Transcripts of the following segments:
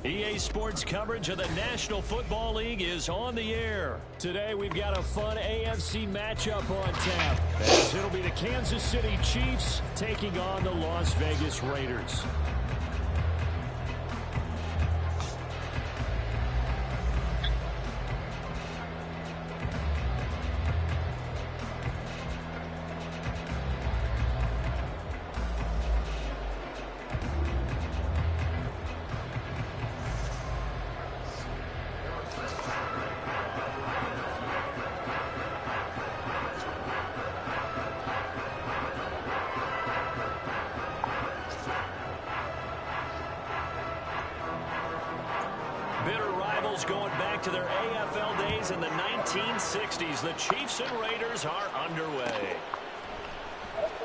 EA Sports coverage of the National Football League is on the air. Today we've got a fun AFC matchup on tap, as it'll be the Kansas City Chiefs taking on the Las Vegas Raiders. Going back to their AFL days in the 1960s, the Chiefs and Raiders are underway.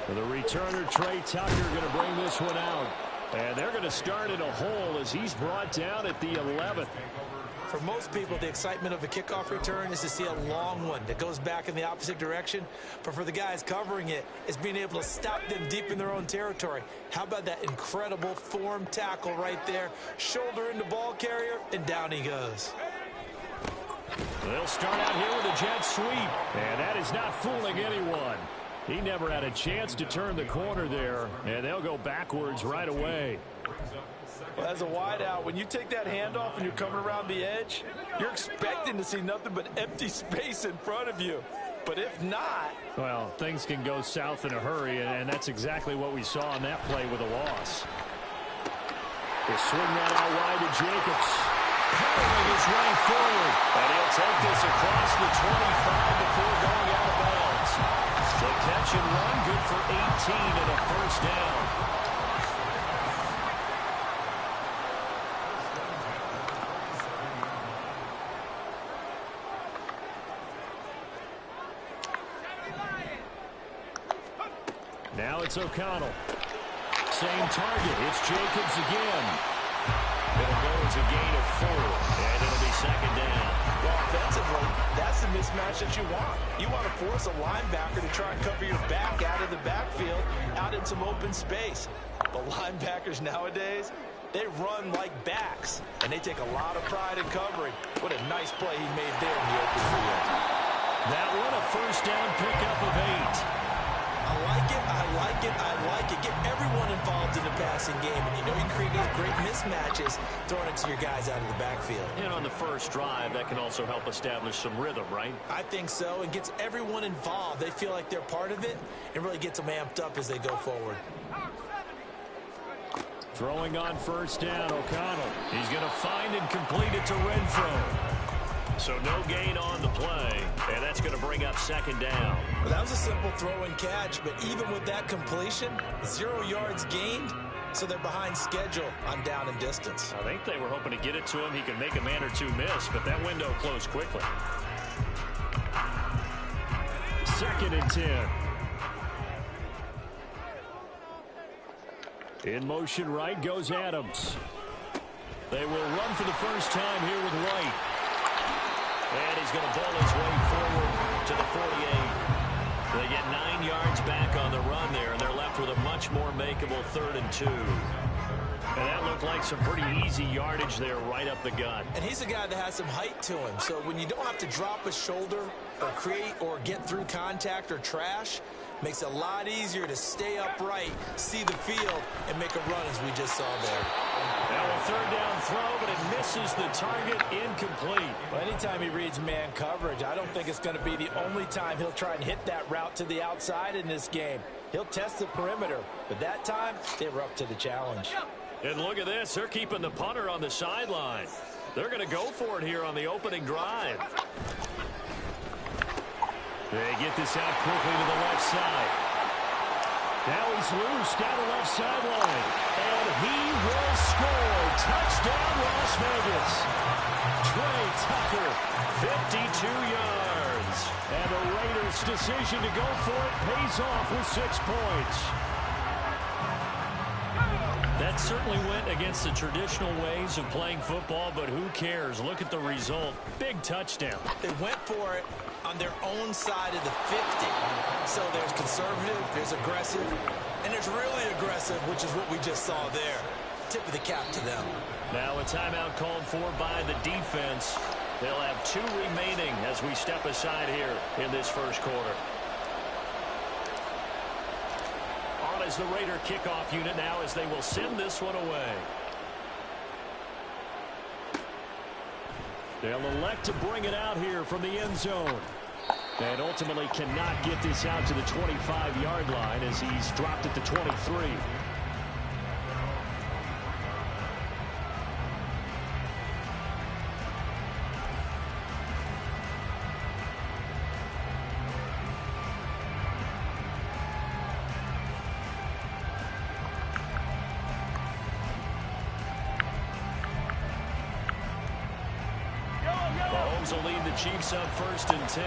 For the returner, Trey Tucker, going to bring this one out. And they're going to start in a hole as he's brought down at the 11th. For most people, the excitement of a kickoff return is to see a long one that goes back in the opposite direction. But for the guys covering it, it's being able to stop them deep in their own territory. How about that incredible form tackle right there? Shoulder into ball carrier, and down he goes. They'll start out here with a jet sweep. And that is not fooling anyone. He never had a chance to turn the corner there. And they'll go backwards right away. Well, as a wideout, when you take that handoff and you're coming around the edge, you're expecting to see nothing but empty space in front of you. But if not... well, things can go south in a hurry, and that's exactly what we saw on that play with a loss. They swing that out wide to Jacobs. Powering his way forward. And he'll take this across the 25 before going out of bounds. The catch and run, good for 18 and a first down. Now it's O'Connell. Same target. It's Jacobs again. It'll go as a gain of 4, and it'll be second down. Well, offensively, that's the mismatch that you want. You want to force a linebacker to try and cover your back out of the backfield, out in some open space. The linebackers nowadays, they run like backs, and they take a lot of pride in covering. What a nice play he made there in the open field. That one, a first down pickup of 8. I like it, I like it, I like it. Get everyone involved in the passing game, and you know you create those great mismatches throwing it to your guys out of the backfield. And on the first drive, that can also help establish some rhythm, right? I think so, and gets everyone involved. They feel like they're part of it, and really gets them amped up as they go forward. Throwing on first down, O'Connell. He's going to find and complete it to Renfro. So no gain on the play, and that's going to bring up second down. Well, that was a simple throw and catch, but even with that completion, 0 yards gained, so they're behind schedule on down and distance. I think they were hoping to get it to him. He could make a man or two miss, but that window closed quickly. Second and 10. In motion right goes Adams. They will run for the first time here with White. And he's going to ball his way forward to the 48. They get 9 yards back on the run there, and they're left with a much more makeable 3rd and 2. And that looked like some pretty easy yardage there right up the gut. And he's a guy that has some height to him, so when you don't have to drop a shoulder or create or get through contact or trash, makes it a lot easier to stay upright, see the field, and make a run as we just saw there. Now a 3rd down throw, but it misses the target, incomplete. Well, anytime he reads man coverage, I don't think it's going to be the only time he'll try and hit that route to the outside in this game. He'll test the perimeter, but that time they were up to the challenge. And look at this. They're keeping the punter on the sideline. They're going to go for it here on the opening drive. They get this out quickly to the left side. Now he's loose down the left sideline. And he will score. Touchdown, Las Vegas. Trey Tucker, 52 yards. And the Raiders' decision to go for it pays off with 6 points. That certainly went against the traditional ways of playing football, but who cares? Look at the result. Big touchdown. They went for it on their own side of the 50. So there's conservative, there's aggressive, and there's really aggressive, which is what we just saw there. tip of the cap to them. Now a timeout called for by the defense. They'll have 2 remaining as we step aside here in this first quarter. On is the Raider kickoff unit now as they will send this one away. They'll elect to bring it out here from the end zone. And ultimately cannot get this out to the 25-yard line as he's dropped at the 23. Mahomes will lead the Chiefs up 1st and 10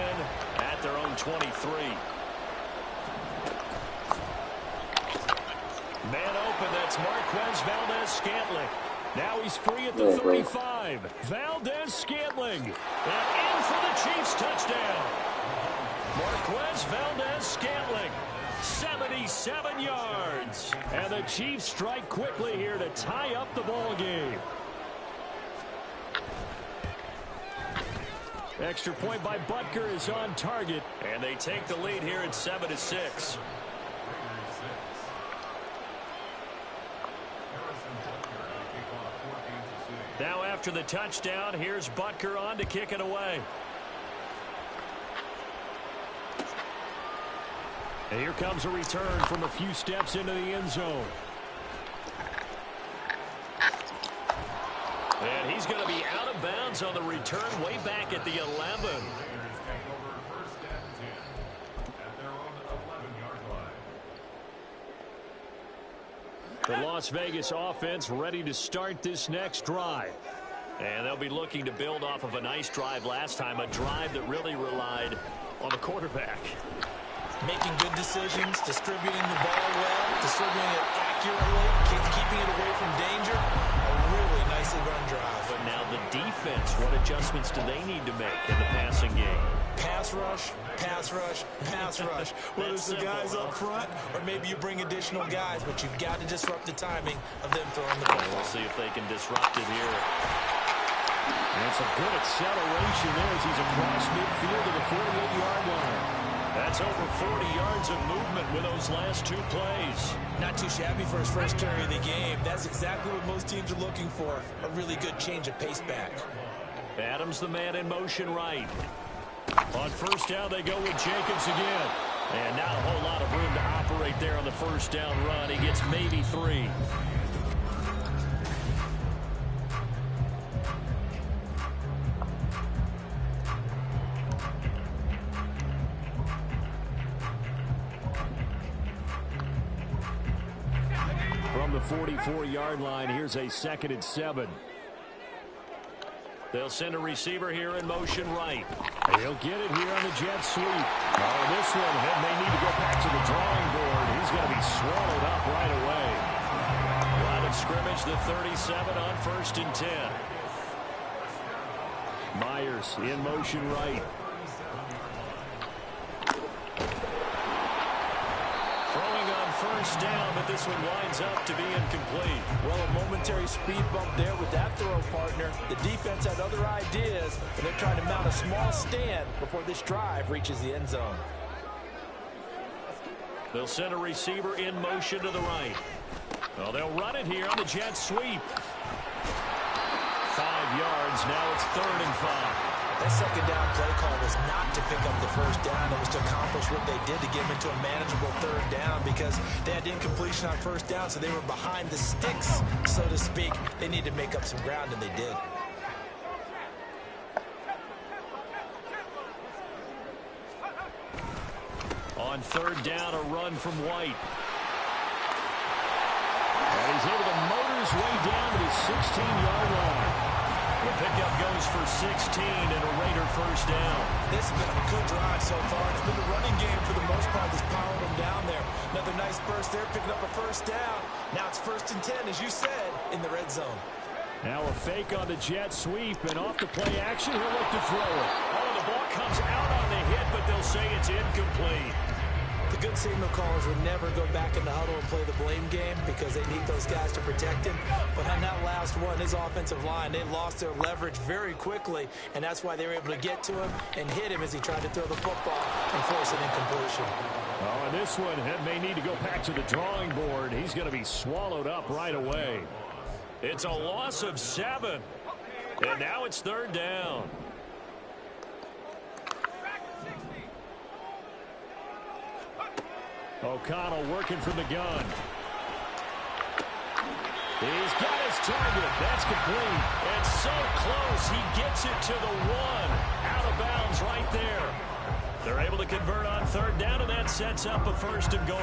at their own 23. Man open, that's Marquez Valdez-Scantling. Now he's free at the 35. Valdez-Scantling. And in for the Chiefs touchdown. Marquez Valdez-Scantling. 77 yards. And the Chiefs strike quickly here to tie up the ball game. Extra point by Butker is on target, and they take the lead here at 7-6. Now after the touchdown, here's Butker on to kick it away. And here comes a return from a few steps into the end zone. And he's going to be out of bounds on the return way back at the 11. The Las Vegas offense ready to start this next drive. And they'll be looking to build off of a nice drive last time, a drive that really relied on the quarterback. Making good decisions, distributing the ball well, distributing it accurately, keeping it away from danger. A really nicely run drive. But now the defense, what adjustments do they need to make in the passing game? Pass rush, pass rush, pass rush. Whether it's the guys up front or maybe you bring additional guys, but you've got to disrupt the timing of them throwing the ball. We'll see if they can disrupt it here. And it's a good acceleration there as he's across midfield to the 48-yard line. That's over 40 yards of movement with those last 2 plays. Not too shabby for his first carry of the game. That's exactly what most teams are looking for. A really good change of pace back. Adams the man in motion right. On first down, they go with Jacobs again. And not a whole lot of room to operate there on the first down run. He gets maybe 3. From the 44-yard line, here's a 2nd and 7. They'll send a receiver here in motion right. He'll get it here on the jet sweep. Oh, this one may need to go back to the drawing board. He's going to be swallowed up right away. Line of scrimmage, the 37 on 1st and 10. Myers in motion right. First down, but this one winds up to be incomplete. Well, a momentary speed bump there with that throw, partner. The defense had other ideas, and they're trying to mount a small stand before this drive reaches the end zone. They'll send a receiver in motion to the right. Well, they'll run it here on the jet sweep. 5 yards. Now it's 3rd and 5. That second down play call was not to pick up the first down. It was to accomplish what they did to get them into a manageable 3rd down because they had incompletion on first down, so they were behind the sticks, so to speak. They needed to make up some ground, and they did. On 3rd down, a run from White. And he's able to motor his way down to the 16-yard line. The pickup goes for 16 and a Raider first down. This has been a good drive so far. It's been the running game for the most part that's powering them down there. Another nice burst there, picking up a first down. Now it's 1st and 10, as you said, in the red zone. Now a fake on the jet sweep, and off the play action, he'll look to throw it. Oh, the ball comes out on the hit, but they'll say it's incomplete. The good signal callers would never go back in the huddle and play the blame game because they need those guys to protect him. But on that last one, his offensive line, they lost their leverage very quickly, and that's why they were able to get to him and hit him as he tried to throw the football and force an incompletion. Oh, and this one may need to go back to the drawing board. He's going to be swallowed up right away. It's a loss of 7. And now it's 3rd down. O'Connell working from the gun. He's got his target. That's complete. And so close. He gets it to the 1. Out of bounds right there. They're able to convert on 3rd down, and that sets up a 1st and goal.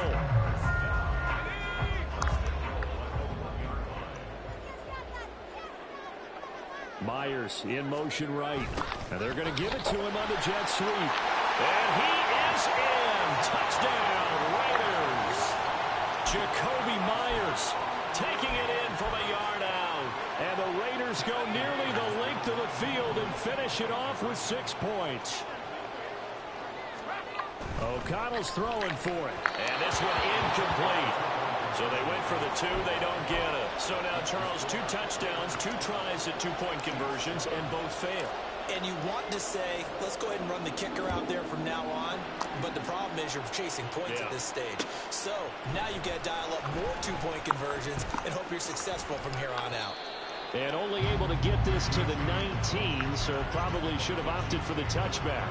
Myers in motion right. And they're going to give it to him on the jet sweep. And he is in. Touchdown, Raiders. Jacoby Myers taking it in from a yard out. And the Raiders go nearly the length of the field and finish it off with 6 points. O'Connell's throwing for it. And this one incomplete. So they went for the 2. They don't get it. So now, Charles, 2 touchdowns, 2 tries at 2-point conversions, and both fail. And you want to say, let's go ahead and run the kicker out there from now on. But the problem is you're chasing points at this stage. So now you've got to dial up more 2-point conversions and hope you're successful from here on out. And only able to get this to the 19, so probably should have opted for the touchback.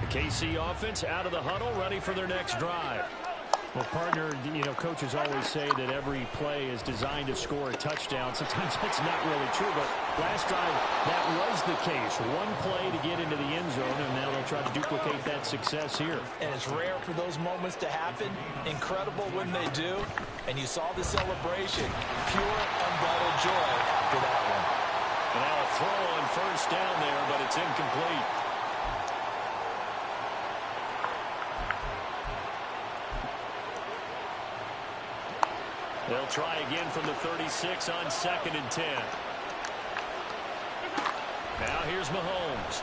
KC offense out of the huddle, ready for their next drive. Well, partner, coaches always say that every play is designed to score a touchdown. Sometimes that's not really true, but last drive, that was the case. 1 play to get into the end zone, and now they'll try to duplicate that success here. And it's rare for those moments to happen. Incredible when they do. And you saw the celebration. Pure, unbridled joy for that one. And now a throw on 1st down there, but it's incomplete. They'll try again from the 36 on 2nd and 10. Now here's Mahomes.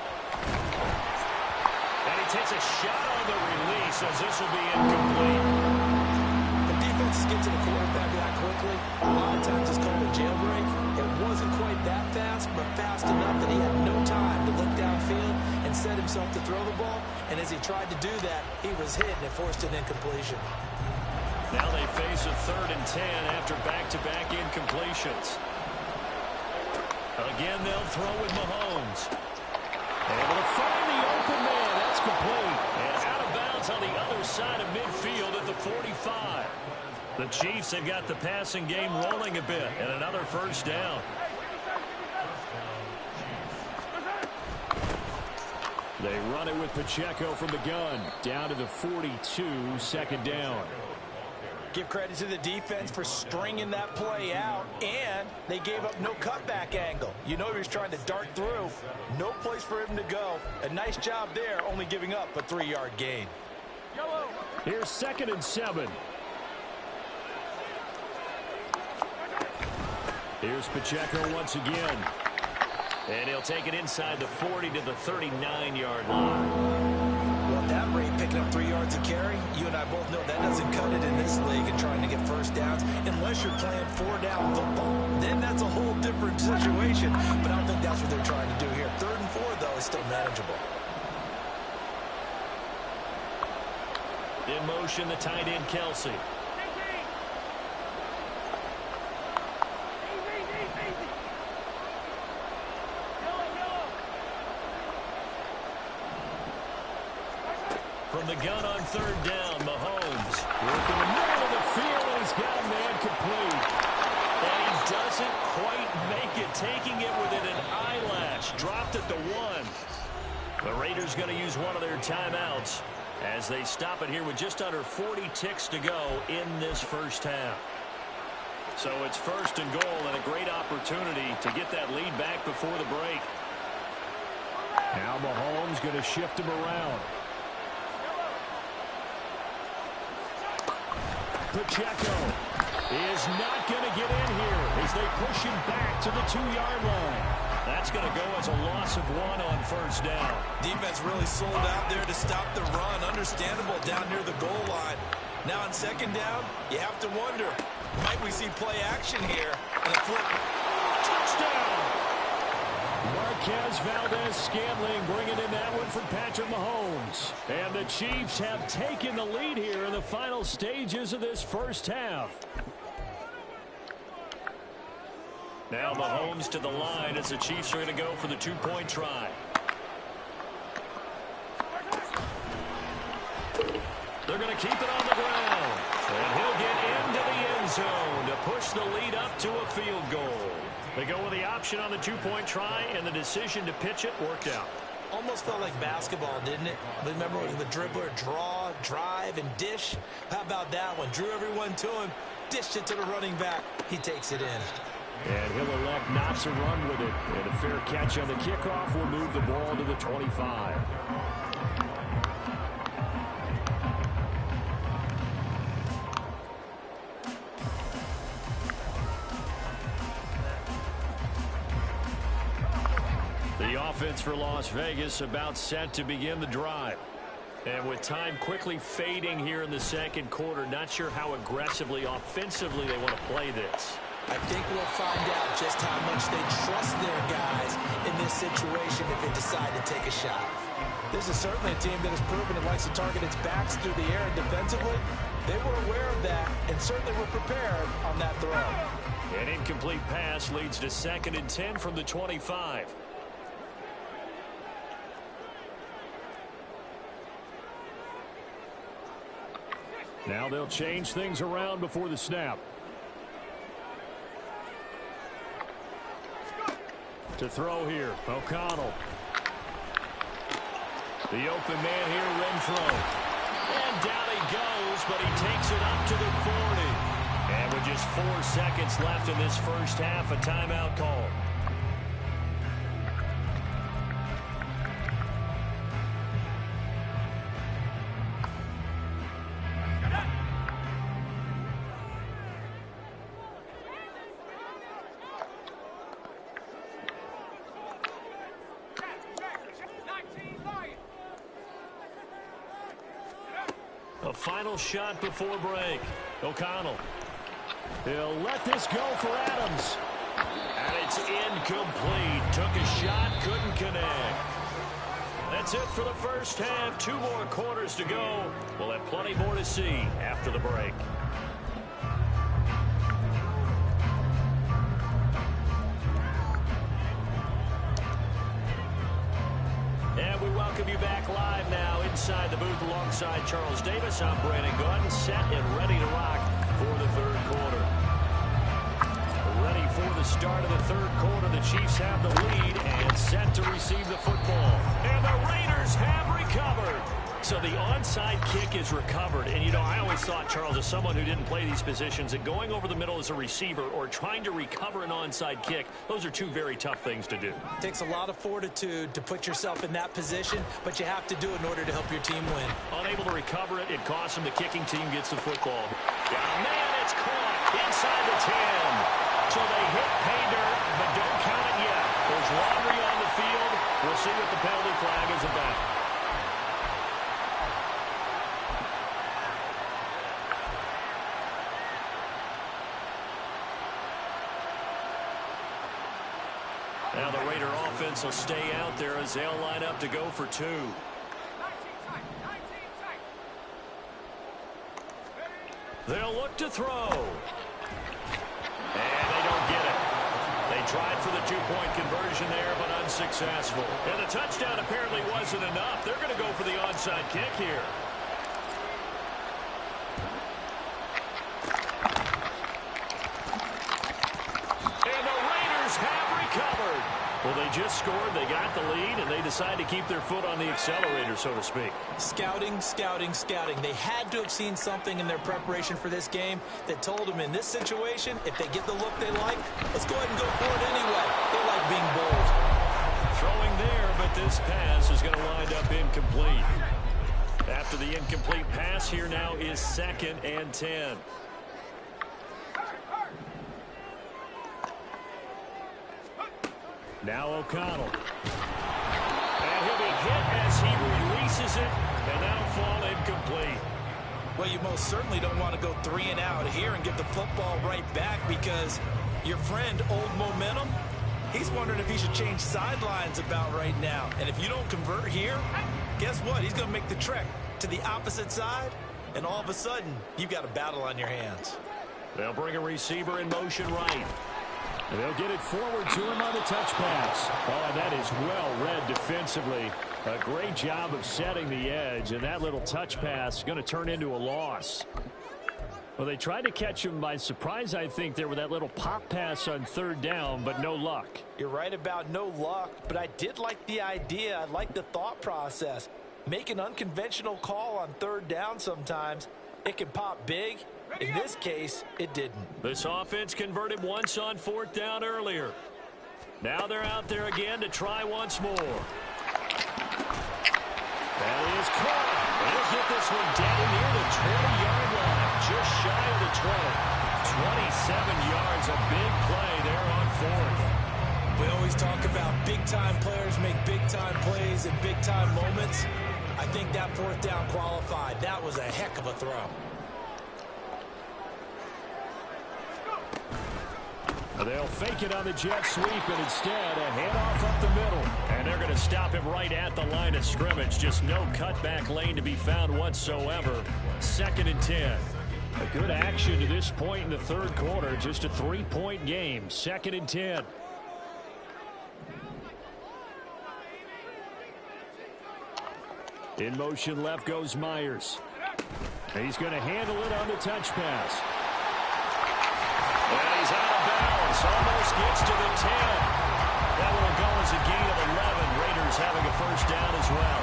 And he takes a shot on the release as this will be incomplete. The defenses get to the quarterback that quickly. A lot of times it's called a jailbreak. It wasn't quite that fast, but fast enough that he had no time to look downfield and set himself to throw the ball. And as he tried to do that, he was hit and it forced an incompletion. Now they face a 3rd and 10 after back-to-back incompletions. Again, they'll throw with Mahomes. Able to find the open man. That's complete. And out of bounds on the other side of midfield at the 45. The Chiefs have got the passing game rolling a bit, and another 1st down. They run it with Pacheco from the gun. Down to the 42, 2nd down. Give credit to the defense for stringing that play out, and they gave up no cutback angle. You know he was trying to dart through. No place for him to go. A nice job there, only giving up a 3-yard gain. Here's 2nd and 7. Here's Pacheco once again. And he'll take it inside the 40 to the 39-yard line. Well, at that rate, picking up 3 yards a carry, you and I both know that doesn't cut it in this league and trying to get 1st downs unless you're playing 4-down football. Then that's a whole different situation, but I don't think that's what they're trying to do here. 3rd and 4, though, is still manageable. In motion, the tight end, Kelsey. From the gun on 3rd down, Mahomes working the middle of the field, and he's got a man complete. And he doesn't quite make it, taking it within an eyelash. Dropped at the 1. The Raiders going to use one of their timeouts as they stop it here with just under 40 ticks to go in this 1st half. So it's 1st and goal, and a great opportunity to get that lead back before the break. Now Mahomes going to shift him around. Pacheco is not going to get in here as they push him back to the 2-yard line. That's going to go as a loss of 1 on first down. Defense really sold out there to stop the run. Understandable down near the goal line. Now on second down, you have to wonder, might we see play action here? And a flip. Touchdown! Marquez Valdez-Scantling bringing in that one from Patrick Mahomes. And the Chiefs have taken the lead here in the final stages of this first half. Now Mahomes to the line as the Chiefs are going to go for the 2-point try. They're going to keep it on the ground. And he'll get into the end zone to push the lead up to a field goal. They go with the option on the 2-point try, and the decision to pitch it worked out. Almost felt like basketball, didn't it? Remember the dribbler, draw, drive, and dish? How about that one? Drew everyone to him, dished it to the running back. He takes it in. And he'll elect not to run with it. And a fair catch on the kickoff will move the ball to the 25. The offense for Las Vegas about set to begin the drive. And with time quickly fading here in the second quarter, not sure how aggressively, offensively they want to play this. I think we'll find out just how much they trust their guys in this situation if they decide to take a shot. This is certainly a team that has proven it likes to target its backs through the air and defensively. They were aware of that and certainly were prepared on that throw. An incomplete pass leads to 2nd and 10 from the 25. Now they'll change things around before the snap. To throw here, O'Connell. The open man here, Renfro. And down he goes, but he takes it up to the 40. And with just 4 seconds left in this first half, a timeout call. A final shot before break. O'Connell. He'll let this go for Adams. And it's incomplete. Took a shot, couldn't connect. That's it for the first half. 2 more quarters to go. We'll have plenty more to see after the break. And we welcome you back live now inside the booth alongside Charles Davis. I'm Brandon Gaudin, set and ready to rock for the third quarter. Ready for the start of the third quarter. The Chiefs have the lead and set to receive the football. And the Raiders have recovered. So the onside kick is recovered. And, you know, I always thought, Charles, as someone who didn't play these positions, that going over the middle as a receiver or trying to recover an onside kick, those are 2 very tough things to do. It takes a lot of fortitude to put yourself in that position, but you have to do it in order to help your team win. Unable to recover it, it costs them. The kicking team gets the football. Yeah, man, it's caught inside the 10. So they hit pay dirt, but don't count it yet. There's laundry on the field. We'll see what the penalty flag is about. Now the Raider offense will stay out there as they'll line up to go for 2. They'll look to throw. And they don't get it. They tried for the 2-point conversion there, but unsuccessful. And the touchdown apparently wasn't enough. They're going to go for the onside kick here. And the Raiders have recovered. Well, they just scored, they got the lead, and they decide to keep their foot on the accelerator, so to speak. Scouting, scouting, scouting. They had to have seen something in their preparation for this game that told them in this situation, if they get the look they like, let's go ahead and go for it anyway. They like being bold. Throwing there, but this pass is going to wind up incomplete. After the incomplete pass, here now is 2nd and 10. Now O'Connell. And he'll be hit as he releases it, and that'll fall incomplete. Well, you most certainly don't want to go 3 and out here and give the football right back, because your friend, Old Momentum, he's wondering if he should change sidelines about right now. And if you don't convert here, guess what? He's going to make the trek to the opposite side, and all of a sudden, you've got a battle on your hands. They'll bring a receiver in motion right. And they'll get it forward to him on the touch pass. Oh, and that is well read defensively. A great job of setting the edge, and that little touch pass is going to turn into a loss. Well, they tried to catch him by surprise, I think, there with that little pop pass on 3rd down, but no luck. You're right about no luck, but I did like the idea. I like the thought process. Make an unconventional call on 3rd down sometimes. It can pop big. In this case, it didn't. This offense converted once on 4th down earlier. Now they're out there again to try once more. That is caught. They'll get this one down near the 20-yard line, just shy of the 20. 27 yards, a big play there on 4th. We always talk about big-time players make big-time plays in big-time moments. I think that 4th down qualified. That was a heck of a throw. They'll fake it on the jet sweep, and instead a handoff up the middle. And they're going to stop him right at the line of scrimmage. Just no cutback lane to be found whatsoever. 2nd and 10. A good action to this point in the 3rd quarter. Just a 3-point game. 2nd and 10. In motion left goes Myers. He's going to handle it on the touch pass. And he's out of bounds. Almost gets to the 10. That will go as a gain of 11. Raiders having a 1st down as well.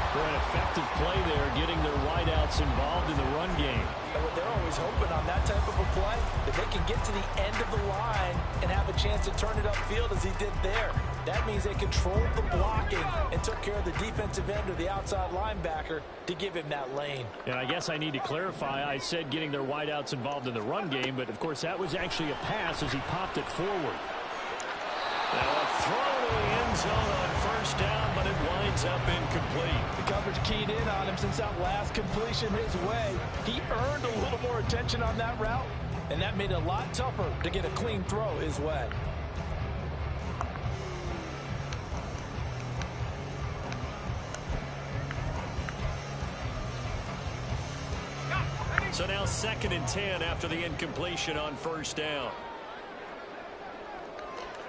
For an effective play there, getting their wideouts involved in the run game. And what they're always hoping on that type of a play, that they can get to the end of the line and have a chance to turn it upfield as he did there. That means they controlled the blocking and took care of the defensive end or the outside linebacker to give him that lane. And I guess I need to clarify. I said getting their wideouts involved in the run game, but of course that was actually a pass as he popped it forward. Now a throw to the end zone on 1st down, but it winds up incomplete. The coverage keyed in on him since that last completion his way. He earned a little more attention on that route, and that made it a lot tougher to get a clean throw his way. So now 2nd and 10 after the incompletion on 1st down.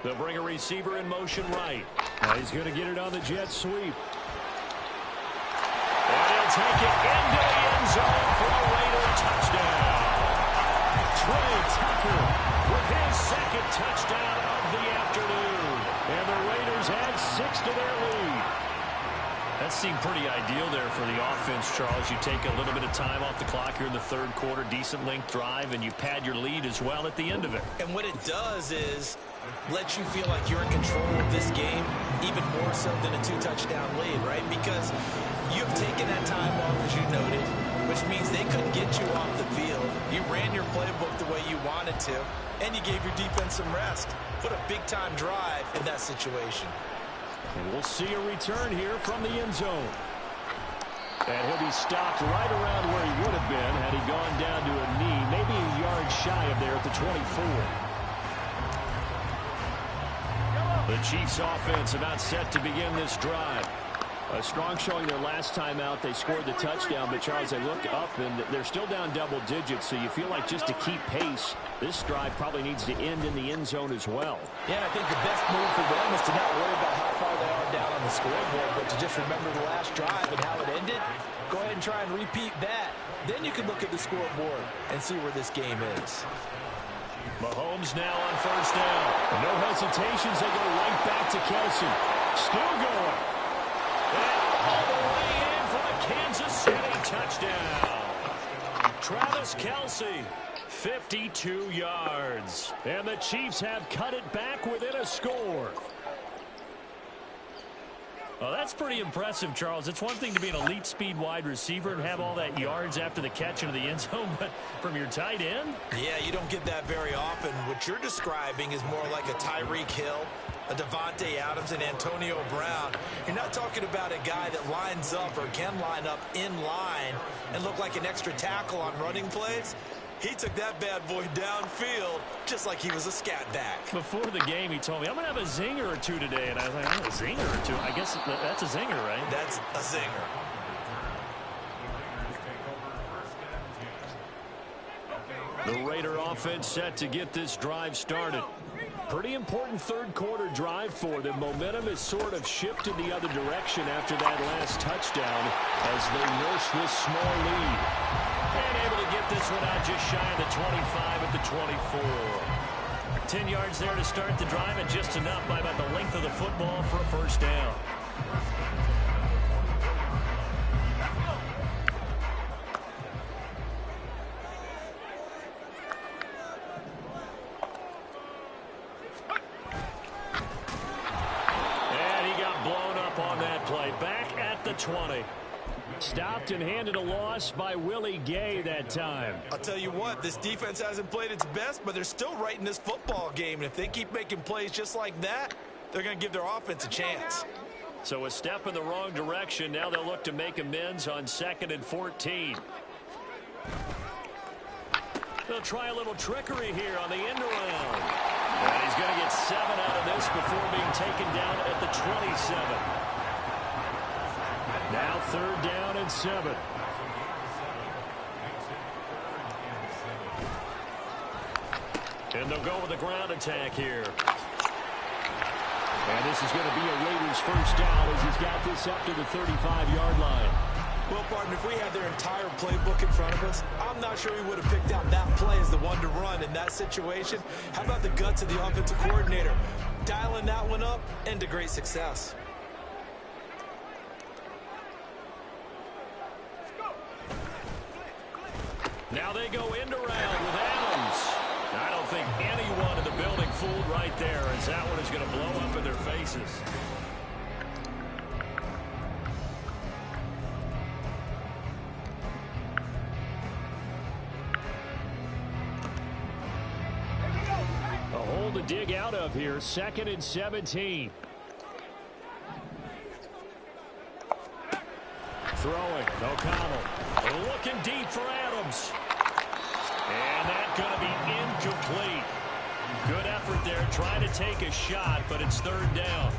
They'll bring a receiver in motion right. Now he's going to get it on the jet sweep. And he'll take it into the end zone for a Raider touchdown. Trey Tucker with his 2nd touchdown of the afternoon. And the Raiders add 6 to their lead. That seemed pretty ideal there for the offense, Charles. You take a little bit of time off the clock here in the 3rd quarter, decent length drive, and you pad your lead as well at the end of it. And what it does is let you feel like you're in control of this game, even more so than a 2-touchdown lead, right? Because you've taken that time off, as you noted, which means they couldn't get you off the field. You ran your playbook the way you wanted to, and you gave your defense some rest. What a big-time drive in that situation. And we'll see a return here from the end zone. And he'll be stopped right around where he would have been had he gone down to a knee, maybe a yard shy of there at the 24. The Chiefs offense about set to begin this drive. A strong showing their last time out. They scored the touchdown, but Charles, they look up and they're still down double digits, so you feel like just to keep pace, this drive probably needs to end in the end zone as well. Yeah, and I think the best move for them is to not worry about how far they are down on the scoreboard, but to just remember the last drive and how it ended. Go ahead and try and repeat that. Then you can look at the scoreboard and see where this game is. Mahomes now on 1st down. No hesitations, they go right back to Kelsey. Still going. And all the way in for a Kansas City touchdown. Travis Kelce, 52 yards. And the Chiefs have cut it back within a score. Well, that's pretty impressive, Charles. It's one thing to be an elite speed wide receiver and have all that yards after the catch into the end zone, but from your tight end? Yeah, you don't get that very often. What you're describing is more like a Tyreek Hill, a Devontae Adams, and Antonio Brown. You're not talking about a guy that lines up or can line up in line and look like an extra tackle on running plays. He took that bad boy downfield just like he was a scat back. Before the game, he told me, I'm going to have a zinger or two today. And I was like, oh, a zinger or two? I guess that's a zinger, right? That's a zinger. The Raider offense set to get this drive started. Pretty important third quarter drive for them. Momentum has sort of shifted the other direction after that last touchdown as they nurse this small lead. And able to get this one out just shy of the 25 at the 24. 10 yards there to start the drive, and just enough by about the length of the football for a first down. And he got blown up on that play. Back at the 20. Stopped and handed a loss by Willie Gay that time. I'll tell you what, this defense hasn't played its best, but they're still right in this football game. And if they keep making plays just like that, they're going to give their offense a chance. So a step in the wrong direction. Now they'll look to make amends on 2nd and 14. They'll try a little trickery here on the end around. And he's going to get 7 out of this before being taken down at the 27. Now 3rd down and 7. And they'll go with the ground attack here. And this is going to be a Raiders first down as he's got this up to the 35-yard line. Well, partner, if we had their entire playbook in front of us, I'm not sure we would have picked out that play as the one to run in that situation. How about the guts of the offensive coordinator? Dialing that one up into great success. Now they go end around with Adams. I don't think anyone in the building fooled right there, as that one is going to blow up in their faces. A hole to dig out of here. 2nd and 17. Throwing, O'Connell. Looking deep for Adams. And that's going to be incomplete. Good effort there, trying to take a shot, but it's 3rd down.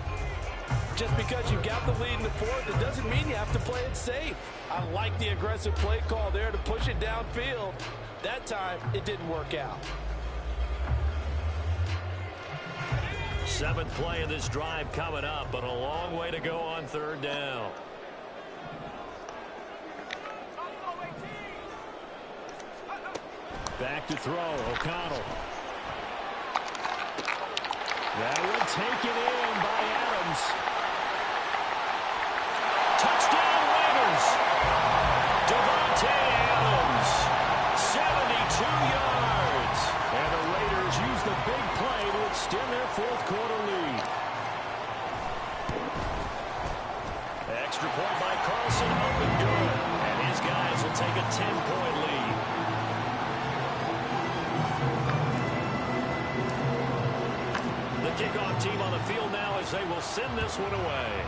Just because you got the lead in the 4th, it doesn't mean you have to play it safe. I like the aggressive play call there to push it downfield. That time, it didn't work out. 7th play of this drive coming up, but a long way to go on 3rd down. Back to throw, O'Connell. That one taken in by Adams. Touchdown Raiders! Devontae Adams, 72 yards. And the Raiders use the big play to extend their 4th quarter lead. Extra point by Carlson, up and good. And his guys will take a 10-point lead. The kickoff team on the field now as they will send this one away.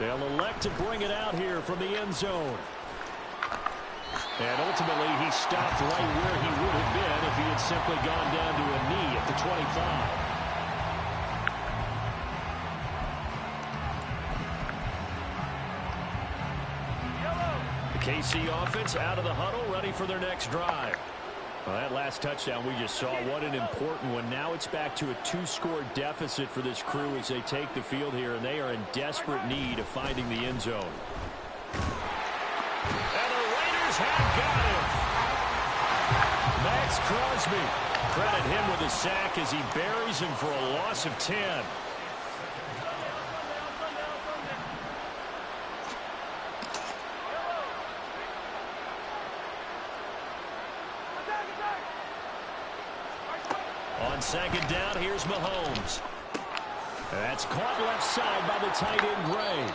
They'll elect to bring it out here from the end zone. And ultimately, he stopped right where he would have been if he had simply gone down to a knee at the 25. The KC offense out of the huddle, ready for their next drive. Well, that last touchdown we just saw, what an important one. Now it's back to a 2-score deficit for this crew as they take the field here, and they are in desperate need of finding the end zone. And the Raiders have got him. Max Crosby. Credit him with a sack as he buries him for a loss of 10. On 2nd down, here's Mahomes. That's caught left side by the tight end, Gray.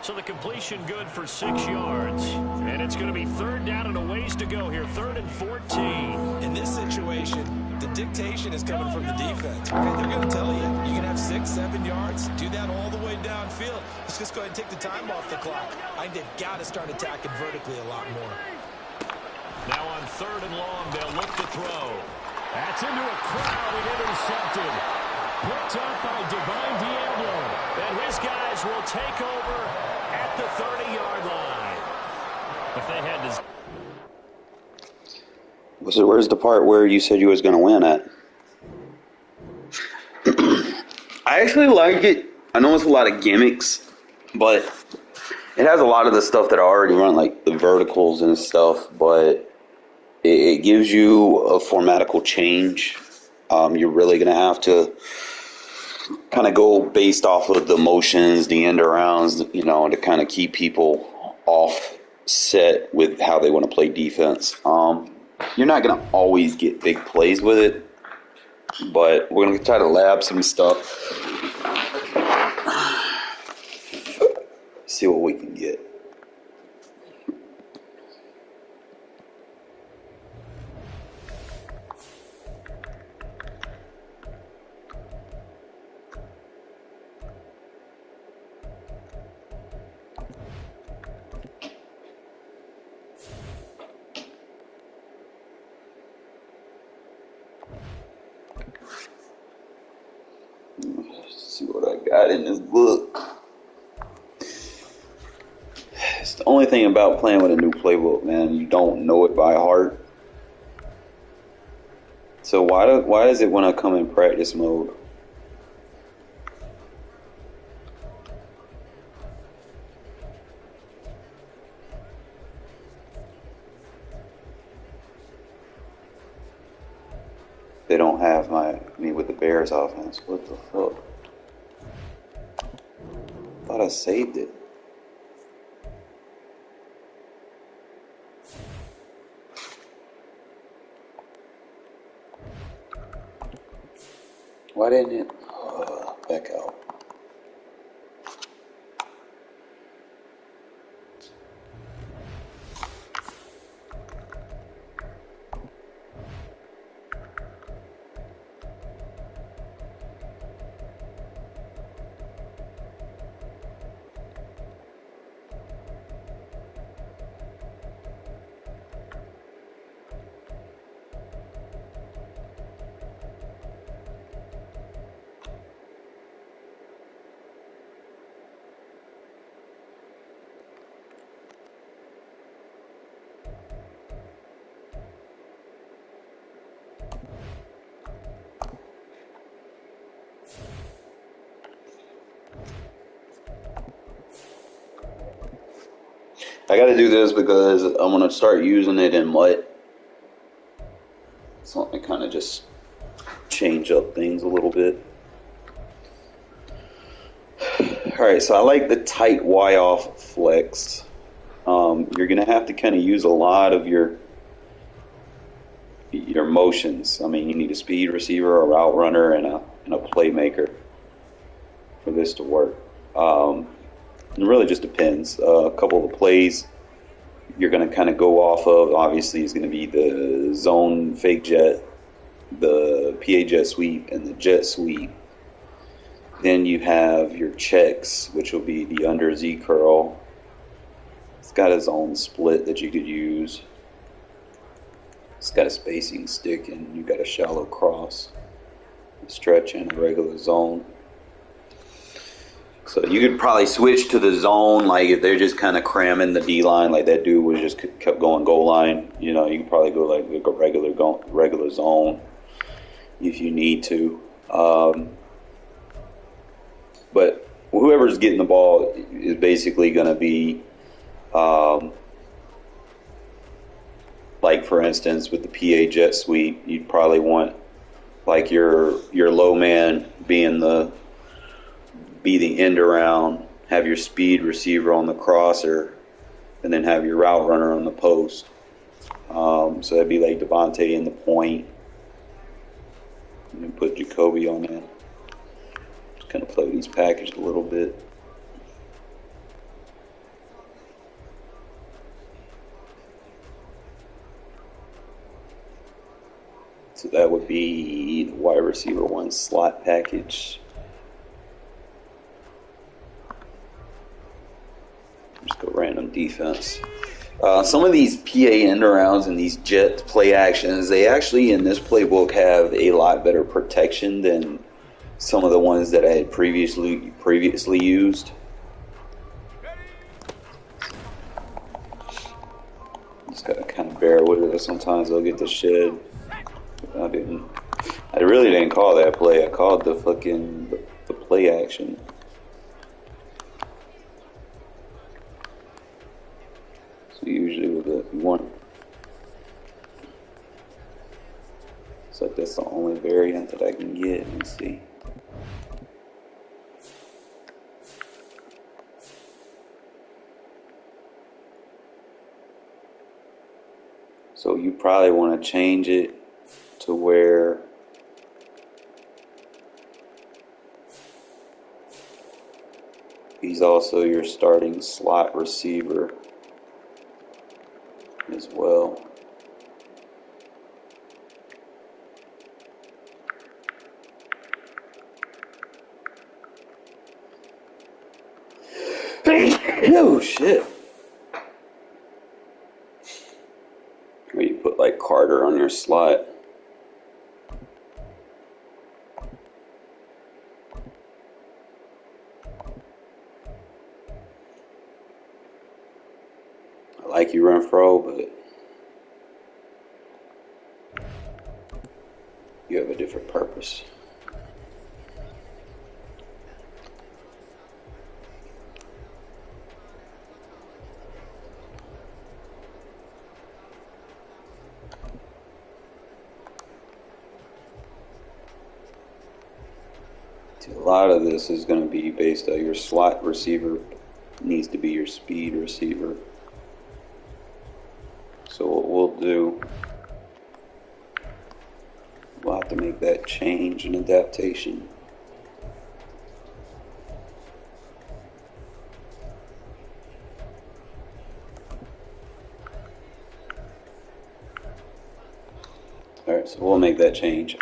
So the completion good for 6 yards. And it's going to be third down and a ways to go here. 3rd and 14. In this situation, the dictation is coming from the defense. Okay, they're going to tell you, you can have 6, 7 yards. Do that all the way downfield. Let's just go ahead and take the time off the clock. I think they've got to start attacking vertically a lot more. Now on 3rd and long, they'll look to throw. That's into a crowd and intercepted. Picked up by Divine Diablo. And his guys will take over at the 30-yard line. If they had to... Where's the part where you said you was going to win at? I actually like it. I know it's a lot of gimmicks, but it has a lot of the stuff that I already run, like the verticals and stuff, but it gives you a formatical change. You're really going to have to kind of go based off of the motions, the end arounds, to kind of keep people offset with how they want to play defense. You're not going to always get big plays with it, but we're going to try to lab some stuff. See what we can get. See what I got in this book. It's the only thing about playing with a new playbook, man. You don't know it by heart. So why does it when I come in practice mode? They don't have me with the Bears offense. What the fuck? Thought I saved it. Why didn't it? Back out. I got to do this because I'm going to start using it in Mutt. So let me kind of just change up things a little bit. Alright, so I like the tight Y-off flex. You're going to have to kind of use a lot of your motions. I mean, you need a speed receiver, a route runner, and a playmaker for this to work. It really just depends. A couple of the plays you're going to kind of go off of, obviously, is going to be the zone fake jet, the PA jet sweep, and the jet sweep. Then you have your checks, which will be the under Z curl. It's got its own split that you could use. It's got a spacing stick, and you've got a shallow cross, a stretch, and a regular zone. So you could probably switch to the zone, like if they're just kind of cramming the D line, like that dude was just kept going goal line. You can probably go like a regular zone if you need to. But whoever's getting the ball is basically going to be, like for instance, with the PA jet sweep, you'd probably want like your low man being the end around, have your speed receiver on the crosser, and then have your route runner on the post. So that'd be like Devontae in the point, and then put Jacoby on that. Just kind of play with these packages a little bit. So that would be the wide receiver 1 slot package. Just go random defense. Some of these PA end arounds and these jet play actions, they actually in this playbook have a lot better protection than some of the ones that I had previously used. Just gotta kind of bear with it. Sometimes they'll get the shed. I really didn't call that play. I called the play action. So usually with the one, it's like that's the only variant that I can get. Let me see. So you probably want to change it to where he's also your starting slot receiver as well. Oh shit. Or you put like Carter on your slot. I like you, Renfro, but you have a different purpose. A lot of this is going to be based on your slot receiver needs to be your speed receiver. So what we'll do, we'll have to make that change and adaptation. Alright, so we'll make that change.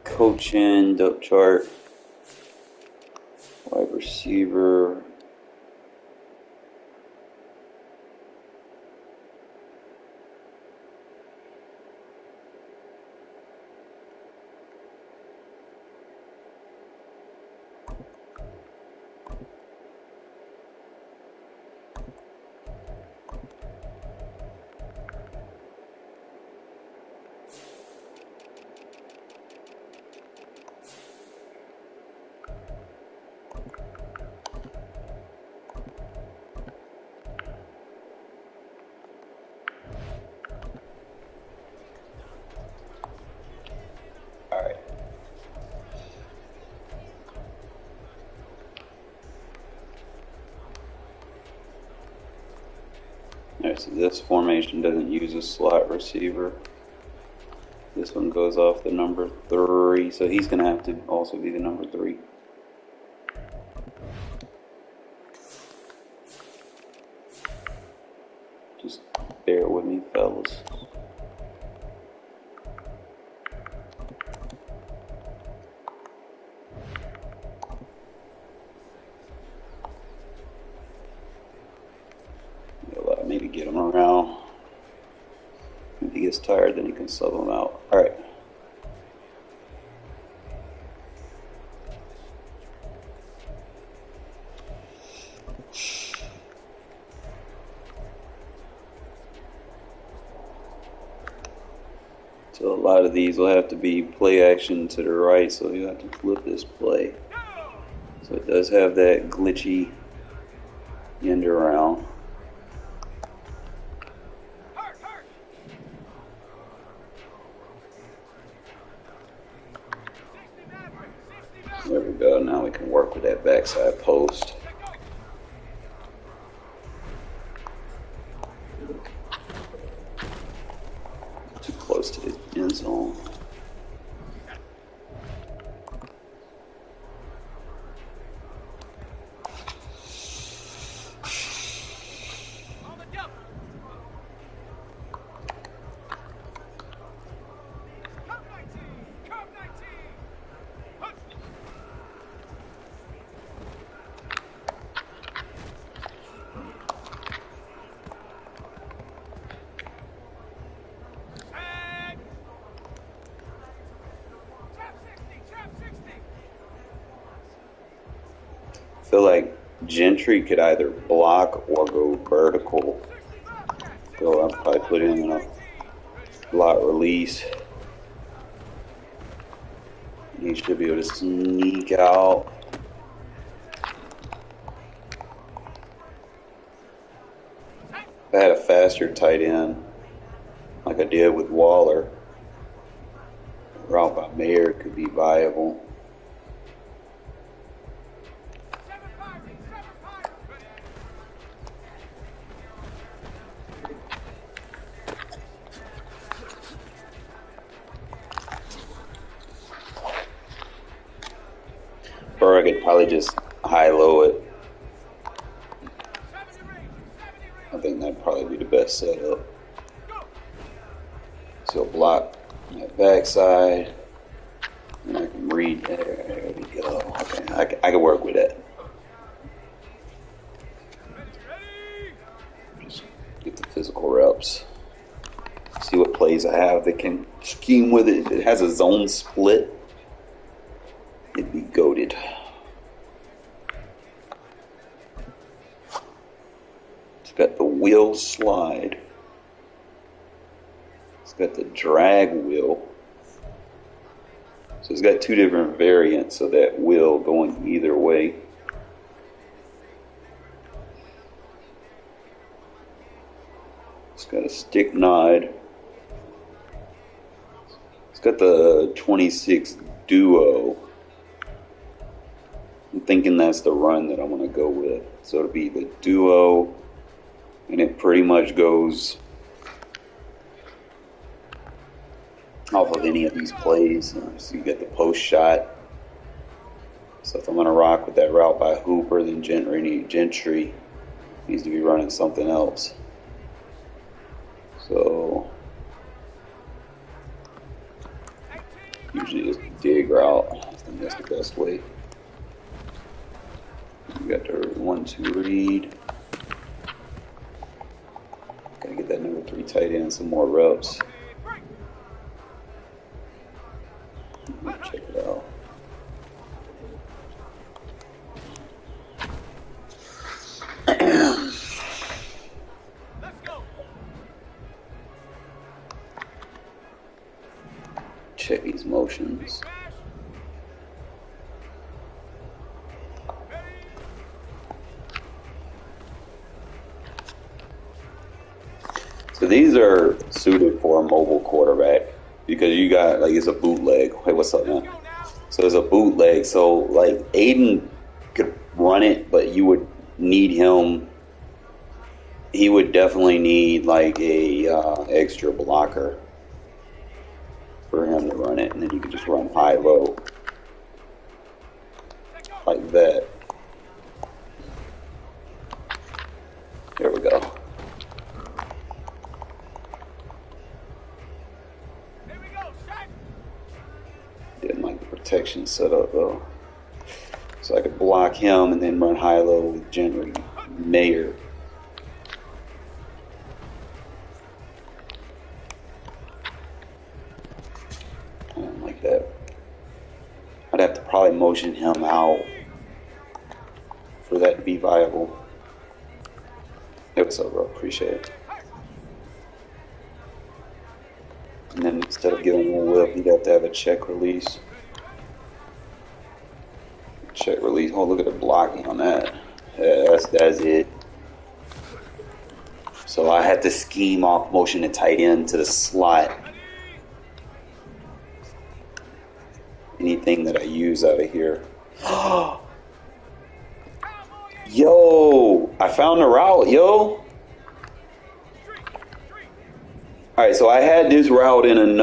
Coaching, depth chart, wide receiver. Alright, so this formation doesn't use a slot receiver. This one goes off the number 3, so he's going to have to also be the number 3. Just bear with me, fellas. Maybe get him around. If he gets tired, then he can sub him out. Alright. So a lot of these will have to be play action to the right, so you have to flip this play. So it does have that glitchy end around. There we go, now we can work with that backside post. Too close to the end zone. feel like Gentry could either block or go vertical. So I'll probably put him in a block release. He should be able to sneak out. If I had a faster tight end, like I did with Waller, a route by Mayer could be viable. Or I could probably just high-low it. I think that'd probably be the best setup. So block that backside, and I can read there. There we go. Okay, I can work with that. Just get the physical reps. See what plays I have that can scheme with it. If it has a zone split, it'd be goated. It's got the wheel slide. It's got the drag wheel. So it's got two different variants of that wheel going either way. It's got a stick nod. It's got the 26 duo. I'm thinking that's the run that I'm going to go with. So it'll be the duo, and it pretty much goes off of any of these plays. So you get the post shot. So if I'm going to rock with that route by Hooper, then Gentry needs to be running something else. So usually just dig route. I think that's the best way. You got the 1-2 read. Gotta get that number 3 tight end some more reps. Check it out. Check these motions. So these are suited for a mobile quarterback because you got, like, it's a bootleg. Hey, what's up, man? So it's a bootleg. So, like, Aiden could run it, but you would need him. He would definitely need, like, a extra blocker for him to run it, and then you could just run high-low like that. There we go. Didn't like the protection setup though, so I could block him and then run high-low with Gentry Mayer. I don't like that. I'd have to probably motion him out for that to be viable. Hey, what's up, bro? Appreciate it. And then instead of giving him a whip, you'd have to have a check release. Check release. Oh, look at the blocking on that. Yeah, that's it. So I had to scheme off motion the tight end to the slot. Anything that I use out of here. Yo, I found the route, yo. All right, so I had this route in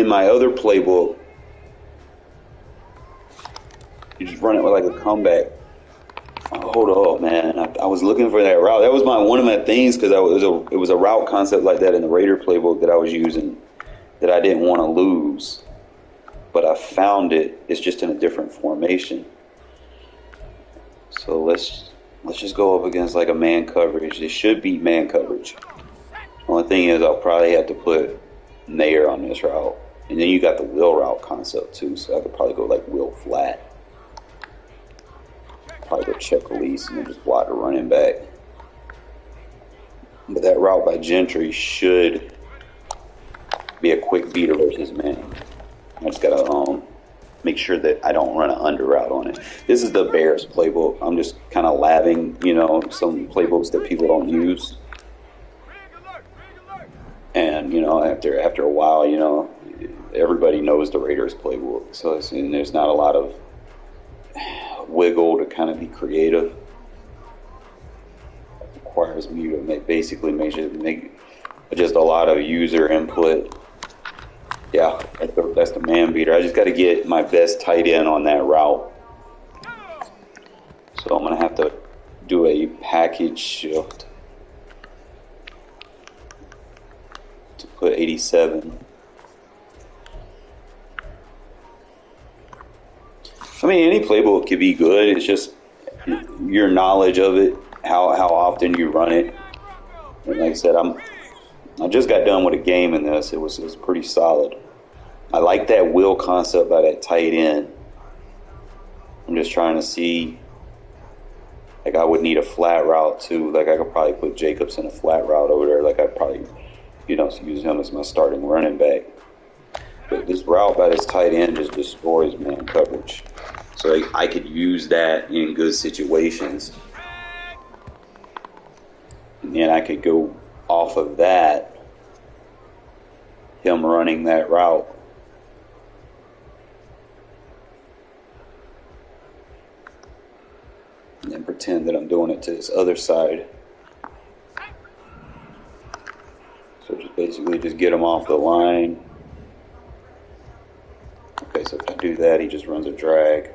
my other playbook. You just run it with like a comeback. Oh, hold up, man. I was looking for that route. That was one of my things because it was a route concept like that in the Raider playbook that I was using that I didn't want to lose. But I found it. It's just in a different formation. So let's just go up against like a man coverage. It should be man coverage. Only thing is I'll probably have to put Mayer on this route. And then you got the wheel route concept too. So I could probably go like wheel flat. probably go check release and then just block the running back. But that route by Gentry should be a quick beater versus man. I just gotta make sure that I don't run an under route on it. This is the Bears playbook. I'm just kind of labbing, some playbooks that people don't use. And after a while, everybody knows the Raiders playbook. So there's not a lot of wiggle to kind of be creative. It requires me to make just a lot of user input. Yeah, that's the man beater. I just got to get my best tight end on that route. So I'm going to have to do a package shift to put 87. I mean, any playbook could be good. It's just your knowledge of it, how often you run it. And like I said, I just got done with a game in this. It was pretty solid. I like that wheel concept by that tight end. I'm just trying to see, like, I would need a flat route too. Like, I could probably put Jacobs in a flat route over there. Like, I'd probably, use him as my starting running back. But this route by this tight end just destroys man coverage. So I could use that in good situations. And then I could go off of that, him running that route. And then pretend that I'm doing it to this other side. So just basically just get him off the line. Okay, so if I do that, he just runs a drag.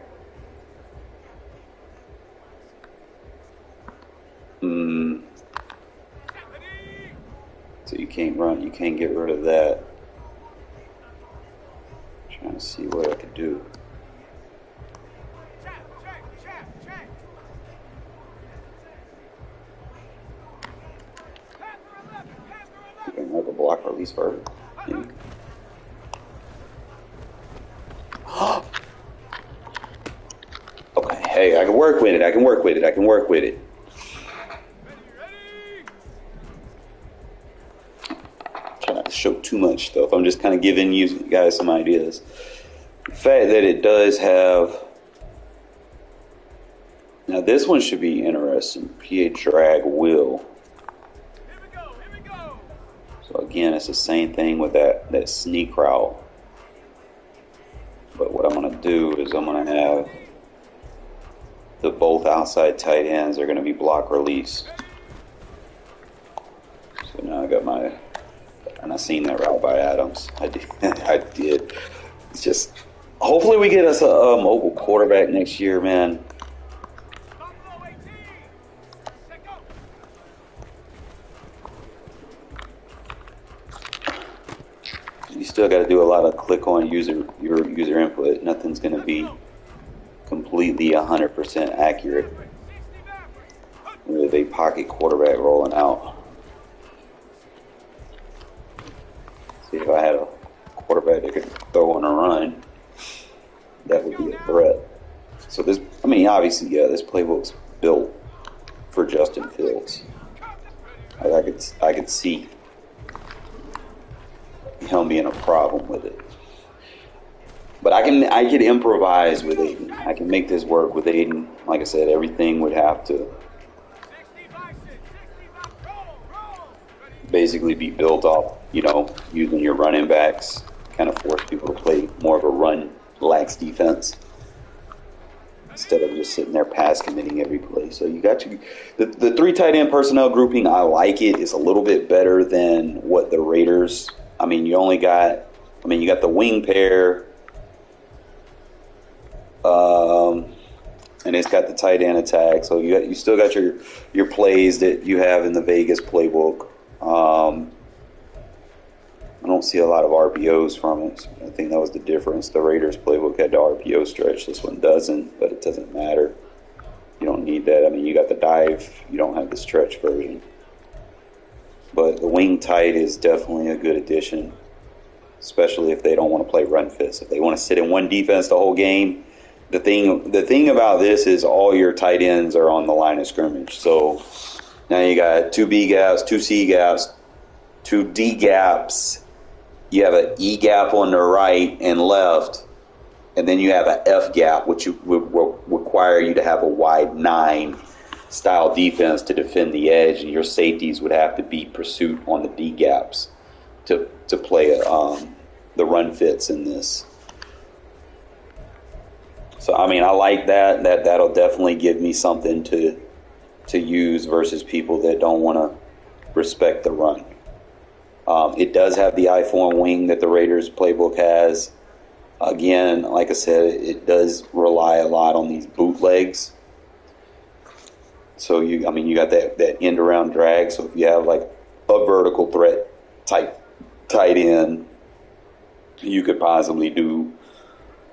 So you can't get rid of that. I'm trying to see what I could do. You can have a block release further. Maybe. Okay, hey, I can work with it. Try not to show too much stuff. I'm just kind of giving you guys some ideas. The fact that it does have... Now this one should be interesting. PA drag wheel. So again, it's the same thing with that sneak route. But what I'm going to do is I'm going to have the both outside tight ends are going to be block release. So now I got and I seen that route by Adams. I did. It's just, hopefully we get us a mobile quarterback next year, man. You still got to do a lot of click on your user input. Nothing's going to be completely 100% accurate with a pocket quarterback rolling out. See, if I had a quarterback that could throw on a run, that would be a threat. So obviously, this playbook's built for Justin Fields. I could see him being a problem with it. But I can improvise with Aiden. I can make this work with Aiden. Like I said, everything would have to basically be built off, using your running backs, kind of force people to play more of a run lax defense instead of just sitting there pass committing every play. So you got the three tight end personnel grouping. I like it. It's a little bit better than what the Raiders. You got the wing pair. And it's got the tight end attack, so you still got your plays that you have in the Vegas playbook. I don't see a lot of RPOs from it. I think that was the difference. The Raiders playbook had the RPO stretch. This one doesn't, but it doesn't matter. You don't need that. You got the dive. You don't have the stretch version. But the wing tight is definitely a good addition, especially if they don't want to play run fist. If they want to sit in one defense the whole game, the thing about this is all your tight ends are on the line of scrimmage. So now you got 2 B gaps, 2 C gaps, 2 D gaps. You have an E gap on the right and left, and then you have an F gap, which will require you to have a wide 9 style defense to defend the edge, and your safeties would have to be pursuit on the D gaps to play the run fits in this. So I mean, I like that. That'll definitely give me something to use versus people that don't want to respect the run. It does have the I-form wing that the Raiders playbook has. Again, like I said, it does rely a lot on these bootlegs. So you got that end around drag. So if you have like a vertical threat type tight end, you could possibly do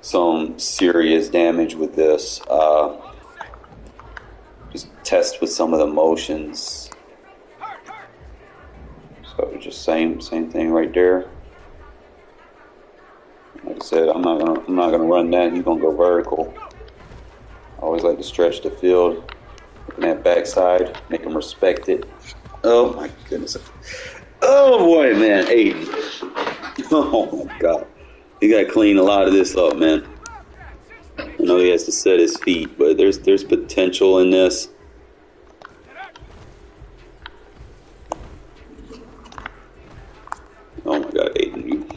some serious damage with this. Just test with some of the motions. So just same thing right there. Like I said, I'm not gonna run that. He's gonna go vertical. I always like to stretch the field. Looking at backside, make him respect it. Oh my goodness. Oh boy, man, Aiden. Oh my God. He got to clean a lot of this up, man. I know he has to set his feet, but there's potential in this. Oh my God, Aiden, you.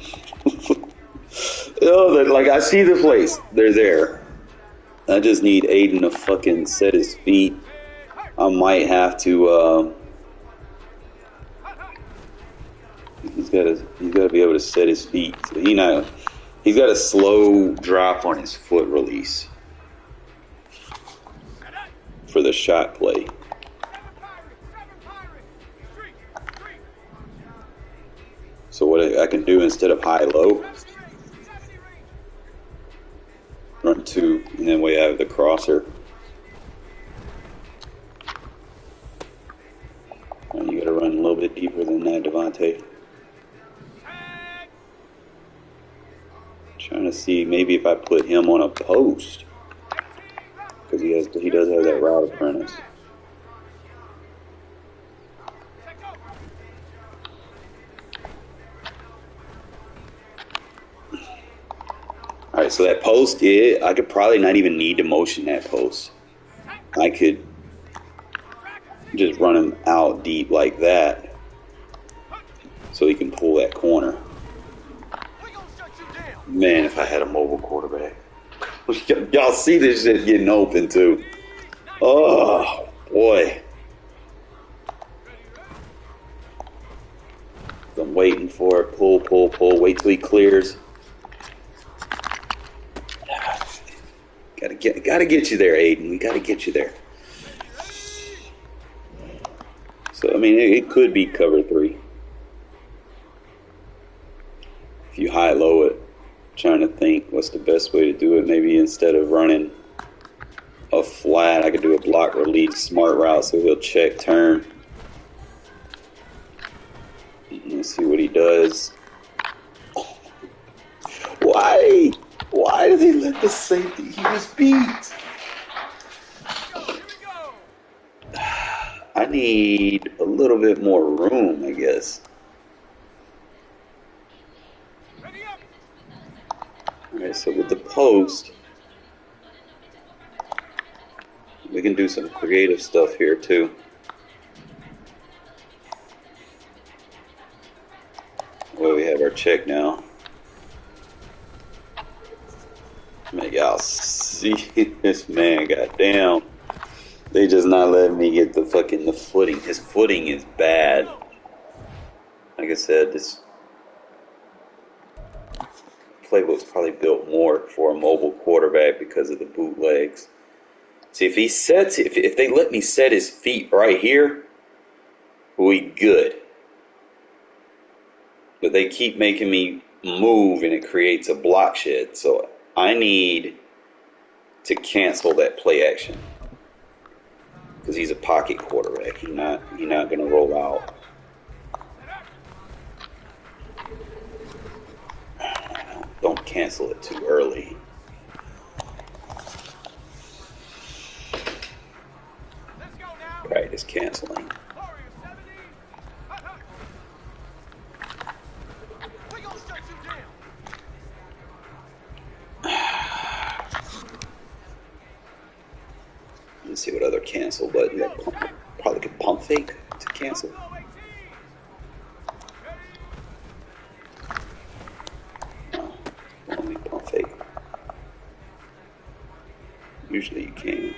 Oh, like I see the plays. They're there. I just need Aiden to fucking set his feet. I might have to. He's got to be able to set his feet. So he's got a slow drop on his foot release for the shot play. So what I can do instead of high-low, run 2, and then we have the crosser. And you got to run a little bit deeper than that, Devontae. Trying to see maybe if I put him on a post, because he does have that route apprentice. All right, so that post, I could probably not even need to motion that post. I could just run him out deep like that, so he can pull that corner. Man, if I had a mobile quarterback. Y'all see this shit getting open, too. Oh, boy. I'm waiting for it. Pull. Wait till he clears. Gotta get you there, Aiden. We gotta get you there. So, I mean, it could be cover 3. If you high-low it. Trying to think what's the best way to do it. Maybe instead of running a flat, I could do a block release smart route, so he'll check turn. Let's see what he does. Why did they let the safety? He was beat. I need a little bit more room, I guess. Alright, so with the post, we can do some creative stuff here too. Well, we have our check now. Man, y'all see this man, goddamn. They just not letting me get the footing. His footing is bad. Like I said, this playbook's probably built more for a mobile quarterback because of the bootlegs. See, if they let me set his feet right here, we good. But they keep making me move, and it creates a block shed. So I need to cancel that play action because he's a pocket quarterback. He's not going to roll out. Don't cancel it too early. is canceling. Let's see what other cancel button. Probably could pump fake to cancel. No, only pump fake. Usually you can.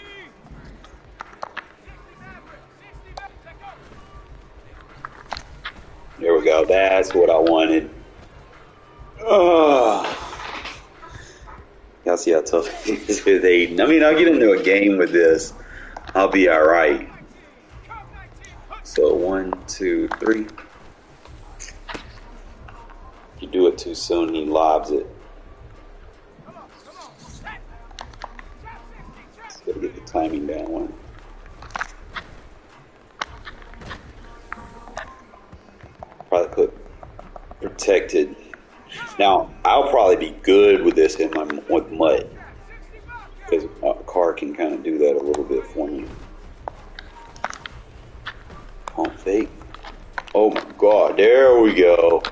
There we go. That's what I wanted. Y'all see how tough it is with Aiden. I mean, I'll get into a game with this. I'll be all right. So 1, 2, 3. If you do it too soon, he lobs it. Just gotta get the timing down one. Probably put protected. Now, I'll probably be good with this with mud, because a car can kind of do that a little bit for me. Pump fake. Oh my God, there we go.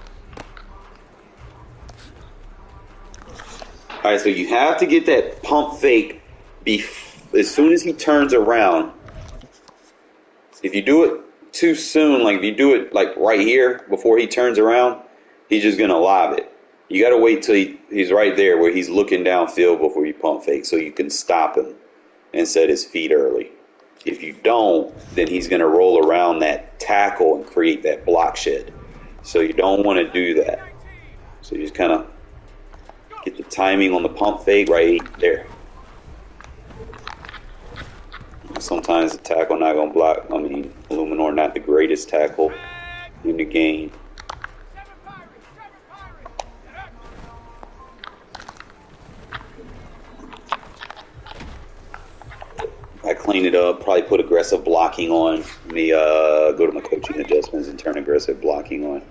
All right, so you have to get that pump fake as soon as he turns around. If you do it too soon, like if you do it like right here before he turns around, he's just gonna lob it. You gotta wait till he's right there where he's looking downfield before you pump fake, so you can stop him and set his feet early. If you don't, then he's gonna roll around that tackle and create that block shed. So you don't want to do that. So you just kind of get the timing on the pump fake right there. Sometimes the tackle not gonna block. I mean, Illuminor not the greatest tackle in the game. I clean it up, probably put aggressive blocking on. Let me go to my coaching adjustments and turn aggressive blocking on.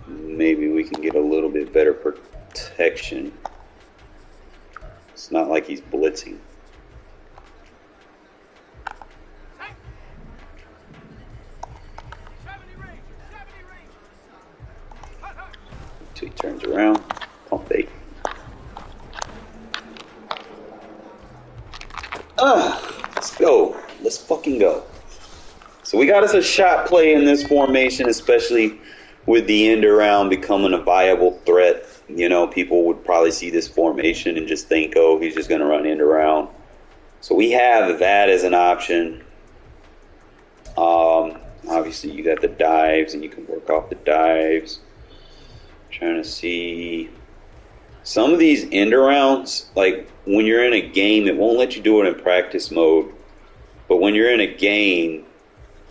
Maybe we can get a little bit better protection. It's not like he's blitzing. Until he turns around, pump fake. Let's go. Let's fucking go. So we got us a shot play in this formation, especially with the end around becoming a viable threat. You know, people would probably see this formation and just think, oh, he's just going to run end around. So we have that as an option. Obviously, you got the dives, and you can work off the dives. Trying to see some of these end arounds, like when you're in a game, it won't let you do it in practice mode. But when you're in a game,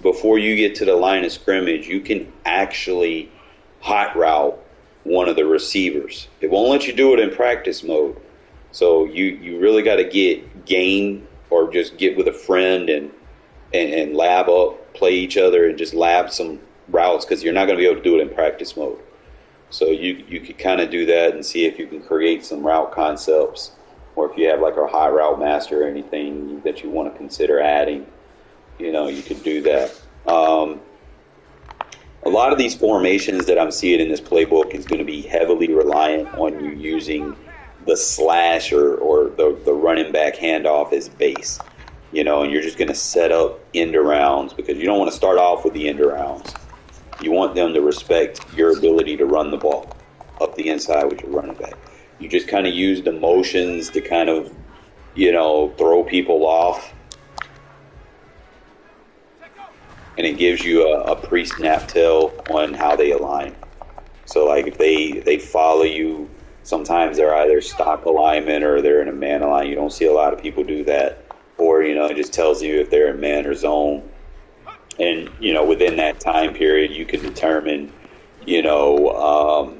before you get to the line of scrimmage, you can actually hot route one of the receivers. It won't let you do it in practice mode. So you really got to get game or just get with a friend and lab up, play each other and just lab some routes, because you're not going to be able to do it in practice mode. So you could kind of do that and see if you can create some route concepts, or if you have like a high route master or anything that you want to consider adding, you know, you could do that. A lot of these formations that I'm seeing in this playbook is going to be heavily reliant on you using the slash or the running back handoff as base, you know, and you're just going to set up end arounds, because you don't want to start off with the end arounds. You want them to respect your ability to run the ball up the inside with your running back. You just kind of use the motions to kind of, you know, throw people off. And it gives you a pre-snap tell on how they align. So, like, if they follow you, sometimes they're either stock alignment or they're in a man alignment. You don't see a lot of people do that. Or, you know, it just tells you if they're in man or zone. And, you know, within that time period, you can determine, you know,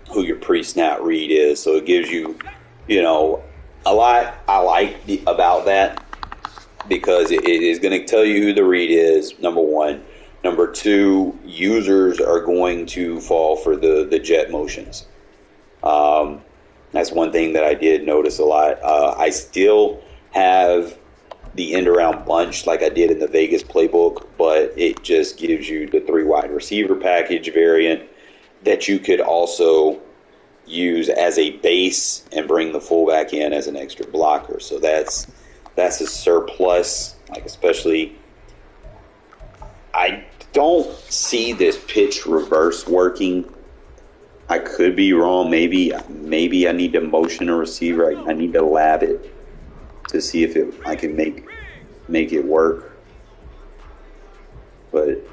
who your pre-snap read is. So it gives you, you know, a lot I like about that, because it is going to tell you who the read is, number one. Number two, users are going to fall for the jet motions. That's one thing that I did notice a lot. I still have the end around bunch like I did in the Vegas playbook, but it just gives you the 3 wide receiver package variant that you could also use as a base and bring the fullback in as an extra blocker. So that's a surplus, like especially I don't see this pitch reverse working. I could be wrong. Maybe I need to motion a receiver. I need to lab it to see if I can make it work. But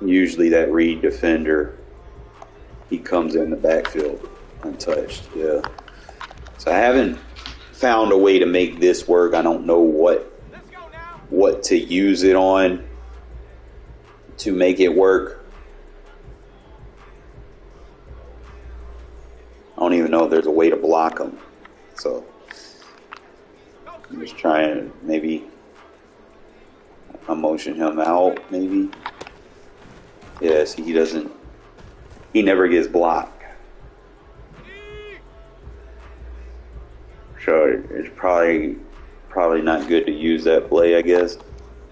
usually that read defender, he comes in the backfield untouched. Yeah. So I haven't found a way to make this work. I don't know what to use it on to make it work. I don't even know if there's a way to block him. So I'm just trying to maybe motion him out, maybe. Yeah, see, he never gets blocked. So it's probably not good to use that play, I guess.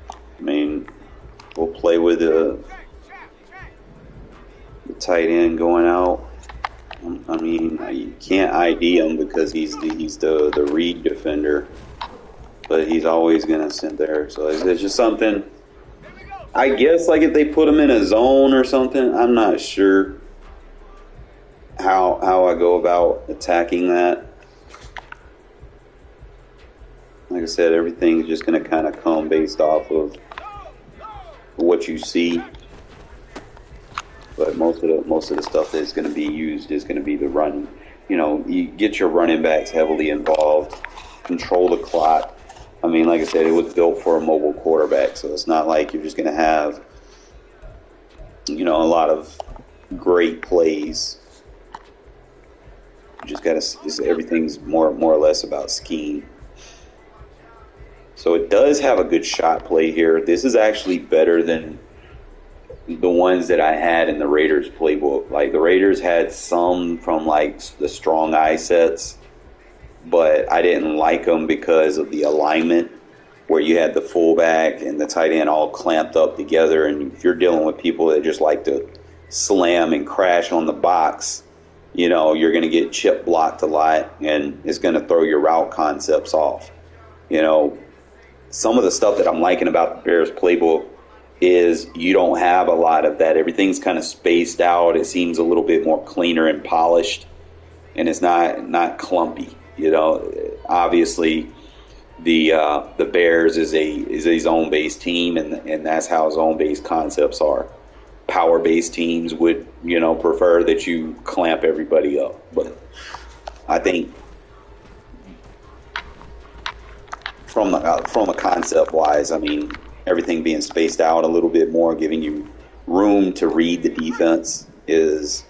I mean, we'll play with the tight end going out. I mean, you can't ID him because he's the read defender, but he's always going to sit there. So it's just something, I guess, like if they put him in a zone or something, I'm not sure how I go about attacking that. Like I said, everything's just going to kind of come based off of what you see. But most of the stuff that's going to be used is going to be the run. You know, you get your running backs heavily involved, control the clock. I mean, like I said, it was built for a mobile quarterback, so it's not like you're just going to have, you know, a lot of great plays. You just got to. Everything's more or less about scheme. So it does have a good shot play here. This is actually better than the ones that I had in the Raiders playbook. Like the Raiders had some from like the strong eye sets, but I didn't like them because of the alignment where you had the fullback and the tight end all clamped up together. And if you're dealing with people that just like to slam and crash on the box, you know, you're going to get chip blocked a lot and it's going to throw your route concepts off. You know, some of the stuff that I'm liking about the Bears playbook is you don't have a lot of that. Everything's kind of spaced out. It seems a little bit more cleaner and polished, and it's not clumpy. You know, obviously the Bears is a zone based team, and that's how zone based concepts are. Power based teams would, you know, prefer that you clamp everybody up, but I think from a concept wise, I mean, everything being spaced out a little bit more, giving you room to read the defense is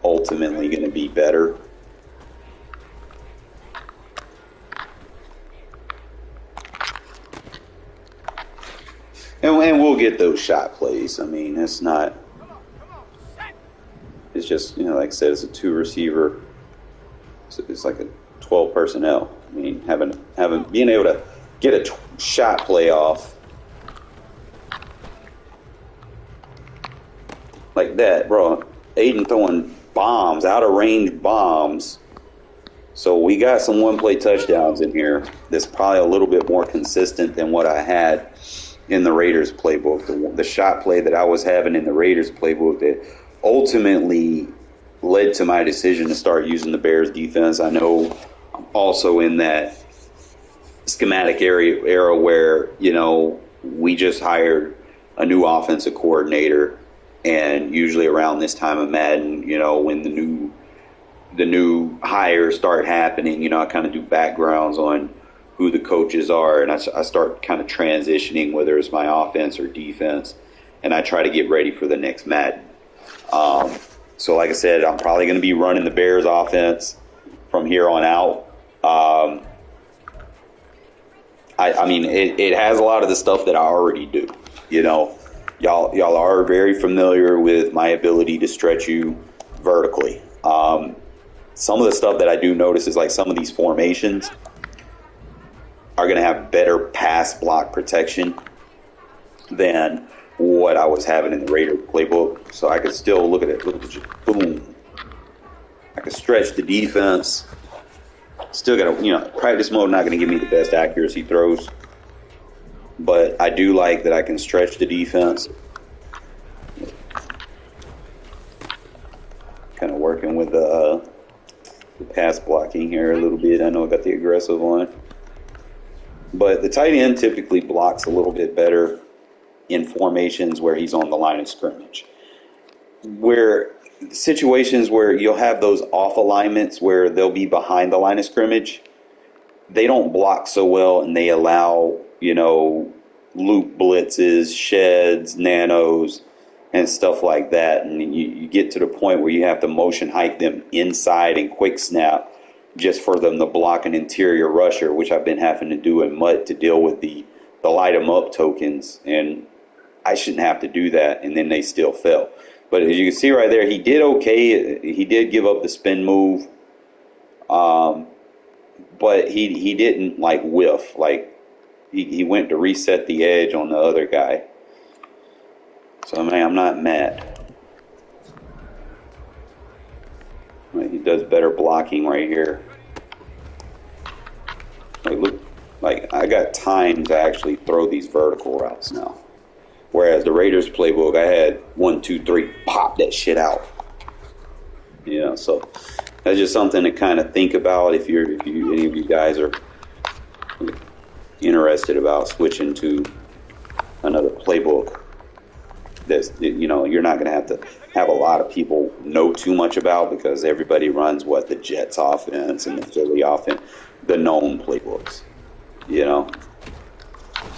ultimately going to be better. And we'll get those shot plays. I mean, it's just, you know, like I said, it's a 2 receiver. It's like a 12 personnel. I mean, being able to get a shot play off like that, bro. Aiden throwing bombs, out of range bombs. So we got some one-play touchdowns in here that's probably a little bit more consistent than what I had in the Raiders playbook. The shot play that I was having in the Raiders playbook that ultimately led to my decision to start using the Bears defense. I know I'm also in that schematic era where, you know, we just hired a new offensive coordinator. And usually around this time of Madden, you know, when the new hires start happening, you know, I kind of do backgrounds on who the coaches are, and I start kind of transitioning, whether it's my offense or defense, and I try to get ready for the next Madden. So like I said, I'm probably going to be running the Bears offense from here on out. I mean, it has a lot of the stuff that I already do, you know. Y'all are very familiar with my ability to stretch you vertically. Some of the stuff that I do notice is like some of these formations, are going to have better pass block protection than what I was having in the Raider playbook. So I could still look at it. Look at you. Boom. I could stretch the defense. Still got to, practice mode not going to give me the best accuracy throws. But I do like that I can stretch the defense. Kind of working with the pass blocking here a little bit. I know I got the aggressive on. But the tight end typically blocks a little bit better in formations where he's on the line of scrimmage. Where situations where you'll have those off alignments where they'll be behind the line of scrimmage, they don't block so well, and they allow, loop blitzes, sheds, nanos, and stuff like that. And you get to the point where you have to motion hike them inside and quick snap just for them to block an interior rusher, which I've been having to do in MUT to deal with the light 'em up tokens. And I shouldn't have to do that, and then they still fail. But as you can see right there, he did okay. He did give up the spin move. But he didn't whiff. He went to reset the edge on the other guy. So I'm not mad. He does better blocking right here. Look, I got time to actually throw these vertical routes now. Whereas the Raiders playbook, I had 1, 2, 3, pop that shit out. So that's just something to kind of think about if any of you guys are interested about switching to another playbook. That's you're not going to have a lot of people know too much about, because everybody runs the Jets offense and the Philly offense, the known playbooks.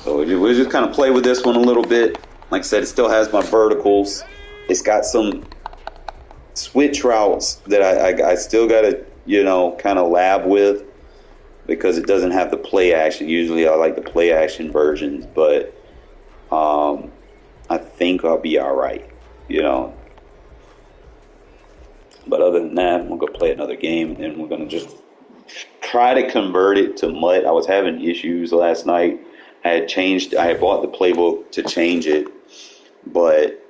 So we'll just kind of play with this one a little bit. Like I said, it still has my verticals. It's got some switch routes that I still got to, kind of lab with, because it doesn't have the play action. Usually I like the play action versions, but I think I'll be all right, But other than that, I'm going to go play another game, and then we're going to just try to convert it to MUT. I was having issues last night. I had bought the playbook to change it, but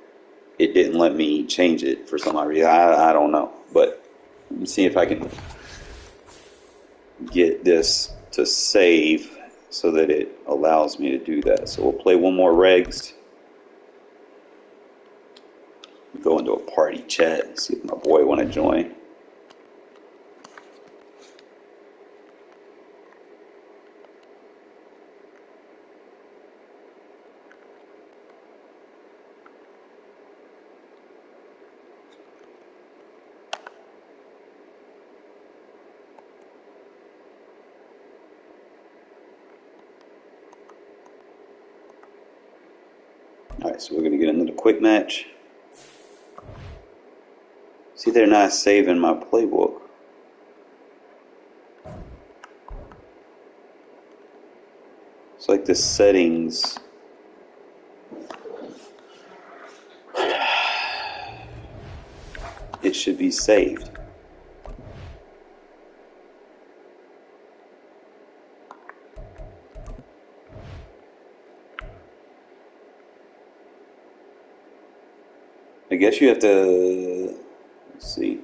it didn't let me change it for some reason. I don't know. But let me see if I can get this to save so that it allows me to do that. So we'll play one more regs. Go into a party chat and see if my boy want to join. All right, so we're going to get into the quick match. See, they're not saving my playbook. It's like the settings. It should be saved. I guess you have to, let's see.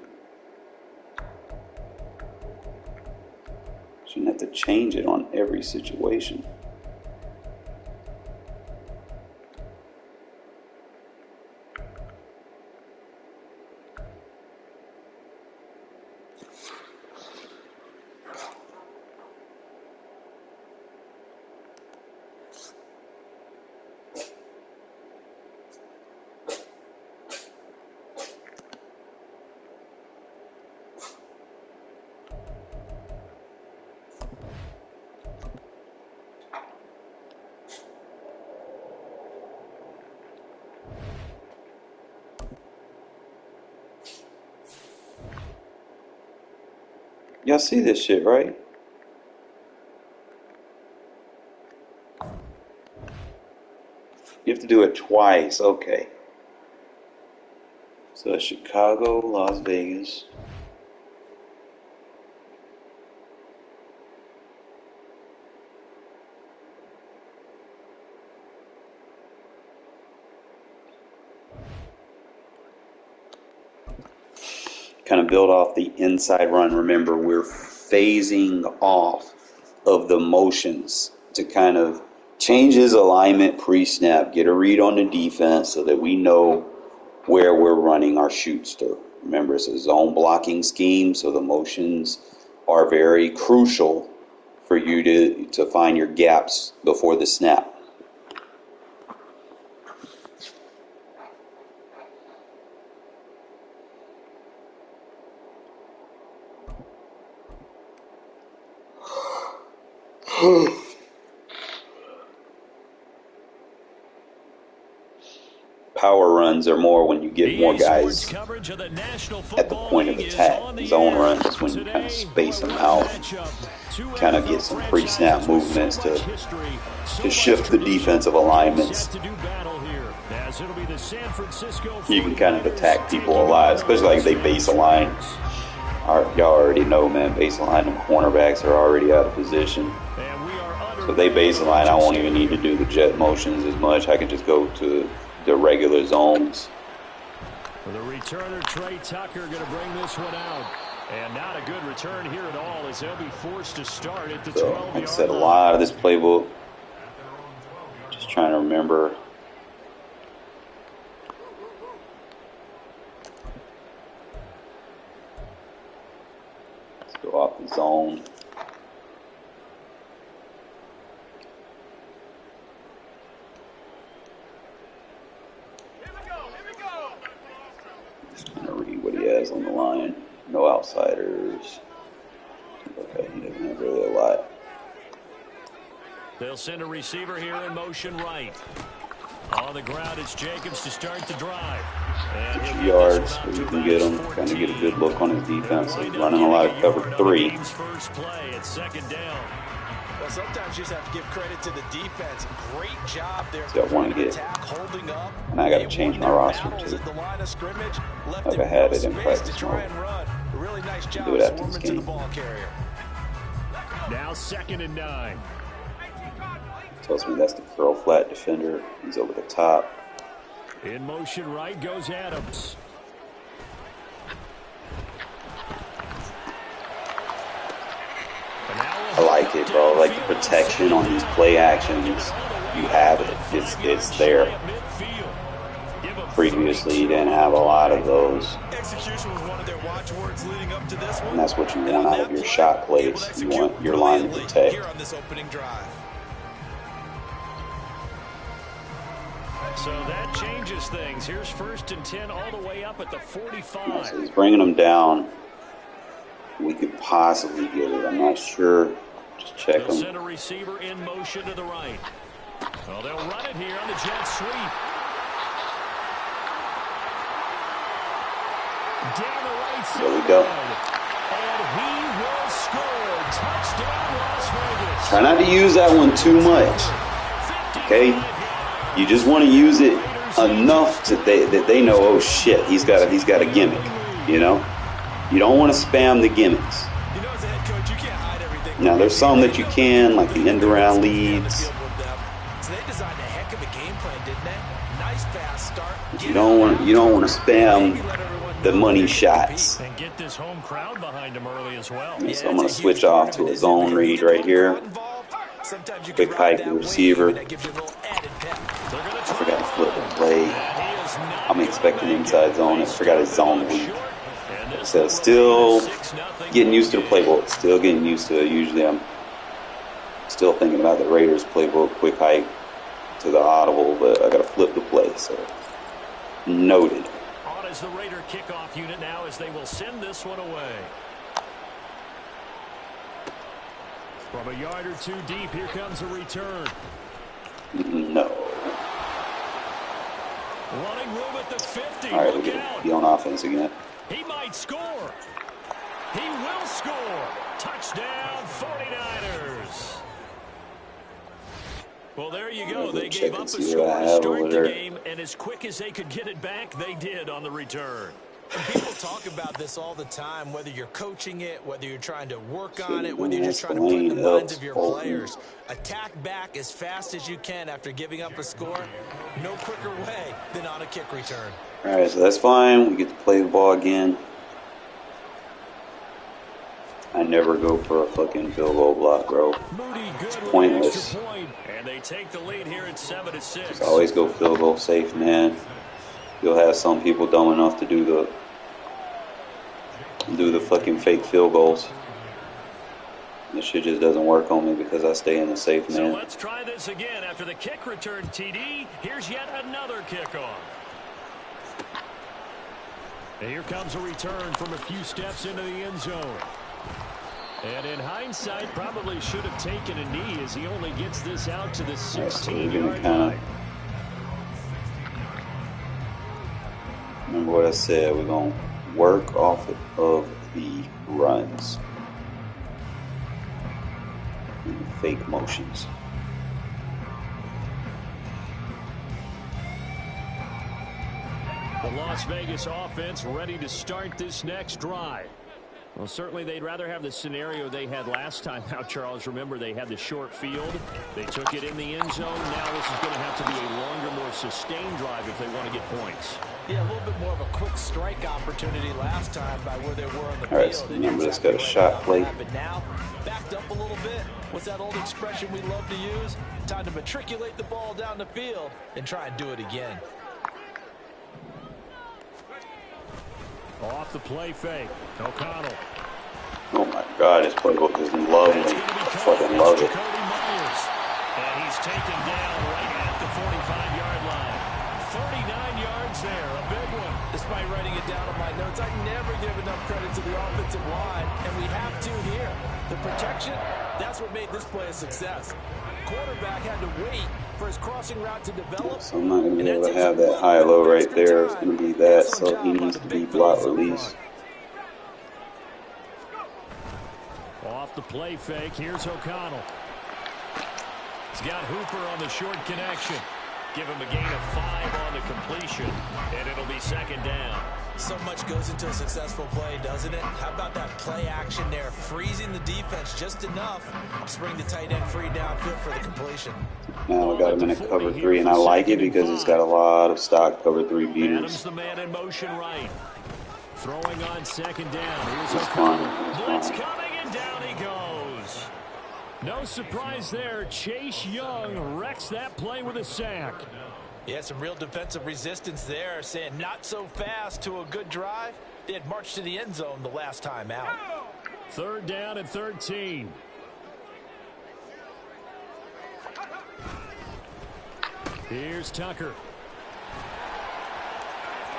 Shouldn't have to change it on every situation. Y'all see this shit, right? You have to do it twice. Okay. So Chicago, Las Vegas. kind of build off the inside run. Remember, we're phasing off of the motions to kind of change his alignment pre-snap, get a read on the defense so that we know where we're running our shoots to. Remember, it's a zone blocking scheme, so the motions are very crucial for you to find your gaps before the snap. Power runs are more when you get more guys at the point of attack. Zone runs is when you kind of space them out, kind of get some pre-snap movements to shift the defensive alignments. You can kind of attack people a lot, especially like they base a line. Y'all already know, man, base line, the cornerbacks are already out of position. So they base a line, I won't even need to do the jet motions as much. I can just go to the regular zones. The returner, Trey Tucker, going to bring this one out. And not a good return here at all, as they'll be forced to start at the 12-yard line. Like I said, a lot of this playbook. Just trying to remember. Let's go off the zone. On the line, no outsiders. Okay, he doesn't have really a lot. They'll send a receiver here in motion right. On the ground, it's Jacobs to start the drive. And 2 yards, so you can get him, kind of get a good look on his defense. He's running a lot of cover 3. First play at second down. Well, sometimes you just have to give credit to the defense. Great job there. So I want to get, holding up. And I got to change my roster too. Like I had it in practice mode. Really nice job do it after this game. Now 2nd and 9. Tells me that's the curl flat defender. He's over the top. In motion right goes Adams. I like it, bro. Like the protection on these play actions. You have it. It's there. Previously, you didn't have a lot of those. And that's what you want out of your shot plays. You want your line to protect. So that changes things. Here's 1st and 10 all the way up at the 45. So he's bringing them down. We could possibly get it. I'm not sure. Just check They'll them. send a receiver in motion to the right. Well, they'll run it here on the jet sweep. Down the right side. There we go. And he will score. Touchdown, Las Vegas. Try not to use that one too much. Okay? You just want to use it enough that they know, oh shit, he's got a gimmick, you know? You don't want to spam the gimmicks. Now, there's some that you can, like the end-around leads. You don't want to spam the money shots. And get this home crowd behind him early as well. So I'm going to switch off to a zone read right here. Quick hike the receiver. I forgot to flip the play. I'm expecting inside zone. I forgot his zone weak. So still getting used to the playbook. Still getting used to it. Usually I'm still thinking about the Raiders playbook. Quick hike to the audible, but I got to flip the play. So noted. On as the Raider kickoff unit now as they will send this one away. From a yard or 2 deep, here comes a return. No. Running room at the 50. All right, we're going to be on offense again. He might score. He will score. Touchdown, 49ers. Well, there you go. They gave up a score to start the game, and as quick as they could get it back, they did on the return. And people talk about this all the time, whether you're coaching it, whether you're trying to work on it, whether you're just trying to put in the minds of your players. Attack back as fast as you can after giving up a score. No quicker way than on a kick return. All right, so that's fine. We get to play the ball again. I never go for a fucking field goal block, bro. Moody good It's with pointless. an extra point, and they take the lead here at 7-6. Just always go field goal safe, man. You'll have some people dumb enough to do the fucking fake field goals. This shit just doesn't work on me because I stay in the safe, man. So let's try this again. After the kick return TD, here's yet another kickoff. And here comes a return from a few steps into the end zone. And in hindsight, probably should have taken a knee as he only gets this out to the 16-yard line. Remember what I said, we're going to work off of the runs. And the fake motions. The Las Vegas offense ready to start this next drive. Well, certainly they'd rather have the scenario they had last time out, Charles. Remember, they had the short field. They took it in the end zone. Now this is going to have to be a longer, more sustained drive if they want to get points. Yeah, a little bit more of a quick strike opportunity last time by where they were on the All right, field. so remember, let's go to shot play. But now, backed up a little bit. What's that old expression we love to use? Time to matriculate the ball down the field and try and do it again. Off the play fake. O'Connell. Oh my God, this playbook is lovely. I fucking love it. And he's taken down right at the 45-yard line. 39 yards there, a big one. Despite writing it down on my notes, I never give enough credit to the offensive line, and we have to here. The protection, that's what made this play a success. Quarterback had to wait for his crossing route to develop. So I'm not going to be able to have that high-low right there. It's going to be that, so he needs to be block release. Off the play fake, here's O'Connell. He's got Hooper on the short connection. Give him a gain of 5 on the completion, and it'll be second down. So much goes into a successful play, doesn't it? How about that play action there, freezing the defense just enough to bring the tight end free downfield for the completion. Now we got him in a cover 3, and I like it because it's got a lot of stock cover 3 beaters. Adams the man in motion right. Throwing on second down. Here's It's fine. O'Connell. Blitz coming, and down he goes. No surprise there. Chase Young wrecks that play with a sack. Yeah, some real defensive resistance there, saying not so fast to a good drive. They had marched to the end zone the last time out. Third down and 13. Here's Tucker.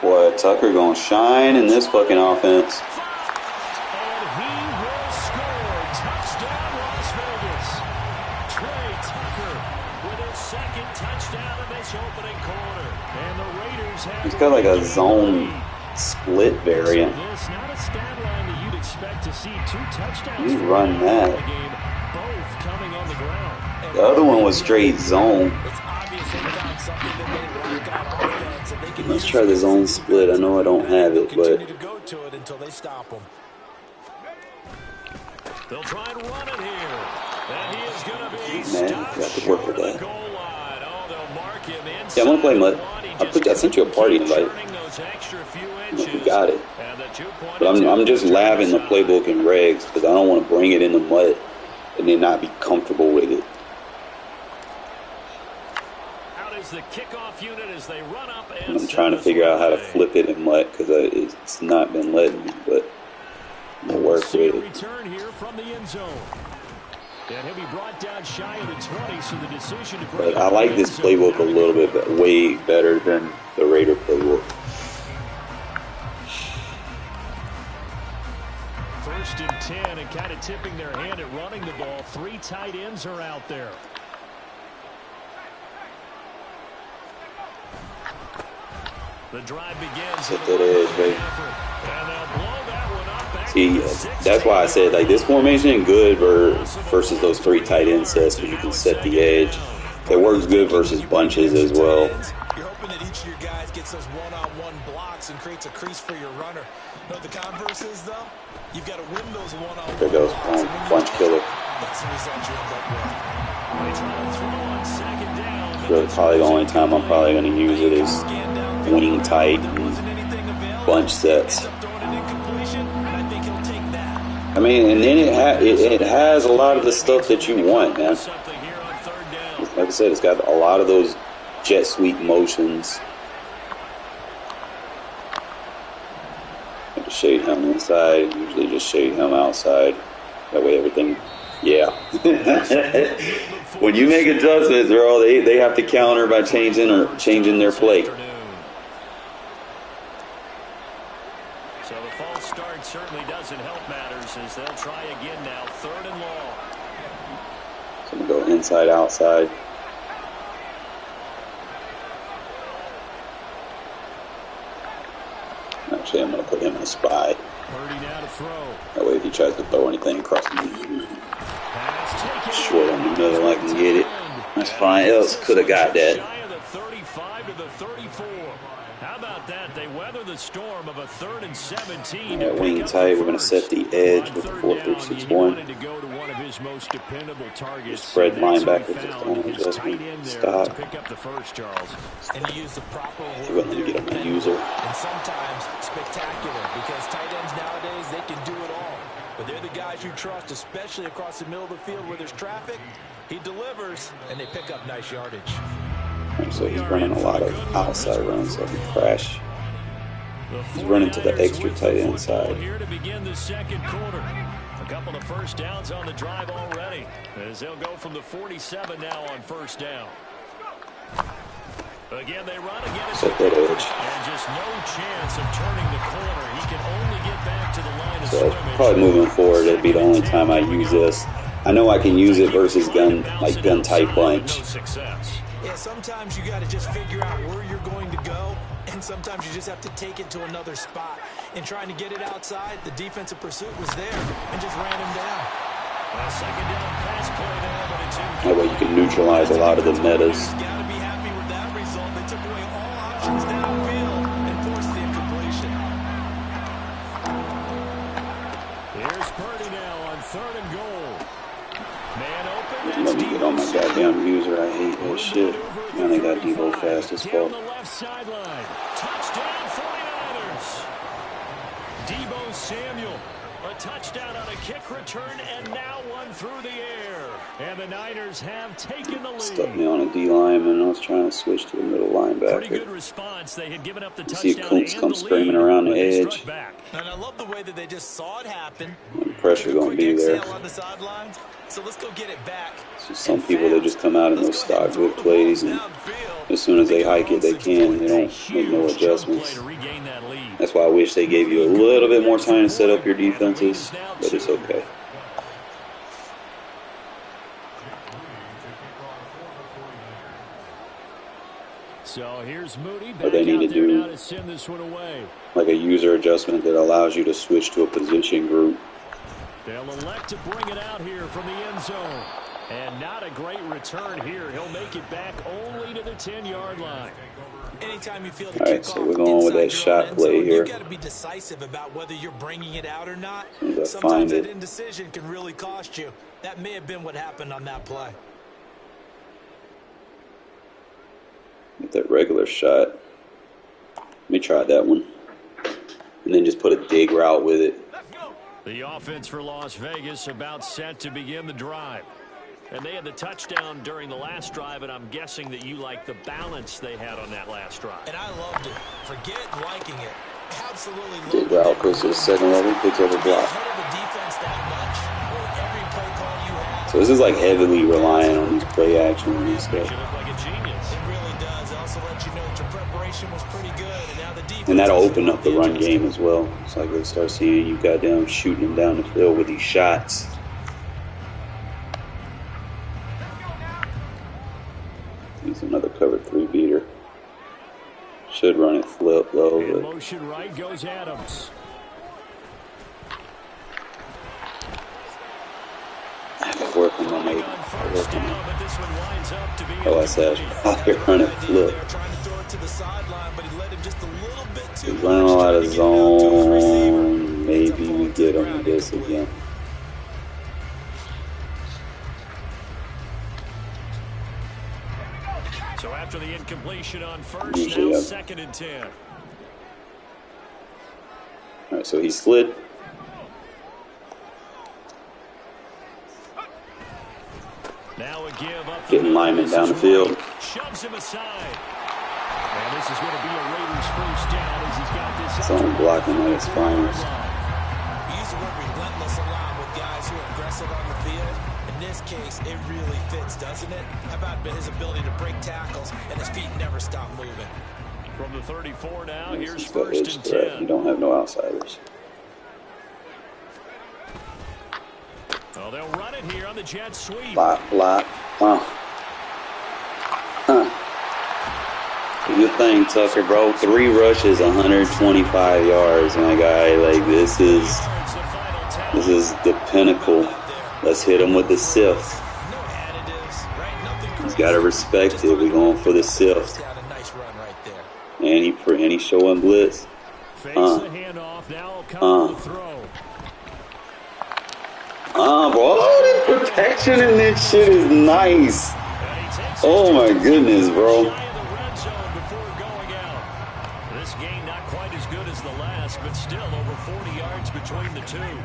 Boy, Tucker gonna shine in this fucking offense. And he will score. Touchdown, Las Vegas. Trey Tucker with his second touchdown in this opening quarter. And the Raiders have... He's got like a zone split variant. So this, not a stat line that you'd expect to see. 2 touchdowns. You run that. The game, both coming on the ground. The other one was straight zone. It's obvious they found something that they lack on offense, and they can Let's try the zone split. I know I don't have it, but continue to go to it until they stop them. They'll try and run it here. And he is going to be man, stopped got to work with short of that. the goal line. Oh, they'll mark him inside. Yeah, I'm gonna play Mud. the I sent you a party invite. turning those extra few I don't know if you inches. got it. And the 2-point But I'm just attempt laving the inside. playbook in regs because I don't want to bring it in the mud and then not be comfortable with it. Out is the kickoff unit as they run up and And I'm trying to figure out how to flip it in mud because it's not been letting me, but I'm going to work See a with it. return here from the end zone. And he'll be brought down shy of the 20, so the decision to bring But I like this playbook a little bit, but way better than the Raider playbook. First and 10, and kind of tipping their hand at running the ball. 3 tight ends are out there. The drive begins. Hit that edge, baby. And they'll blow that one up back See, to the 16. that's why I said like this formation good versus those 3 tight end sets because you can set the edge. It works good versus bunches as well. You're hoping that each of your guys gets those one-on-one blocks and creates a crease for your runner. But the converse is, though, you've got to win those one-on-one There goes blocks. And when you bunch do, killer. that's the result you end up with. They try to throw on second down. but Really, probably the only time I'm probably going to use it is wing tight and bunch sets. Ends up throwing an incompletion, and I think he'll take that. I mean, and then it has a lot of the stuff that you want, man. Like I said, it's got a lot of those jet sweep motions. The shade helm inside, usually just shade helm outside. That way everything, yeah. When you make adjustments, they have to counter by changing their play. So the false start certainly doesn't help matters as they'll try again now, 3rd and long. So I'm going to go inside, outside. Actually, I'm going to put him in a spy. That way if he tries to throw anything across the short on the middle, I can get it. That's fine. Else could have got that. How about that? They weather the storm of a 3rd and 17. All right, wing tight. We're going to set the edge with the 4-3-6-1. Spread linebacker just on adjustment. Stop. And you use the proper We're going to get him a user. And sometimes spectacular, because tight ends nowadays, they can do it all. But they're the guys you trust, especially across the middle of the field where there's traffic. He delivers, and they pick up nice yardage. So he's running a lot of outside runs, so he crash. He's running to the extra tight end side. Here to begin the 2nd quarter. A couple of first downs on the drive already, as they'll go from the 47 now on 1st down. Again, they run again. Set that edge. And just no chance of turning the corner. He can only get back to the line of So scrimmage. probably moving forward, it'll be the only time I use this. I know I can use it versus gun type bunch. Yeah, sometimes you got to just figure out where you're going to go, and sometimes you just have to take it to another spot. And trying to get it outside, the defensive pursuit was there and just ran him down. A 2nd down pass play there, but it's That way you can neutralize a lot of the metas. He's got to be happy with that result. They took away all options downfield and forced the incompletion. Here's Purdy now on 3rd and goal. Man open. Let me get on my goddamn user. I hate that shit. Man, they got Devo fast as fuck. Down the left sideline. Touchdown 49ers. Deebo Samuel. A touchdown on a kick return, and now one through the air. And the Niners have taken the lead. Stuck me on a D lineman. I was trying to switch to a middle Pretty linebacker. good response. They had given up the touchdown. See if Cooks come screaming around the edge. And I love the way that they just saw it happen. The pressure going to be there. On the sidelines. So let's go get it back. So some people, they just come out and they'll start good plays, and as soon as they hike it, they can. They don't make no adjustments. That's why I wish they gave you a little bit more time to set up your defenses, but it's okay. So here's Moody back But they need to do now to send this one away. like a user adjustment that allows you to switch to a position group. They'll elect to bring it out here from the end zone. And not a great return here. He'll make it back only to the 10-yard line. Anytime you feel the All right, so we're going with that shot play here. You got to be decisive about whether you're bringing it out or not. Sometimes Sometimes that indecision can really cost you. That may have been what happened on that play. Get that regular shot. Let me try that one. And then just put a dig route with it. The offense for Las Vegas about set to begin the drive. And they had the touchdown during the last drive, and I'm guessing that you like the balance they had on that last drive. And I loved it. Forget liking it. Absolutely loved Dig route goes to the second level, picks up a block. So this is like heavily relying on these play action and stuff. You look like a genius. It really does. It also lets you know that your preparation was pretty good, and now the defense. And that'll open up the run game as well. It's like they start seeing you goddamn shooting them down the field with these shots. He's another cover 3 beater. Should run it flip though. In But motion right goes Adams. working on my OSS. They're running flip. He's running a lot of zone. Maybe we get him with this again. So after the incompletion on first, Usually, now yeah. 2nd and 10. Alright, so he slid. Now a give up. Getting linemen down the field. Shoves him aside. And this is going to be a Raiders first down as he's got this. Zone blocking at its finest. We use the word relentless a lot with guys who are aggressive on the field. In this case, it really fits, doesn't it? How about his ability to break tackles and his feet never stop moving? From the 34 now, here's It's got first edge and threat. 10. You don't have no outsiders. Oh, they'll run it here on the jet sweep. Block. Do your thing, Tucker, bro. 3 rushes, 125 yards, my guy. Like, this is the pinnacle. Let's hit him with the sift. He's got to respect it. We're going for the sift. And he's showing blitz. Bro, the protection in this shit is nice. Oh my goodness, bro. This game not quite as good as the last, but still over 40 yards between the two.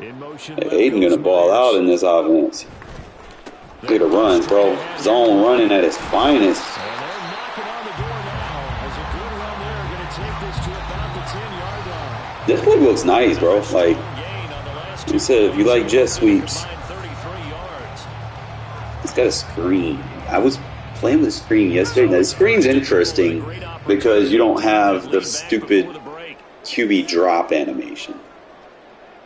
In motion. Aiden gonna ball out in this offense. Look at the runs, bro. Zone running at its finest. And they're knocking on the door now as a good run there. Going to take this to about the 10-yard line. This play looks nice, bro. Like you said, if you like jet sweeps, it's got a screen. I was playing with the screen yesterday. Now, the screen's interesting because you don't have the stupid QB drop animation.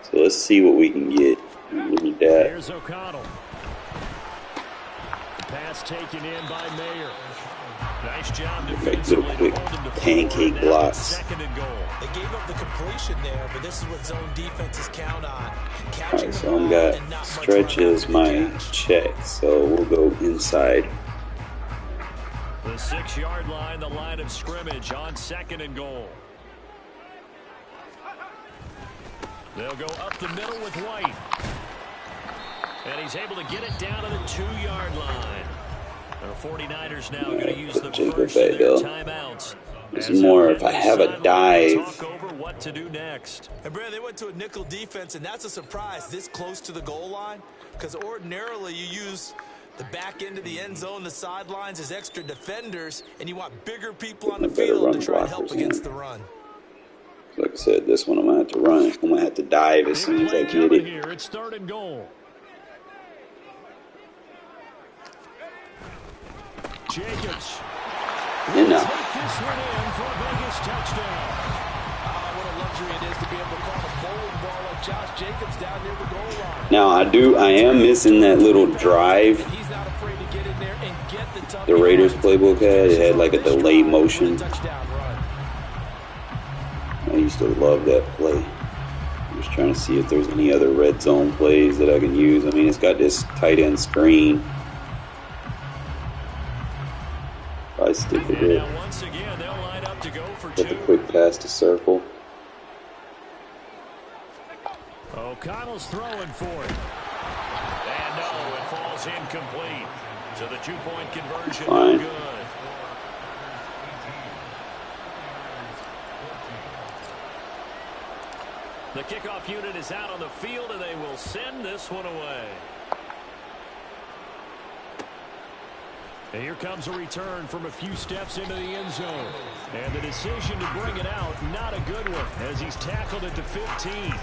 So let's see what we can get. Look at that. Here's O'Connell. Pass taken in by Mayer. Nice job defensively. Like little quick pancake blocks. Second and goal. They gave up the completion there, but this is what zone defenses count on. Alright, so I'm got stretch as my check, so we'll go inside. The 6-yard line, the line of scrimmage on second and goal. They'll go up the middle with White. And he's able to get it down to the 2-yard line. The 49ers now going to use the first of their timeouts. This is more if I have a dive. Over what to do next. And Brad, they went to a nickel defense, and that's a surprise this close to the goal line. Because ordinarily you use the back end of the end zone, the sidelines as extra defenders, and you want bigger people on the field to try and help against the run. Like I said, this one I'm going to have to run. I'm going to have to dive as soon as I get it. Here, it's third and goal. Jacobs. And now. Take this one in for a Vegas touchdown. What a luxury it is to be able to call a bowling ball like Josh Jacobs down near the goal line. Now I am missing that little drive He's not afraid to get in there and get the Raiders playbook had. It had like a delayed motion. I used to love that play. I'm just trying to see if there's any other red zone plays that I can use. I mean, it's got this tight end screen. I stick with it. Once again, they'll line up to go for Put the quick pass to circle. O'Connell's throwing for it. And no, it falls incomplete. So the 2-point conversion Fine. good. The kickoff unit is out on the field, and they will send this one away. And here comes a return from a few steps into the end zone. And the decision to bring it out, not a good one, as he's tackled at the 15.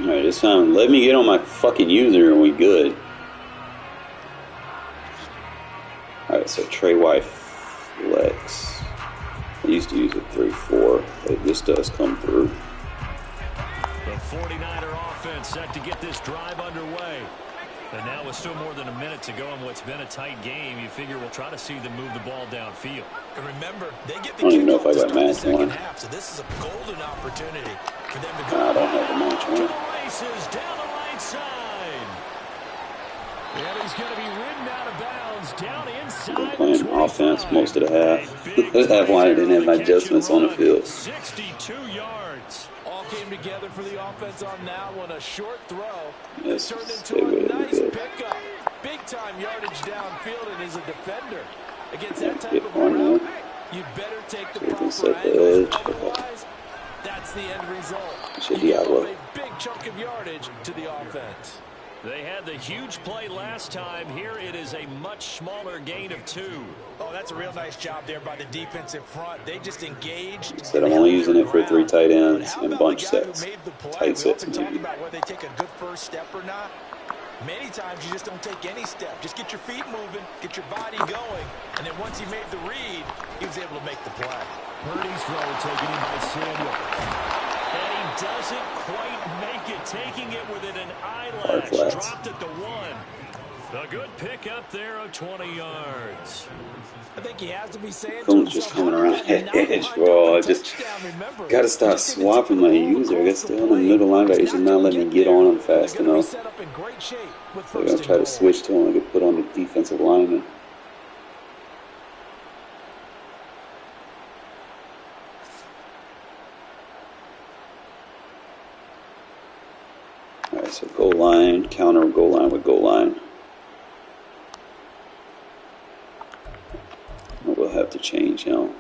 Alright, this time let me get on my fucking user and we good. Alright, so Trey White flex. I used to use a 3-4, but this does come through. The 49er offense set to get this drive underway. And now with still more than a minute to go in what's been a tight game, you figure we'll try to see them move the ball downfield. And remember, they get the I don't even know if I kickoff to got start the match second one. half, so this is a golden opportunity for them to go. I don't have a match To one. the races down the right side. And he's going to be ridden out of bounds down inside. Been playing offense most of the half. That's why I didn't have my adjustments on the field. 62 yards. All came together for the offense on that one. A short throw. Yes, Turned stay into with a it. nice Good. pickup. Big time yardage downfield, and as a defender against that type Get of one route, more. you better take the See if we proper set the angles. edge. Otherwise, That's the end result. Shit, You give Diablo. up a big chunk of yardage to the offense. They had the huge play last time. Here it is a much smaller gain of 2. Oh, that's a real nice job there by the defensive front. They just engaged. Said I'm only using it for 3 tight ends and bunch sets. Tight sets, We often talk maybe. about whether they take a good first step or not. Many times you just don't take any step. Just get your feet moving, get your body going, and then once he made the read, he was able to make the play. Purdy's throw taken in by Samuel. And he doesn't quite make it, taking it within an eyelash. Dropped at the 1. A good pickup there of 20 yards. I think he has to be saying to Phone's just coming around that edge, bro. I just gotta stop swapping my user. I guess still in the middle linebacker. He's just not letting me get on him fast enough. So I'm gonna try to switch to him and get put on the defensive lineman. Alright, so goal line, counter goal line with goal line. We'll have to change now.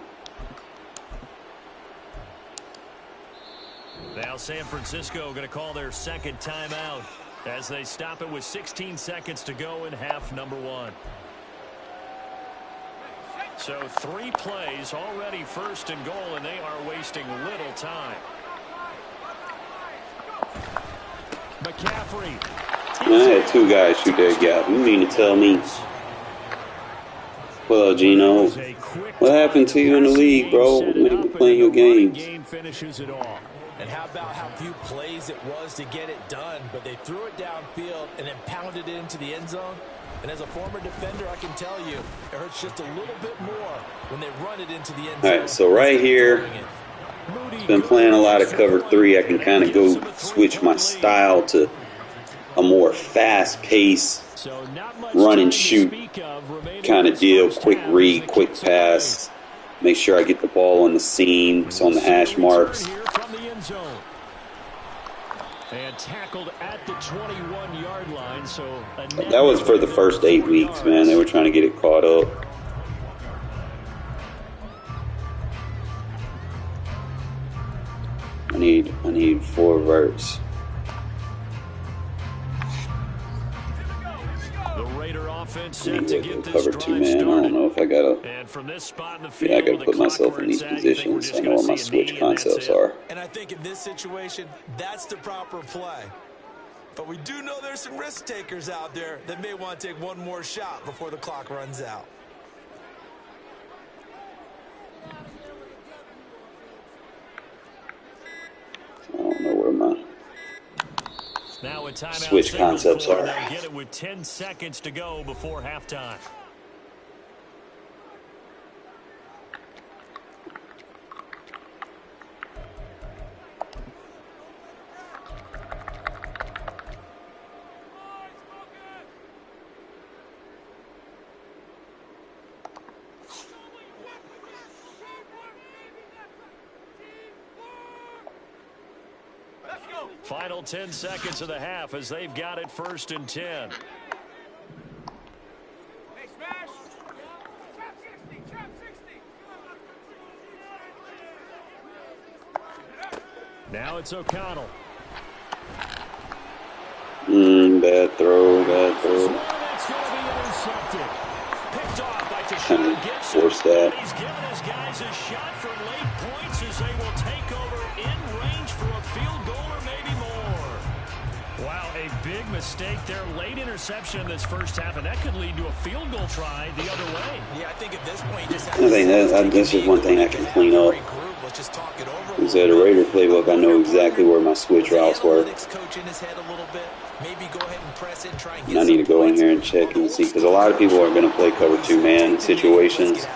Now San Francisco going to call their second timeout as they stop it with 16 seconds to go in half number 1. So 3 plays already, first and goal, and they are wasting little time. McCaffrey. I had 2 guys shoot that gap. You mean to tell me? Well, Gino, what happened to you in the league, bro? When you playing your games? Finishes it off. And how about how few plays it was to get it done, but they threw it downfield and then pounded it into the end zone. And as a former defender, I can tell you, it hurts just a little bit more when they run it into the end zone. All right, so right here, been playing a lot of cover 3. I can kind of go switch my style to a more fast-paced run and shoot kind of deal. Quick read, quick pass. Make sure I get the ball on the seams, on the hash marks. And tackled at the 21-yard line. So that was for the first 8 weeks, man. They were trying to get it caught up. I need 4 verts. The Raider offense I set need to to get go this cover 2 drive man. I started. don't know if I gotta. And from this spot in the field, Yeah, I gotta the put clock myself where in it's these at, you think we're positions. just I know gonna what my see a switch knee and that's concepts it? are. And I think in this situation, that's the proper play. But we do know there's some risk takers out there that may want to take one more shot before the clock runs out. I don't know where my Now a timeout switch signaled concepts for, are. they'll get it with 10 seconds to go before halftime. Final 10 seconds of the half as they've got it 1st and 10. Now it's O'Connell. Bad throw, bad throw. That's going to be intercepted. Picked off by Kind Tashawn of Gibson. forced that. And he's given his guys a shot for late points as they will take over in range for a field goal or maybe more. Wow, a big mistake there. Late interception in this first half, and that could lead to a field goal try the other way. Yeah, I think at this point you just have I think that's just one thing I can clean up. Let's just talk it over. Because at a Raider playbook, I know exactly where my switch routes were. Coach in his head a little bit. Maybe go ahead and press it, try and And get I need to go in here and check and see. Because a lot of people are going to play cover 2 man situations.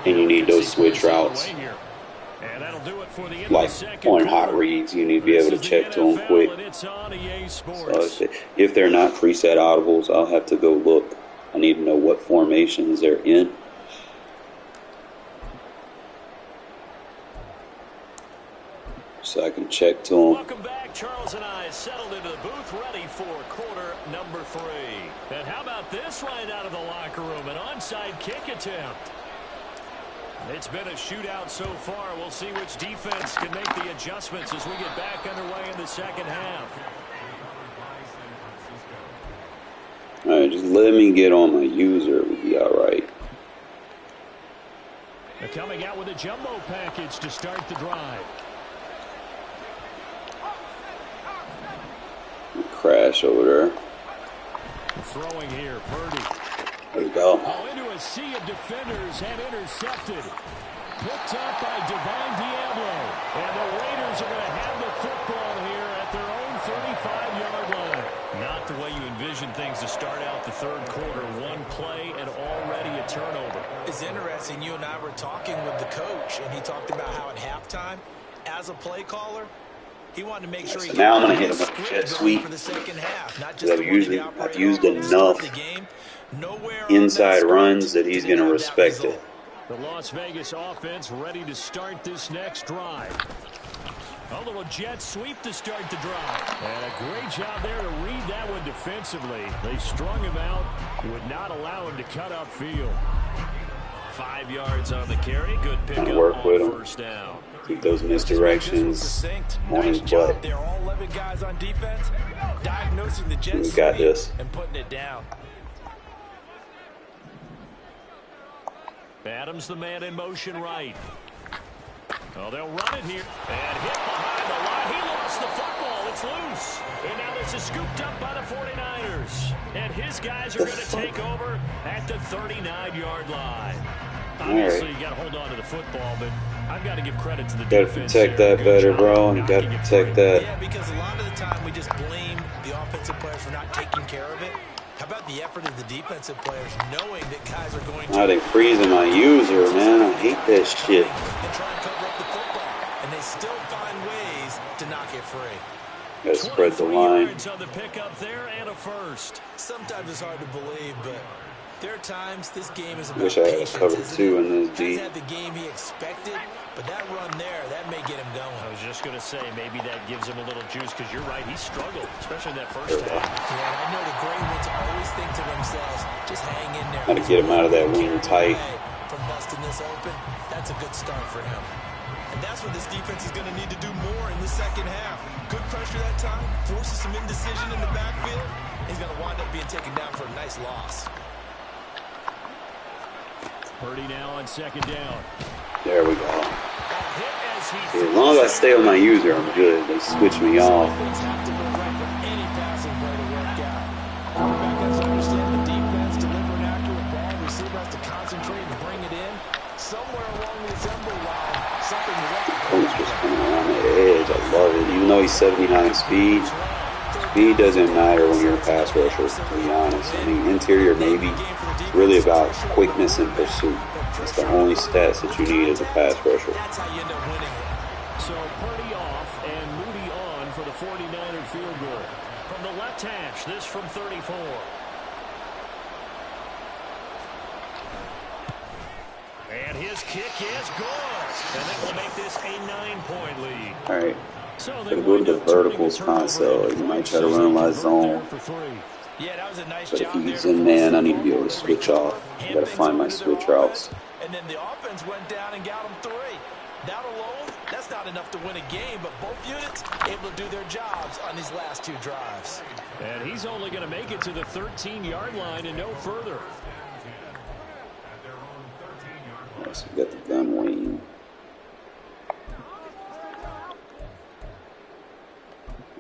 And you need those switch routes. And that'll do it for the end Like of the second on hot quarter. reads, you need to be able to check to them NFL, quick. and it's on EA So Sports. if they're not preset audibles, I'll have to go look. I need to know what formations they're in. So I can check to them. Welcome back. Charles and I settled into the booth, ready for quarter number 3. And how about this right out of the locker room? An onside kick attempt. It's been a shootout so far. We'll see which defense can make the adjustments as we get back underway in the second half. All right, just let me get on my user. We'll be all right. They're coming out with a jumbo package to start the drive. Crash over there. Throwing here, Purdy. There we go. Oh, into a sea of defenders and intercepted. Picked up by Divine Diablo. And the Raiders are going to have the football here at their own 35-yard line. Not the way you envision things to start out the third quarter. One play and already a turnover. It's interesting. You and I were talking with the coach, and he talked about how at halftime, as a play caller, he wanted to make sure he now I'm going to hit him with a jet sweep. For the second half, not just I've used enough inside runs that he's going to respect it. The Las Vegas offense ready to start this next drive. A little jet sweep to start the drive. And a great job there to read that one defensively. They strung him out, would not allow him to cut upfield. 5 yards on the carry. Good pickup on first down. Keep those misdirections on his butt. They're all 11 guys on defense, diagnosing the jet We got this. And putting it down. Adams, the man in motion right. Oh, they'll run it here. And hit behind the line. He lost the football. It's loose. And now this is scooped up by the 49ers. And his guys are going to take over at the 39-yard line. Obviously, you got to hold on to the football, but I've got to give credit to the defense. Got to protect that better, bro. You got to protect that. Yeah, because a lot of the time we just blame the offensive players for not taking care of it. How about the effort of the defensive players knowing that guys are going to... Now they freezing my user, man. I hate that shit. And try and cover up the football. And they still find ways to knock it free. Got to spread the line. On the pickup there and a first. Sometimes it's hard to believe, but there are times this game is about Wish I had patience, covered two in this He's D. had the game he expected, but that run there, that may get him going. I was just going to say, maybe that gives him a little juice, because you're right, he struggled, especially in that first half. Yeah, I know the great ones always think to themselves, just hang in there. Got to get him out of that wing tight. From busting this open, that's a good start for him. And that's what this defense is going to need to do more in the second half. Good pressure that time, forces some indecision in the backfield. He's going to wind up being taken down for a nice loss. Purdy now on second down. There we go. As long as I stay on my user, I'm good. They switch me off. Coach just coming around the edge. I love it. Even though he's 79 speed, speed doesn't matter when you're a pass rusher, to be honest. I mean, interior maybe. It's really about quickness and pursuit. That's the only stats that you need as a pass rusher. That's how you end up winning it. So Purdy off and Moody on for the 49er field goal. From the left hash, this from 34. And his kick is good. And that will make this a 9-point lead. All right. So Gotta go to the verticals concept. You might try to run my zone. Yeah, that was a nice But if job he's there. in man, I need to be able to switch off. I gotta find my switch routes. And then the offense went down and got him 3. That alone, that's not enough to win a game, but both units able to do their jobs on these last 2 drives. And he's only going to make it to the 13-yard line and no further. Right, so we got the gun waiting.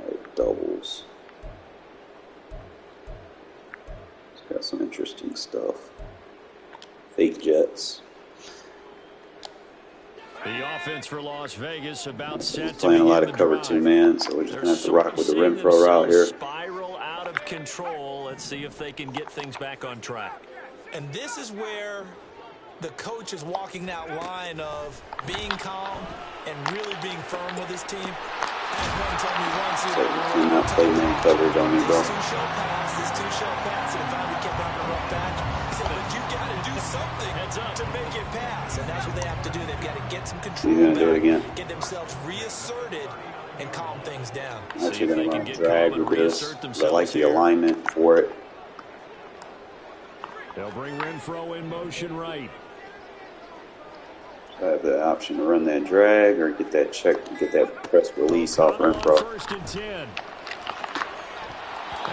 Alright, doubles. It's got some interesting stuff. Fake jets. The offense for Las Vegas about set to Playing a lot of begin cover the 2 drive. man, so we're just gonna have to rock with the rim pro route here. Spiral out of control. Let's see if they can get things back on track. And this is where the coach is walking that line of being calm and really being firm with his team. As one told me once, So do not play man coverage on me, bro. this two-show pass, and finally kept on the run back. He said, but you got to do something to make it pass. And that's what they have to do. They've got to get some control He's gonna do it again. get themselves reasserted, and calm things down. I'm actually gonna run drag with this. I like the alignment for it. They'll bring Renfro in motion right. I have the option to run that drag or get that check, get that press release off Renfro. First and 10. And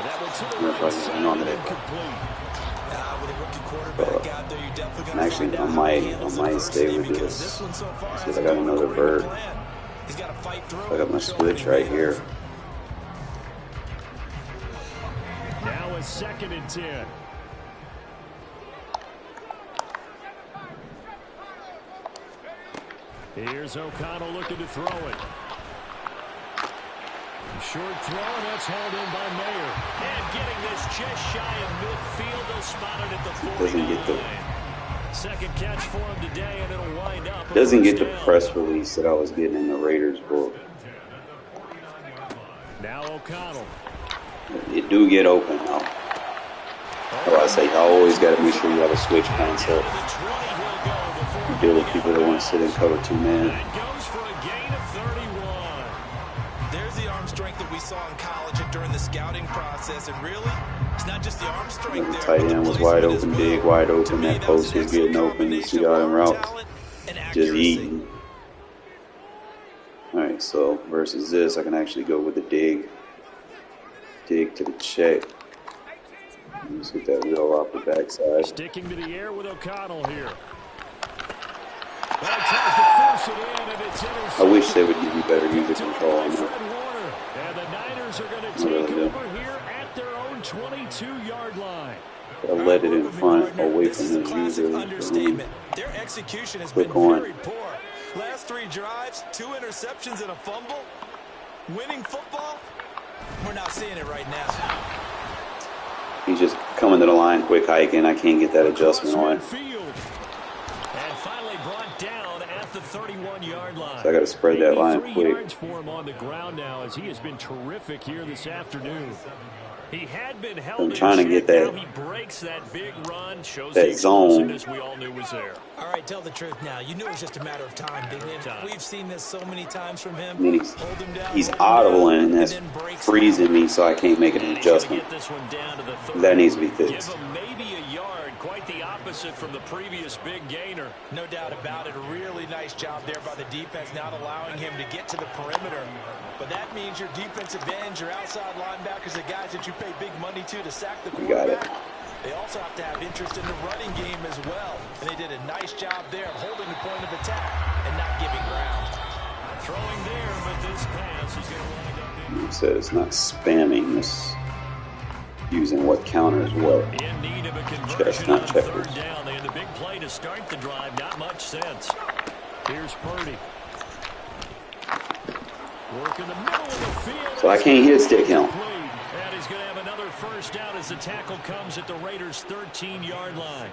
that one's to the Renfro right getting side on and it. incomplete. With a rookie quarterback out there, you're definitely And actually, I might stay with this. Because I got another bird. I got my switch right here. Now a second and 10. Here's O'Connell looking to throw it. Short throw, and that's held in by Mayer. And getting this just shy of midfield. They'll spot it at the 49. Doesn't get the second catch for him today, and it'll wind up. Doesn't get the press release that I was getting in the Raiders book. Now O'Connell. You do get open now. Oh, I say, I always got to make sure you have a switch concept. You deal with people that want to sit and cover 2 man. Goes for a gain of 31. There's the arm strength that we saw in college and during the scouting process. And really, it's not just the arm strength there. The tight end was wide open, big, wide open. That post was getting open. You see all them routes. Just eating. Alright, so versus this, I can actually go with the dig. Dig to the check. Let's get that wheel off the backside. Sticking to the air with O'Connell here. I wish they would give you better user control on that. And the Niners are going to take over here at their own 22-yard line. I let it in front, away from the user. Their execution has been very poor. Last 3 drives, 2 interceptions and a fumble. Winning football, we're not seeing it right now. He's just coming to the line, quick hiking. I can't get that adjustment on. And finally brought down at the 31-yard line. So I got to spread that line quick. Yards for him on the ground now, as he has been terrific here this afternoon. He had been held I'm trying to get that. Now he breaks that big run, shows that the zone. we all knew was there. All right, tell the truth now. You knew it was just a matter of time, didn't it? We've seen this so many times from him. I mean, he's audible and that's freezing me, so I can't make an adjustment. That needs to be fixed. Give him maybe a yard, quite the opposite from the previous big gainer. No doubt about it. A really nice job there by the defense, not allowing him to get to the perimeter. But that means your defensive ends, your outside linebackers, the guys that you pay big money to sack the quarterback. They also have to have interest in the running game as well. And they did a nice job there of holding the point of attack and not giving ground. Throwing there, but this pass is going to wind up. You said it's not spamming. It's using what counters what. In need of a conversion not on checkers. 3rd down. They had the big play to start the drive. Not much sense. Here's Purdy. Work in the middle of the field. So I can't hit stick him. And he's going to have another first down as the tackle comes at the Raiders' 13-yard line.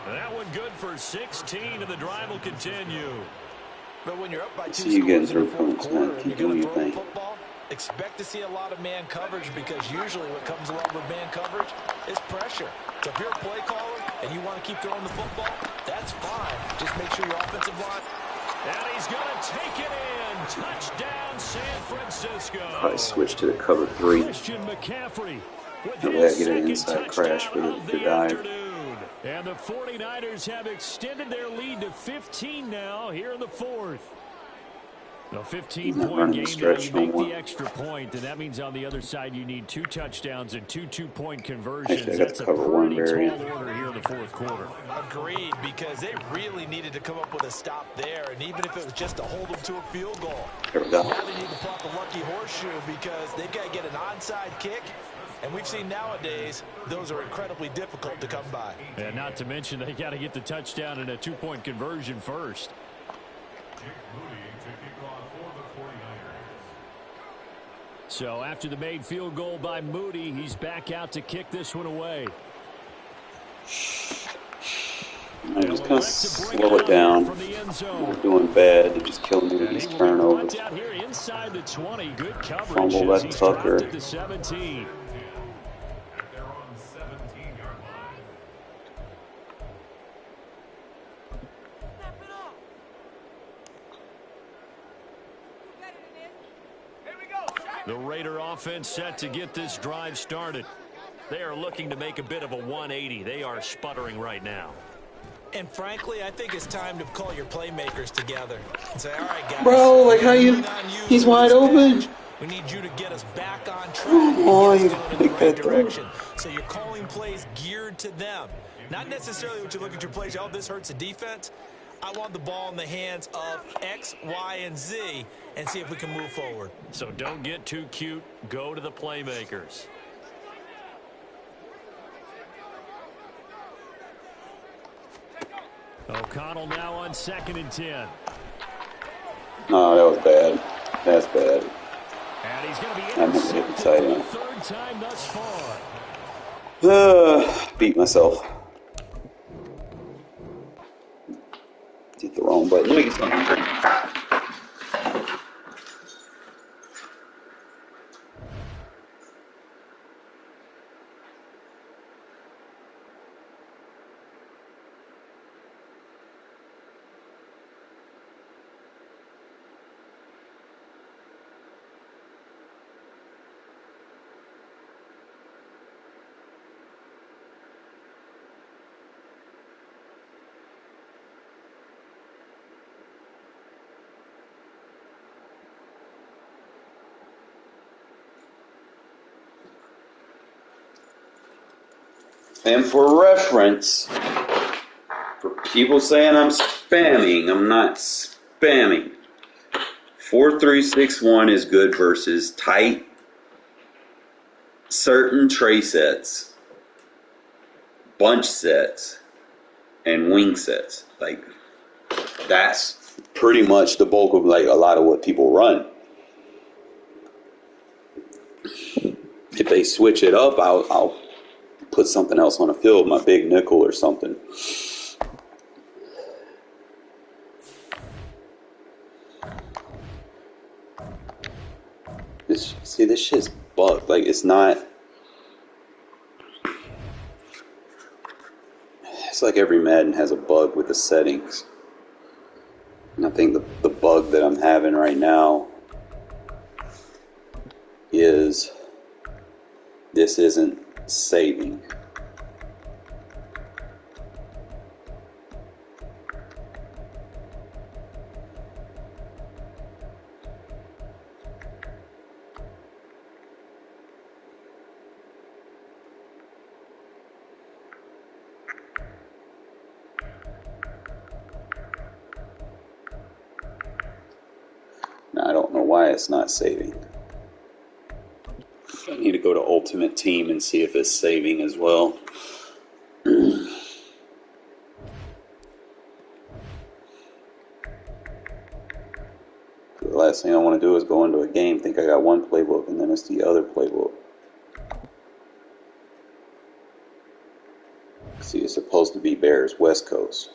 That one good for 16, and the drive will continue. But when you're up by 2 So you getting scores in the 4th points, quarter man. and Keep you're doing going to your throw the thing. football, expect to see a lot of man coverage, because usually what comes along with man coverage is pressure. So if you're a play caller and you want to keep throwing the football, that's fine. Just make sure your offensive line. And he's going to take it in. Touchdown, San Francisco. Probably switch to the cover 3. Christian McCaffrey with That way I his get an second inside touchdown crash for of the the dive. afternoon. And the 49ers have extended their lead to 15 now here in the 4th. A 15-point game, now you make the extra point, and that means on the other side you need 2 touchdowns and 2 two-point conversions. Actually, I got That's to a cover one pretty variant. tall order here in the 4th quarter. Agreed, because they really needed to come up with a stop there, and even if it was just to hold them to a field goal. There we go. Now they need to pop a lucky horseshoe, because they've got to get an onside kick, and we've seen nowadays those are incredibly difficult to come by. And not to mention they got to get the touchdown and a 2-point conversion first. So after the made field goal by Moody, he's back out to kick this one away. I just kind of slow it down. We're doing bad. They're just killing me with these turnovers. Fumble that Tucker. The Raider offense set to get this drive started. They are looking to make a bit of a 180. They are sputtering right now. And frankly, I think it's time to call your playmakers together and say, all right, guys. Bro, like how you... He's wide open. We need you to get us back on track Come on, and you get us going in the pick right that throw. direction. So you're calling plays geared to them. Not necessarily what you look at your plays, oh, this hurts the defense. I want the ball in the hands of X, Y, and Z and see if we can move forward. So don't get too cute. Go to the playmakers. O'Connell now on 2nd and 10. No, that was bad. That's bad. And he's going to be I'm going to hit the tight end. third time thus far. Beat myself. Hit the wrong button. Let me get something to drink. And for reference, for people saying I'm spamming, I'm not spamming. 4-3-6-1 is good versus tight, certain tray sets, bunch sets, and wing sets. Like, that's pretty much the bulk of like a lot of what people run. If they switch it up, I'll put something else on the field, my big nickel or something. This shit's bugged. Like, it's not. It's like every Madden has a bug with the settings. And I think the bug that I'm having right now is this isn't saving. Now, I don't know why it's not saving. I need to go to Ultimate Team and see if it's saving as well. The last thing I want to do is go into a game, think I got one playbook, and then it's the other playbook. See, it's supposed to be Bears West Coast.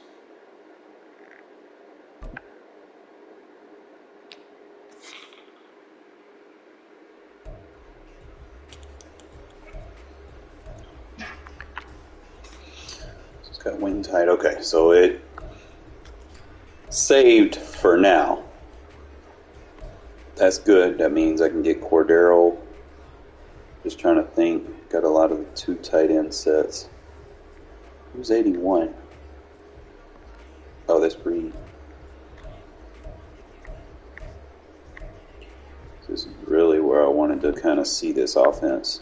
It's got wing tight. Okay, so it saved for now. That's good. That means I can get Cordero. Just trying to think. Got a lot of the 2 tight end sets. Who's 81? Oh, that's Breed. This is really where I wanted to kind of see this offense.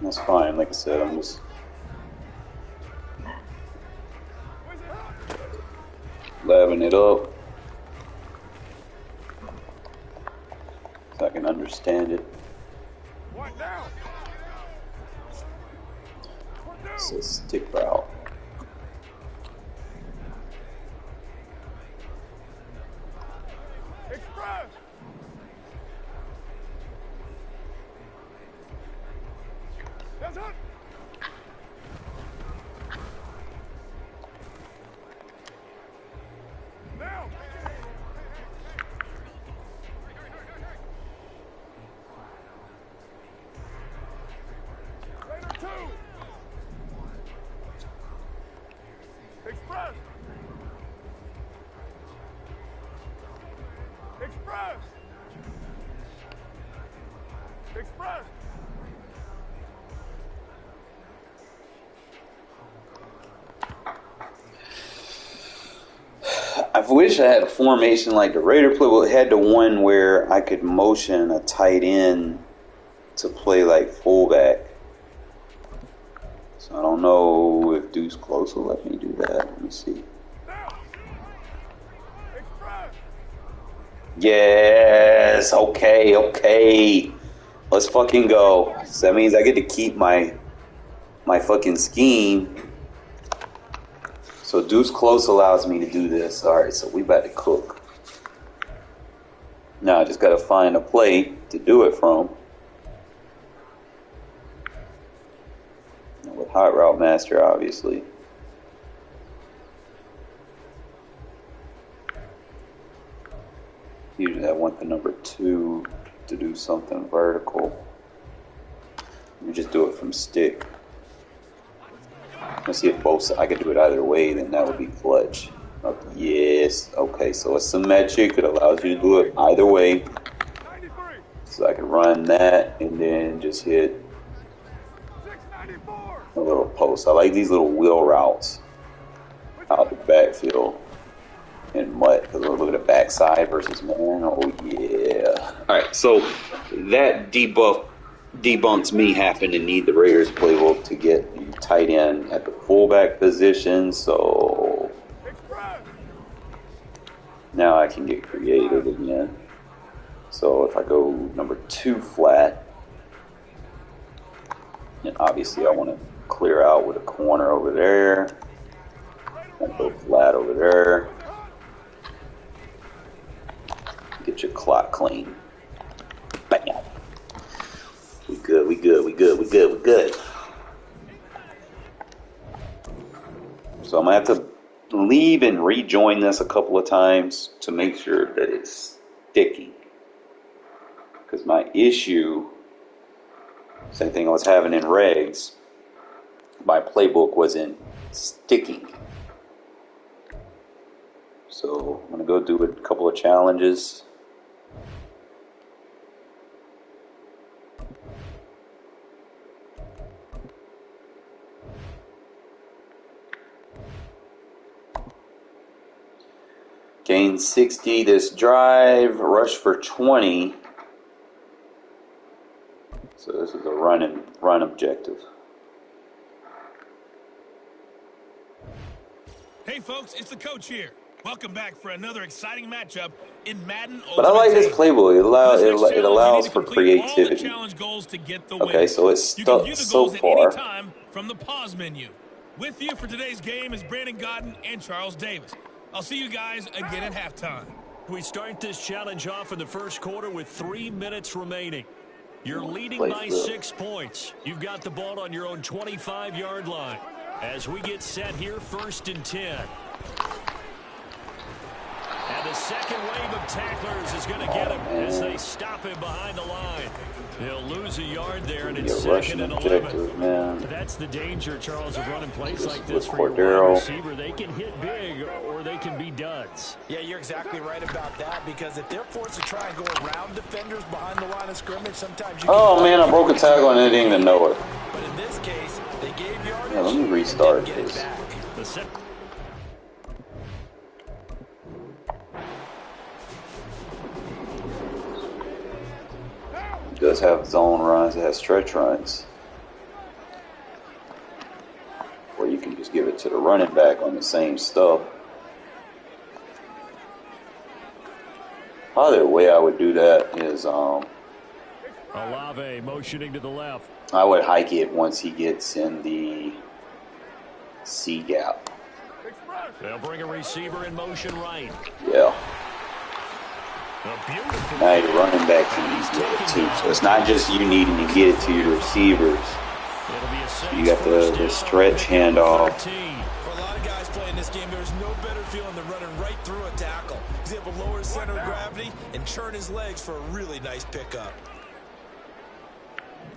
That's fine. Like I said, I'm just labbing it up so I can understand it. It's a stick route. I wish I had a formation like the Raider playbook had the one where I could motion a tight end to play like fullback. So I don't know if Deuce Close will let me do that. Let me see. Yes, okay. Let's fucking go. So that means I get to keep my fucking scheme. So Deuce Close allows me to do this. Alright, so we about to cook. Now I just gotta find a play to do it from. With Hot Route Master, obviously. Usually I want the number 2 to do something vertical. Let me just do it from stick. Let's see if both I could do it either way, then that would be clutch. Yes. Okay, so it's symmetric. It allows you to do it either way. So I can run that and then just hit a little post. I like these little wheel routes out the backfield and mutt because we're looking at the backside versus man. Oh yeah. Alright, so that debunks me having to need the Raiders playbook to get tight end at the fullback position, so now I can get creative again. So if I go number 2 flat, and obviously I want to clear out with a corner over there and go flat over there. Get your clock clean. Bam. We good. So I'm gonna have to leave and rejoin this a couple of times to make sure that it's sticky. Because my issue, same thing I was having in regs, my playbook wasn't sticking. So I'm gonna go do a couple of challenges. Gain 60 this drive, rush for 20. So this is a run objective. Hey folks, it's the coach here. Welcome back for another exciting matchup in Madden. But I like this playbook. It allows for creativity. Okay, so it's stuck so far. From the pause menu. With you for today's game is Brandon Godden and Charles Davis. I'll see you guys again at halftime. We start this challenge off in the first quarter with 3 minutes remaining. You're leading by 6 points. You've got the ball on your own 25-yard line. As we get set here, 1st and 10. And the second wave of tacklers is going to get him as they stop him behind the line. He'll lose a yard there, and it's 2nd and 11. Man. That's the danger, Charles, of running plays like this for Cordero. your wide receiver. They can hit big, or they can be duds. Yeah, you're exactly right about that, because if they're forced to try and go around defenders behind the line of scrimmage, sometimes you Oh man, I broke a tackle and I didn't even know it. But in this case, they gave yardage. Yeah, let me restart this. It does have zone runs, it has stretch runs. Or you can just give it to the running back on the same stuff. Other way I would do that is Olave motioning to the left. I would hike it once he gets in the C gap. They'll bring a receiver in motion right. Yeah. Now your running back can use it too. So it's not just you needing to get it to your receivers. You got the stretch handoff. For a lot of guys playing this game, there's no better feeling than running right through a tackle. He's able to lower his center of gravity and churn his legs for a really nice pickup.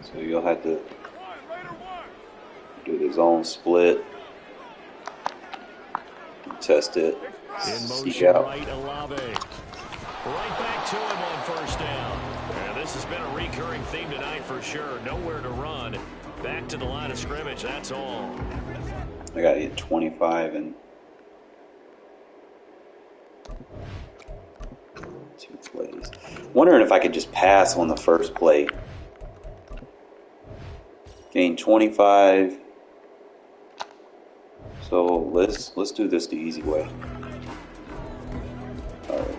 So you'll have to do the zone split. Test it. In See motion out. right, Olave. Right back to him on first down. And this has been a recurring theme tonight for sure. Nowhere to run. Back to the line of scrimmage, that's all. I got to hit 25 and 2 plays. Wondering if I could just pass on the first play. Gain 25. So let's do this the easy way. Alright.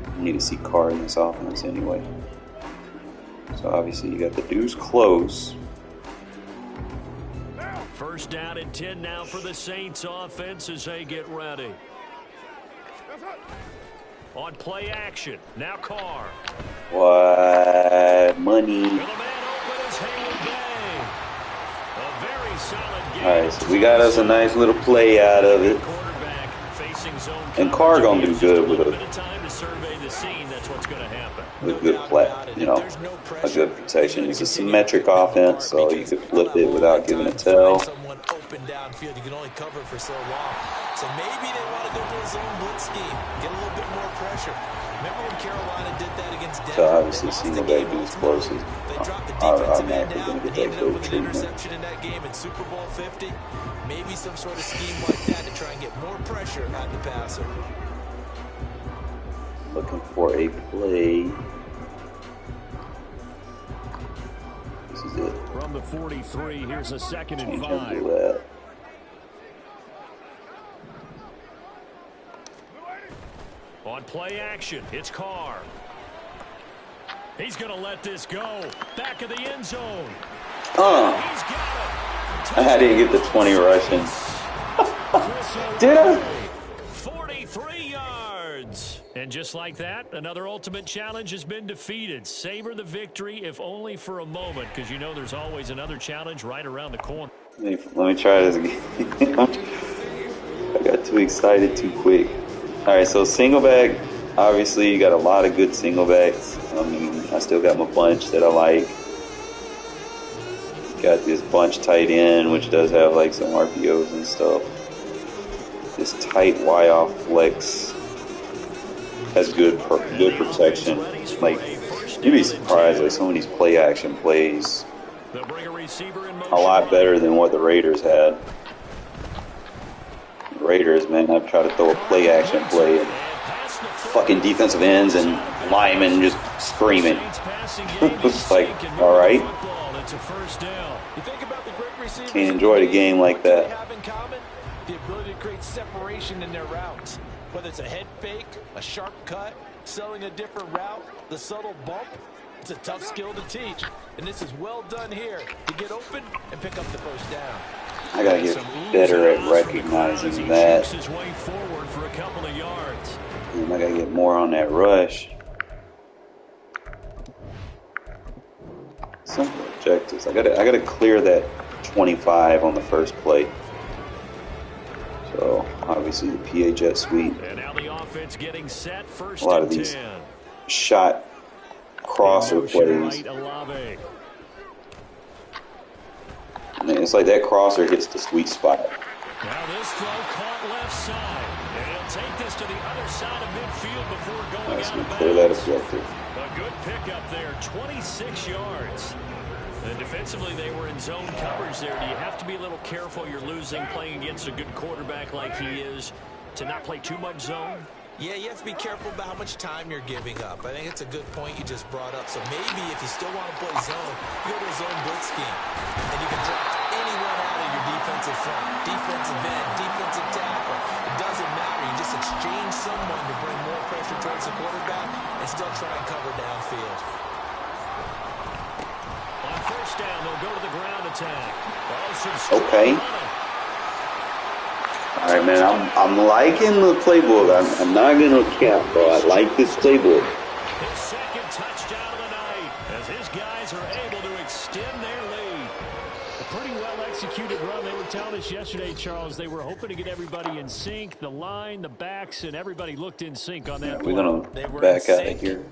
I need to see Carr in this offense anyway. So obviously you got the dudes close. First down and 10 now for the Saints offense as they get ready. On play action, now Carr. What? Money. Will the man open his Haley Bay? A very solid game. Alright, so we got us a nice little play out of it. And Carr gonna do good with good play, you know, a good protection. It's a symmetric offense, so you could flip it without giving a tell. Someone open downfield, you can only cover for so long. So maybe they want to go to a zone blitz scheme, get a little bit more pressure. Remember when Carolina did that against Denver? So obviously, single back dudes closest are automatically going to get that good treatment. Interception in that game in Super Bowl 50. Maybe some sort of scheme like that to try and get more pressure at the passer. Looking for a play. This is it. From the 43, here's a 2nd and 5. Can't do that. On play action, it's Carr. He's going to let this go. Back of the end zone. He's got it. I didn't get the 20 rushing. Did I? 43 yards. And just like that, another ultimate challenge has been defeated. Savor the victory, if only for a moment, because you know there's always another challenge right around the corner. Let me try this again. I got too excited too quick. All right, so single back. Obviously, you got a lot of good single backs. I mean, I still got my bunch that I like. Got this bunch tight end, which does have like some RPOs and stuff. This tight Y-off flex has good protection. Like, you'd be surprised that some of these play action plays a lot better than what the Raiders had. The Raiders, man, I've tried to throw a play action play and fucking defensive ends and linemen just screaming. It's like, all right. Can't enjoy the game like that. The ability to create separation in their routes. Whether it's a head fake, a sharp cut, selling a different route, the subtle bump, it's a tough skill to teach. And this is well done here to get open and pick up the first down. I gotta get better at recognizing that. And I gotta get more on that rush. Simple objectives. I gotta clear that 25 on the first play. So obviously the PA jet sweep. And now the offense getting set. First a lot of these shot crosser plays. I mean, it's like that crosser hits the sweet spot. Now this throw caught left side. And he'll take this to the other side of midfield before going Let's out of clear that bounds. objective. A good pickup there, 26 yards. And defensively, they were in zone coverage there. Do you have to be a little careful? You're losing playing against a good quarterback like he is to not play too much zone? Yeah, you have to be careful about how much time you're giving up. I think it's a good point you just brought up. So maybe if you still want to play zone, you go to a zone blitz scheme. And you can draft anyone out of your defensive front, defensive end, defensive tackle. It doesn't matter. You just exchange someone to bring more pressure towards the quarterback and still try and cover downfield. On first down, they'll go to the ground attack. Okay. All right, man. I'm liking the playbook. I'm not gonna cap, bro. I like this playbook. His second touchdown of the night as his guys are able to extend their lead. A pretty well executed run. They were telling us yesterday, Charles, they were hoping to get everybody in sync. The line, the backs, and everybody looked in sync on that. We're gonna back out of here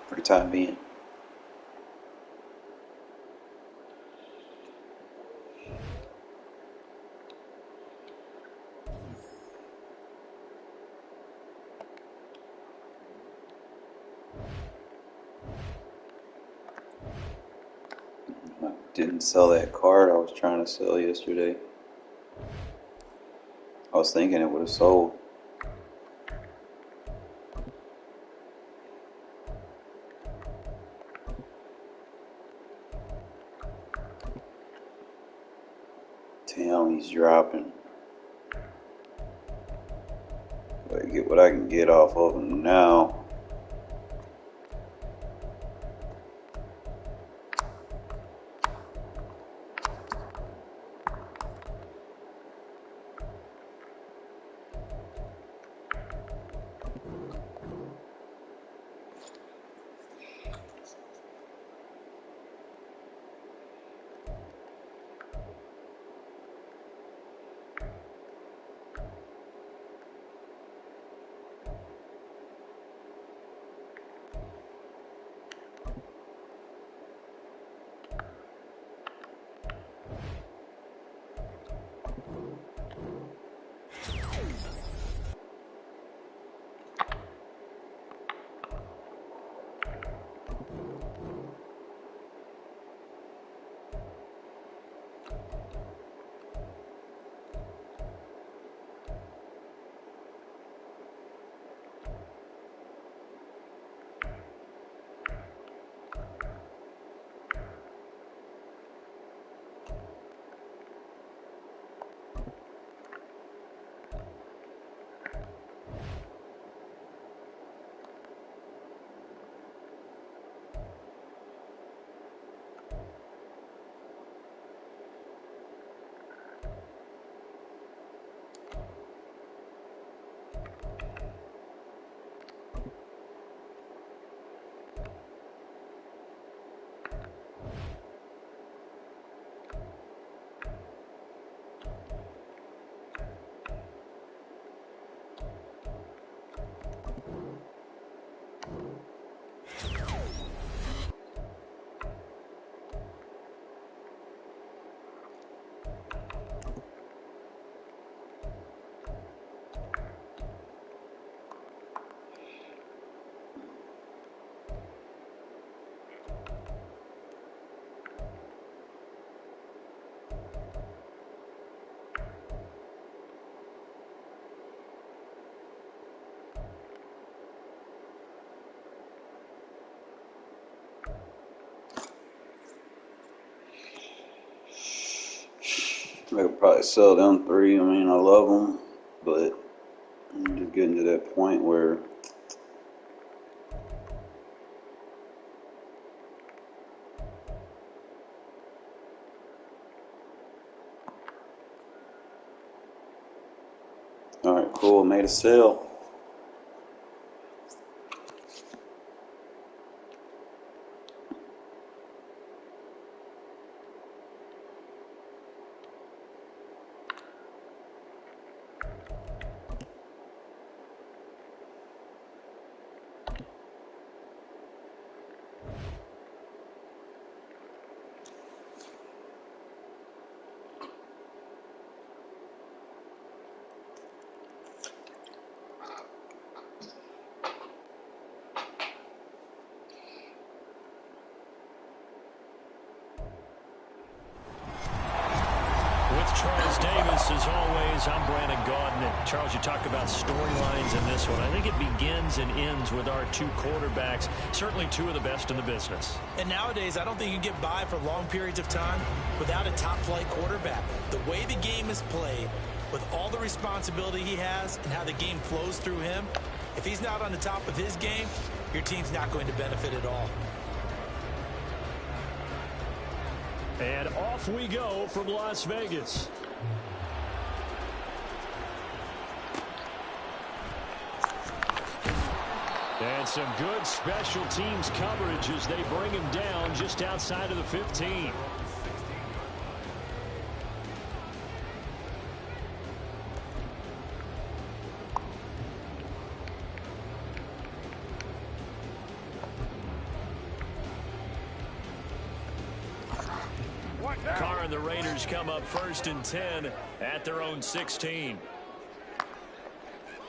for the time being. Didn't sell that card I was trying to sell yesterday. I was thinking it would have sold. Damn, he's dropping. But I get what I can get off of him now. I could probably sell them 3. I mean, I love them, but I'm just getting to that point where all right, cool, made a sale. Charles Davis, as always, I'm Brandon Gaudin. And Charles, you talk about storylines in this one. I think it begins and ends with our 2 quarterbacks, certainly 2 of the best in the business. And nowadays, I don't think you can get by for long periods of time without a top-flight quarterback. The way the game is played, with all the responsibility he has and how the game flows through him, if he's not on the top of his game, your team's not going to benefit at all. And off we go from Las Vegas. And some good special teams coverage as they bring him down just outside of the 15. Carr and the Raiders come up 1st and 10 at their own 16.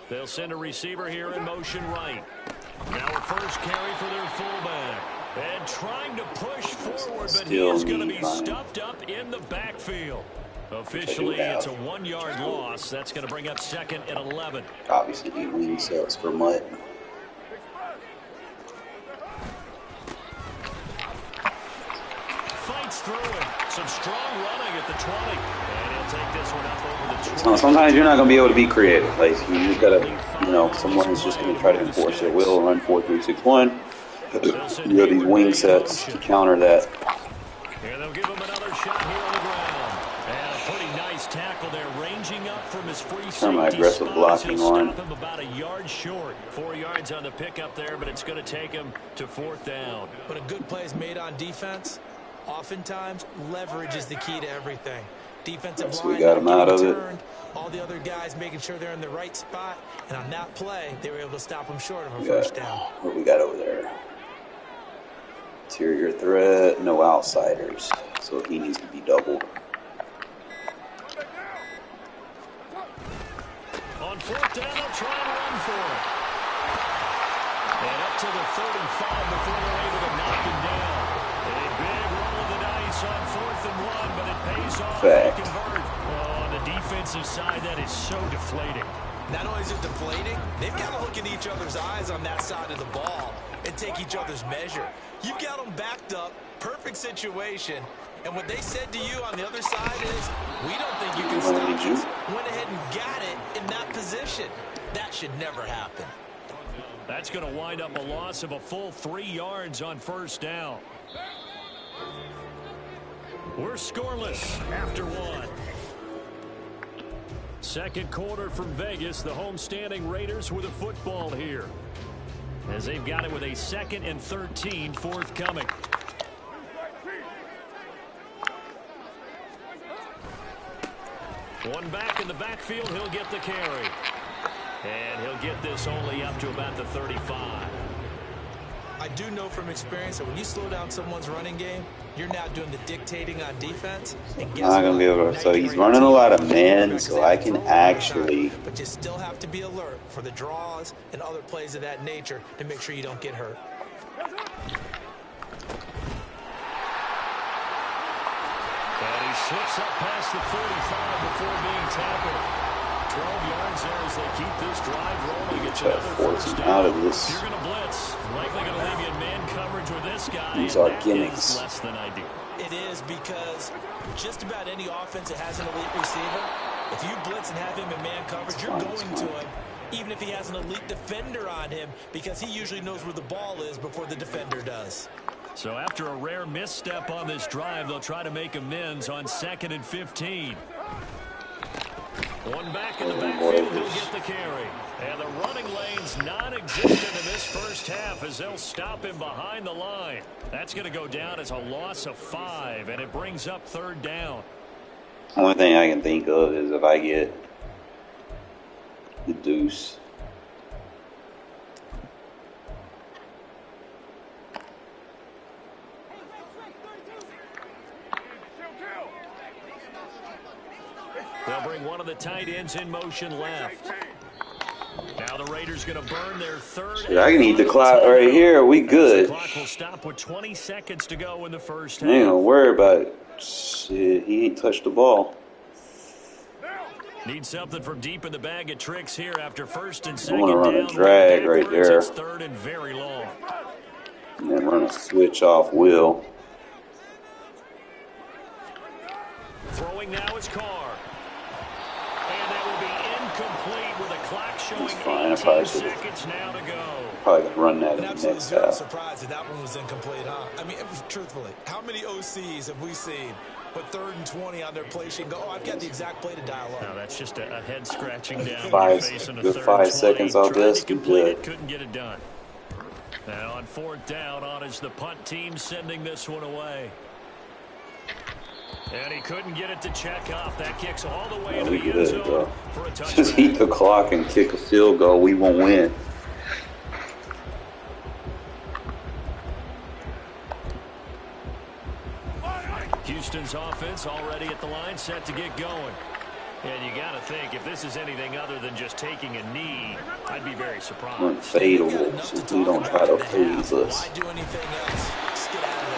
They'll send a receiver here in motion right. Now a first carry for their fullback. And trying to push forward, but he Still is going to need be mine. stuffed up in the backfield. Officially, it's a 1-yard loss. That's going to bring up 2nd and 11. Obviously, need wing sets for Mutt. Fights through it. Some strong running at the 20. And he'll take this one up over the 20. So sometimes you're not going to be able to be creative. Like, you just got to, someone is just going to try to enforce their will, run 4-3-6-1. You have these wing sets to counter that. And they'll give him another shot here on the ground. And a pretty nice tackle there, ranging up from his free Turn my safety aggressive spot. blocking He'll on. stop him about a yard short. 4 yards on the pickup there, but it's going to take him to 4th down. When a good play is made on defense, oftentimes leverage is the key to everything. Defensive So we line got him out of it. turned, all the other guys making sure they're in the right spot, and on that play, they were able to stop him short of a first down. What we got over there? Interior threat, no outsiders. So he needs to be doubled. On 4th down, they'll try and run for it. And up to the 35 before they're able to knock him down. A big roll of the dice on 4th and 1, but it pays off. They convert. Oh, on the defensive side, that is so deflating. Not only is it deflating, they've got to look in each other's eyes on that side of the ball and take each other's measure. You've got them backed up, perfect situation, and what they said to you on the other side is, we don't think you can stop us. Went ahead and got it in that position. That should never happen. That's going to wind up a loss of a full 3 yards on 1st down. We're scoreless after 1. Second quarter from Vegas. The homestanding Raiders with a football here, as they've got it with a 2nd and 13 forthcoming. One back in the backfield. He'll get the carry. And he'll get this only up to about the 35. I do know from experience that when you slow down someone's running game, you're now doing the dictating on defense. And guess Not gonna be able to. So he's running a lot of men, so I can actually. But you still have to be alert for the draws and other plays of that nature to make sure you don't get hurt. And he slips up past the 45 before being tackled. 12 yards there as they keep this drive rolling. It's another first down. Out of this. You're going to blitz. Likely going to leave you in man coverage with this guy. These are gimmicks. Less than ideal. It is, because just about any offense that has an elite receiver, if you blitz and have him in man coverage, you're going to him, even if he has an elite defender on him, because he usually knows where the ball is before the defender does. So after a rare misstep on this drive, they'll try to make amends on 2nd and 15. One back in the backfield, he'll get the carry. And the running lane's non-existent in this first half as they'll stop him behind the line. That's going to go down as a loss of 5, and it brings up 3rd down. Only thing I can think of is if I get the deuce. They'll bring one of the tight ends in motion left. Now the Raiders going to burn their 3rd. Shit, I can eat the clock right here. We good. The clock will stop with 20 seconds to go in the first half. I ain't gonna worry about it. Shit, he ain't touched the ball. Need something from deep in the bag of tricks here after 1st and 2nd I want to run down. a drag right there. It's 3rd and very long. And then run a switch off Will. Throwing now is Carr. And that will be incomplete with a clock showing 18 seconds now to go. Probably gonna run that in the Absolutely next zero half. surprise that that one was incomplete, huh? I mean, truthfully, how many OCs have we seen put 3rd and 20 on their play sheet and go, oh, I've got the exact play to dial up? Now that's just a head scratching down. Good 5 seconds off this. Good. Couldn't get it done. Now on 4th down, on is the punt team sending this one away. And he couldn't get it to check off. That kicks all the way into the end zone for a touchdown. Just eat the clock and kick a field goal. We won't win. Houston's offense already at the line, set to get going. And you got to think, if this is anything other than just taking a knee, I'd be very surprised. Unfadeable, so we don't try to phase us. Why do anything else? Just get out of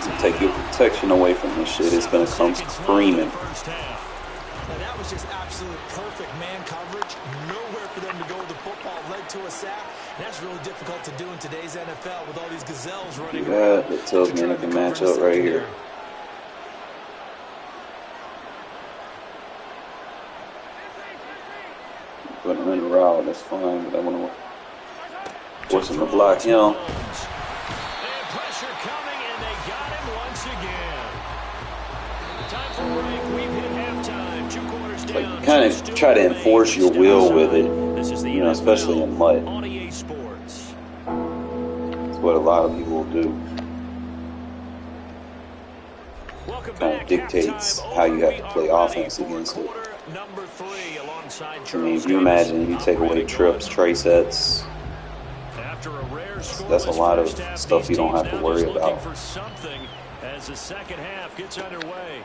there. Take your protection away from this shit. It's going to come screaming. Now that was just absolute perfect man coverage. Nowhere for them to go with the football. Led to a sack. And that's really difficult to do in today's NFL with all these gazelles running around. Yeah, the tough man can match up right here. Put him in a route, that's fine, but I want to force him to block him. And pressure coming, and they got him once again. Time for break. We've hit halftime. 2 quarters down. Like, you kind of try to enforce your will with it, you know, especially in mud. Sports. That's what a lot of people do. Kind of dictates how you have to play offense against it. Number 3 alongside I mean, if you imagine you take away trips, tray sets, that's a lot of stuff you don't have to worry about. For something as the second half gets underway.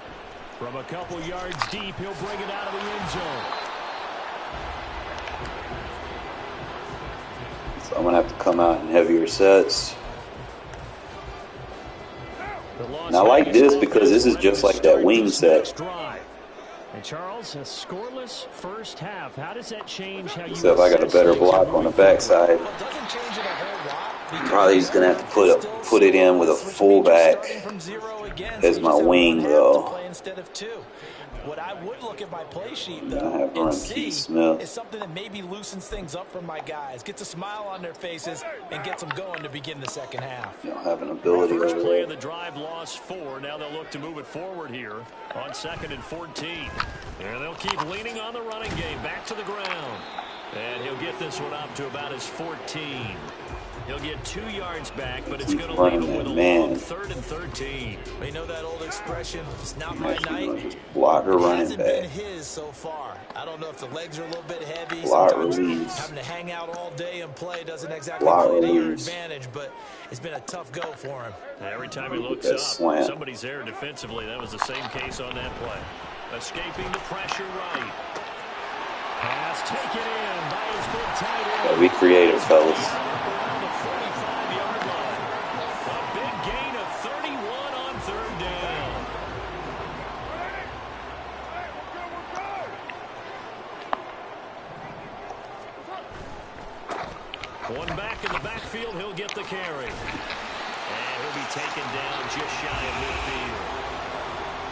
From a couple yards deep, he'll bring it out of the end zone. So I'm going to have to come out in heavier sets. And I like this because this is just like that wing set. And Charles, a scoreless first half. How does that change how you Except I got a better block on the backside. Probably he's going to have to put it in with a fullback as my wing, though. What I would look at my play sheet, I though, have and see is something that maybe loosens things up for my guys, gets a smile on their faces, and gets them going to begin the second half. You don't have an ability. First play of the drive, lost 4. Now they'll look to move it forward here on 2nd and 14. And they'll keep leaning on the running game, back to the ground. And he'll get this one up to about his 14. He'll get 2 yards back, but it's going to leave him with a long 3rd and 13. You know that old expression, it's not my night. Blocker running hasn't back. Been his so far. I don't know if the legs are a little bit heavy. Block Sometimes release. having to hang out all day and play doesn't exactly Block play to your release. advantage, but it's been a tough go for him. Every time he looks up, somebody's there defensively. That was the same case on that play. Escaping the pressure right. Pass taken in by his big tight end. Yeah, we creative, fellas. One back in the backfield, he'll get the carry. And he'll be taken down just shy of midfield.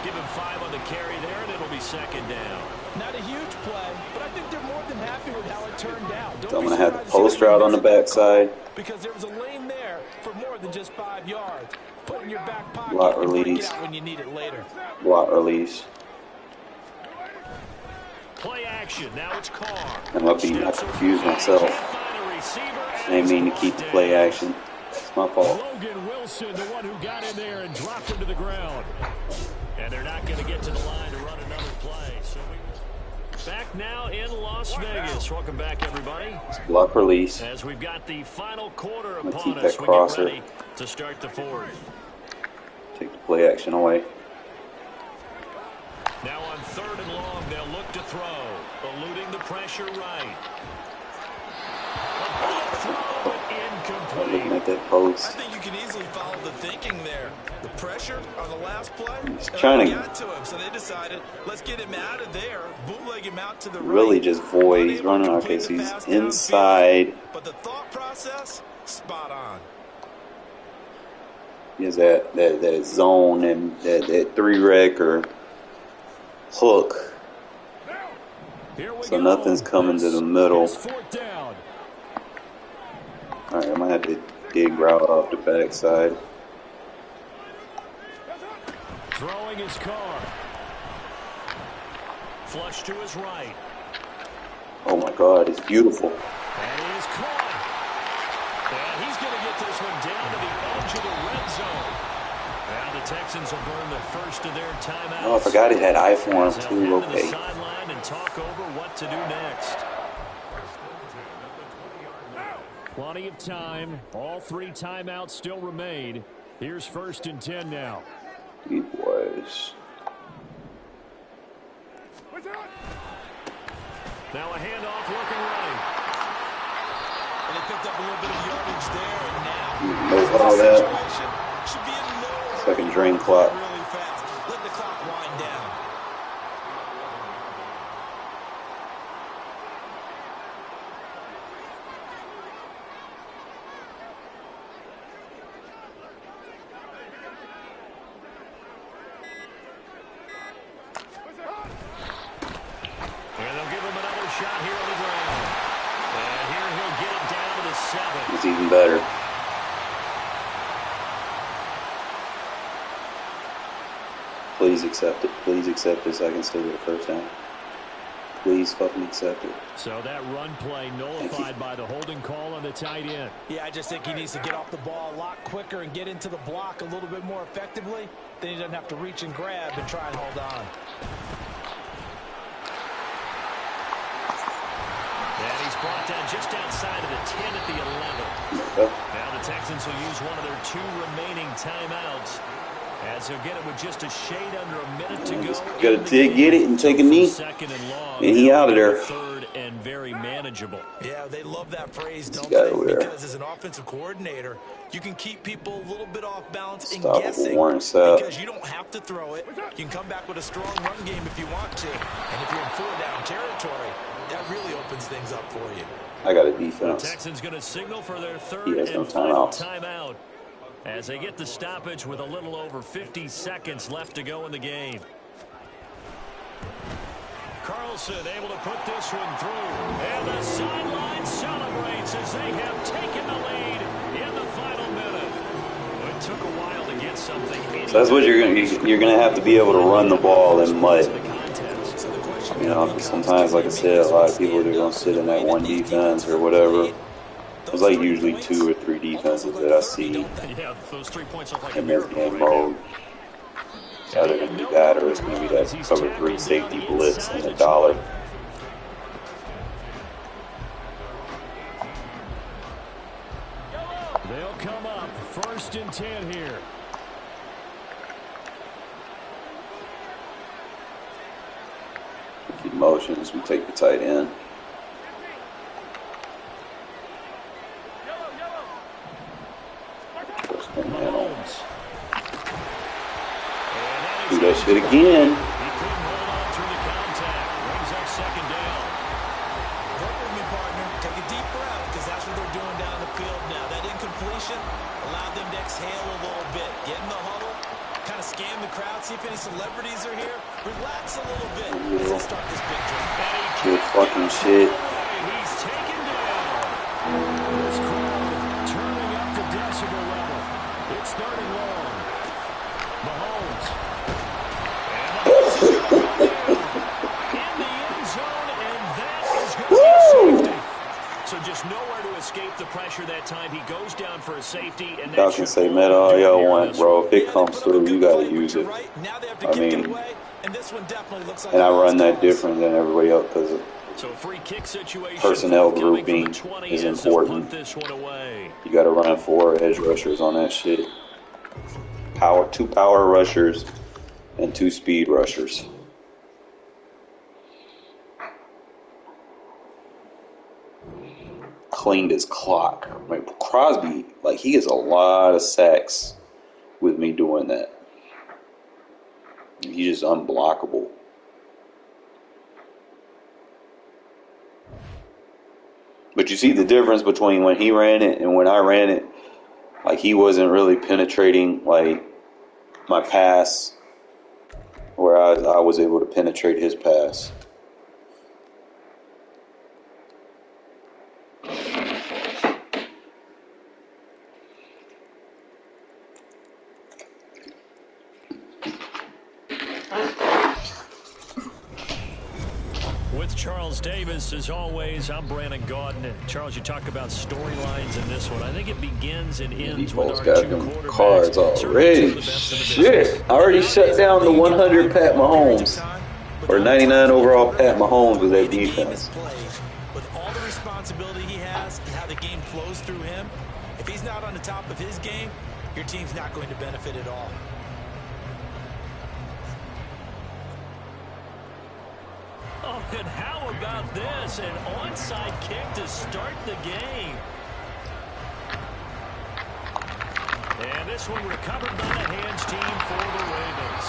Give him 5 on the carry there, and it'll be 2nd down. Not a huge play, but I think they're more than happy with how it turned out. So I'm going to have the post route on the backside. Because there was a lane there for more than just 5 yards. Put in your back pocket Block and bring it release. out when you need it later. Block release. Play action. Now it's Carr. I confused myself. I didn't mean to keep the play action. It's my fault. Logan Wilson, the one who got in there and dropped him to the ground. And they're not going to get to the line to run another play. So back now in Las Vegas. Welcome back, everybody. Block release. As we've got the final quarter I'm gonna upon keep us, that we crosser. get ready to start the 4th. Take the play action away. Now on 3rd and long, they'll look to throw. Eluding the pressure right. Looking at that post. I think you can easily follow the thinking there. The pressure on the last play trying to got to him, so they decided, let's get him out of there, bootleg him out to the really right. just void. He's running. Okay, so he's inside. But the thought process, spot on. He has that zone and that 3-rec or hook. So nothing's coming to the middle. All right, I might have to dig route off the backside. Throwing his car. Flush to his right. Oh my God, it's beautiful. And he is caught. And he's going to get this one down to the edge of the red zone. And the Texans will burn the first of their timeouts. Oh, I forgot it had eye for him too. Okay. Sideline and talk over what to do next. Plenty of time. All 3 timeouts still remain. Here's 1st and 10 now. He was. Now a handoff working right. And they picked up a little bit of yardage there, and now Knows all that. situation should be in no Second drain clock. really fast. Let the clock wind down. And they'll give him another shot here on the ground. And here he'll get it down to the 7. It's even better. Please accept it. Please accept it so I can still get a first down. Please fucking accept it. So that run play nullified by the holding call on the tight end. Yeah, I just think he needs to get off the ball a lot quicker and get into the block a little bit more effectively. Then he doesn't have to reach and grab and try and hold on. And he's brought down just outside of the 10 at the 11. Now the Texans will use one of their 2 remaining timeouts as he'll get it with just a shade under a minute to go. Gotta get it and take a knee. Second and long. And he out of there. Third and very manageable. Yeah, they love that phrase, don't guy they? over there. Because as an offensive coordinator, you can keep people a little bit off balance and Stop guessing Warren Sapp. because you don't have to throw it. You can come back with a strong run game if you want to. And if you're in 4-down territory, that really opens things up for you. I got a The defense. Texans going to signal for their third He has no and final timeouts. timeout as they get the stoppage with a little over 50 seconds left to go in the game. Carlson able to put this one through. And the sideline celebrates as they have taken the lead in the final minute. It took a while to get something. So that's what you're gonna have to be able to run the ball in mud. You know, sometimes, like I said, a lot of people are gonna sit in that one defense or whatever. There's like usually 2 or 3 defenses that I see Yeah, those 3 points look like a in this miracle game right mode. It's either gonna be that or it's gonna be that cover 3 safety blitz and $1. They'll come up 1st and 10 here. Keep motions. We take the tight end. First one down. Do that shit again. He couldn't hold on through the contact. Brings up 2nd down. Work with me, partner. Take a deep breath because that's what they're doing down the field now. That incompletion allowed them to exhale a little bit. Get in the huddle, kind of scan the crowd, see if any celebrities are here. Relax a little bit as they start this big drive. Good fucking shit. He's taken down. This crowd turning up the decibel level. It's 3rd and long. Mahomes. In the end zone, and that is going to be a safety. So just nowhere to escape the pressure that time. He goes down for a safety. And Y'all can say meta all y'all want, bro. If it comes through, you gotta use it. I mean, and I run that different than everybody else because so free kick situation, personnel grouping is important. You gotta run 4 edge rushers on that shit. 2 power rushers and 2 speed rushers. Cleaned his clock. Like Crosby, like he gets a lot of sacks with me doing that. He's just unblockable. But you see the difference between when he ran it and when I ran it. Like he wasn't really penetrating like my pass, whereas I was able to penetrate his pass. With Charles Davis, as always, I'm Brandon Gaudin. Charles, you talk about storylines in this one. I think it begins and ends with our 2 quarterbacks. Cards already. Shit. I already shut down the 100 Pat Mahomes. Or 99 overall Pat Mahomes with that defense. With all the responsibility he has and how the game flows through him, if he's not on the top of his game, your team's not going to benefit at all. Oh, and how about this? An onside kick to start the game. And this one recovered by the hands team for the Ravens.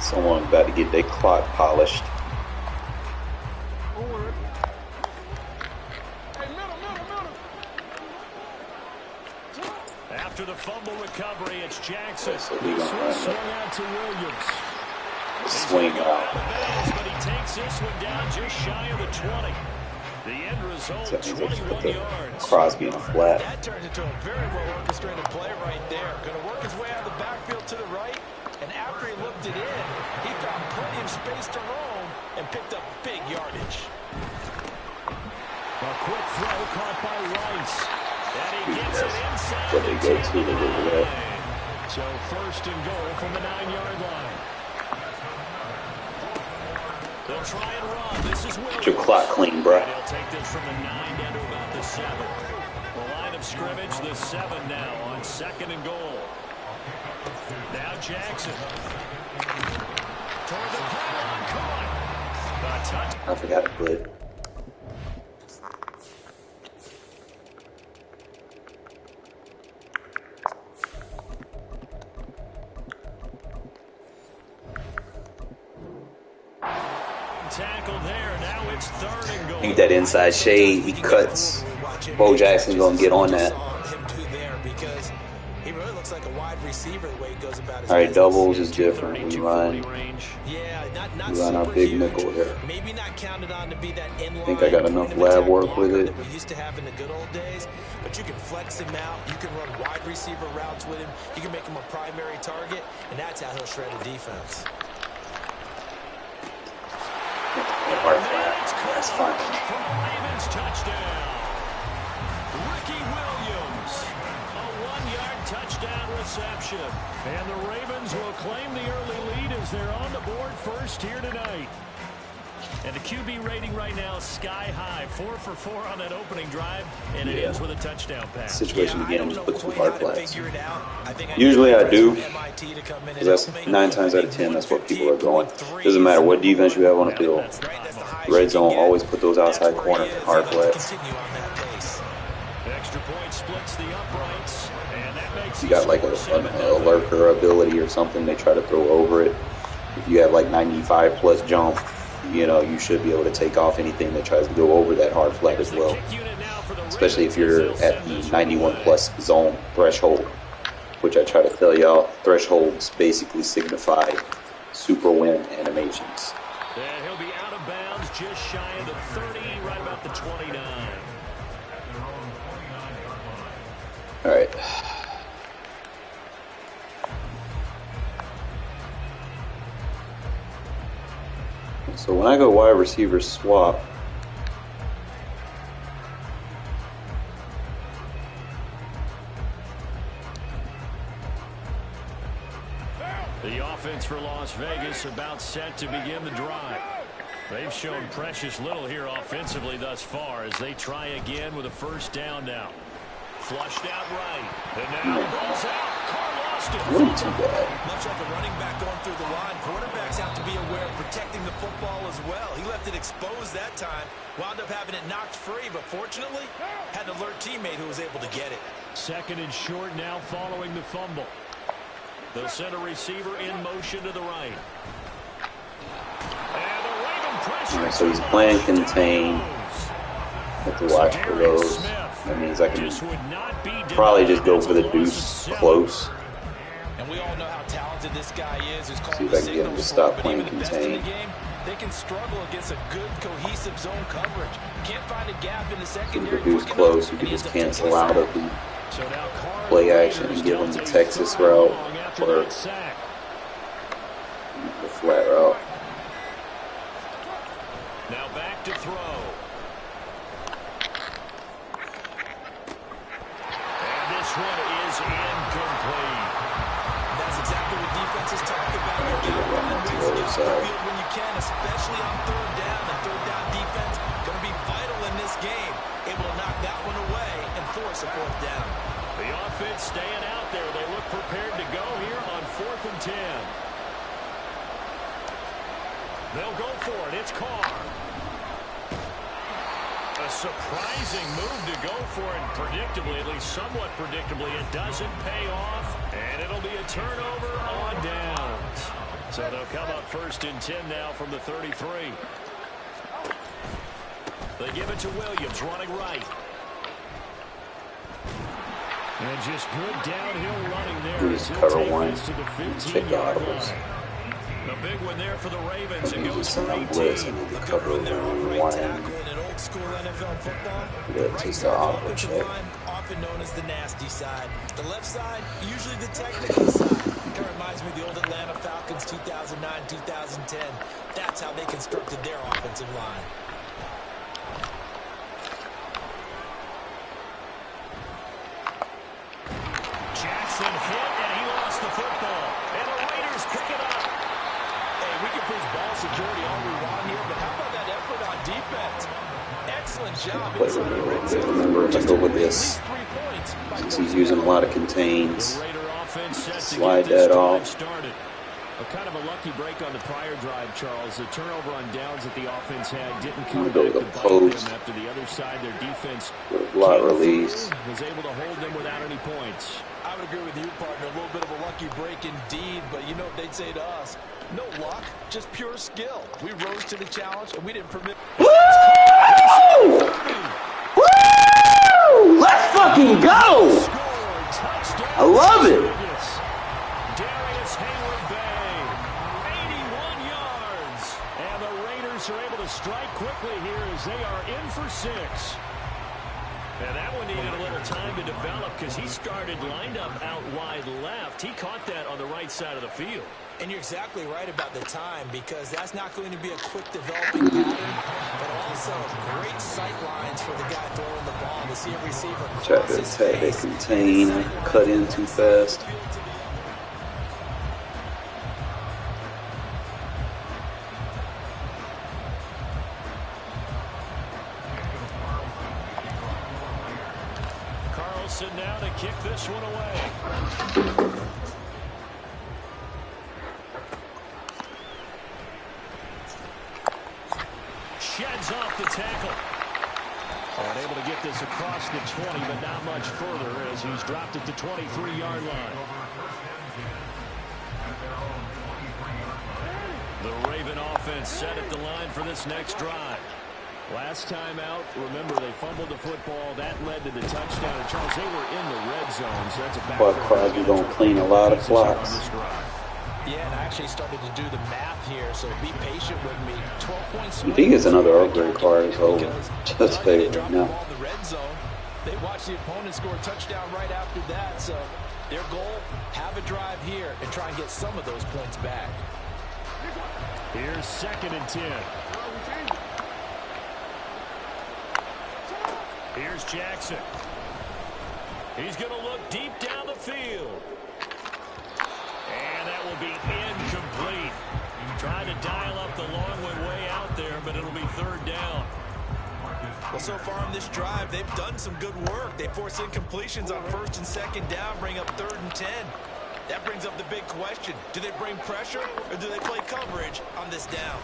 Someone about to get their clock polished. After the fumble recovery, it's Jackson. So he's going to Swung out to Williams. swing out. But he takes this one down just shy of the 20. The end result, So that means they just put 21 the yards. Crosby in a flat. That turns into a very well-orchestrated play right there. Going to work his way out of the backfield to the right, and after he looked it in, he found plenty of space to roam and picked up big yardage. A quick throw caught by Rice. And he gets it inside. What they go to, they go to that. So first and goal from the 9-yard line. They'll try and run. This is Williams. Get your clock clean, bruh. He'll take this from the 9 down to about the 7. The line of scrimmage, the 7 now on second and goal. Now Jackson. Toward the pylon, caught. A touch. I forgot to put. Tackle there. Now it's third and goal. Ain't that inside shade. He cuts. Bo Jackson gonna get on that. He really looks like a wide receiver the way he goes about his All right, business. doubles is different. We 240 run. range. Yeah, not We run our super big huge. nickel here. Maybe not counted on to be that inline. Think I got enough point of lab attack work with blocker it. that we used to have in the good old days. But you can flex him out. You can run wide receiver routes with him. You can make him a primary target, and that's how he'll shred a defense. That's fine. For a Ravens touchdown. Ricky Williams. A 1-yard touchdown reception. And the Ravens will claim the early lead as they're on the board first here tonight. And the QB rating right now is sky high. 4 for 4 on that opening drive, and it ends with a touchdown pass. Situation again, just put two hard flats. I Usually I do, MIT to come in and because that's 9 times out of 10, that's what people are going. Doesn't matter what defense you have on the field. Red zone, always put those outside corners and hard flats. Extra point splits the uprights, and that makes You got like a lurker ability or something, they try to throw over it. If you have like 95 plus jump, you know, you should be able to take off anything that tries to go over that hard flat as well. Especially if you're at the 91 plus zone threshold, which I try to tell y'all, thresholds basically signify super win animations. And he'll be out of bounds just shy of the 30, right about the 29. All right. So when I go wide receiver swap, the offense for Las Vegas about set to begin the drive. They've shown precious little here offensively thus far as they try again with a first down now. Flushed out right. And now goes out. Carr lost it. wasn't too bad. Much like a running back going through the line, quarterbacks have to be aware of protecting the football as well. He left it exposed that time, wound up having it knocked free, but fortunately, had an alert teammate who was able to get it. Second and short now following the fumble. The center receiver in motion to the right. And the Raven pressure. All right, so he's playing contain. Have to watch for those. That means I can probably just go for the deuce close. And we all know how talented this guy is. See if I can get him to stop playing contain. They can struggle against a good cohesive zone coverage. Can't find a gap in the So secondary. the deuce close, you can just cancel out of the play action and give him the Texas route or the flat route. Now back to throw. And this one is incomplete. That's exactly what defenses talk about. You gotta find ways to get off the field when you can, especially on third down. And third down defense going to be vital in this game. Able to knock that one away and force a fourth down. The offense staying out there. They look prepared to go here on 4th and 10. They'll go for it. It's Carr. A surprising move to go for it predictably, at least somewhat predictably. It doesn't pay off, and it'll be a turnover on downs. So they'll come up 1st and 10 now from the 33. They give it to Williams, running right. And just good downhill running there. Please cover one. To the Check the 15-yard audibles. line. A big one there for the Ravens. It You goes just for send 18. out blitz and the cover When they're on right one. tackle in an old school NFL football, Yeah, the right take side the of the audible offensive check. line, often known as the nasty side. The left side, usually the technical side. Kind of reminds me of the old Atlanta Falcons 2009, 2010. That's how they constructed their offensive line. Jackson hit, and he lost the football. And the Raiders pick it up. Hey, we can preach ball security all we want here, but how about that effort on defense? Excellent job Play inside with the me a red little bit. zone. Remember, Just go to with win at this. least 3 points by Since forcing he's using a lot of The contains. Raider offense set to Slide get this that drive off. started. A kind of a lucky break on the prior drive, Charles. The turnover on downs that the offense had didn't come Go back to to the bite post. them after the other side. Their defense With a lot came through, release. was able to hold them without any points. I would agree with you, partner. A little bit of a lucky break indeed, but you know what they'd say to us? No luck, just pure skill. We rose to the challenge, and we didn't permit... Woo! Woo! Let's fucking go! Score, touchdown. I love it. Darius Hayward-Bay, 81 yards. And the Raiders are able to strike quickly here as they are in for 6. And that one needed a little time to develop because he started lined up out wide left. He caught that on the right side of the field. And you're exactly right about the time, because that's not going to be a quick developing pattern, but also great sight lines for the guy throwing the ball to see a receiver Try cross to his attack, they face. contain, cut in too fast. Carlson now to kick this one away. Sheds off the tackle. And able to get this across the 20, but not much further as he's dropped at the 23-yard line. The Raven offense set at the line for this next drive. Last time out, remember, they fumbled the football. That led to the touchdown. And Charles, they were in the red zone, so that's a But Crosby gonna clean a lot of clocks. Yeah, and I actually started to do the math here, so be patient with me. 12 points. If he gets another upgrade card, it's over. Just they say drop right the now. ball in the red zone. They watch the opponent score a touchdown right after that, so their goal, have a drive here and try and get some of those points back. Here's 2nd and 10. Here's Jackson. He's going to look deep down the field. And that will be incomplete. Trying to dial up the long way out there, but it'll be 3rd down. Well, so far on this drive, they've done some good work. They force incompletions on 1st and 2nd down, bring up 3rd and 10. That brings up the big question. Do they bring pressure, or do they play coverage on this down?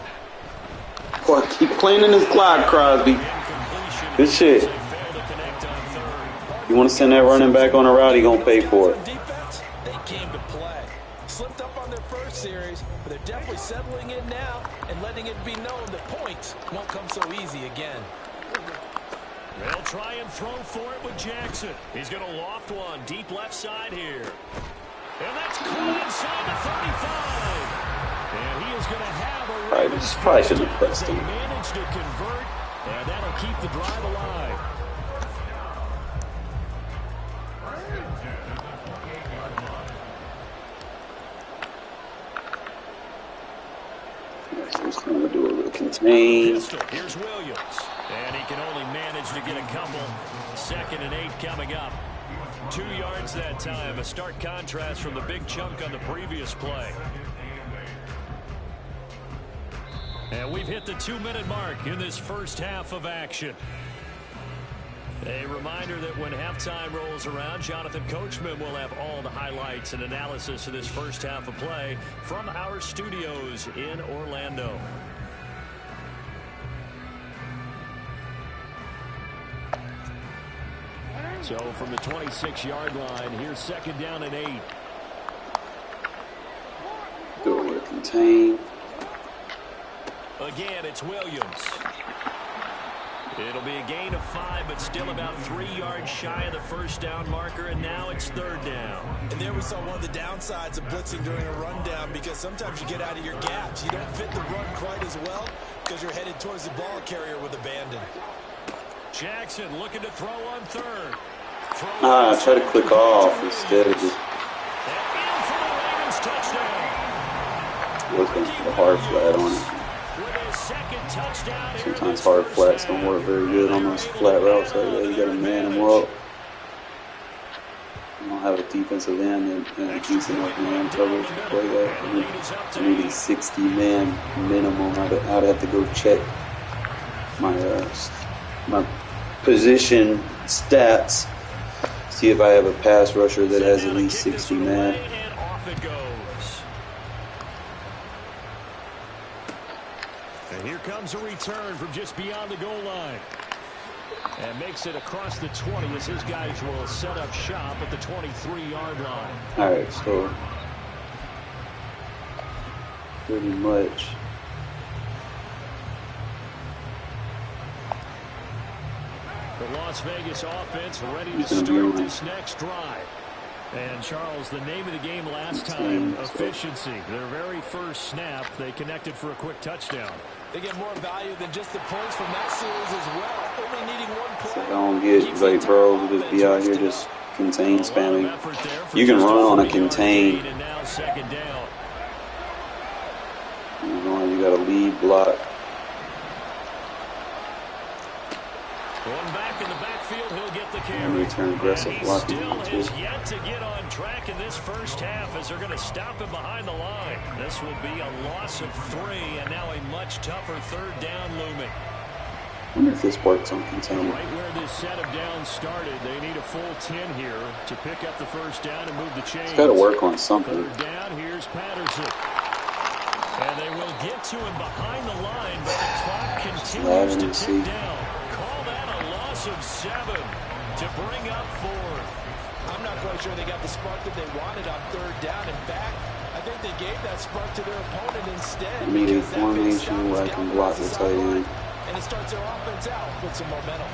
Boy, keep cleaning his clock, Crosby. Good shit. You want to send that running back on a route, he gonna pay for it. Defense, they came to play. Slipped up on their first series, but they're definitely settling in now and letting it be known that points won't come so easy again. They'll try and throw for it with Jackson. He's going to loft one deep left side here. And that's caught inside the 35. And he is going to have a Probably shouldn't have pressed They him. managed to convert, and that'll keep the drive alive. He's gonna do a little contain. Pistol. Here's Williams. And he can only manage to get a couple. 2nd and 8 coming up. 2 yards that time. A stark contrast from the big chunk on the previous play. And we've hit the 2-minute mark in this first half of action. A reminder that when halftime rolls around, Jonathan Coachman will have all the highlights and analysis of this first half of play from our studios in Orlando. So from the 26-yard line, here's 2nd down and 8. Go with a contain. Again, it's Williams. It'll be a gain of 5, but still about 3 yards shy of the first down marker, and now it's 3rd down. And there we saw one of the downsides of blitzing during a rundown, because sometimes you get out of your gaps. You don't fit the run quite as well because you're headed towards the ball carrier with abandon. Jackson looking to throw on 3rd. I try to click off instead of just. And in for the Ravens touchdown. Was going to put a hard flat on it. Sometimes hard flats don't work very good on those flat routes like that. You got to man them up. You don't have a defensive end and a decent enough man coverage to play that. I need a 60-man minimum. I'd have to go check my position stats, see if I have a pass rusher that has at least 60 man. And off it goes. And here comes a return from just beyond the goal line. And makes it across the 20 as his guys will set up shop at the 23-yard line. All right, so pretty much the Las Vegas offense ready to start this next drive. And Charles, the name of the game last time, efficiency. Their very first snap, they connected for a quick touchdown. They get more value than just the points from that series as well. Only needing one play. I don't get like bro, just be out here just contain spamming. You can run on a contain. And now 2nd down. You got a lead block. Going back in the backfield, he'll get the carry. And return aggressive blocking. Still has yet to get on track in this first half as they're going to stop him behind the line. This will be a loss of 3 and now a much tougher 3rd down looming. I wonder if this works on contain. Right where this set of downs started, they need a full 10 here to pick up the first down and move the chains. It's got to work on something. 3rd down, here's Patterson. And they will get to him behind the line, but the clock continues to tick down. Call that a loss of 7 to bring up 4th. I'm not quite sure they got the spark that they wanted on 3rd down. In fact, I think they gave that spark to their opponent instead. I need a formation where I can block the tight end. And it starts their offense out with some momentum.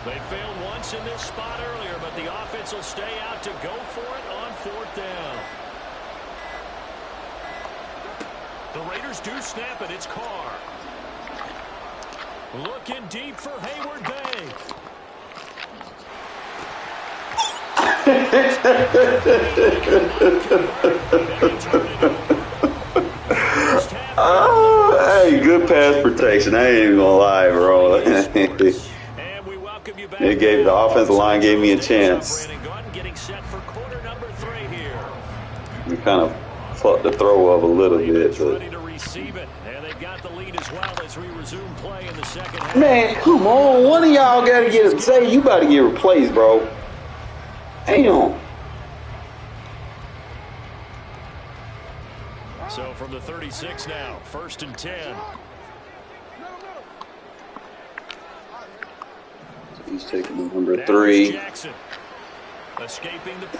They failed once in this spot earlier, but the offense will stay out to go for it on 4th down. The Raiders do snap it. It's Carr. Looking deep for Hayward Bay. Hey, good pass protection. I ain't even gonna lie, bro. It gave the offensive line gave me a chance. We kind of fucked the throw up a little bit, but man, come on, one of y'all gotta get say you about to get replaced, bro. Damn. So from the 36 now, 1st and 10. He's taking number 3.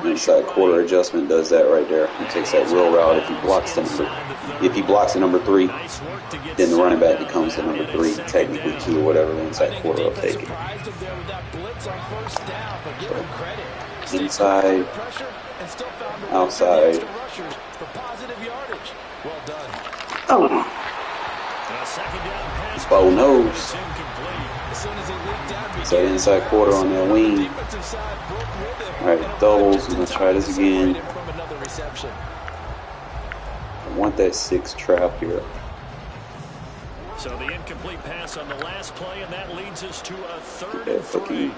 Inside quarter adjustment does that right there. He takes that real route. If he blocks the number 3, then the running back becomes the number 3, technically 2 or whatever. The inside quarter will take it. So, inside, outside. Bow nose. That inside quarter on that wing. Alright, doubles. We're going to try this again. I want that 6 trap here. So the incomplete pass on the last play, and that leads us to a 3rd and 3.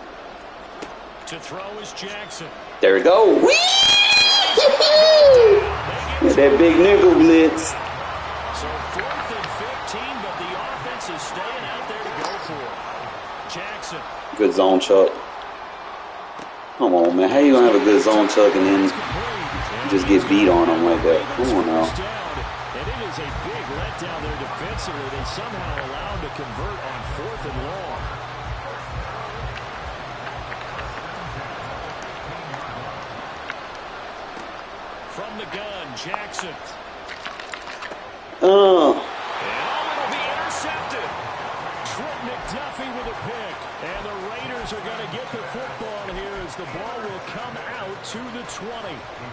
To throw is Jackson. There we go. Whee! That big nickel blitz. So 4th and 15, but the offense is staying out there to go for it. Jackson. Good zone chuck. Come on, man. How you gonna have a good zone chuck and then just get beat on them like that? Come on now. And it is a big letdown there defensively. They somehow allow him to convert on 4th and long. Jackson. Oh. And it'll be intercepted. Trent McDuffie with a pick. And the Raiders are going to get the football here as the ball will come out to the 20.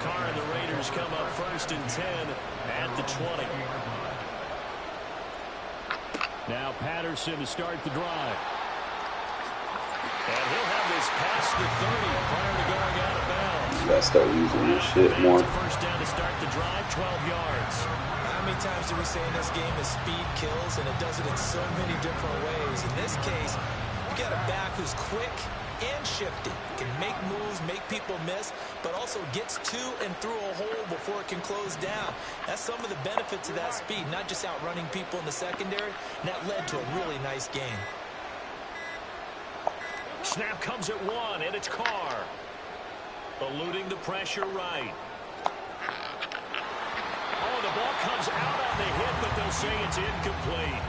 Carr and the Raiders come up 1st and 10 at the 20. Now Patterson to start the drive. And he'll have this past the 30 prior to going out of bounds. You gotta start using this shit more. First down to start the drive, 12 yards. How many times do we say in this game that speed kills, and it does it in so many different ways? In this case, you got a back who's quick and shifty, can make moves, make people miss, but also gets to and through a hole before it can close down. That's some of the benefits of that speed, not just outrunning people in the secondary, and that led to a really nice game. Snap comes at 1, and it's Carr. Eluding the pressure right. Oh, the ball comes out on the hit, but they'll say it's incomplete.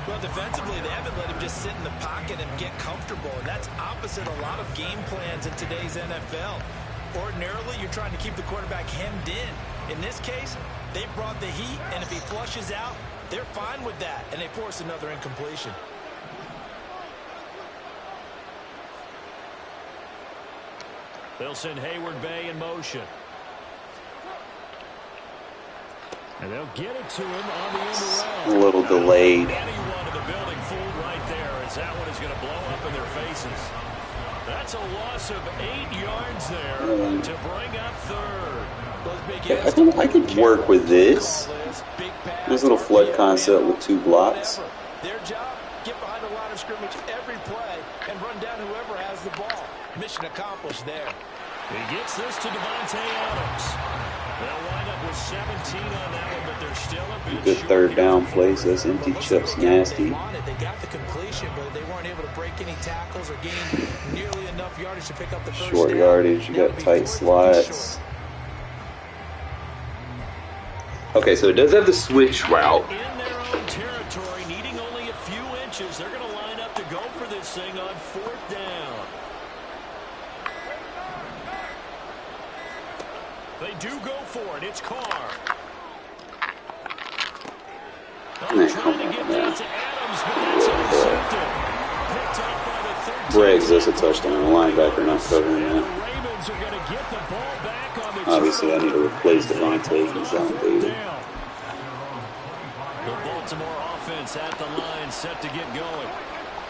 Well, defensively, they haven't let him just sit in the pocket and get comfortable, and that's opposite a lot of game plans in today's NFL. Ordinarily, you're trying to keep the quarterback hemmed in. In this case, they brought the heat, and if he flushes out, they're fine with that, and they force another incompletion. They'll send Hayward Bay in motion. And they'll get it to him on the end around. A little delayed. Anyone in the building fooled right there, as that one is going to blow up in their faces. That's a loss of 8 yards there to bring up 3rd. I could work with this. This little flood concept with 2 blocks. Their job, get behind the line of scrimmage every play and run down whoever has the ball. Mission accomplished there. He gets this to Devontae Adams. They'll wind up with 17 on that one, but they're still a bit Good 3rd down place. That's empty chips nasty. They got the completion, but they weren't able to break any tackles or gain nearly enough yardage to pick up the first Short down. yardage. You got tight slots. Okay, so it does have the switch route. In their own territory, needing only a few inches, they're going to line up to go for this thing on 4th down. They do go for it. It's Carr. Man, Trying to get that to Adams, but that's intercepted. Picked up by the 13. Briggs, that's a touchdown. The linebacker not covering And the that. Ravens are going to get the ball back on the Obviously, I need to replace Devontae and John David. The Baltimore offense at the line, set to get going.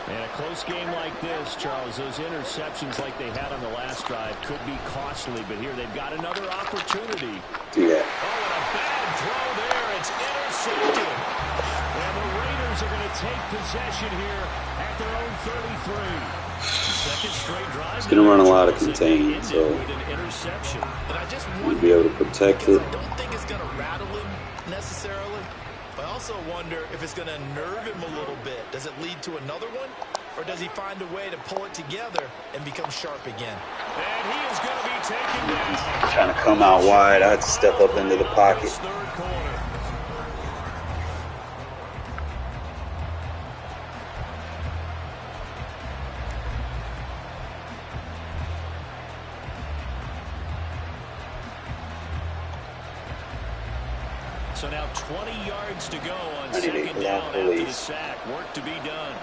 And a close game like this, Charles, those interceptions like they had on the last drive could be costly, but here they've got another opportunity. Yeah. Oh, and a bad throw there. It's intercepted. And the Raiders are going to take possession here at their own 33. Second straight drive. It's going to run a lot of contain, so interception. And I just you'll be able to protect it. I don't think it's going to rattle him necessarily. I also wonder if it's going to nerve him a little bit. Does it lead to another one? Or does he find a way to pull it together and become sharp again? And he is going to be taken down. Trying to come out wide. I had to step up into the pocket. Third quarter. So now 20 yards to go on second down after the sack. Work to be done.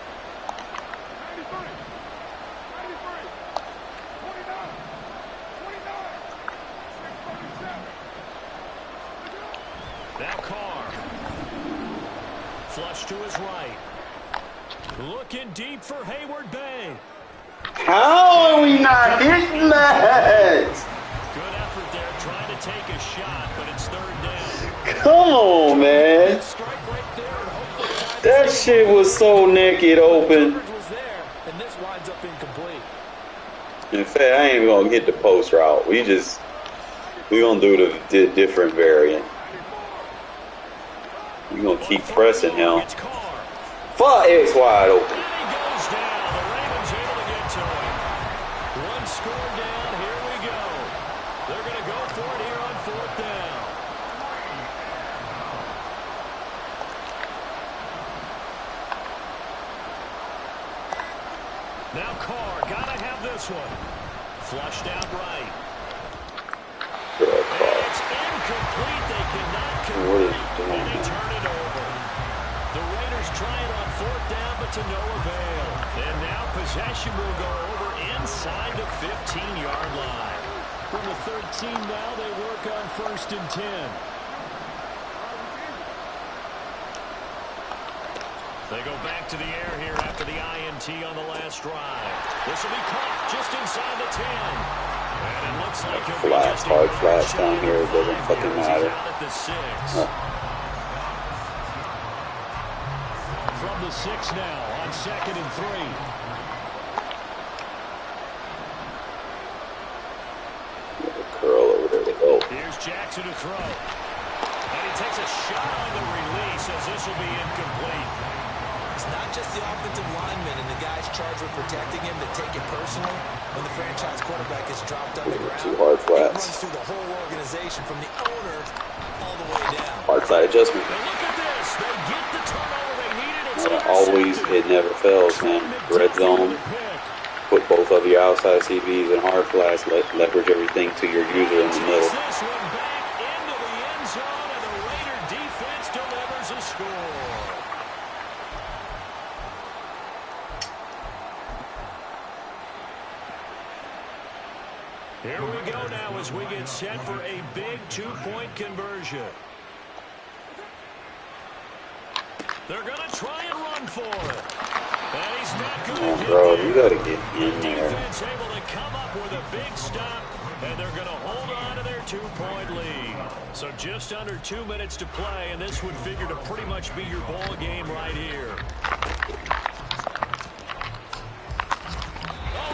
Now Carr. Flush to his right. Looking deep for Hayward Bay. How are we not hitting that? Good effort there, trying to take a shot, but it's 3rd down. Come on, man. Strike right there, and hopefully That shit was so naked open. was there, and this winds up incomplete. In fact, I ain't even gonna get the post route. We gonna do the different variant. We gonna keep pressing him. It's Carr. Fuck, it's wide open. And he goes down. The Ravens able to get to him. One score down. Here we go. They're going to go for it here on 4th down. Now Carr, gotta have this one. Flushed out right. And it's incomplete. They cannot What is convert, and they turn it over. The Raiders try it on 4th down, but to no avail. And now possession will go over inside the 15-yard line. From the 13 now, they work on 1st and 10. They go back to the air here after the INT on the last drive. This will be caught just inside the 10. And it looks like he'll be just hard flash down here. It doesn't fucking matter. Out at the 6. From the 6 now on 2nd and 3. Curl over there to help. Here's Jackson to throw. And he takes a shot on the release as this will be incomplete. It's not just the offensive linemen and the guys charged with protecting him that take it personally. When the franchise quarterback is dropped on the ground, Two hard it runs flats. through the whole organization from the owner all the way down. Hard flat adjustment. Now look at this. They get the turnover they needed. It's Always, it never fails, man. Red zone. Put both of your outside CBs and hard flats. Leverage everything to your user in the middle. This one back into the end zone, and the Raider defense delivers a score. Here we go now as we get set for a big 2-point conversion. They're going to try and run for it. And he's not going to Oh, bro, you got to get in there. defense able to come up with a big stop, and they're going to hold on to their 2-point lead. So just under 2 minutes to play, and this would figure to pretty much be your ball game right here.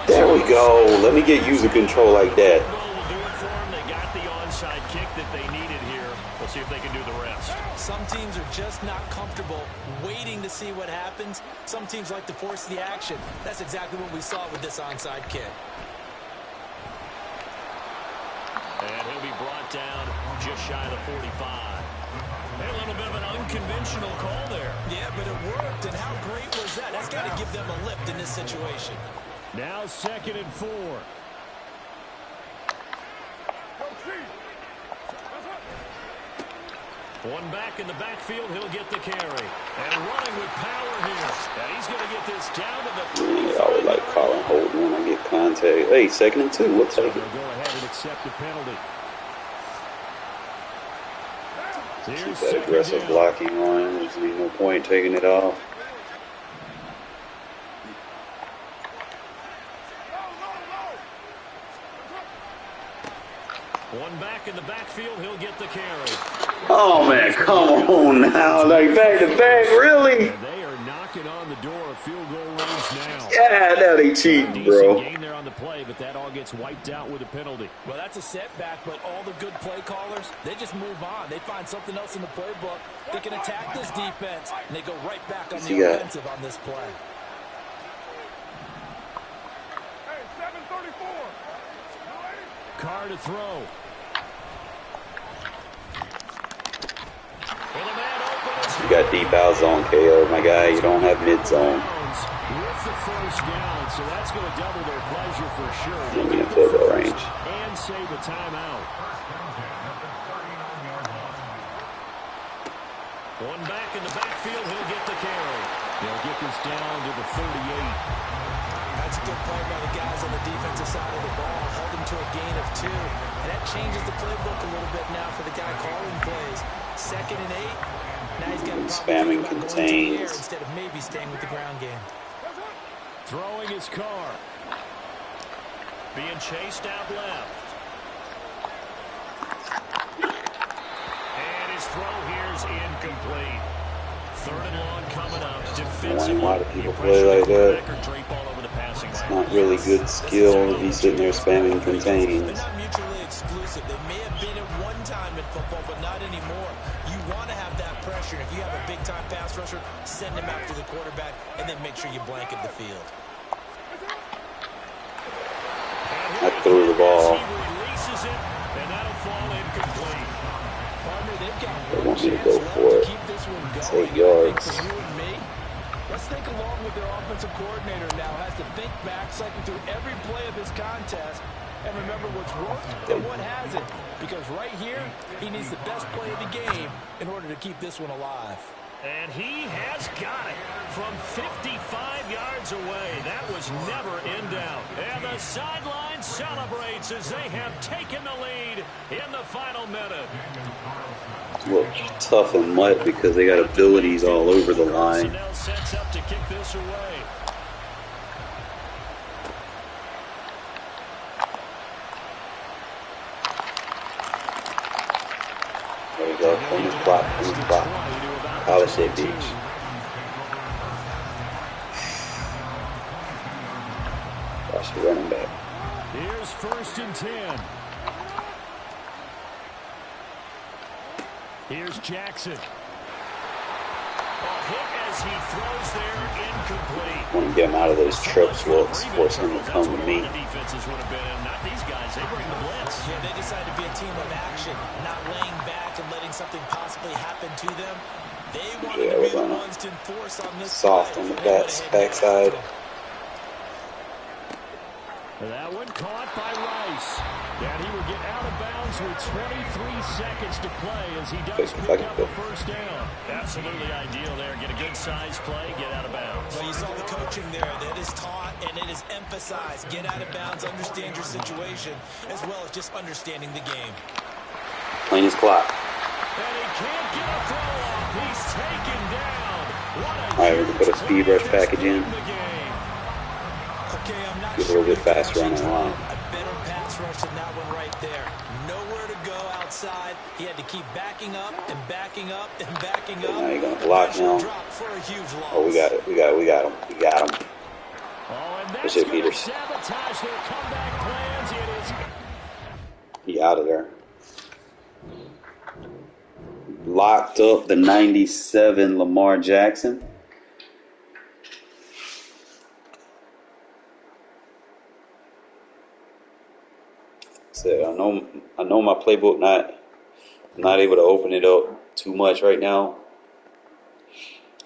There we go. Let me get user control like that. Will do it for them. They got the onside kick that they needed here. We'll see if they can do the rest. Some teams are just not comfortable waiting to see what happens. Some teams like to force the action. That's exactly what we saw with this onside kick. And he'll be brought down just shy of the 45. Hey, a little bit of an unconventional call there. Yeah, but it worked, and how great was that? That's got to give them a lift in this situation. Now 2nd and 4. One back in the backfield, he'll get the carry. And running with power here. And he's going to get this down to the Yeah, I would like Colin Holden when I get contact. Hey, 2nd and 2. We'll take it. They'll go ahead and accept the penalty. Keep that aggressive blocking line. There's no point taking it off. one back in the backfield, he'll get the carry. Oh, man, come on now. Like, back to back, really? And they are knocking on the door of field goal range now. Yeah, now they cheating, Decent bro. game there on the play, but that all gets wiped out with a penalty. Well, that's a setback, but all the good play callers, they just move on. They find something else in the playbook. They can attack this defense, and they go right back on the offensive on this play. Carr to throw. You got deep out zone, KO. My guy, you don't have mid zone. With the first down, so that's going to double their pleasure for sure. Let me fill the range. And save a timeout. One back in the backfield, he'll get the carry. They'll get this down to the 38. That's a good play by the guys on the defensive side of the ball. Held them to a gain of 2. And that changes the playbook a little bit now for the guy calling plays. 2nd and 8. Now he's got to spamming contains instead of maybe staying with the ground game. Throwing his Carr. Being chased out left. And his throw here is incomplete. 3rd and long coming up. Defensively, why do people play like that? It's not really good skill to be sitting there spamming contains. They're not mutually exclusive. They may have been at one time in football, but not anymore. You want to have that pressure. If you have a big-time pass rusher, send him after the quarterback, and then make sure you blanket the field. I threw the ball. He releases it, and that'll fall incomplete. Partner, they've got They one want me to chance go left for to it. keep this one It's going. 8 yards. For you and me, let's think along with their offensive coordinator now. Has to think back, cycle through every play of this contest, and remember what's worked and what hasn't. Because right here, he needs the best play of the game in order to keep this one alive. And he has got it from 55 yards away. That was never in doubt. And the sideline celebrates as they have taken the lead in the final minute. Look tough and mutt because they got abilities all over the line. Personnel sets up to kick this away. There we go. Clean his block. Clean his block. Polish that bitch. Watch the running back. Here's 1st and 10. Here's Jackson. A hit as he throws there, incomplete. Want to get him out of those trips looks, force him to come to me. Defenses would have been in. Not these guys. They bring the blitz. Yeah, they decided to be a team of action, not laying back and letting something possibly happen to them. They wanted to be the ones to enforce on this soft on the backside. That one caught by Rice. And he would get out of bounds with 23 seconds to play as he does pick up a 1st down. Absolutely ideal there. Get a good size play, get out of bounds. Well, you saw the coaching there. That is taught and it is emphasized. Get out of bounds, understand your situation, as well as just understanding the game. Playing his clock. And he can't get a throw off. He's taken down. All right, we can put a speed rush package in. Okay, I'm not Get a little bit faster on the line. A better pass rush than that one right there. Nowhere to go outside. He had to keep backing up and backing up and backing up. Now you're going to block now. For a huge loss. Oh, we got it. We got him. We got him. Oh, and that's That's it, Peters. sabotage their comeback plans. It is. He out of there. Locked up the 97 Lamar Jackson. Said I know my playbook not able to open it up too much right now.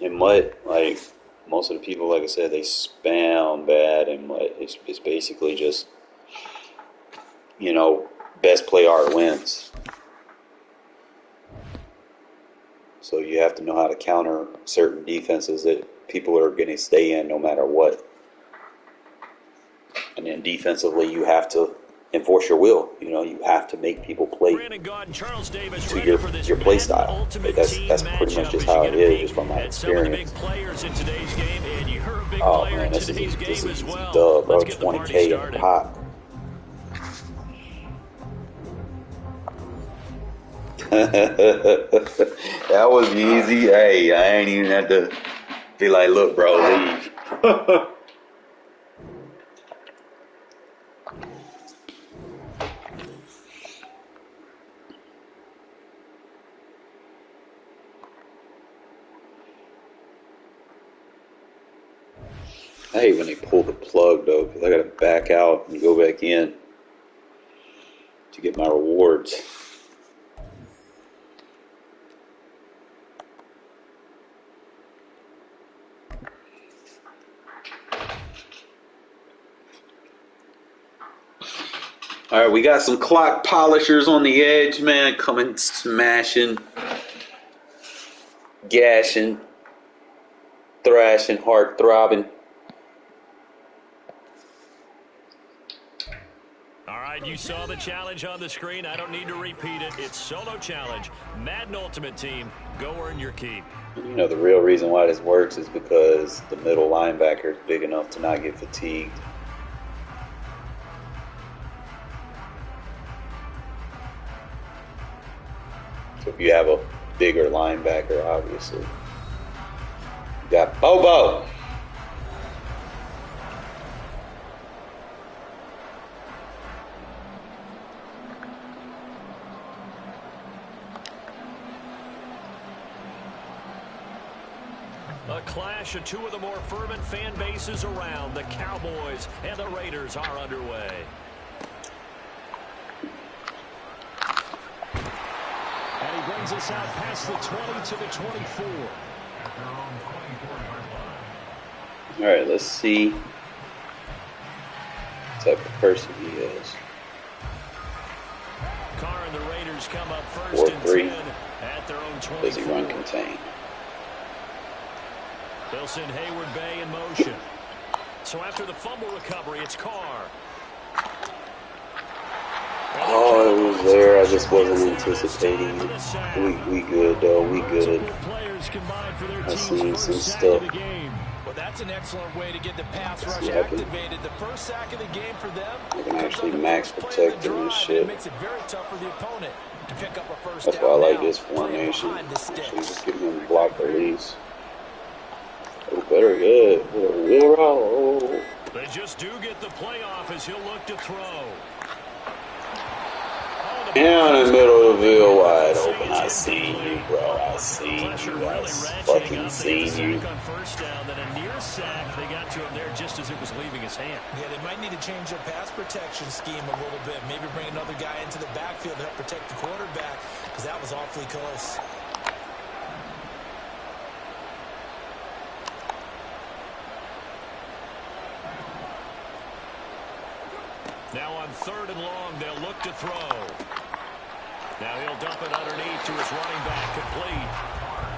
And Mutt, like most of the people, like I said, they spam bad, and Mutt it's basically just, you know, best play art wins. So you have to know how to counter certain defenses that people are going to stay in no matter what. And then defensively, you have to enforce your will. You know, you have to make people play to your play style. That's pretty much just how it is, just from my experience. Oh man, this is a dub, bro. 20K in the pot. That was easy. Hey, I ain't even have to be like, look, bro, leave. I hate when they pull the plug, though, because I got to back out and go back in to get my rewards. All right, we got some clock polishers on the edge, man, coming, smashing, gashing, thrashing, heart throbbing. All right, you saw the challenge on the screen. I don't need to repeat it. It's solo challenge. Madden Ultimate Team, go earn your keep. You know, the real reason why this works is because the middle linebacker is big enough to not get fatigued. So if you have a bigger linebacker, obviously. You got Bobo. A clash of two of the more fervent fan bases around. The Cowboys and the Raiders are underway. And he brings us out past the 20 to the 24. All right, let's see what type of person he is. and the Raiders come up first and 10 at their own 24. Does he run contain? They'll send Hayward Bay in motion. So after the fumble recovery, it's Carr. Oh, it was there. I just wasn't anticipating. We good, though. We good. I've seen some stuff. Well, that's an excellent way to get the pass rush activated. The first sack of the game for them. I can actually max protect them and shit. It makes it very tough for the opponent to pick up a first That's down. why I like this formation. Actually, just getting them block release. Oh, better good. Wheel route. They just do get the playoff as he'll look to throw. Down in the middle of the field, wide open. I seen you, bro. I seen you. I fucking seen you. On first down, then a near sack. They got to him there just as it was leaving his hand. Yeah, they might need to change their pass protection scheme a little bit. Maybe bring another guy into the backfield to help protect the quarterback, because that was awfully close. Now on 3rd and long, they'll look to throw. Now he'll dump it underneath to his running back, complete.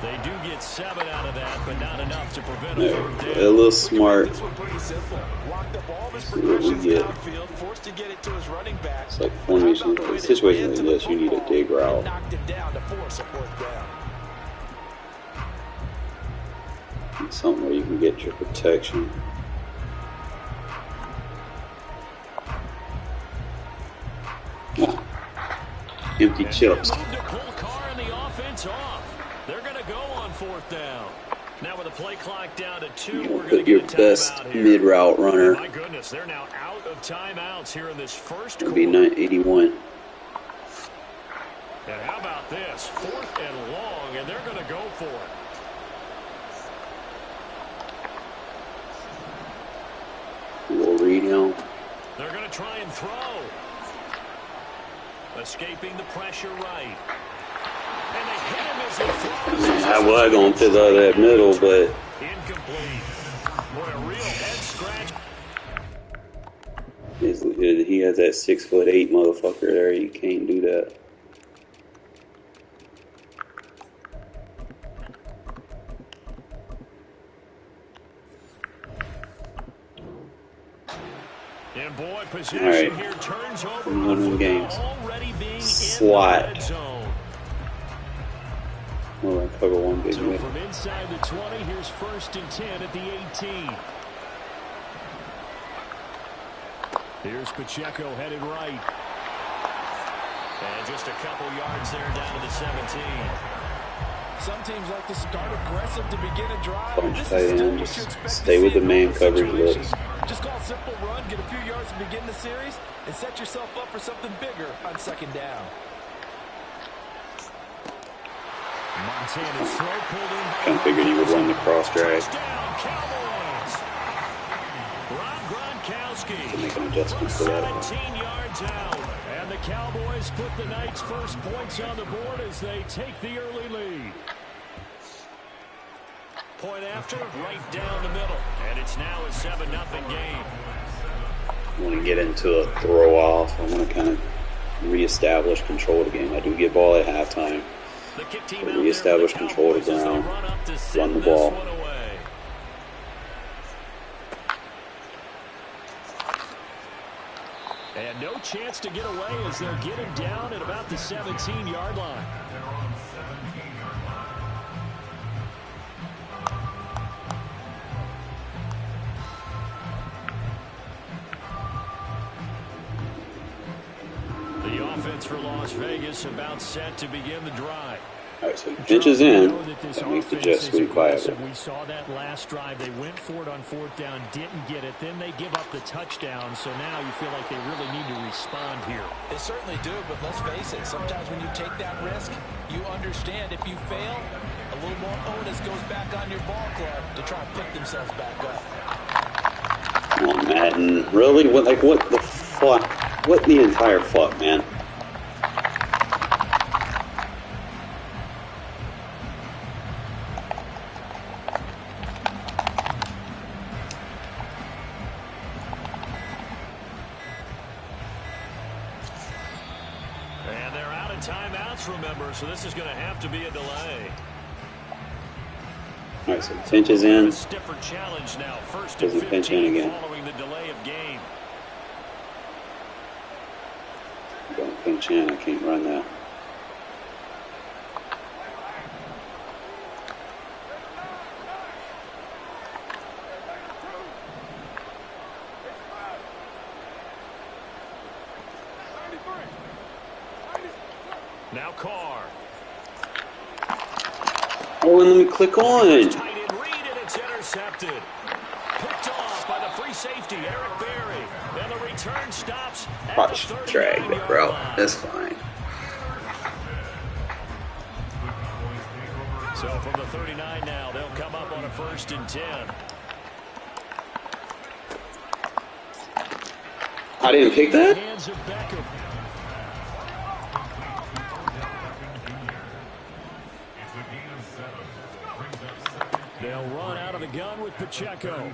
They do get 7 out of that, but not enough to prevent a third down. A little smart. This one pretty simple. Locked up all of his See what we progressions get. downfield, forced to get it to his running back. It's like formation. In a situation like this, you need a dig route. Knocked him down to force a 4th down. Something where you can get your protection. Empty chips. Move to pull Carr and the offense off. They're going to go on 4th down. Now with the play clock down to 2, we're going to Put your get a best timeout here. mid route runner. My goodness, they're now out of timeouts here in this first It'll quarter. be 981. And how about this? 4th and long, and they're going to go for it. We'll read him. They're going to try and throw. Escaping the pressure right. And they hit him as he throws. I was going to fill out that middle, but Incomplete. Boy, a real head scratch. he has that 6'8" motherfucker there. You can't do that. And boy, possession All right. here turns over. One of them games. Already being Slot. in the red zone. Well, I cover one big So way. from inside the 20, here's 1st and 10 at the 18. Here's Pacheco headed right. And just a couple yards there down to the 17. Some teams like to start aggressive to begin a drive. Bunch This tight is still ends. what you expect to Stay see with the in man normal coverage situations. looks. Just call a simple run, get a few yards to begin the series, and set yourself up for something bigger on 2nd down. Montana's throw pulled in. Kind of figured he would run the cross drag Touchdown, Cowboys. Rob Gronkowski. to make an adjustment for that. 17 yards out. And the Cowboys put the Knights' first points on the board as they take the early lead. Point after, right down the middle. And it's now a 7-0 game. I want to get into a throw off. I want to kind of reestablish control of the game. I do get ball at halftime. The kick team But out reestablish there for the control of the Cowboys as they ground. run up to Run send the this ball. one away. And no chance to get away as they'll get him down at about the 17-yard line. The offense for Las Vegas about set to begin the drive. All right, so he pitches in. That That makes the jet sweep viable. We saw that last drive. They went for it on 4th down, didn't get it. Then they give up the touchdown. So now you feel like they really need to respond here. They certainly do, but let's face it, sometimes when you take that risk, you understand if you fail, a little more onus goes back on your ball club to try and pick themselves back up. Come on, Madden. Really? What the fuck? What the entire fuck, man? And they're out pass, remember, so this is going to have to be a delay. All right, so pinch is in. A stiffer challenge now. First and Doesn't pinch in 15 again. following the delay of game. Don't pinch in. I can't run that. Now Carr. Oh, and let me click on. Tight end read, and it's intercepted. Picked off by the free safety, Eric Berry. And the return stops at Watch, the 39-yard drag it, bro. line. That's fine. So from the 39 now, they'll come up on a 1st and 10. I didn't pick that? Hands of Beckham. They'll run out of the gun with Pacheco.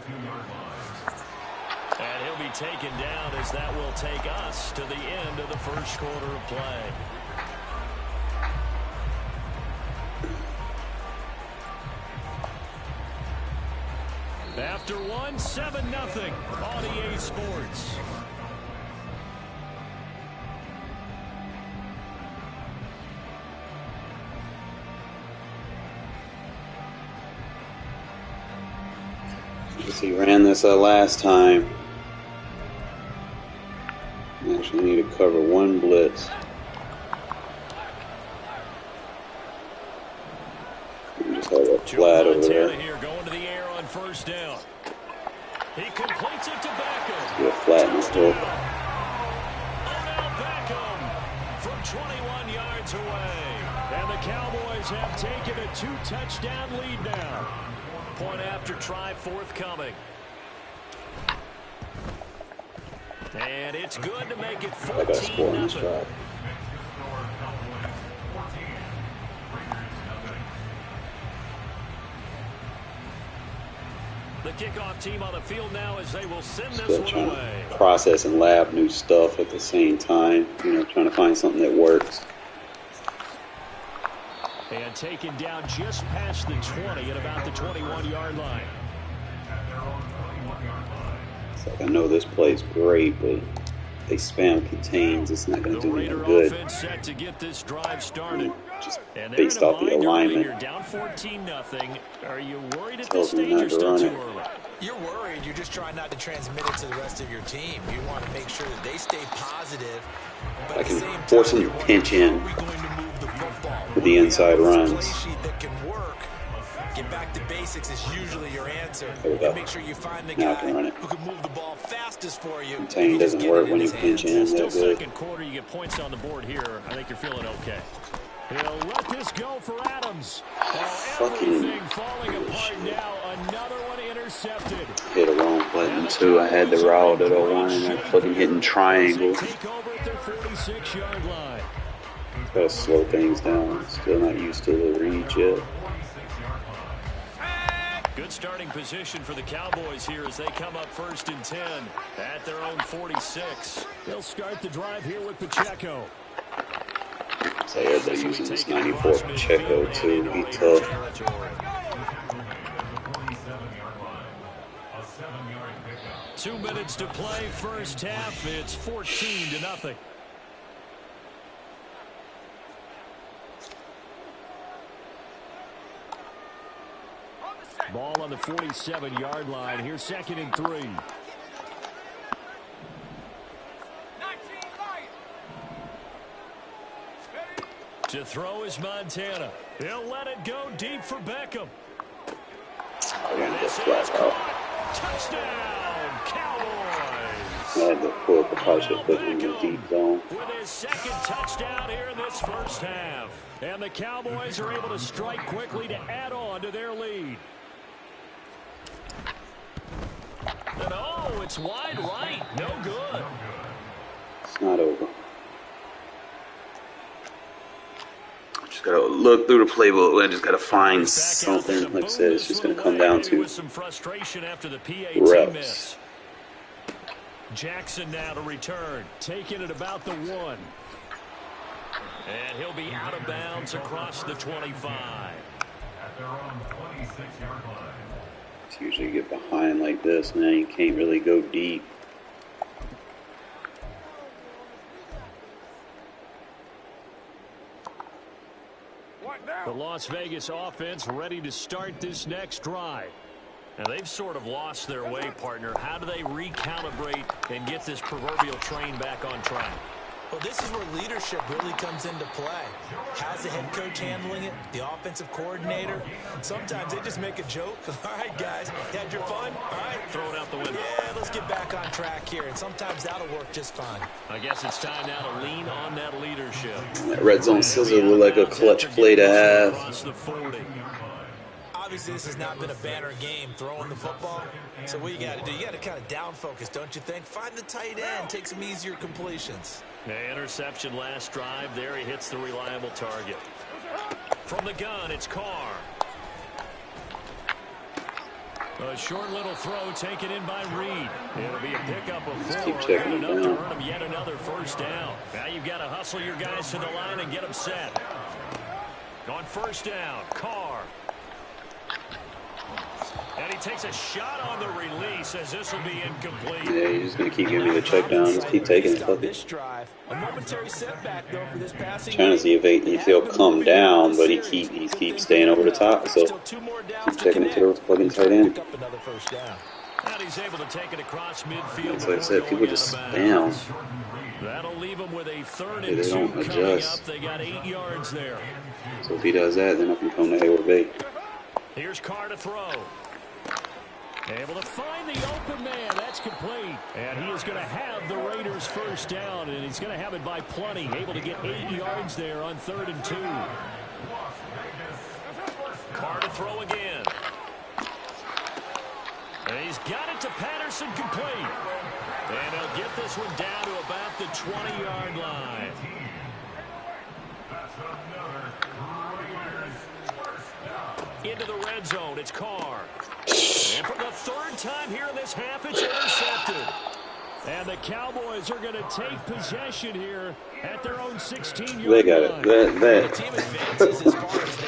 And he'll be taken down as that will take us to the end of the first quarter of play. After one, 7-0 on EA Sports. He ran this last time. Actually need to cover one blitz. Just have a flat over there. Here going to the air on 1st down. He completes it to Beckham. Get a flat in the hook. Odell Beckham from 21 yards away. And the Cowboys have taken a 2-touchdown lead now. Point after try forthcoming. And it's good to make it 14-0. The kickoff team on the field now as they will send this one away. Process and lab new stuff at the same time. You know, trying to find something that works. And taken down just past the 20 at about the 21-yard line. It's like I know this play's great, but they spam contains. It's not going to do me no good. Offense set to get this drive started. Just and based off the alignment. You're down 14-0. Are you worried at this stage or still too early? You're worried. You're just trying not to transmit it to the rest of your team. You want to make sure that they stay positive. But I can force them to pinch in with the inside runs. That can work. Get back to basics is usually your answer. And make sure you find the now guy who can move the ball fastest for you. Contain doesn't work when you pinch in. Still that good. second quarter, you get points on the board here. I think you're feeling okay. He'll let this go for Adams. Everything falling apart now. Another one intercepted. Hit a wrong button too. I had the route at 01 and I fucking hitting triangle. Take over at their 46-yard line. Gotta slow things down. Still not used to the read yet. Good starting position for the Cowboys here as they come up 1st and 10 at their own 46. They'll start the drive here with Pacheco. So everybody using this 94 Pacheco too. He tough. 2 minutes to play, first half. It's 14-0. Ball on the 47-yard line. Here's 2nd and 3. To throw is Montana. He'll let it go deep for Beckham. And this is touchdown, Cowboys. I had to pull up the partial put in the deep zone. With his 2nd touchdown here in this first half. And the Cowboys are able to strike quickly to add on to their lead. And oh, it's wide right. No good. It's not over. Just gotta look through the playbook. I just gotta find something. Like I said, it's just gonna come down to some frustration after the PAT reps. miss. Jackson now to return, taking it about the 1. And he'll be out of bounds across the 25. At their own 26-yard line. It's usually get behind like this, man. You can't really go deep. The Las Vegas offense ready to start this next drive. And they've sort of lost their way, partner. How do they recalibrate and get this proverbial train back on track? Well, this is where leadership really comes into play. How's the head coach handling it? The offensive coordinator? Sometimes they just make a joke. All right, guys, had your fun? All right. Throw it out the window. Yeah, let's get back on track here. And sometimes that'll work just fine. I guess it's time now to lean on that leadership. That red zone sizzle look like a clutch play to have. Across the 40. Obviously, this has not been a banner game throwing the football. So what you got to do, you got to kind of down focus, don't you think? Find the tight end, take some easier completions. Interception last drive. There he hits the reliable target. From the gun, it's Carr. A short little throw taken in by Reed. It'll be a pickup of 4. Keep checking Good enough him to down. earn him yet another first down. Now you've got to hustle your guys to the line and get them set. On first down, Carr. And he takes a shot on the release as this will be incomplete. Yeah, he's just going to keep giving me the check down. Just keep taking it. Fuck This it. drive, a momentary setback though for this passing. Trying to see if he'll come down, but he keeps staying over the top. So keep checking it to the fucking tight end. Pick up another first down. And he's able to take it across midfield. That's like I said, before people going just out of bounds. spam. That'll leave them with a 3rd Yeah, and they 2 don't coming adjust. up. They got 8 yards there. So if he does that, then I can come to Hayward Bay. Here's Carr to throw. Able to find the open man. That's complete. And he is going to have the Raiders first down, and he's going to have it by plenty. Able to get 8 yards there on 3rd and 2. Carr to throw again. And he's got it to Patterson, complete. And he'll get this one down to about the 20-yard line. Into the red zone, it's Carr. And for the 3rd time here in this half, it's intercepted. And the Cowboys are going to take possession here at their own 16-yard They got line. it.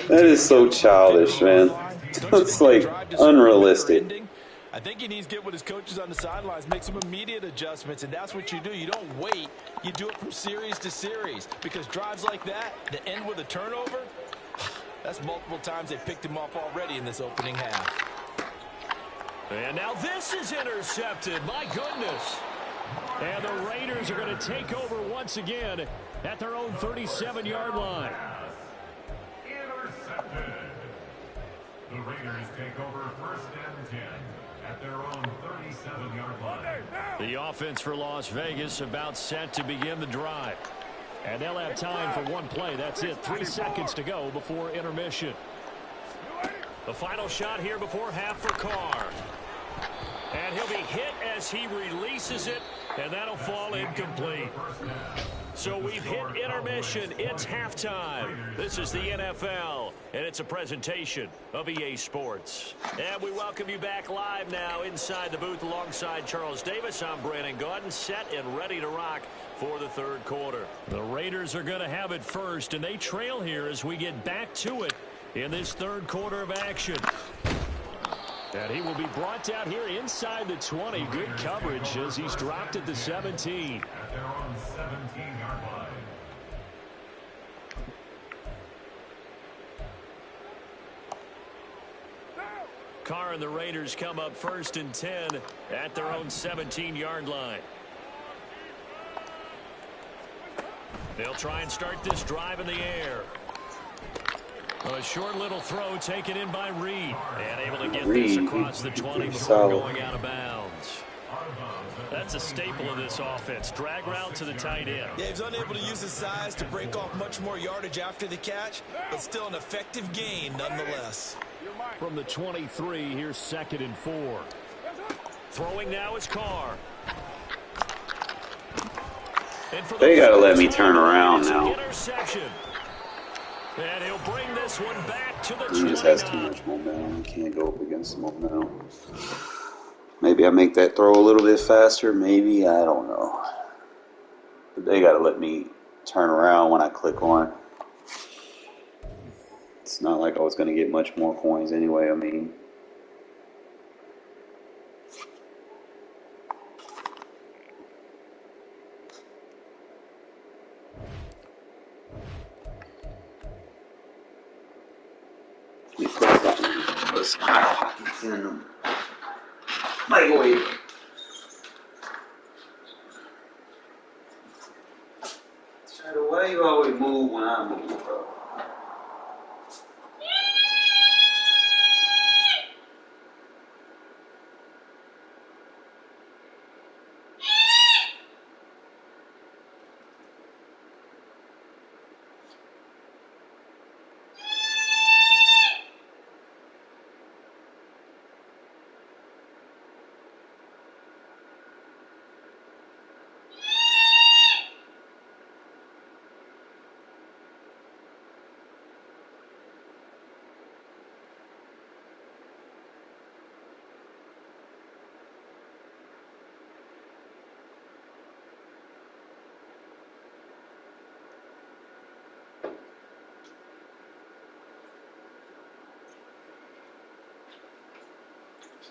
That is so childish, man. That's like unrealistic. I think he needs to get with his coaches on the sidelines, make some immediate adjustments, and that's what you do. You don't wait. You do it from series to series, because drives like that end with a turnover, that's multiple times they picked him off already in this opening half. And now this is intercepted. My goodness. And the Raiders are going to take over once again at their own 37-yard line. Intercepted. The Raiders take over 1st and 10 at their own 37-yard line. The offense for Las Vegas about set to begin the drive. And they'll have time for one play. That's it. 3 seconds to go before intermission. The final shot here before half for Carr. And he'll be hit as he releases it, and that'll fall incomplete. So we've hit intermission. It's halftime. This is the NFL, and it's a presentation of EA Sports. And we welcome you back live now inside the booth alongside Charles Davis. I'm Brandon Gaudin, set and ready to rock for the 3rd quarter. The Raiders are going to have it first, and they trail here as we get back to it in this 3rd quarter of action. And he will be brought down here inside the 20. Good coverage as he's dropped at the 17. At their own 17-yard line. Carr and the Raiders come up 1st and 10 at their own 17-yard line. They'll try and start this drive in the air. A short little throw taken in by Reed. And able to get this across the 20 before going out of bounds. That's a staple of this offense. Drag route to the tight end. Yeah, he's unable to use his size to break off much more yardage after the catch, but still an effective gain nonetheless. From the 23, here's 2nd and 4. Throwing now is Carr. They got to let me turn around now. Interception. And he'll bring this one back to the 29. He just has too much momentum. He can't go up against the momentum. Maybe I make that throw a little bit faster. Maybe. I don't know. But they got to let me turn around when I click on. It's not like I was going to get much more coins anyway. I mean, put some hot pockets in them. Microwave. Shadow, why you always move when I move, bro?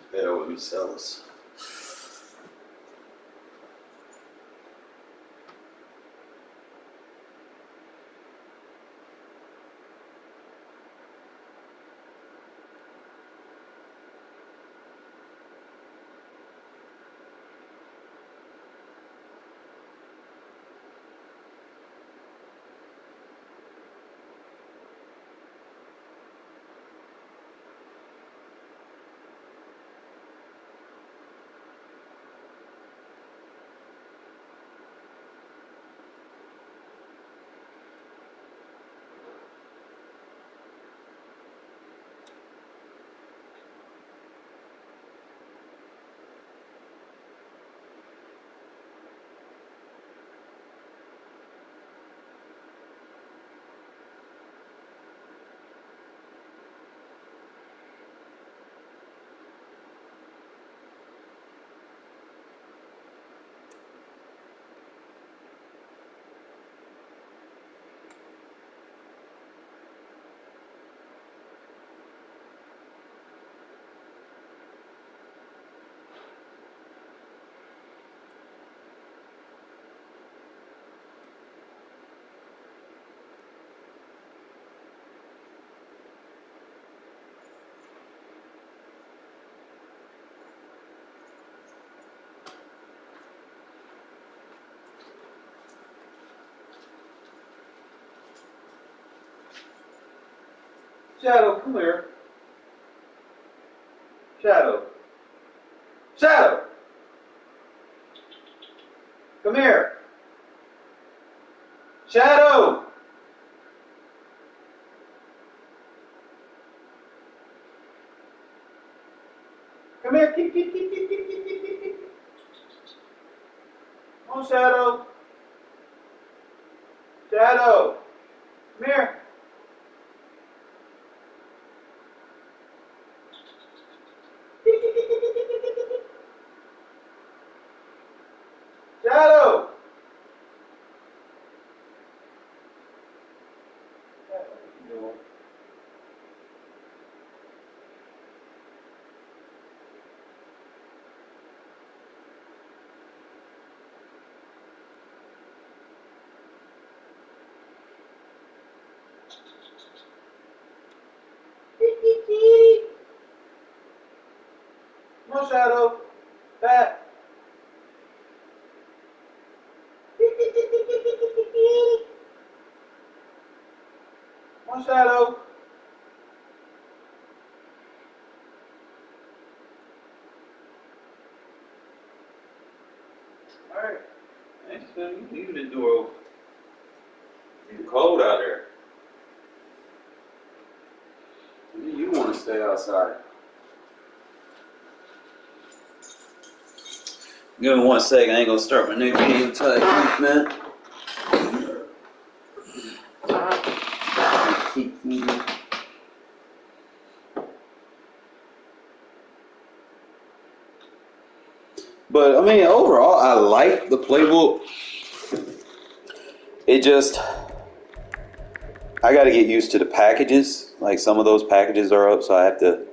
Better with me, sellers. Shadow, come here. Shadow. Shadow! Come here. Shadow! Come here. Come on, Shadow. Shadow. Come here. Shadow! Come on, Shadow. Back. Come on, Shadow. Alright. Thanks, man. You leave the door open. It's cold out there. You want to stay outside. Give me 1 second. I ain't gonna start my next game until I eat, man. Keep eating. But I mean, overall, I like the playbook. It just, I got to get used to the packages. Like some of those packages are up, so I have to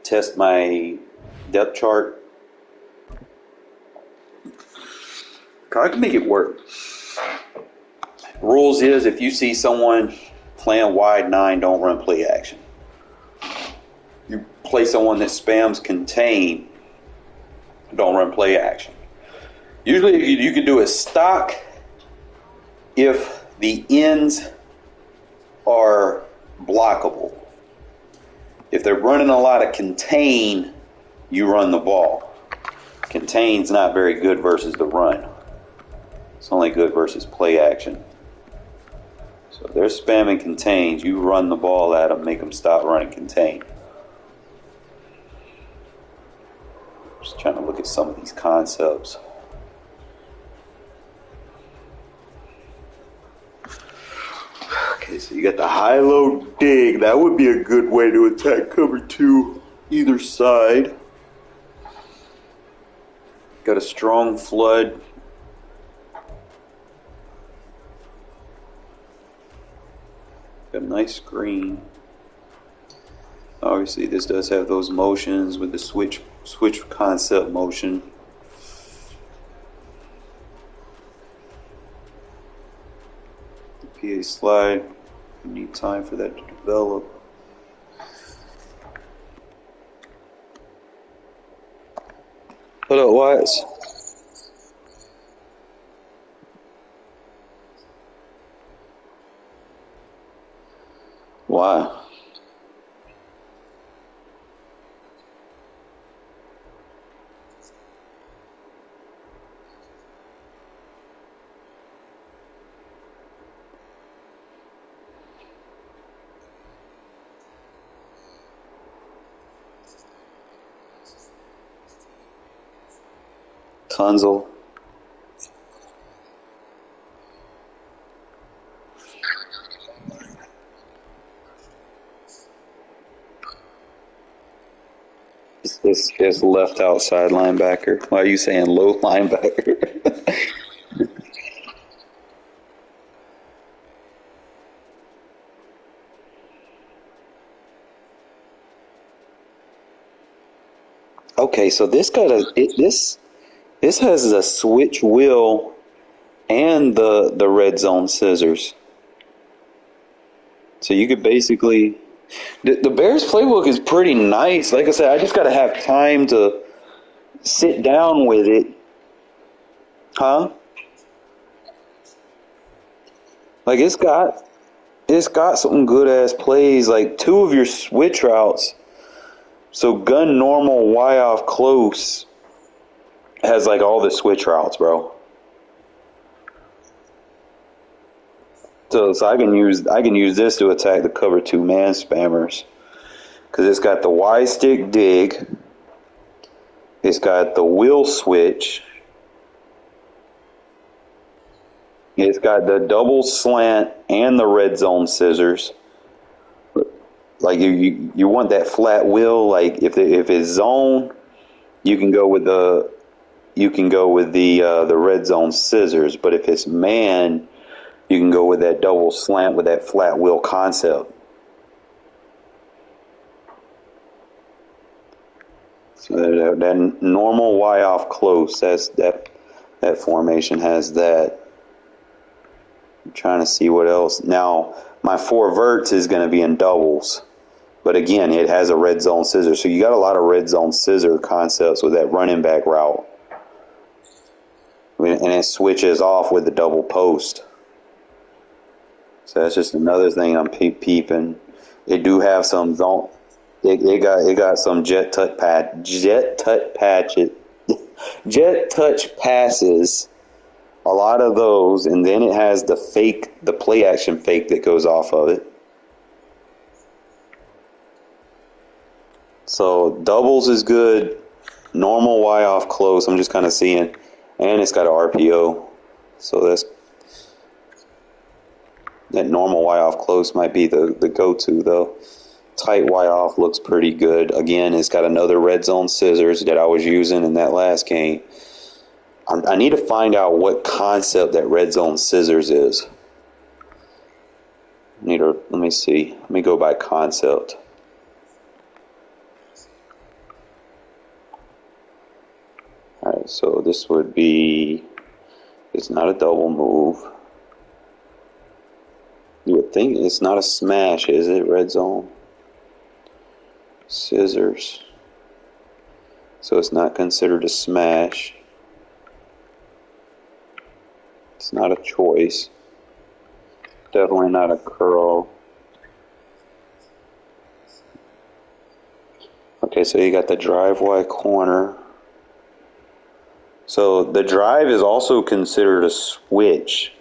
test my depth chart. I can make it work. Rules is if you see someone playing wide 9, don't run play action. You play someone that spams contain, don't run play action. Usually you can do a stock if the ends are blockable. If they're running a lot of contain, you run the ball. Contain's not very good versus the run. It's only good versus play action. So if they're spamming contains, you run the ball at them, make them stop running contain. Just trying to look at some of these concepts. Okay, so you got the high-low dig. That would be a good way to attack cover 2 either side. Got a strong flood. Got a nice screen. Obviously, this does have those motions with the switch concept motion. The PA slide. You need time for that to develop. Hold up, Watts. Why? Tunzel. It's left outside linebacker. Why are you saying low linebacker? Okay, so this has a switch wheel and the red zone scissors. So you could basically the Bears playbook is pretty nice. Like I said, I just got to have time to sit down with it. Huh? Like it's got some good ass plays, like 2 of your switch routes. So gun normal, Y off close has like all the switch routes, bro. So I can use this to attack the cover 2 man spammers, because it's got the Y stick dig, it's got the wheel switch, it's got the double slant and the red zone scissors. Like you want that flat wheel. Like if it's zone, you can go with the red zone scissors. But if it's man, you can go with that double slant with that flat wheel concept. So that normal Y off close, that formation has that. I'm trying to see what else. Now, my 4 verts is going to be in doubles. But again, it has a red zone scissor. So you got a lot of red zone scissor concepts with that running back route. And it switches off with the double post. So that's just another thing I'm peeping. It do have some zone. It got some jet touch passes. A lot of those, and then it has the play action fake that goes off of it. So doubles is good. Normal Y off close, I'm just kind of seeing, and it's got an RPO. So that normal Y off close might be the go-to though. Tight Y off looks pretty good. Again, it's got another red zone scissors that I was using in that last game. I need to find out what concept that red zone scissors is. Let me see. Let me go by concept. Alright, so this would be, it's not a double move. You would think it's not a smash, is it, red zone? Scissors. So it's not considered a smash. It's not a choice. Definitely not a curl. Okay, so you got the drive Y corner. So the drive is also considered a switch.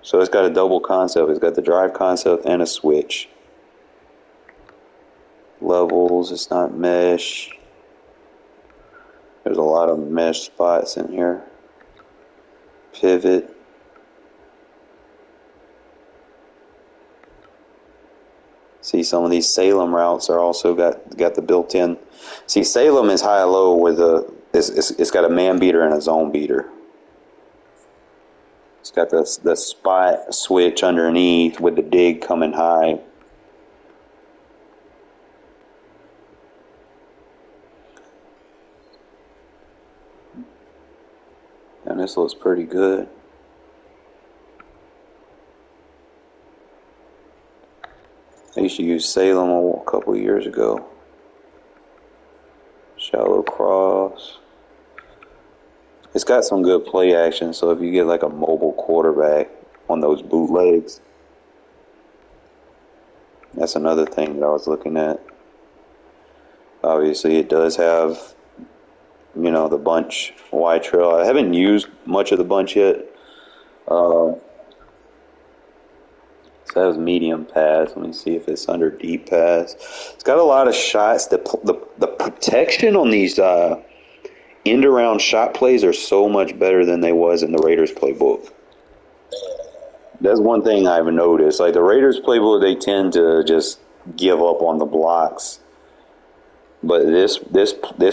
So it's got a double concept. It's got the drive concept and a switch. Levels, it's not mesh. There's a lot of mesh spots in here. Pivot. See, some of these Salem routes are also got the built-in. See, Salem is high-low with it's got a man beater and a zone beater. It's got the spot switch underneath with the dig coming high. And this looks pretty good. I used to use Salem a couple of years ago. Shallow cross. It's got some good play action, so if you get like a mobile quarterback on those bootlegs, that's another thing that I was looking at. Obviously, it does have, the bunch Y trail. I haven't used much of the bunch yet. So that was medium pass. Let me see if it's under deep pass. It's got a lot of shots. The protection on these end-around shot plays are so much better than they was in the Raiders playbook. That's one thing I've noticed. Like the Raiders playbook, they tend to just give up on the blocks. But this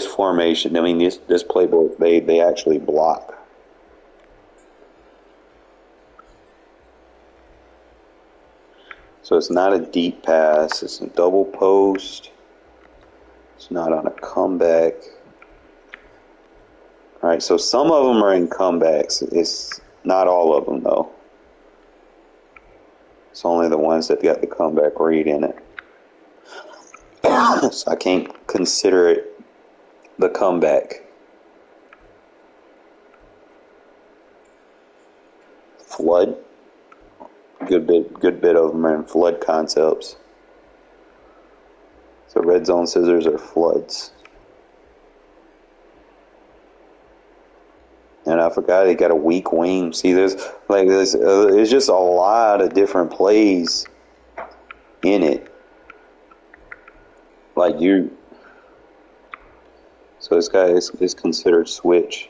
formation, this playbook, they actually block. So it's not a deep pass. It's a double post. It's not on a comeback. All right, so some of them are in comebacks. It's not all of them, though. It's only the ones that got the comeback read in it. So I can't consider it the comeback. Flood. Good bit of them are in flood concepts. So red zone scissors are floods. And I forgot they got a weak wing. See, there's just a lot of different plays in it. So this guy is considered switch.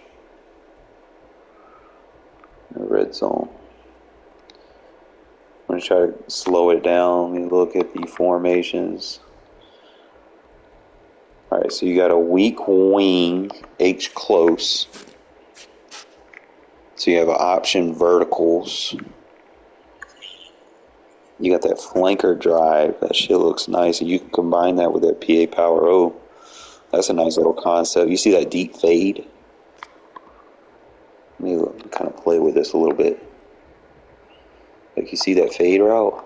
The red zone. I'm going to try to slow it down. Let me look at the formations. Alright, so you got a weak wing, H close. So you have an option verticals. You got that flanker drive. That shit looks nice. And you can combine that with that PA Power O. That's a nice little concept. You see that deep fade? Let me kind of play with this a little bit. Like you see that fade route?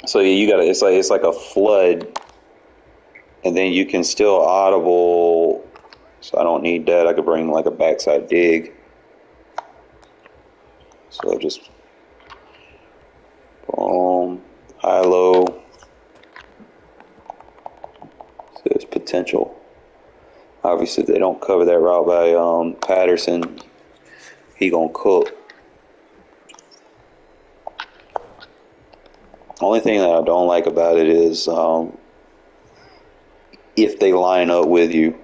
So yeah, you got it's like a flood, and then you can still audible. So I don't need that. I could bring like a backside dig. So just boom, high low. So there's potential. Obviously, if they don't cover that route by Patterson, he gonna cook. Only thing that I don't like about it is if they line up with you,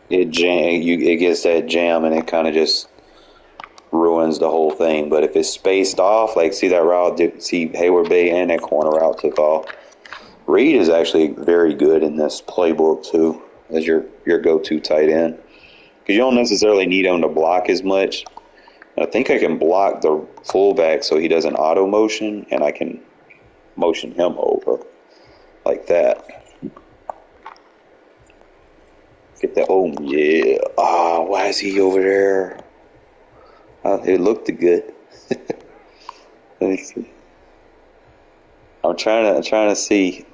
it gets that jam and it kind of just ruins the whole thing. But if it's spaced off, like see that route, see Hayward Bay and that corner route took off. Reed is actually very good in this playbook too, as your go-to tight end, because you don't necessarily need him to block as much. I think I can block the fullback so he doesn't auto motion, and I can motion him over like that. Get that. Oh yeah. Ah, why is he over there? It looked good. Let me see. I'm trying to see.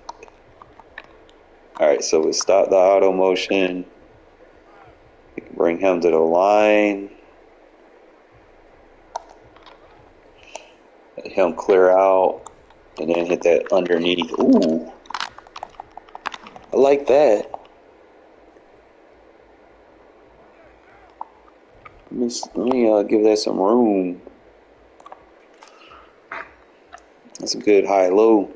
All right, so we stop the auto motion. We can bring him to the line. Let him clear out, and then hit that underneath. Ooh, I like that. Let me give that some room. That's a good high-low.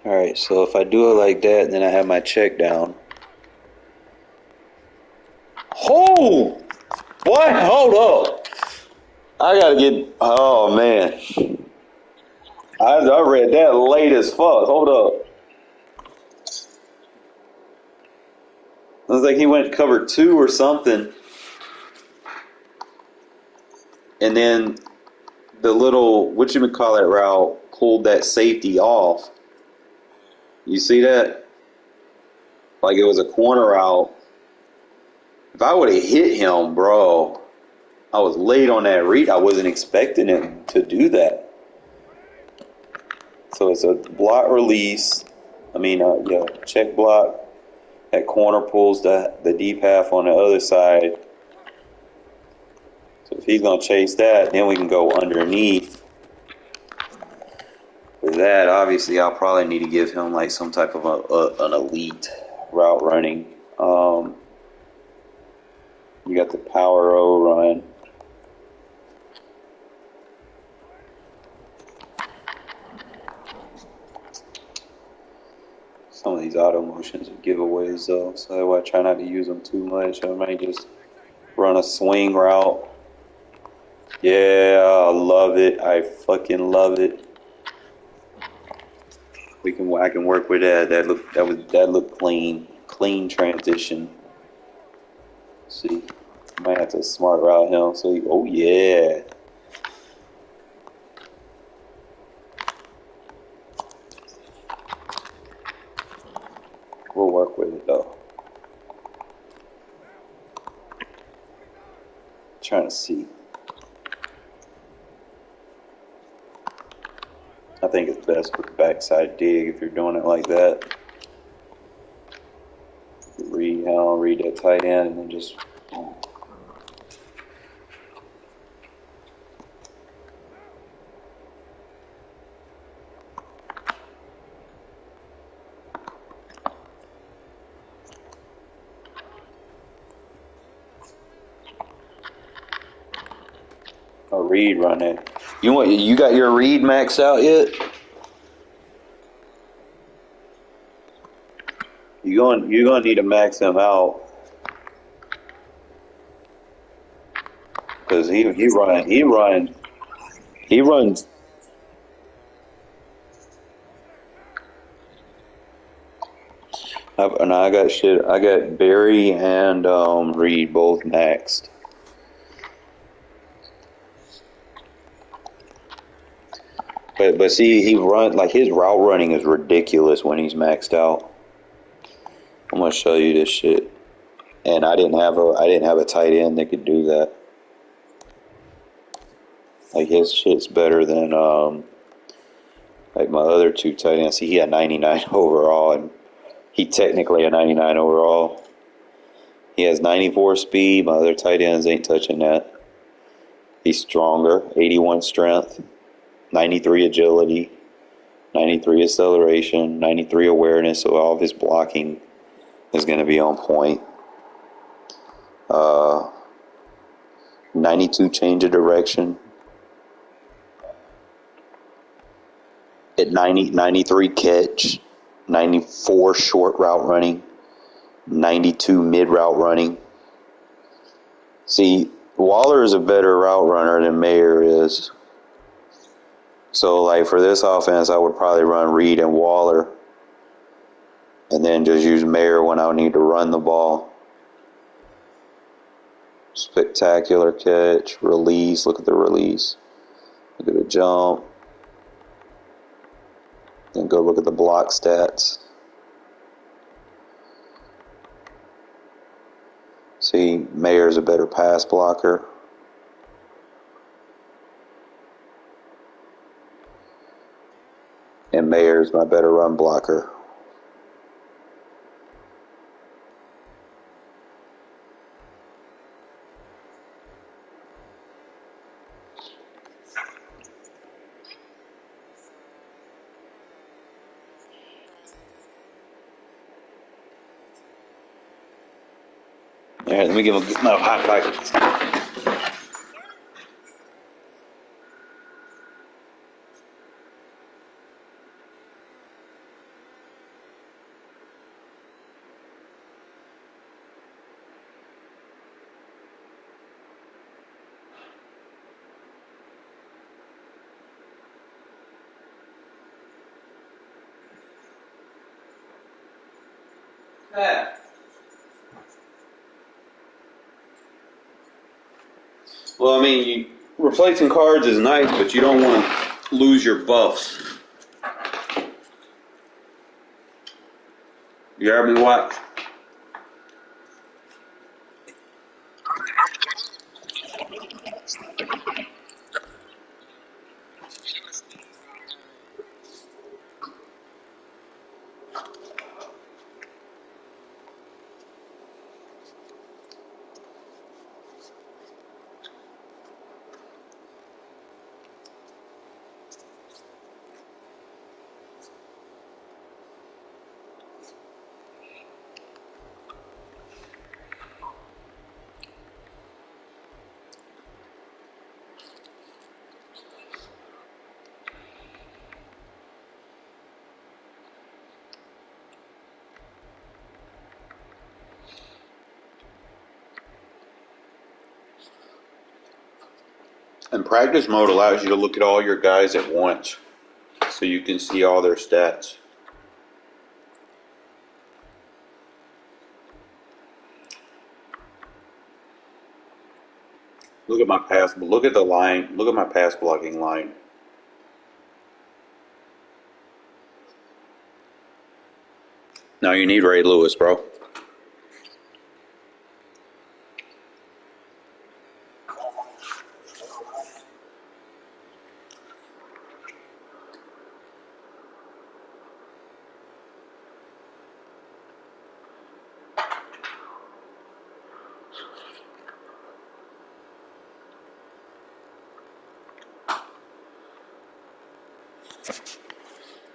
Alright, so if I do it like that, then I have my check down. Oh! What? Hold up. I gotta get... Oh, man. I read that late as fuck. Hold up. It was like he went cover 2 or something. And then the little, whatchamacallit route pulled that safety off. You see that? Like it was a corner out. If I would have hit him, bro, I was late on that read. I wasn't expecting him to do that. So it's a block release. Check block. That corner pulls the deep half on the other side. So if he's going to chase that, then we can go underneath. For that, obviously, I'll probably need to give him like some type of an elite route running. You got the power O run. Some of these auto motions are giveaways though, so I try not to use them too much. I might just run a swing route. Yeah, I love it. I fucking love it. I can work with that. That looked clean transition. Let's see, might have to smart route him. So oh yeah. We'll work with it though. Trying to see. I think it's best with the backside dig if you're doing it like that. Read that tight end and then just a read run it. You got your read maxed out yet? You're gonna need to max him out because he runs. I got shit. I got Barry and Reed both maxed. But see, his route running is ridiculous when he's maxed out. I'm gonna show you this shit. And I didn't have a tight end that could do that. Like his shit's better than like my other two tight ends. See, he had 99 overall, and he technically a 99 overall. He has 94 speed. My other tight ends ain't touching that. He's stronger, 81 strength, 93 agility, 93 acceleration, 93 awareness. So all of his blocking is going to be on point. 92 change of direction. At 93 catch, 94 short route running, 92 mid-route running. See, Waller is a better route runner than Mayer is. So, like, for this offense, I would probably run Reed and Waller and then just use Mayer when I need to run the ball. Spectacular catch, release. Look at the release. Look at the jump. Then go look at the block stats. See, Mayer's a better pass blocker. And Mayer's my better run blocker. All right, let me give him my hot pockets. Well, I mean, replacing cards is nice, but you don't want to lose your buffs. You heard me, what? And practice mode allows you to look at all your guys at once, so you can see all their stats. Look at my pass. Look at the line. Look at my pass blocking line. Now you need Ray Lewis, bro.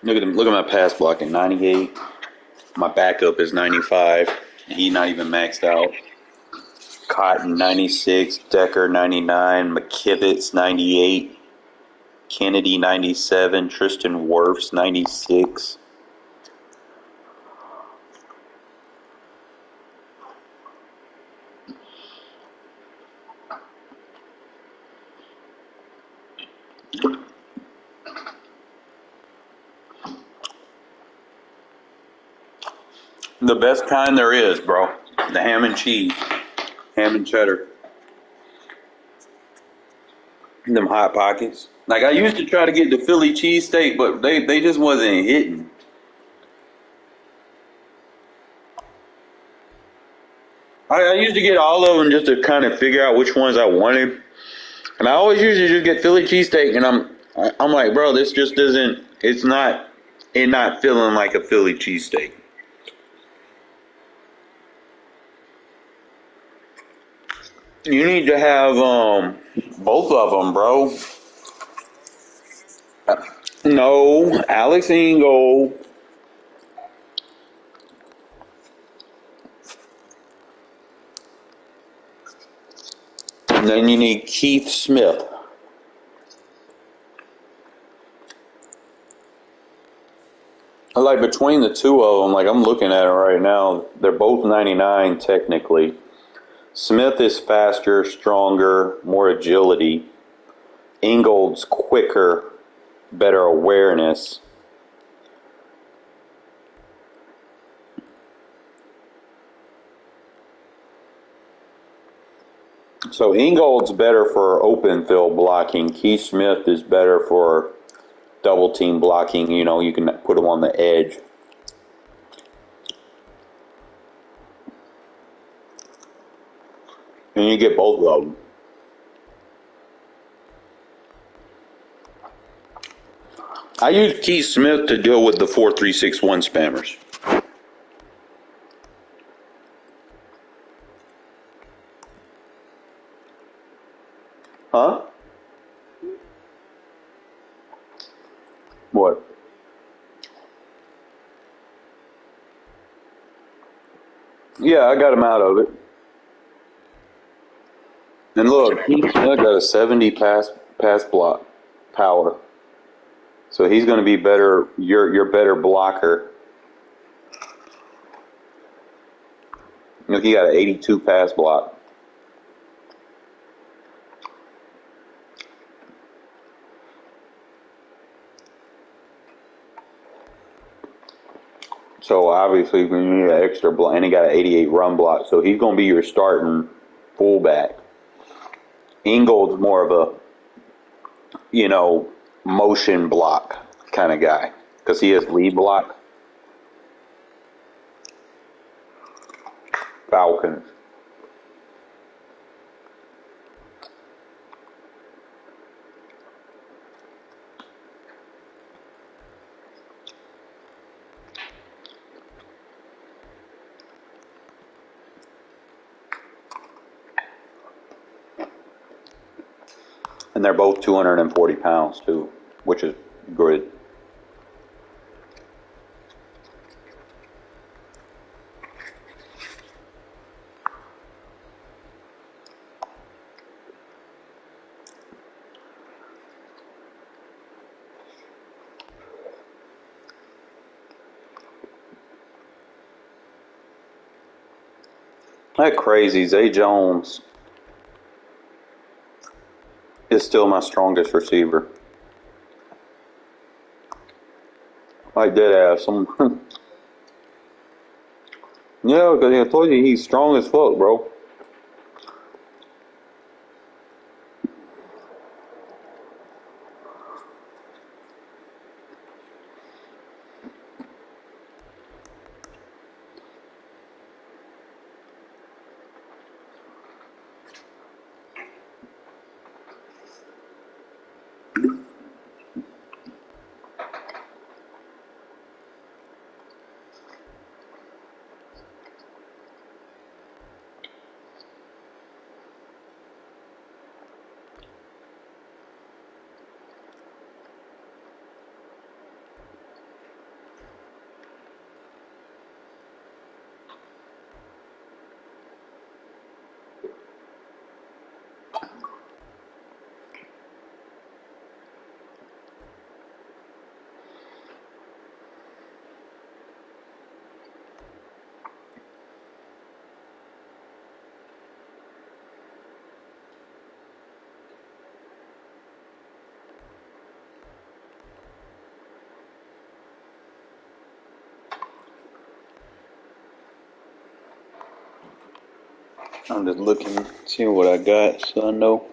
Look at him. Look at my pass blocking. 98. My backup is 95. And he's not even maxed out. Cotton 96. Decker 99. McKivitz 98. Kennedy 97. Tristan Wirfs 96. The best kind there is, bro. The ham and cheese. Ham and cheddar. Them Hot Pockets. Like, I used to try to get the Philly cheesesteak, but they just wasn't hitting. I used to get all of them just to kind of figure out which ones I wanted. And I always usually just get Philly cheesesteak, and I'm like, bro, this just doesn't, it's not feeling like a Philly cheesesteak. You need to have both of them, bro. No, Alex Ingold. And then you need Keith Smith. Like between the two of them, like I'm looking at it right now, they're both 99 technically. Smith is faster, stronger, more agility. Ingold's quicker, better awareness. So Ingold's better for open field blocking. Keith Smith is better for double team blocking. You know, you can put him on the edge. And you get both of them. I use Keith Smith to deal with the 4-3-6-1 spammers. Huh? What? Yeah, I got him out of it. And look, Keith Smith got a 70 pass block power. So he's going to be better, your better blocker. Look, he got an 82 pass block. So obviously, we need an extra block, and he got an 88 run block. So he's going to be your starting fullback. Ingold's more of a, you know, motion block kind of guy because he has lead block. Falcons. And they're both 240 pounds too, which is good. That crazy. Zay Jones is still my strongest receiver. Like dead ass. Yeah, because I told you he's strong as fuck, bro. I'm just looking, seeing what I got, so I know.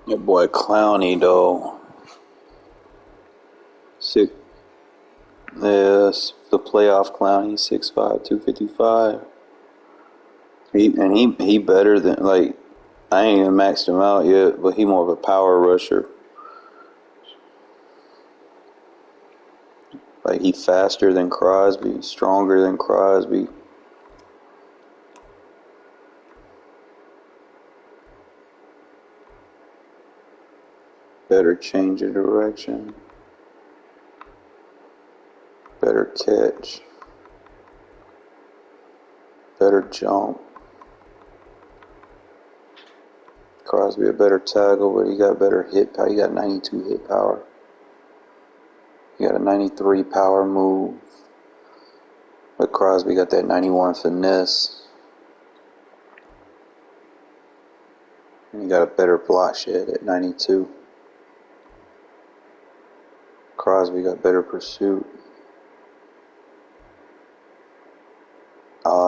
That boy Clowney, though. Six. Yes, the playoff Clowney, 6'5", 255. He better than, like, I ain't even maxed him out yet, but he more of a power rusher. Like, he faster than Crosby, stronger than Crosby. Better change of direction. Better catch. Better jump. Crosby a better tackle, but he got better hit power. He got 92 hit power. He got a 93 power move. But Crosby got that 91 finesse. And he got a better block shed at 92. Crosby got better pursuit.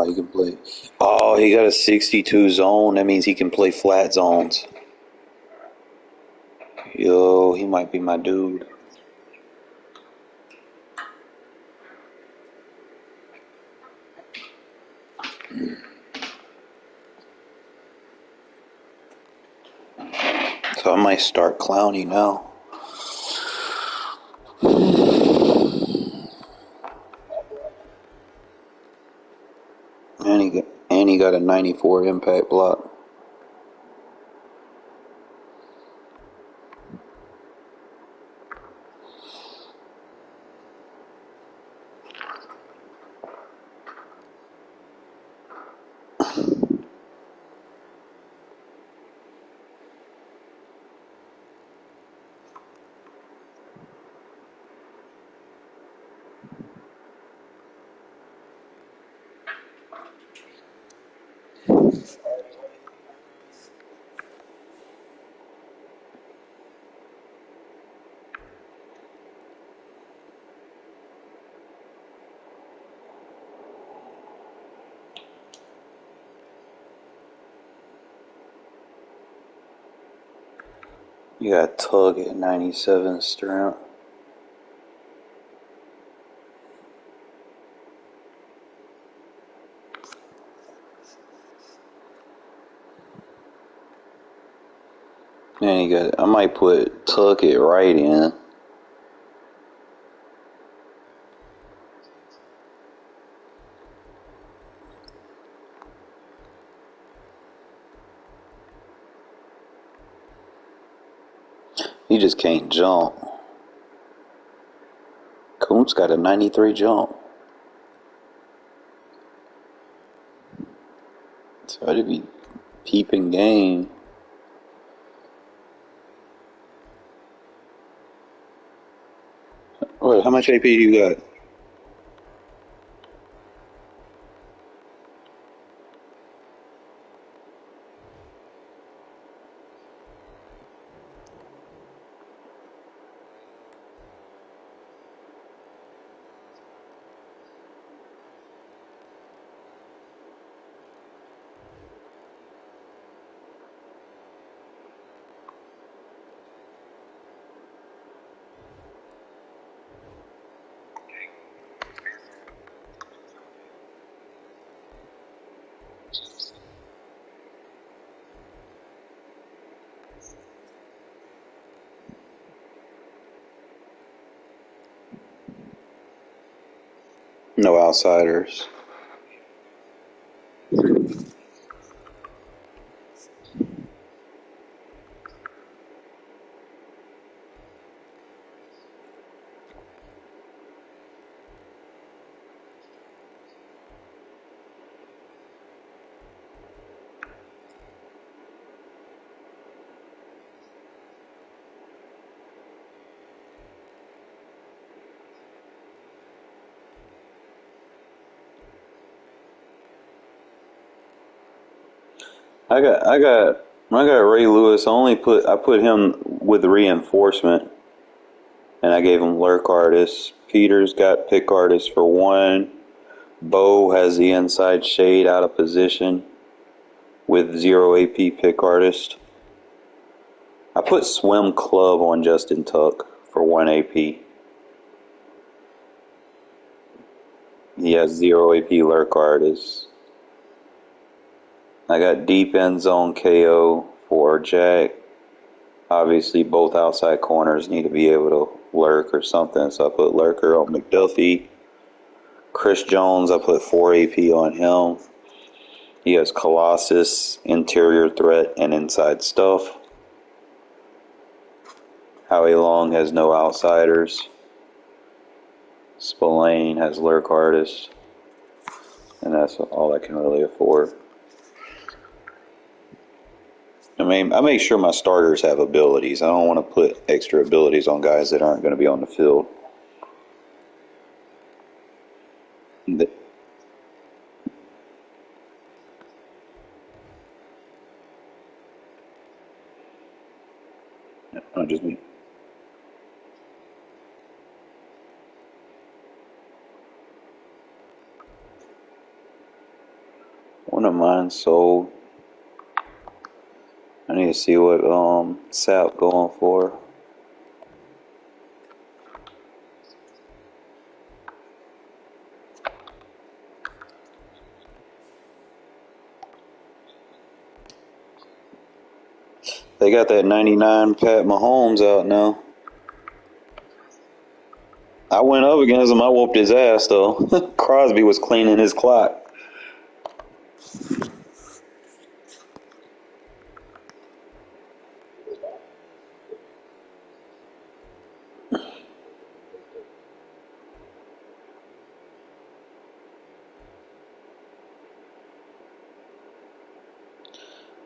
He can play. Oh, he got a 62 zone. That means he can play flat zones. Yo, he might be my dude. So I might start Clowney now. And he got a 94 impact block. You got Tug at 97 strength. And I might put Tug at right in. He just can't jump. Kuntz got a 93 jump. So it'd be peeping game. Wait, how much AP you got? No outsiders. I got Ray Lewis. I put him with reinforcement, and I gave him lurk artist. Peters got pick artist for 1. Bo has the inside shade out of position with 0 AP pick artist. I put swim club on Justin Tuck for 1 AP. He has 0 AP lurk artist. I got deep end zone KO for Jack. Obviously, both outside corners need to be able to lurk or something, so I put lurker on McDuffie. Chris Jones, I put 4 AP on him. He has Colossus, interior threat, and inside stuff. Howie Long has no outsiders. Spillane has lurk artist. And that's all I can really afford. I mean, I make sure my starters have abilities. I don't want to put extra abilities on guys that aren't going to be on the field. I just one of mine sold. I need to see what Sap going for. They got that 99 Pat Mahomes out now. I went up against him. I whooped his ass, though. Crosby was cleaning his clock.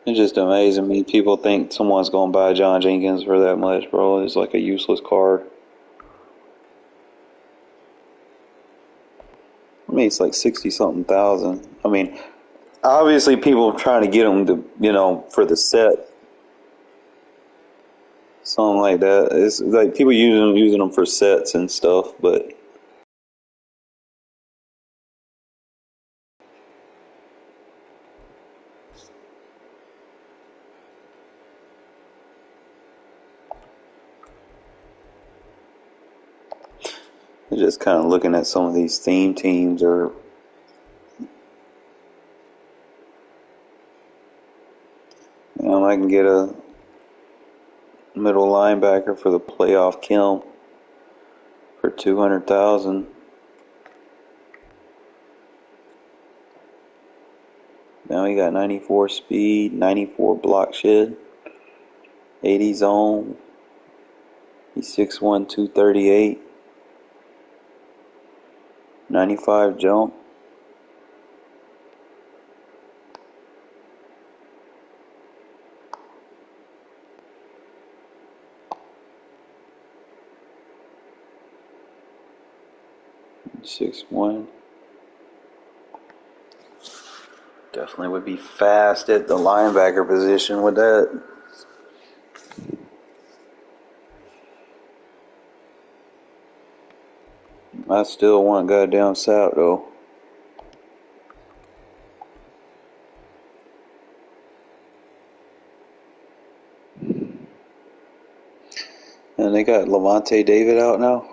It's just amazing me. People think someone's going to buy John Jenkins for that much, bro. It's like a useless card. I mean, it's like 60-something thousand. I mean, obviously people are trying to get him to, for the set. Something like that. It's like people using them for sets and stuff, but just kind of looking at some of these theme teams or I can get a middle linebacker for the playoff Kim for 200,000. Now he got 94 speed, 94 block shed, 80 zone. He's 6'1", 238, 95 jump. Six one. Definitely would be fast at the linebacker position with that. I still want goddamn Sap though. And they got Levante David out now.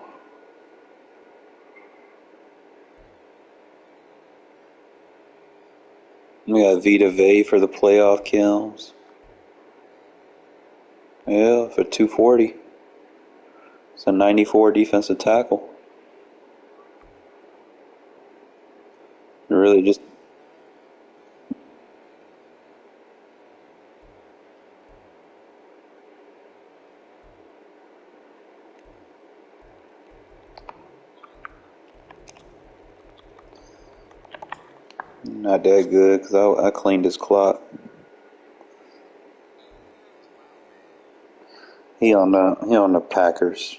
We got Vita Vey for the playoff Kims. Yeah, for 240. It's a 94 defensive tackle. Really just not that good because I cleaned his clock. He on the Packers.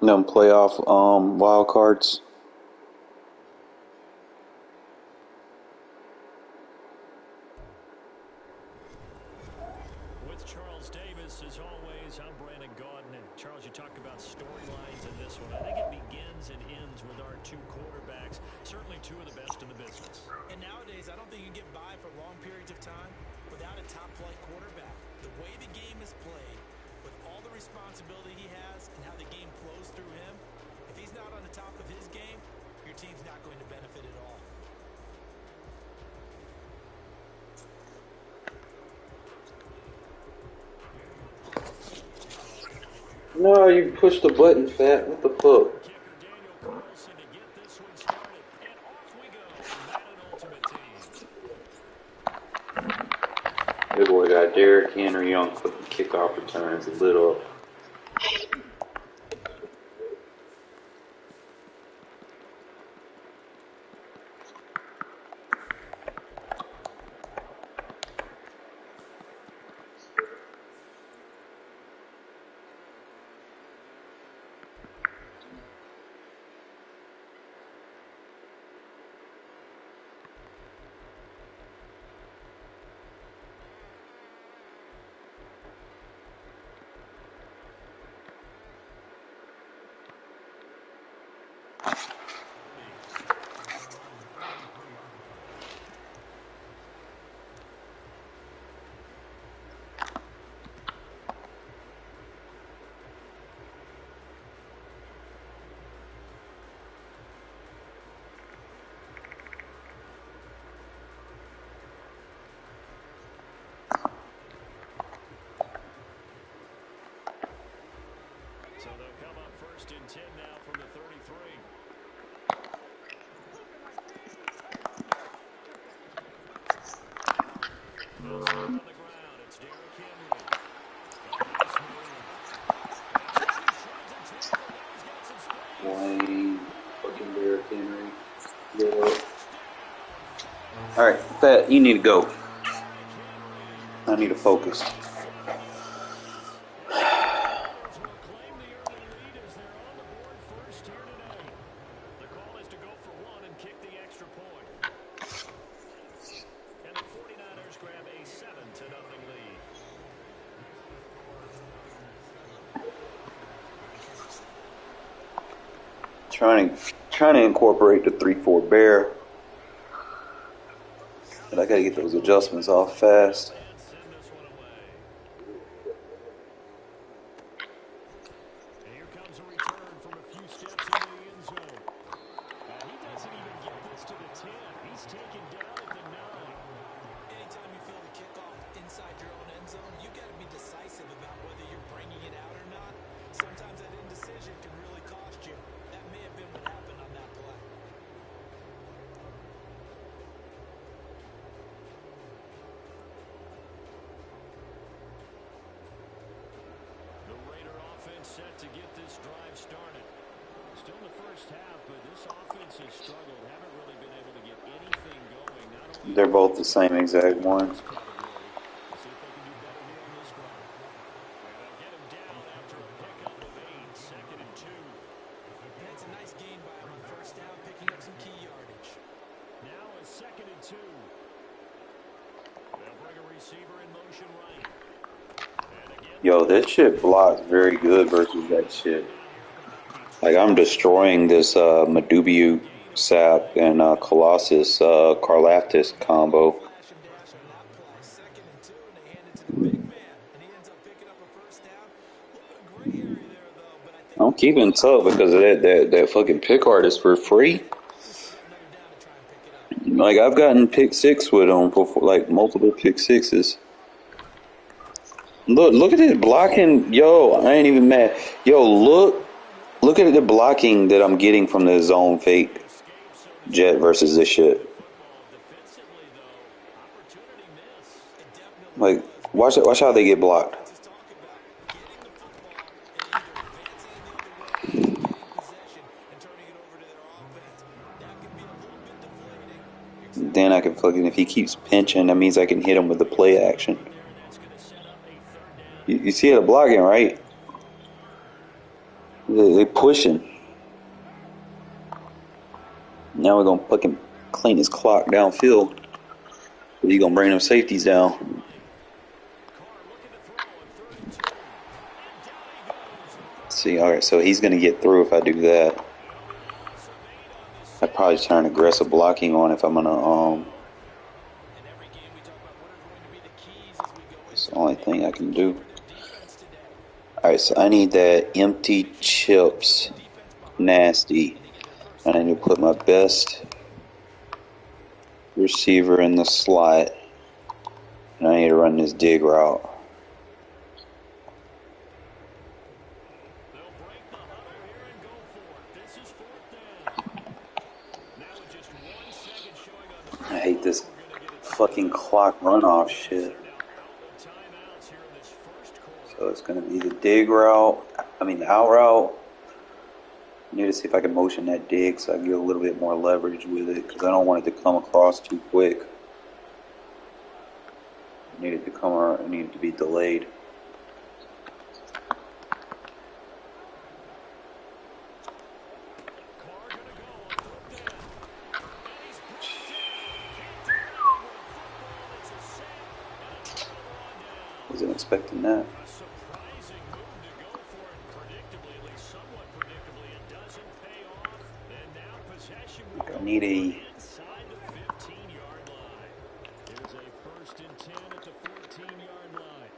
Them playoff wild cards. With Charles Davis, as always, I'm Brandon. this one. I think it begins and ends with our two quarterbacks, certainly two of the best in the business. And nowadays, I don't think you can get by for long periods of time without a top-flight quarterback. The way the game is played, with all the responsibility he has and how the game flows through him, if he's not on the top of his game, your team's not going to benefit at all. No, you pushed the button, fat. What the fuck? That boy got Derrick Henry on fucking kickoff returns lit up. So they'll come up 1st and 10 now from the 33. They'll start on the ground. It's Derrick Henry. Wayne, fucking Derrick Henry. Yeah. Alright, Fat, you need to go. I need to focus. Trying to incorporate the 3-4 bear, but I gotta get those adjustments off fast. Here comes a return from a few steps into the end zone. He doesn't even get this to the 10. He's taken down at the 9. Anytime you feel the kickoff inside your own end zone, you got to be decisive about whether you're bringing it out or not. Sometimes that indecision can really cost you. That may have been what happened on that play. The Raider offense set to get this drive started. Still in the first half, but this offense has struggled. Haven't really been able to get anything going. Not only They're both the same exact one. see if they can do better here on this drive. They'll get him down after a pickup of 8, 2nd and 2. And that's a nice gain by him on first down, picking up some key yardage. Now a 2nd and 2. They'll bring a receiver in motion right. And again, Yo, this shit blocks very good versus that shit. Like, I'm destroying this Madubiu Sap and Colossus Karlaftis combo. Flash and dash on that play. 2nd and 2, and they hand it to the big man. And he ends up picking up a first down. A little bit of gray area there, though, but I think I'm keeping it tough because of that fucking pick artist for free. another down to try and pick it up. Like, I've gotten pick 6 with him before, like multiple pick 6s. Look at this blocking. Yo, I ain't even mad. Yo, look at the blocking that I'm getting from the zone fake jet versus this shit. Like, watch how they get blocked. Then I can fucking, if he keeps pinching, that means I can hit him with the play action. You see the blocking, right? They pushing. Now we're gonna fucking clean his clock downfield. He's gonna bring them safeties down. See, alright, so he's going to get through if I do that. I'd probably turn aggressive blocking on if I'm going to, it's the only thing I can do. Alright, so I need that empty chips nasty. I need to put my best receiver in the slot. And I need to run this dig route. I hate this fucking clock runoff shit. So it's going to be the dig route. The out route. I need to see if I can motion that dig so I can get a little bit more leverage with it, because I don't want it to come across too quick. I need it to come around. I need it to be delayed. Wasn't expecting that. I need a first and 10 at the 14-yard line.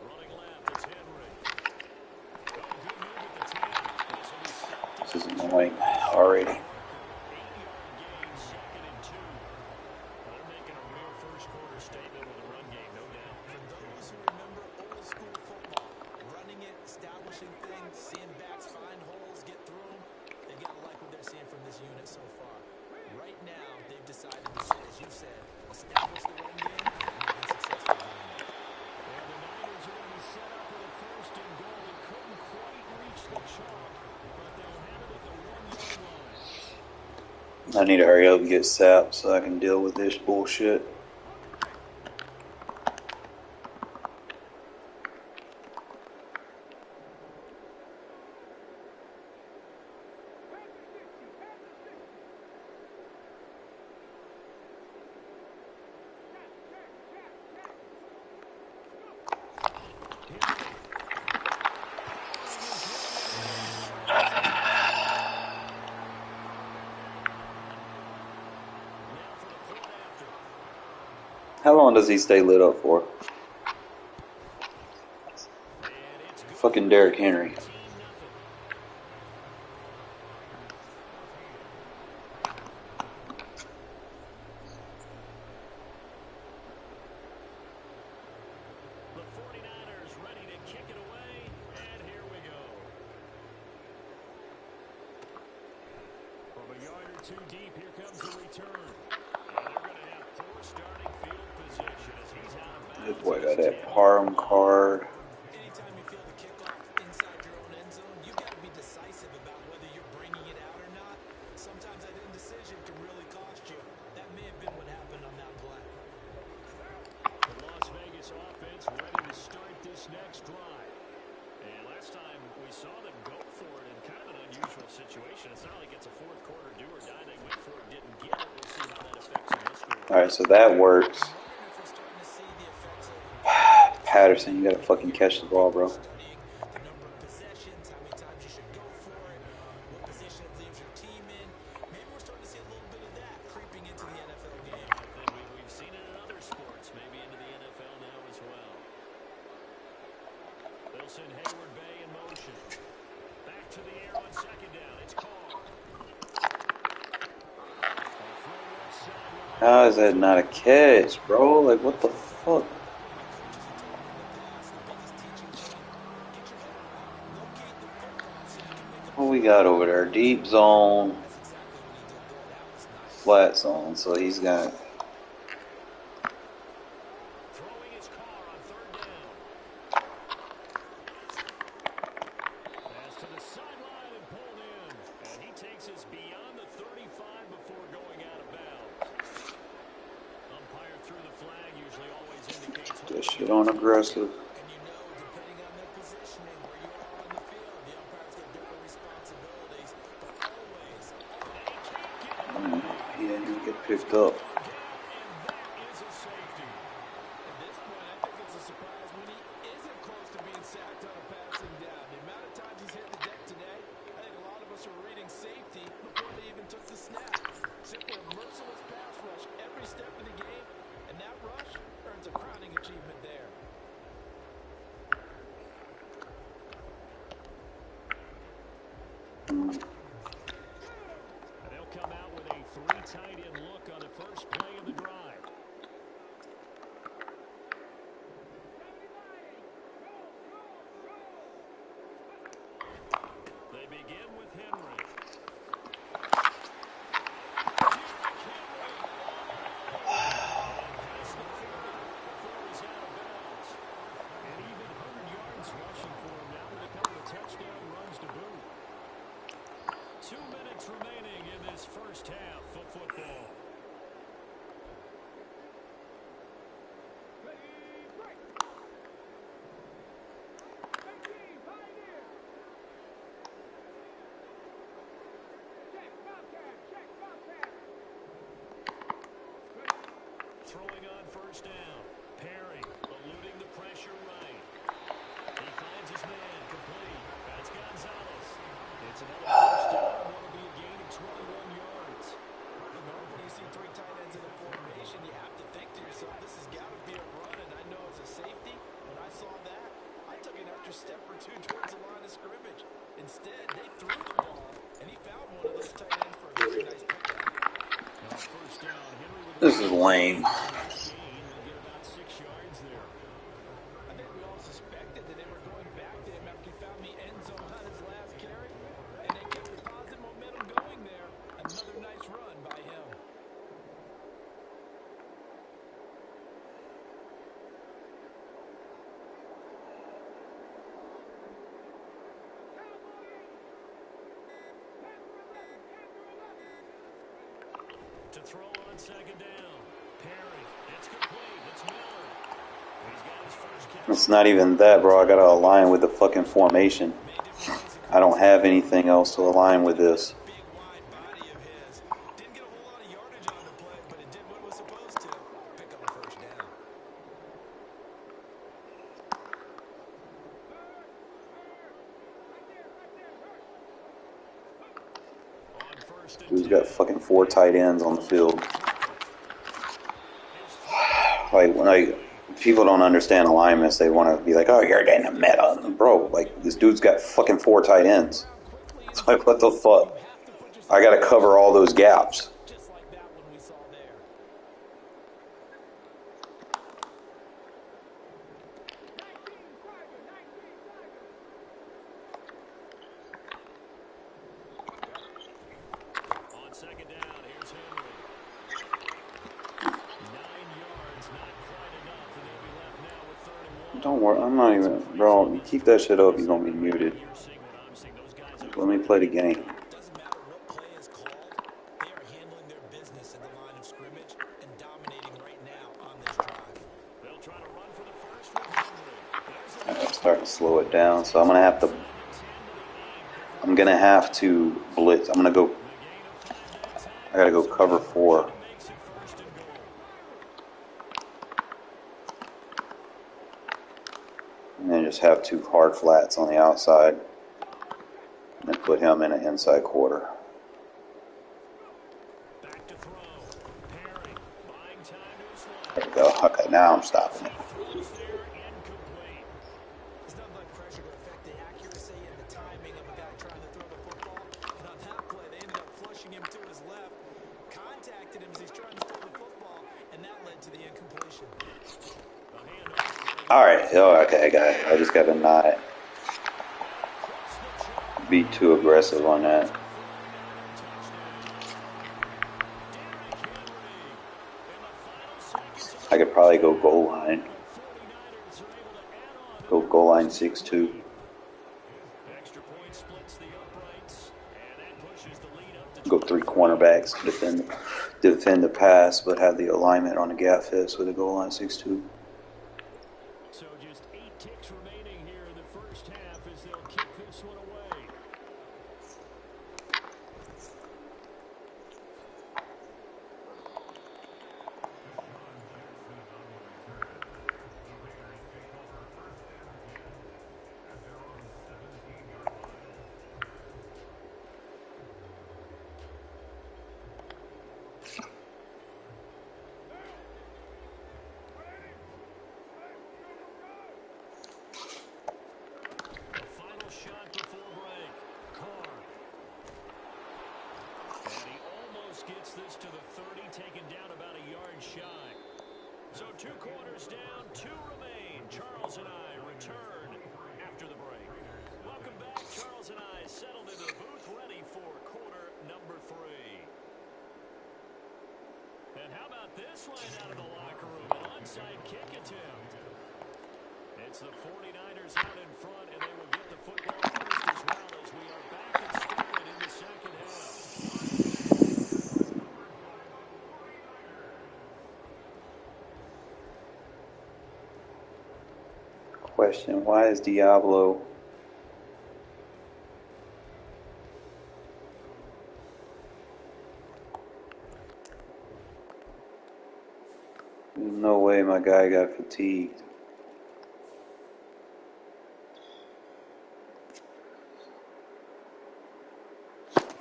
Running left, it's Henry. Oh, good move at the 10. This is annoying already. 8-yard gain, second and 2. They're making a real first-quarter statement with a run game, no doubt. For those who remember old school football, running it, establishing things, seeing backs find holes, get through them, they got to like what they're seeing from this unit so far. Right now, they've decided to, as you said, establish the run game, and they've been successful doing that. And the Niners are going to be set up with a first and goal. They couldn't quite reach the chalk, but they'll have it at the 1-yard line. I need to hurry up and get sapped so I can deal with this bullshit. How long does he stay lit up for? Fucking Derrick Henry. The 49ers ready to kick it away, and here we go. From a yard or two deep, here comes the return. And they're going to have poor starting field position as he's out of bounds. This boy got that Parham card. Anytime you feel the kickoff inside your own end zone, you've got to be decisive about whether you're bringing it out or not. Sometimes that indecision can really cost you. That may have been what happened on that play. The Las Vegas offense ready to start this next drive. And last time we saw them go for it in kind of an unusual situation. It's not like it's a fourth quarter do or die. They went for it, didn't get it. We'll see how that affects them this quarter. Alright, so that works. Patterson, you gotta fucking catch the ball, bro. The number of possessions, how many times you should go for it, what position it leaves your team in. Maybe we're starting to see a little bit of that creeping into the NFL game. I think we've seen it in other sports, maybe into the NFL now as well. They'll send Hayward Bay in motion. Back to the air on second down. It's Carr. How is that not a catch, bro? Like, what the fuck? What we got over there? Deep zone, flat zone. So he's got. Throwing his Carr on third down. Pass to the sideline and pulled in. And he takes us beyond the 35 before going out of bounds. Umpire threw the flag, usually always indicates. That shit on aggressive. And you know, depending on their positioning, where you are on the field, the umpire's got different responsibilities. But always, He didn't even get picked up. And that is a safety. at this point, I think it's a surprise they'll come out with a 3 tight end look on the first play of the drive. They begin with Henry. Past the 40 before he's out of bounds. And even 100 yards rushing for him now with a couple of touchdown runs to boot. 2 minutes remaining in this first half of football. Throwing on first down. Perry eluding the pressure right. He finds his man complete. That's Gonzalez. It's another first down. Will be a gain of 21 yards. When you see 3 tight ends in a formation, you have to think to yourself, this has got to be a run, and I know it's a safety. When I saw that, I took an extra step or 2 towards the line of scrimmage. Instead, they threw the ball, and he found one of those tight ends for a very nice pickup. First down. Henry with This is lame. nice gain. They'll get about 6 yards there. I think we all suspected that they were going back to him after he found the end zone on his last carry, and they kept the positive momentum going there. Another nice run by him. To throw on second down. Perry. It's complete. It's Miller. He's got his first catch. It's not even that, bro. I gotta align with the fucking formation. I don't have anything else to align with this. Big wide body of his. Didn't get a whole lot of yardage on the play, but it did what it was supposed to. Pick up a first down. On first and Dude's got fucking 4 tight ends on the field. Like, when people don't understand alignments, they want to be like, oh, you're getting a meta. Bro, like, this dude's got fucking 4 tight ends. It's like, what the fuck? I gotta cover all those gaps. Just like that one we saw there. On second down, here's Henry. 9 yards, not quite enough, and they'll be left now with 3rd and 1. Don't worry, I'm not even... Bro, you keep that shit up, you're gonna be muted. You're seeing what I'm seeing. Those guys are Let me play the game. Doesn't matter what play is called, they are handling their business at the line of scrimmage and dominating right now on this drive. They'll try to run for the first with Henry. I'm starting to slow it down, so I'm gonna have to... blitz. I gotta go cover 4. And then just have 2 hard flats on the outside. And then put him in an inside quarter. Back to throw. Perry buying time to his left. There we go. Okay, now I'm stopping it. Throws there, incomplete. It's not like pressure to affect the accuracy and the timing of a guy trying to throw the football. And on that play, they ended up flushing him to his left, contacted him as he's trying to throw the football, and that led to the incompletion. A handoff. Alright, okay, guys. I just gotta not be too aggressive on that. I could probably go goal line. Go goal line 6-2. Extra point splits the uprights, and that pushes the lead up to Go 3 cornerbacks to defend the pass, but have the alignment on the gap fits with a goal line 6-2. So just 8 ticks remaining here in the first half as they'll kick this one away. Final shot before break. this one out of the locker room. An onside kick attempt. It's the 49ers out in front, and they will get the football first as well as we are back and started in the second half. Question, why is Diablo no way my guy got fatigued.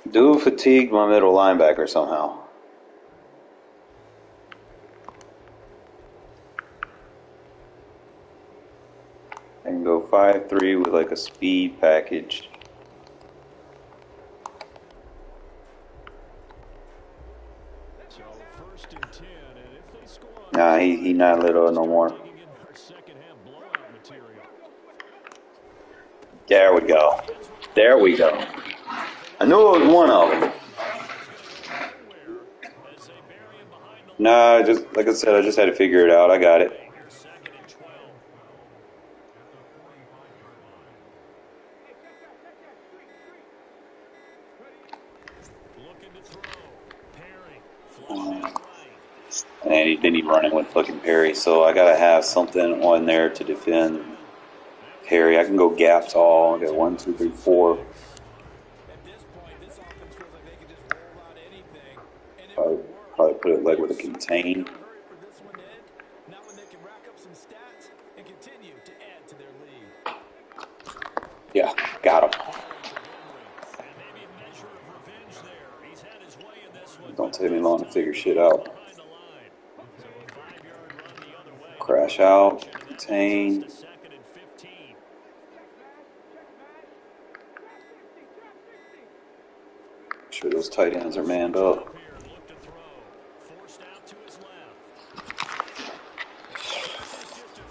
Dude fatigued my middle linebacker somehow. I can go 5'3" with like a speed package. So first and 10, and if they score on Nah, he not little no more. There we go. There we go. I knew it was one of them. Nah, just like I said, I just had to figure it out. I got it. And then he running with fucking Perry, so I gotta have something on there to defend Perry. I can go gaps all. I got 1, 2, 3, 4. Probably put it like with a contain. Yeah, got him. Don't take me long to figure shit out. Crash out, contain. Make sure those tight ends are manned up.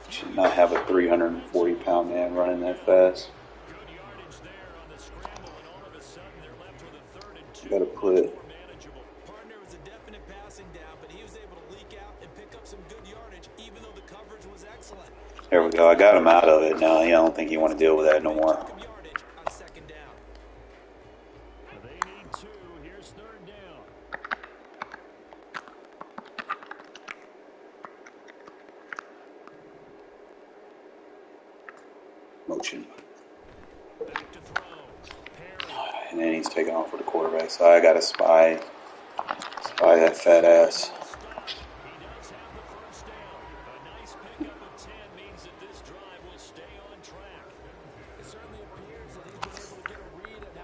Should not have a 340-pound man running that fast. You gotta put. There we go. I got him out of it now. I don't think you want to deal with that no more. They need 2. Here's third down. Motion. And then he's taking off for the quarterback. So I gotta spy that fat ass.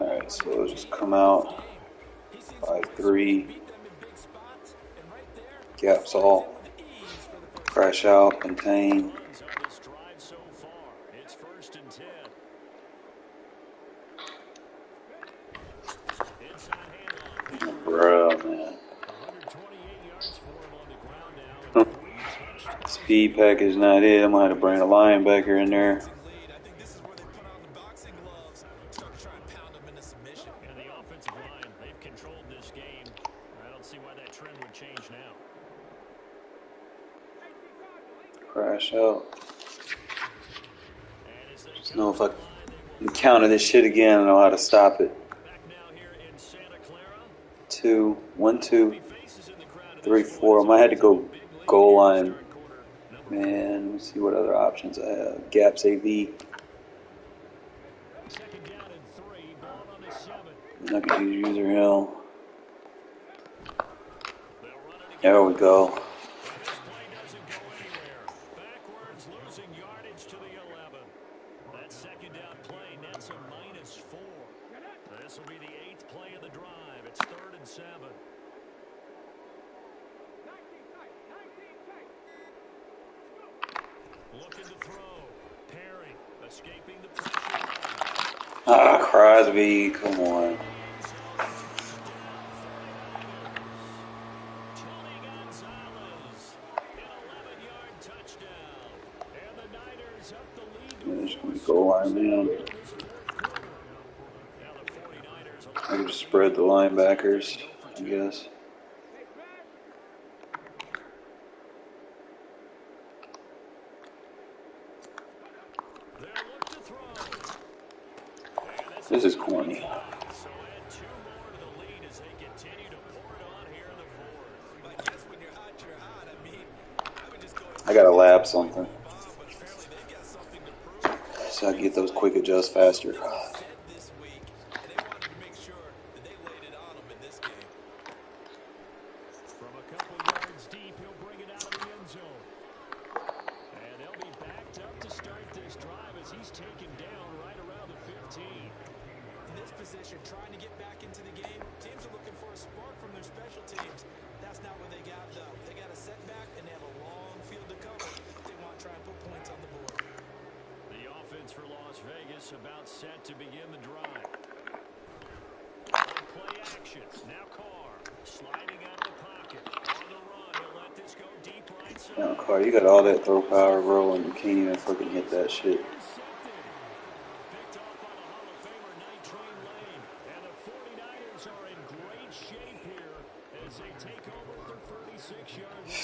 Alright, so just come out. 5'3". Gaps all. Crash out, contain. Bruh, man. Speed package not it. I might have to bring a linebacker in there. Crash out. Just know if I encounter this shit again, I know how to stop it. 2, 1, 2, 3, 4. I might have to go goal line. Man, let me see what other options I have. Gaps AV. I can use user hill. There we go. This will be the 8th play of the drive. It's 3rd and 7. Looking to throw. Perry escaping the pressure. Ah, Crosby, come on. There's going to be goal line man. I can just spread the linebackers, I guess. This is corny. So add 2 more to the lead as they continue to pour it on here in the fourth. I guess when you're hot, you're hot. I mean, I would just go ahead I gotta lab something but apparently they've got something to prove. so I can get those quick adjusts faster. Said this week, and they wanted to make sure that they laid it on them in this game. From a couple yards deep, he'll bring it out of the end zone. And they'll be backed up to start this drive as he's taken down right around the 15. In this position, trying to get back into the game, teams are looking for a spark from their special teams. That's not what they got, though. They got a setback, and they have a long field to cover. They want to try and put points on the board. The offense for Las Vegas about set to begin the drive. Play action. Now Carr sliding out of the pocket. On the run, he'll let this go deep right side. Now, Carr, you got all that throw power, bro, and you can't even fucking hit that shit. Picked off by the Hall of Famer Night Train Lane. And the 49ers are in great shape here as they take over at their 36-yard line.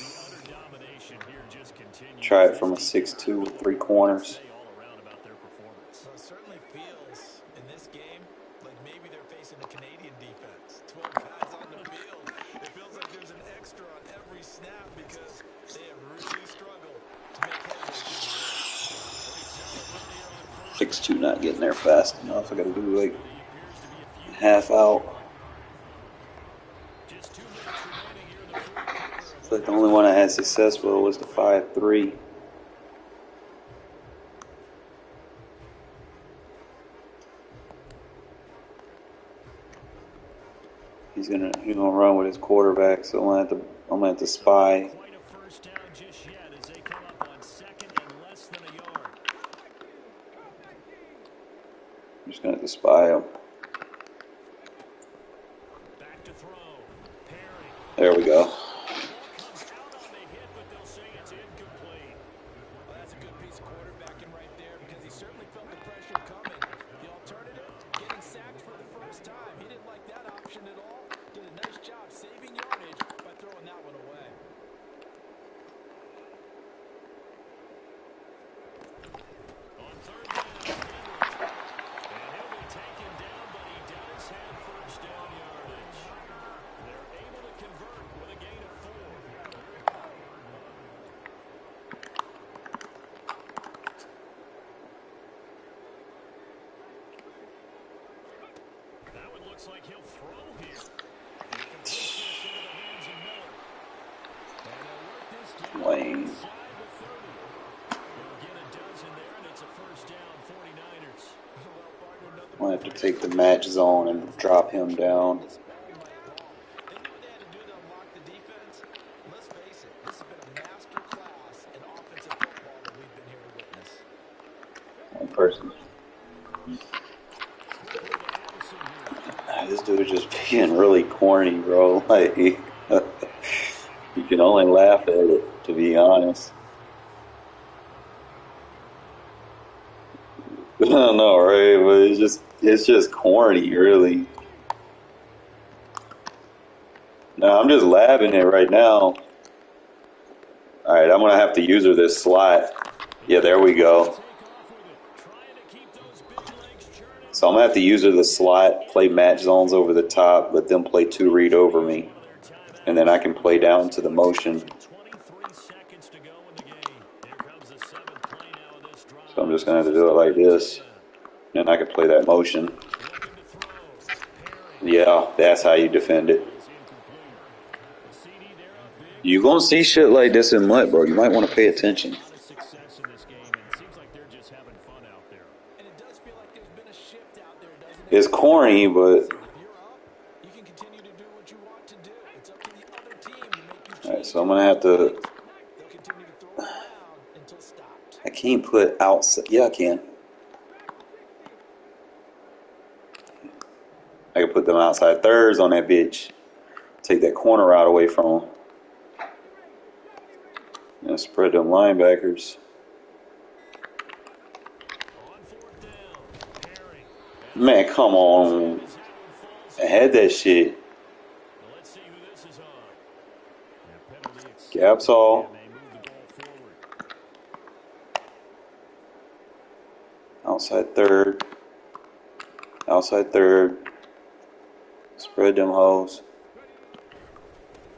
The utter domination here just continues. Try it from a 6'2" with 3 corners. All around about their performance. So it certainly feels, in this game, like maybe they're facing a Canadian defense. 12 guys on the field. It feels like there's an extra on every snap because they have really struggled to make headway through the air. 6'2", not getting there fast enough. I gotta do like half out. It's like the only one I had success with was the 5'3". He's gonna run with his quarterback, so I'm gonna have to spy. Quite a first down just yet as they come up on 2nd and less than a yard. I'm just gonna have to spy him. Back to throw. Perry. There we go. Comes out on the hit, but they'll say it's incomplete. Well, that's a good piece of quarterbacking right there because he certainly felt the pressure coming. The alternative, getting sacked for the first time. He didn't like that option at all. Did a nice job saving yardage by throwing that one away. On 3rd down, and he'll be taken down, but he does have first down yardage. They're able to convert with a gain of 4. That one looks like he'll throw here. And he completes this into the hands of Miller. And they'll work this down Lane. inside the 30. They'll get a dozen there, and it's a first down, 49ers. I'm gonna have to take the match zone and drop him down. They knew what they had to do to unlock the defense. Let's face it, this has been a master class in offensive football that we've been here to witness. One person. This dude is just being really corny, bro. Like, you can only laugh at it, to be honest. I don't know, right? But it's just corny, really. No, I'm just laughing it right now. All right, I'm gonna have to use her this slot. Yeah, there we go. So I'm gonna have to use her the slot, play match zones over the top, let them play 2 read over me, and then I can play down to the motion. 23 seconds to go in the game. Here comes the 7th play now of this drive. So I'm just gonna have to do it like this, and I can play that motion. Looking to throw. Yeah, that's how you defend it. You gonna see shit like this in Mutt, bro. You might want to pay attention. Success in this game, and it seems like they're just having fun out there. And it does feel like there's been a shift out there, doesn't it? It's corny, but If you're up, you can continue to do what you want to do. It's up to the other team to make you all right. So I'm gonna have to. They'll continue to throw it around until stopped. I can't put outside. Yeah, I can. I can put them outside thirds on that bitch. Take that corner route away from them. And spread them linebackers. On 4th down, Perry. Man, come on. I had that shit. Let's see who this is on. Penalty Gaps all. and they move the ball forward. Outside third. Outside third. Spread them hoes.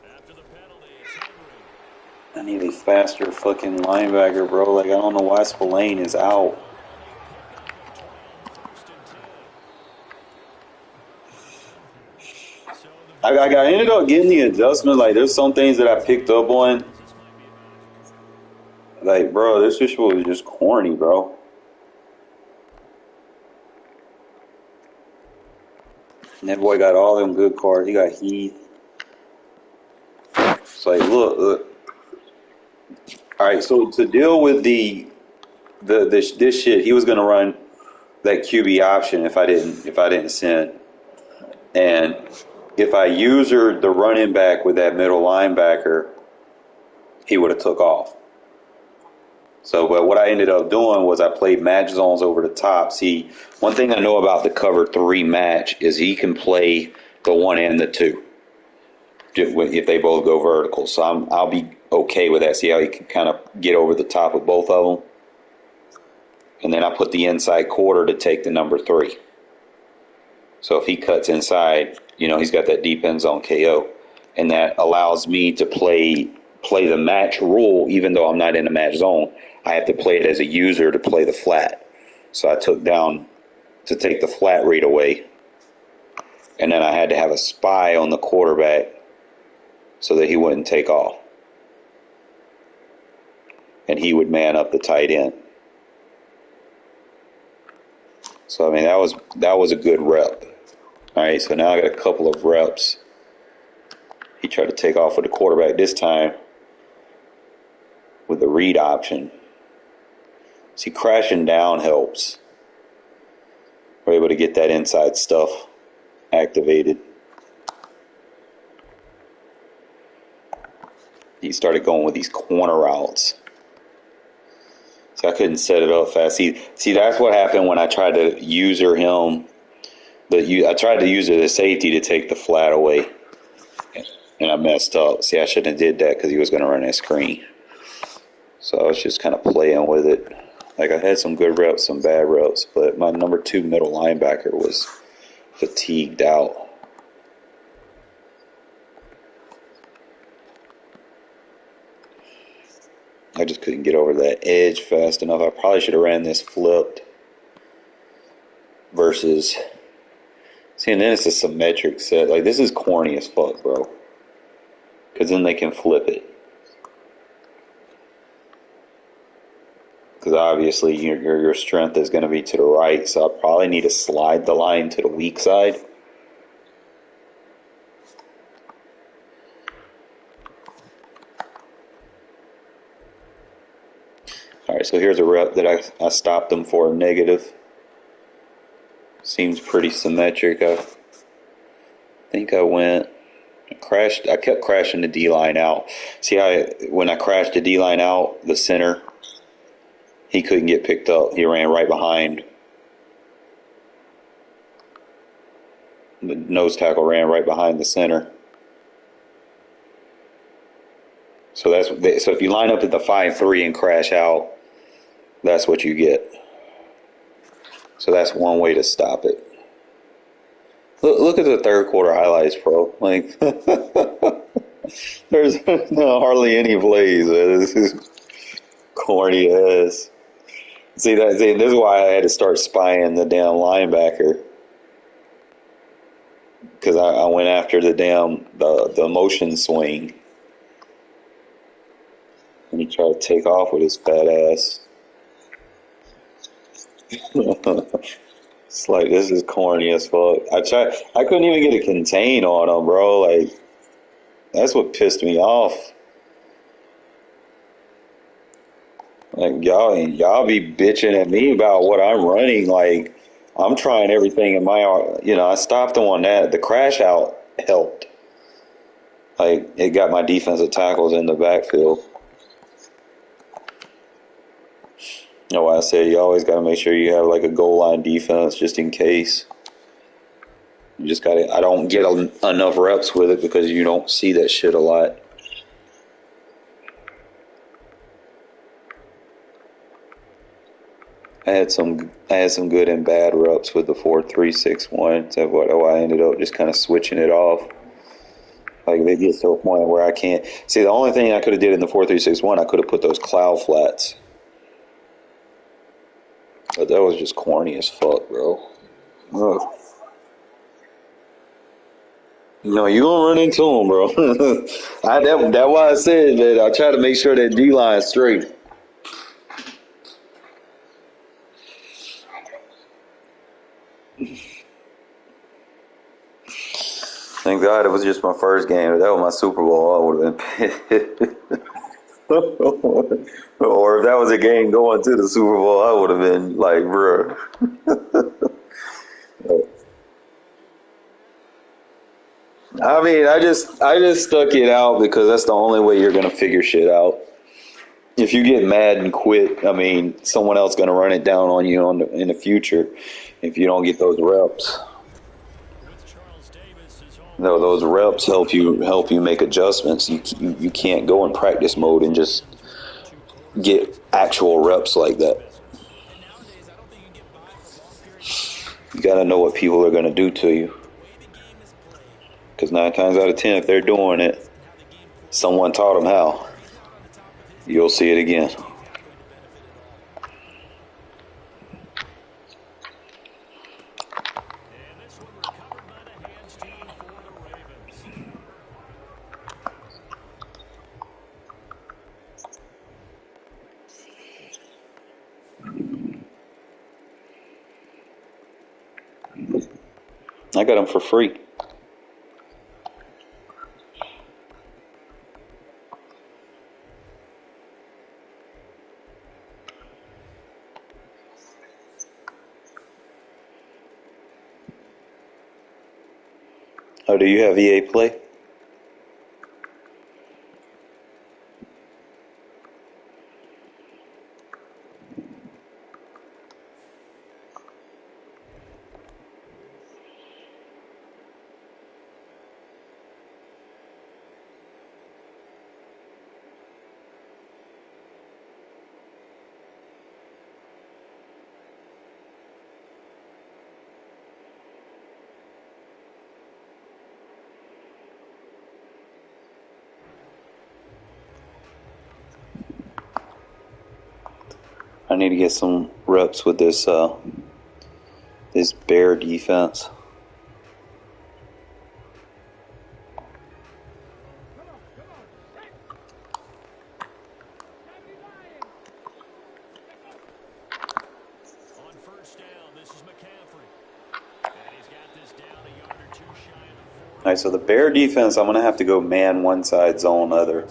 After the penalty, it's Henry. I need a faster fucking linebacker, bro. Like, I don't know why Spillane is out. I ended up getting the adjustment. Like, there's some things that I picked up on. Like, bro, this shit was just corny, bro. And that boy got all them good cards. He got Heath. It's like, look. All right, so to deal with this shit, he was gonna run that QB option if I didn't send. And if I usered the running back with that middle linebacker, he would have took off. So, but what I ended up doing was I played match zones over the top. See, one thing I know about the cover 3 match is he can play the 1 and the 2 if they both go vertical. So I'll be okay with that. See how he can kind of get over the top of both of them? And then I put the inside quarter to take the number 3. So if he cuts inside, he's got that deep end zone KO. And that allows me to play the match rule even though I'm not in a match zone. I have to play it as a user to play the flat. So I took down to take the flat read away. And then I had to have a spy on the quarterback so that he wouldn't take off. And he would man up the tight end. So, I mean, that was a good rep. All right, so now I got a couple of reps. He tried to take off with the quarterback this time with the read option. See, crashing down helps. We're able to get that inside stuff activated. He started going with these corner routes. So I couldn't set it up fast. See, that's what happened when I tried to user him. I tried to use it as safety to take the flat away. And I messed up. See, I shouldn't have did that because he was going to run that screen. So I was just kind of playing with it. Like, I had some good reps, some bad reps, but my number 2 middle linebacker was fatigued out. I just couldn't get over that edge fast enough. I probably should have ran this flipped versus... See, and then it's a symmetric set. Like, this is corny as fuck, bro. Because then they can flip it. Because obviously your strength is going to be to the right, so I probably need to slide the line to the weak side. All right, so here's a rep that I stopped them for a negative. Seems pretty symmetric. I think I kept crashing the D-line out. See how when I crashed the D-line out, the center, he couldn't get picked up. He ran right behind. The nose tackle ran right behind the center. So if you line up at the 5-3 and crash out, that's what you get. So that's one way to stop it. Look at the third quarter highlights, bro. Like, there's hardly any plays. This is corny as. See, this is why I had to start spying the damn linebacker. Because I went after the motion swing. And he tried to take off with his fat ass. It's like, this is corny as fuck. I couldn't even get a contain on him, bro. Like, that's what pissed me off. Like, y'all be bitching at me about what I'm running. Like, I'm trying everything in my, I stopped him on that. The crash out helped. Like, it got my defensive tackles in the backfield. You know why I say you always got to make sure you have like a goal line defense just in case. You just got to. I don't get enough reps with it because you don't see that shit a lot. I had some good and bad reps with the 4-3-6-1. So I ended up just kind of switching it off. Like they get to a point where I can't see. The only thing I could have did in the 4-3-6-1, I could have put those cloud flats. But that was just corny as fuck, bro. Ugh. No, you gonna run into him, bro. That's why I said that I try to make sure that D line's straight. Thank God it was just my first game. If that was my Super Bowl, I would have been pissed. Or if that was a game going to the Super Bowl, I would have been like, bro. I mean, I just stuck it out because that's the only way you're gonna figure shit out. If you get mad and quit, I mean, someone else gonna run it down on you in the future if you don't get those reps. No, those reps help you make adjustments. You can't go in practice mode and just get actual reps like that. You got to know what people are going to do to you. Because 9 times out of 10, if they're doing it, someone taught them how. You'll see it again. I got them for free. Oh, do you have EA Play? I need to get some reps with this Bear defense. All right, so the Bear defense, I'm going to have to go man one side, zone other.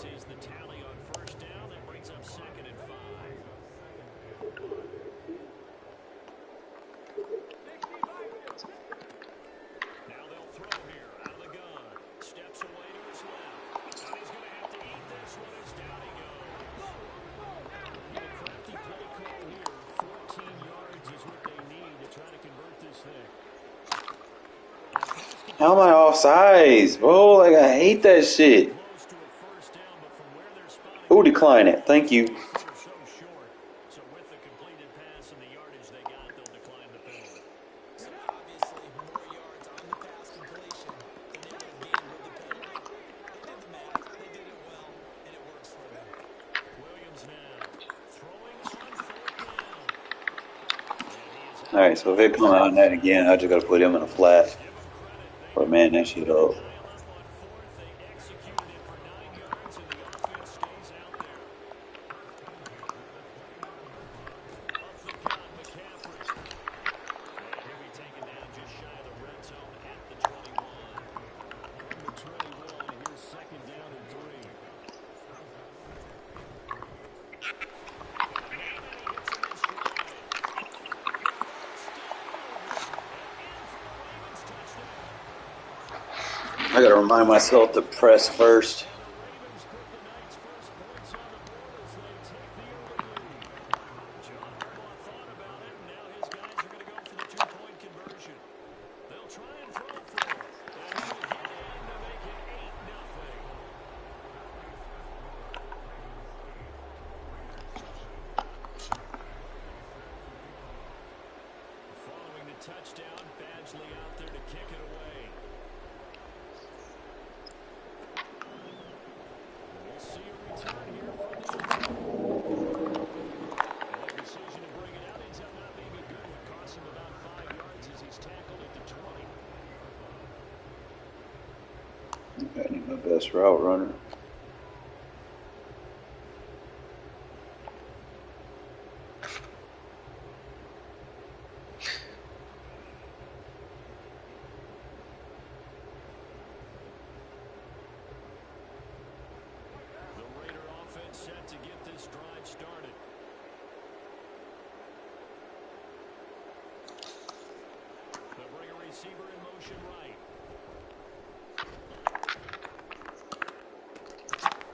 How am I offsides, bro? Like, I hate that shit. Who decline it? Thank you. Alright, so if it come out on that again, I just gotta put him in a flat. Or man that shit up. I gotta remind myself to press first. touchdown. Badgley out there to kick it away. We'll see a return here from the end zone. The decision to bring it out ends up not being a good one. Costs him about 5 yards as he's tackled at the 20. I need my best route runner. Set to get this drive started. They'll bring a receiver in motion right.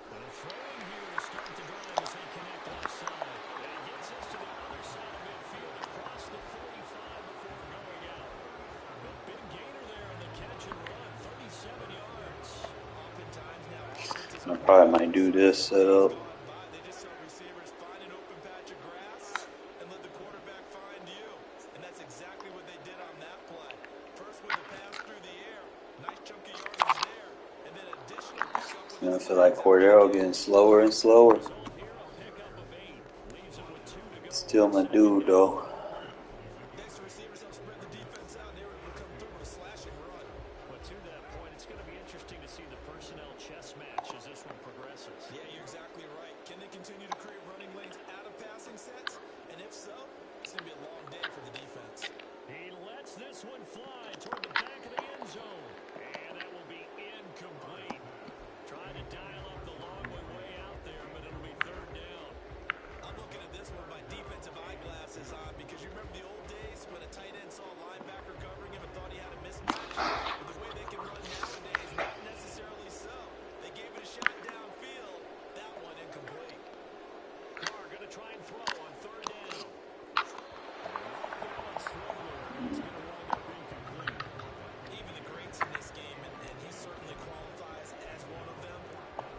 And a throw in here to start the drive as they connect left side. That gets us to the other side of midfield across the 45 before going out. A big gainer there on the catch and run, 37 yards. Oftentimes now, I probably might do this setup. I feel like Cordero getting slower and slower. Still my dude, though. But to that point, it's going to be interesting to see the personnel chess match as this one progresses. Yeah, you're exactly right. Can they continue to create running lanes out of passing sets? And if so, it's going to be a long day for the defense. He lets this one fly toward the back of the end zone. And that will be incomplete. Trying to dial up the long way out there, but it'll be third down. I'm looking at this with my defensive eyeglasses on because you remember the old days when a tight end saw a linebacker covering him and thought he had a mismatch? With the way they can run nowadays, not necessarily so. They gave it a shot downfield. That one incomplete. Carr going to try and throw on third down. It's going to wind up incomplete. Even the greats in this game, and he certainly qualifies as one of them,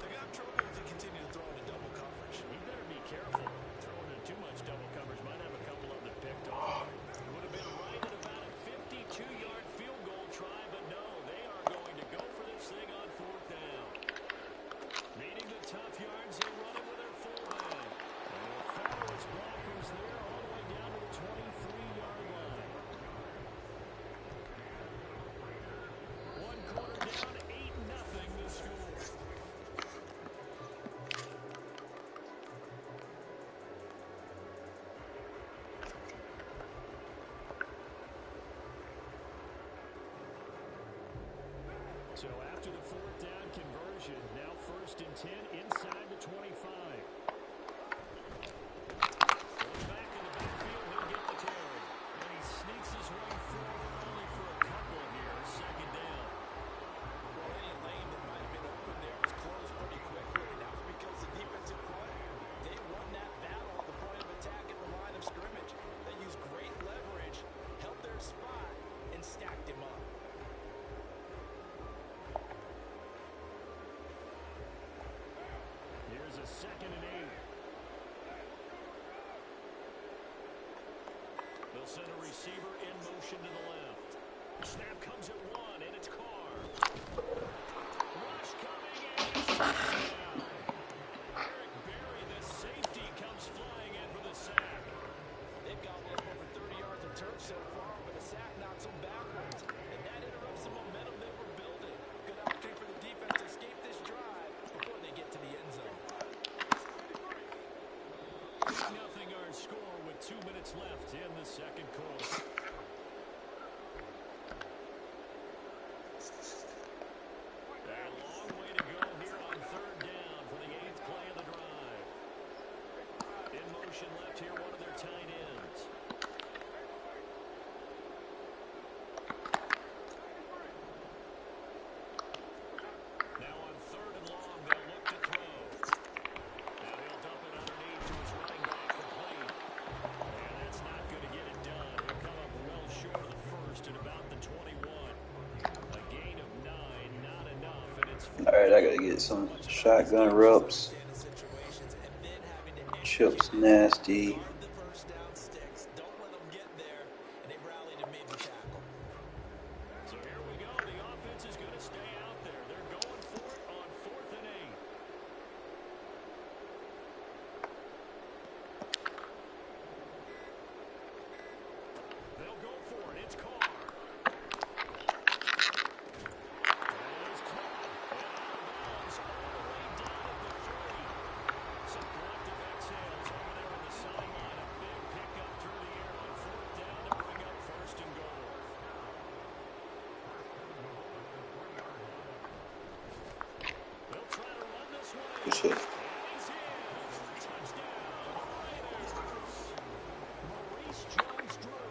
they're going to have trouble if they continue to throw into double coverage. He better be careful. Throwing in too much double coverage might have a couple of them picked off. It would have been right at about a 52-yard field goal try, but no, they are going to go for this thing on fourth down. Meeting the tough yards, they run it with their fullback. And they'll follow his blockers there all the way down to the 23-yard line. One quarter down, 8-0 the score. So after the fourth down conversion, now 1st and 10 inside the 25. Going back in the backfield, he'll get the carry. And he sneaks his way forward only for a couple here. Second down. Well, any lane that might have been open there was closed pretty quickly. And that was because the defensive front, they won that battle at the point of attack at the line of scrimmage. They used great leverage, held their spot, and stacked him up. Here's a 2nd and 8. They'll send a receiver in motion to the left. Snap comes at 1, and it's Carr. Rush coming, and he's down. Eric Berry, the safety, comes flying in for the sack. They've gobbled up over 30 yards of turf so far, but a sack knocks them backwards. And that interrupts the momentum they were building. Good opportunity for the defense to escape this drive before they get to the end zone. 8-0 our score with 2 minutes left in the second quarter. A long way to go here on third down for the 8th play of the drive. In motion left here, one of their tight ends. Now on 3rd and long, they'll look to throw. Now he'll dump it underneath to his running back complete. And that's not going to get it done. He'll come up well short of the first at about the 21. A gain of 9, not enough, and it's... Alright, I gotta get some shotgun reps. Chip's nasty. The first down sticks. Don't let them get there. And they rallied and made the tackle. So here we go. The offense is going to stay out there. They're going for it on 4th and 8. They'll go for it. It's Carr. That is caught. And out of bounds all the way down at the 3. Some collective exhales over there on the sideline. A big pickup through the air on 4th down to bring up 1st and goal. They'll try to run this way. Good shit. And he's in. Touchdown, Raiders. Maurice Jones-Drew,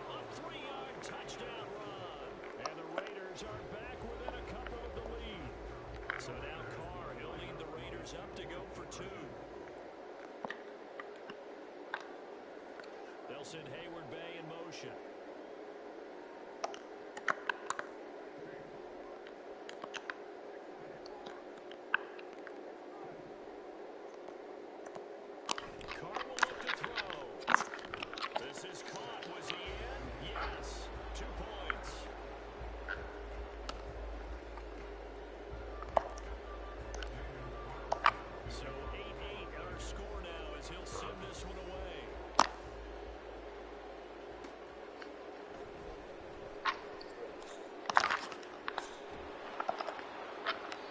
a 3-yard touchdown run. And the Raiders are back within a couple of the lead. So now Carr, he'll lead the Raiders up to go for 2. They'll send Hayward Bay in motion. Carr will look to throw. This is caught. Was he in? Yes. 2 points. So 8-8 our score now as he'll send this one away.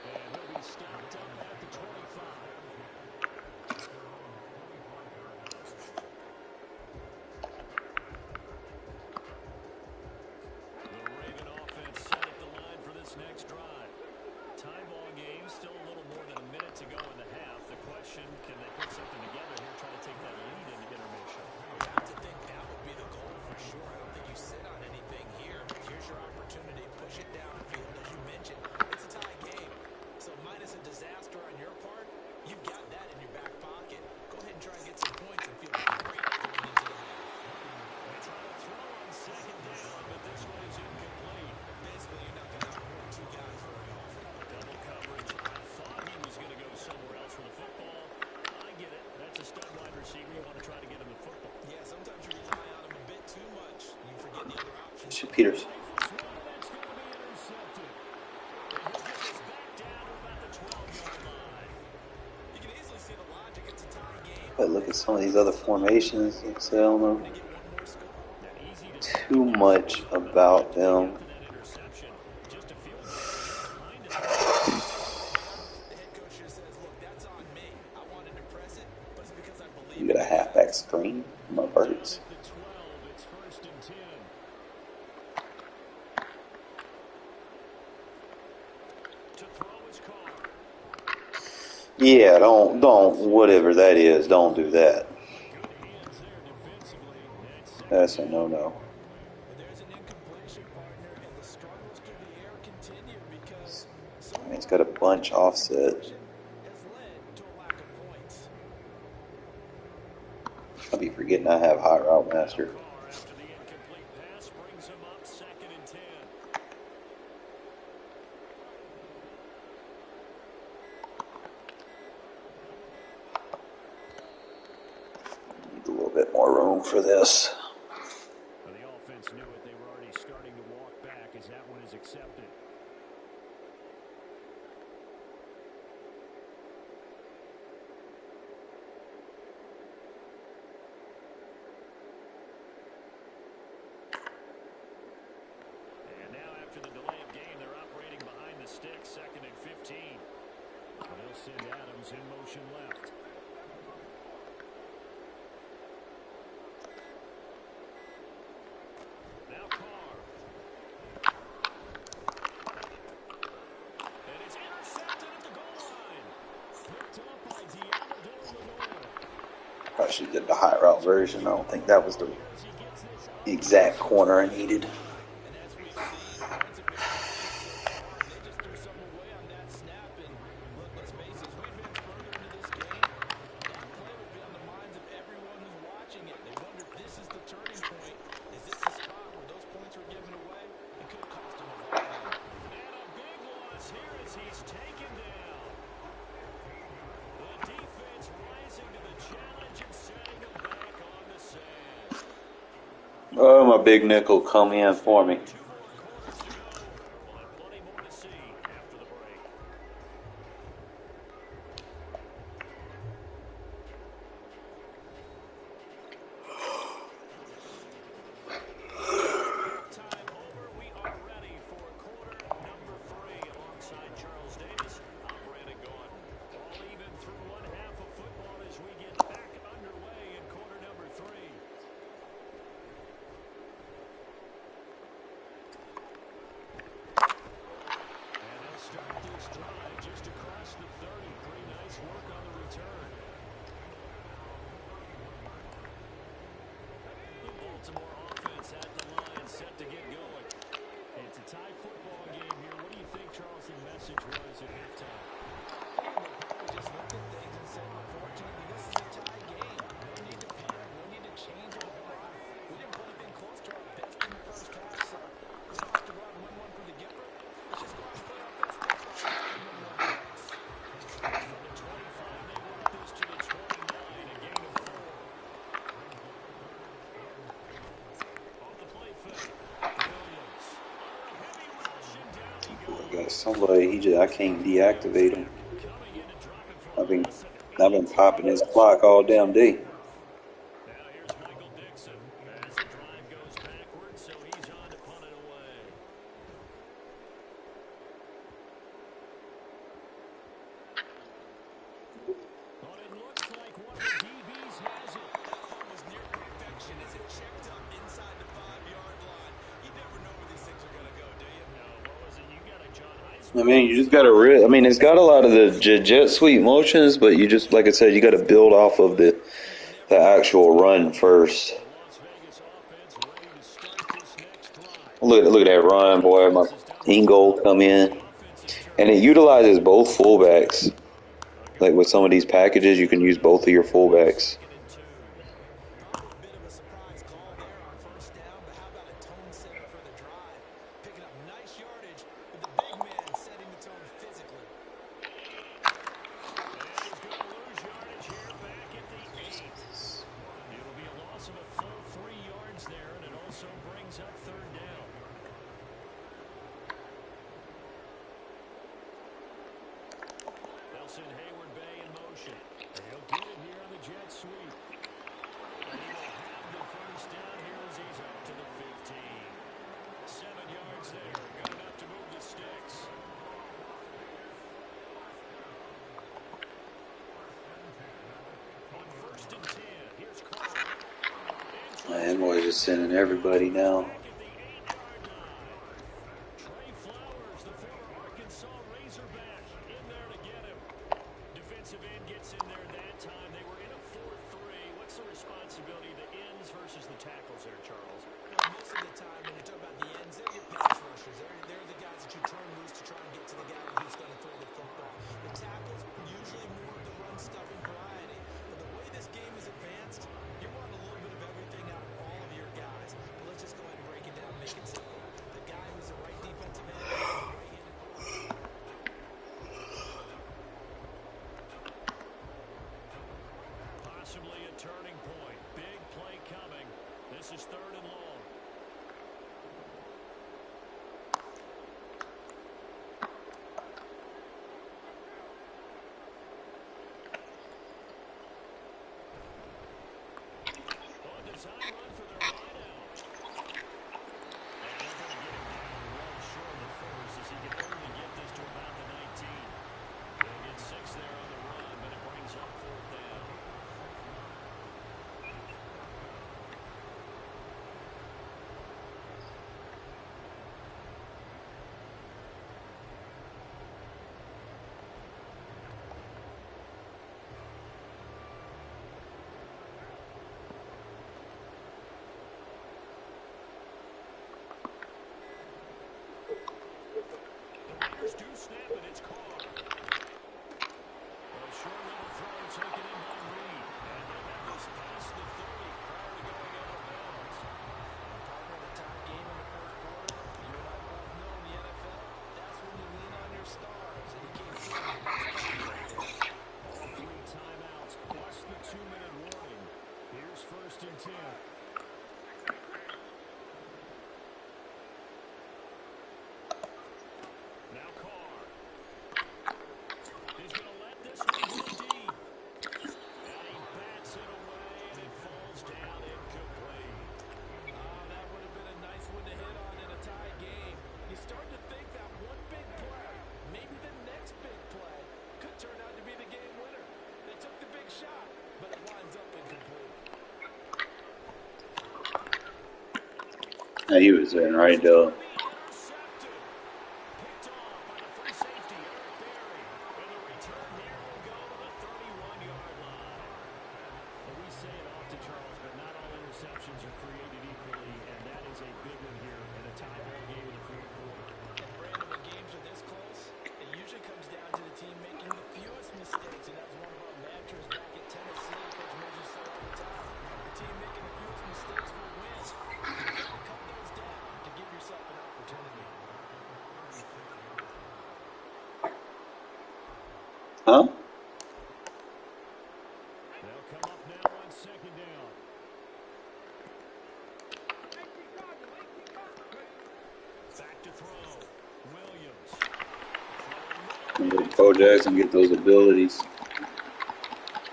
And he'll be stopped up at the 25. The Raven offense set at the line for this next drive. Tie ball game, still a little more than a minute to go in the half. The question, can they put something together here, try to take that lead into intermission? You have to think that would be the goal for sure. I don't think you sit on anything here. Here's your opportunity. Push it downfield. As you mentioned, it's a tie game. So minus a disaster on your part, you've got that in your back pocket. Go ahead and try and get some points and feel great going into the half. They try to throw on 2nd down, but this one is incomplete. Basically, you're not going to outrun 2 guys very often. Double coverage. I thought he was going to go somewhere else with the football. I get it. That's a stud wide receiver. You want to try to get him the football. Yeah, sometimes you rely on him a bit too much. You forget the other options. Shit, Peters. That's going to be intercepted. And he'll get this back down to about the 12-yard line. You can easily see the logic. It's a tie game. But look at some of these other formations. I don't know To get one more score. Easy to too much about them. after that interception. Just a field goal behind it. The head coach just says, look, that's on me. I wanted to press it, but it's because I believe You get a halfback screen. My birds. At the 12, it's 1st and 10. To throw is Carr. Yeah, don't, whatever that is, don't do that. Good hands there defensively. That's a no-no. But there's an incompletion, partner, and the struggles through the air continue because so I mean, it's got a bunch offset. much has led to a lack of points. I'll be forgetting I have high route master. Carr, after the incomplete pass, brings him up 2nd and 10. Need a little bit more room for this. Well, the offense knew it. They were already starting to walk back as that one is accepted. And now after the delay of game, they're operating behind the sticks, 2nd and 15. And they'll send Adams in motion left. Now Carr. And it's intercepted at the goal line. Picked up by Diamador Lenore. Probably should get the high route version. I don't think that was the As he gets this up. exact corner I needed. And as we see, defensive mistakes so far, they just threw something away on that snap. And look, let's face it, as we advance further into this game, that play will be on the minds of everyone who's watching it. They wonder if this is the turning point. Is this the spot where those points were given away? It could have cost them a ball game. And a big loss here as he's taken down. The defense rising to the challenge and setting him back on the sand. Oh, my big nickel come in for me. Plenty more to see after the break. Halftime over. We are ready for quarter number 3 alongside Charles Davis. I'm Brandon Gaudin. All even through one half of football as we get back underway in quarter number 3. And they'll start this drive just across the 30. Pretty nice work on the return. The Baltimore offense at the line, set to get going. It's a tie football game here. What do you think, Charles, the message was at halftime? Probably just looked at things and said, unfortunately, this is a tie game. No need to panic. No need to change a whole lot. We didn't play anything close to our best in the first half, so we don't have to go out and win one for the Gipper. Let's just go out and play our best football and win one for us. From the 25, they work this to the 29, a gain of 4. Off the play fake, Williams. Heavy rush, and down he goes. I got somebody. I can't deactivate him. Coming in and dropping for I've a loss of been 8. popping his clock all damn day. Now here's Michael Dixon as the drive goes backwards, so he's on to punt it away. But it looks like one of the DBs has it. That one was near perfection as it checked up inside the 5-yard line. You never know where these things are going to go, do you? No, what was it? You got a John Heisman. I mean, you just got to. I mean, it's got a lot of the jet sweep motions, but you just, like I said, you got to build off of the actual run first. The Las Vegas offense ready to start this next drive. Look at that run, boy. My Ingold come in, and it utilizes both fullbacks. Like with some of these packages, you can use both of your fullbacks. Probably a bit of a surprise call there on first down, but how about a tone setter for the drive? Picking up nice yardage with the big man setting the tone physically. And he's going to lose yardage here back at the 8. It'll be a loss of a full 3 yards there, and it also brings up third down. Nelson Hayward Bay in motion. He'll get it here on the jet sweep. And he will have the first down here as he's up to the 15. 7 yards there. Good enough to move the sticks. On first and 10, here's Carr. Man, boy, just sending everybody now. Back at the 8-yard line. Trey Flowers, the former Arkansas Razorback, in there to get him. Defensive end gets in there that time. They were in a 4-3. What's the responsibility of the ends versus the tackles there, Charles? Well, most of the time, when you talk about the ends, they're your pass rushers. They're the guys that you turn loose to try and get to the guy who's going to throw the football. The tackles are usually more of the run-stuffing variety. But the way this game is advanced, you want a little bit of everything out of all of your guys. But let's just go ahead and break Yeah, he was in right though. Huh? They'll come up now on second down. Back to throw. Williams. Bo Jackson get those abilities.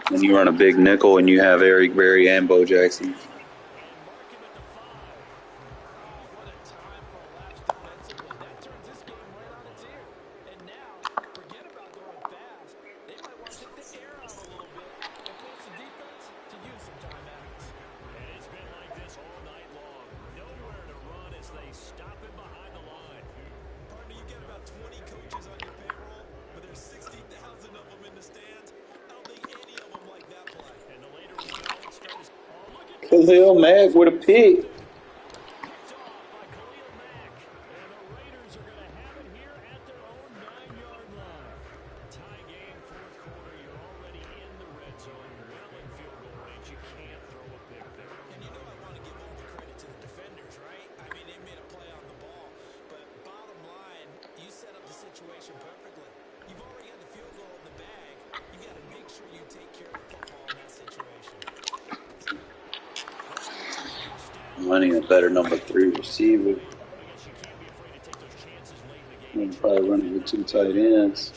When you run a big nickel and you have Eric Berry and Bo Jackson. Khalil Mack with a pick. Running a better number 3 receiver. I'm probably running with 2 tight ends.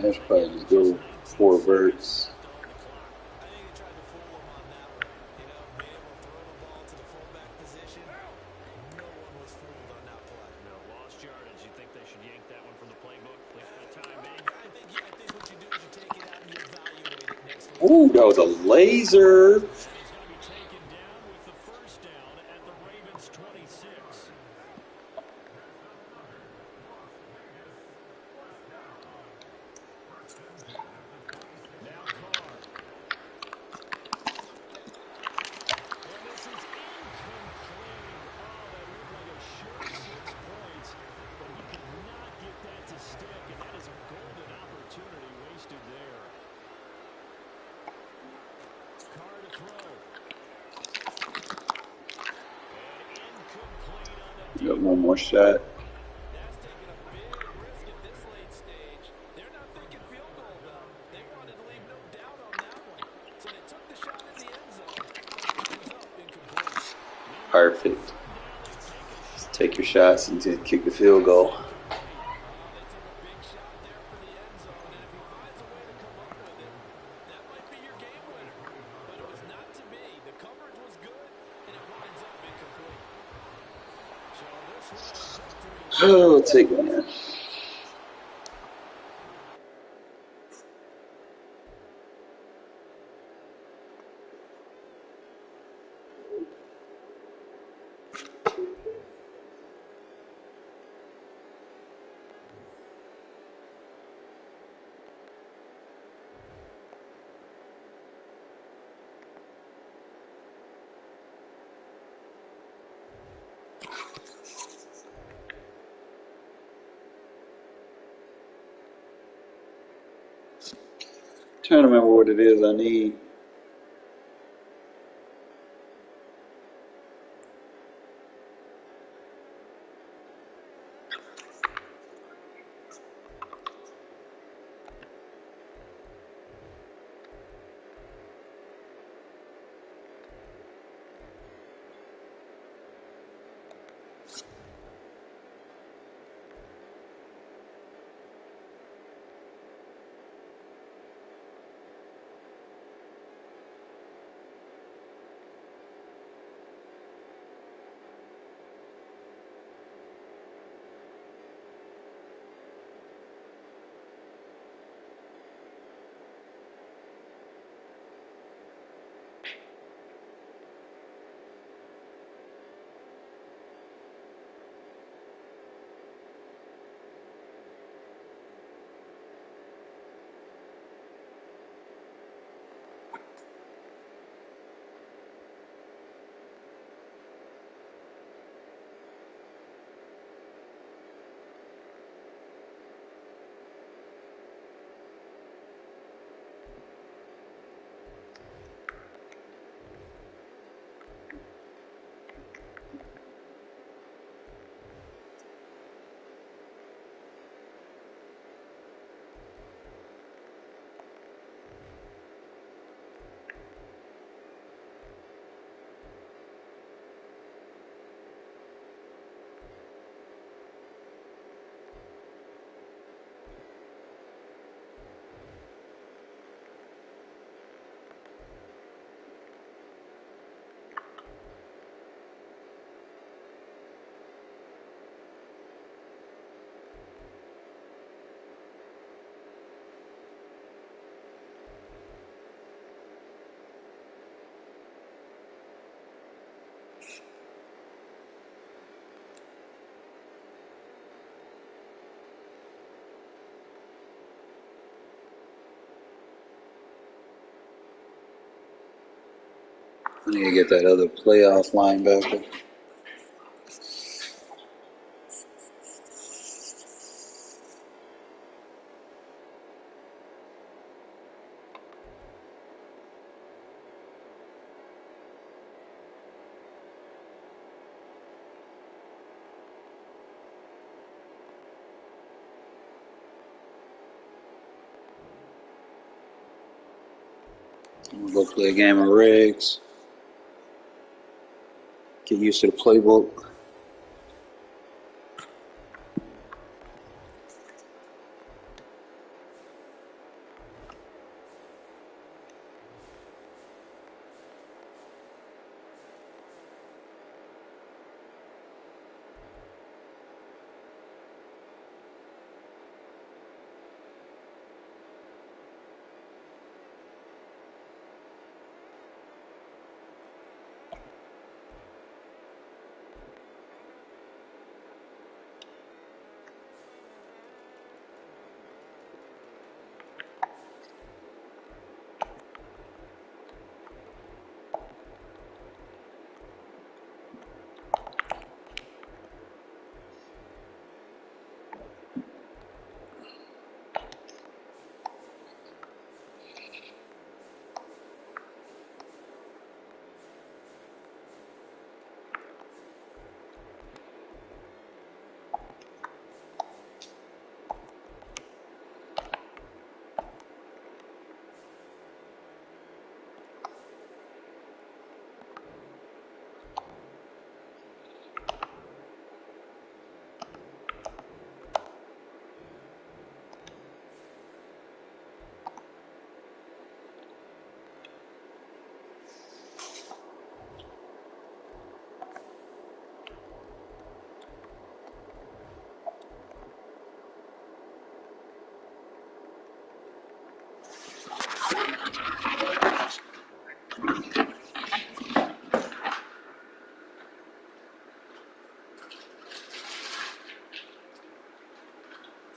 I should probably just go 4 verts. Ooh, that was a laser. Got one more shot. Perfect. Just take your shots and kick the field goal. Oh, we'll take one in. Trying to remember what it is I need. I need to get that other playoff linebacker. I'm gonna go play a game of regs. Get used to the playbook.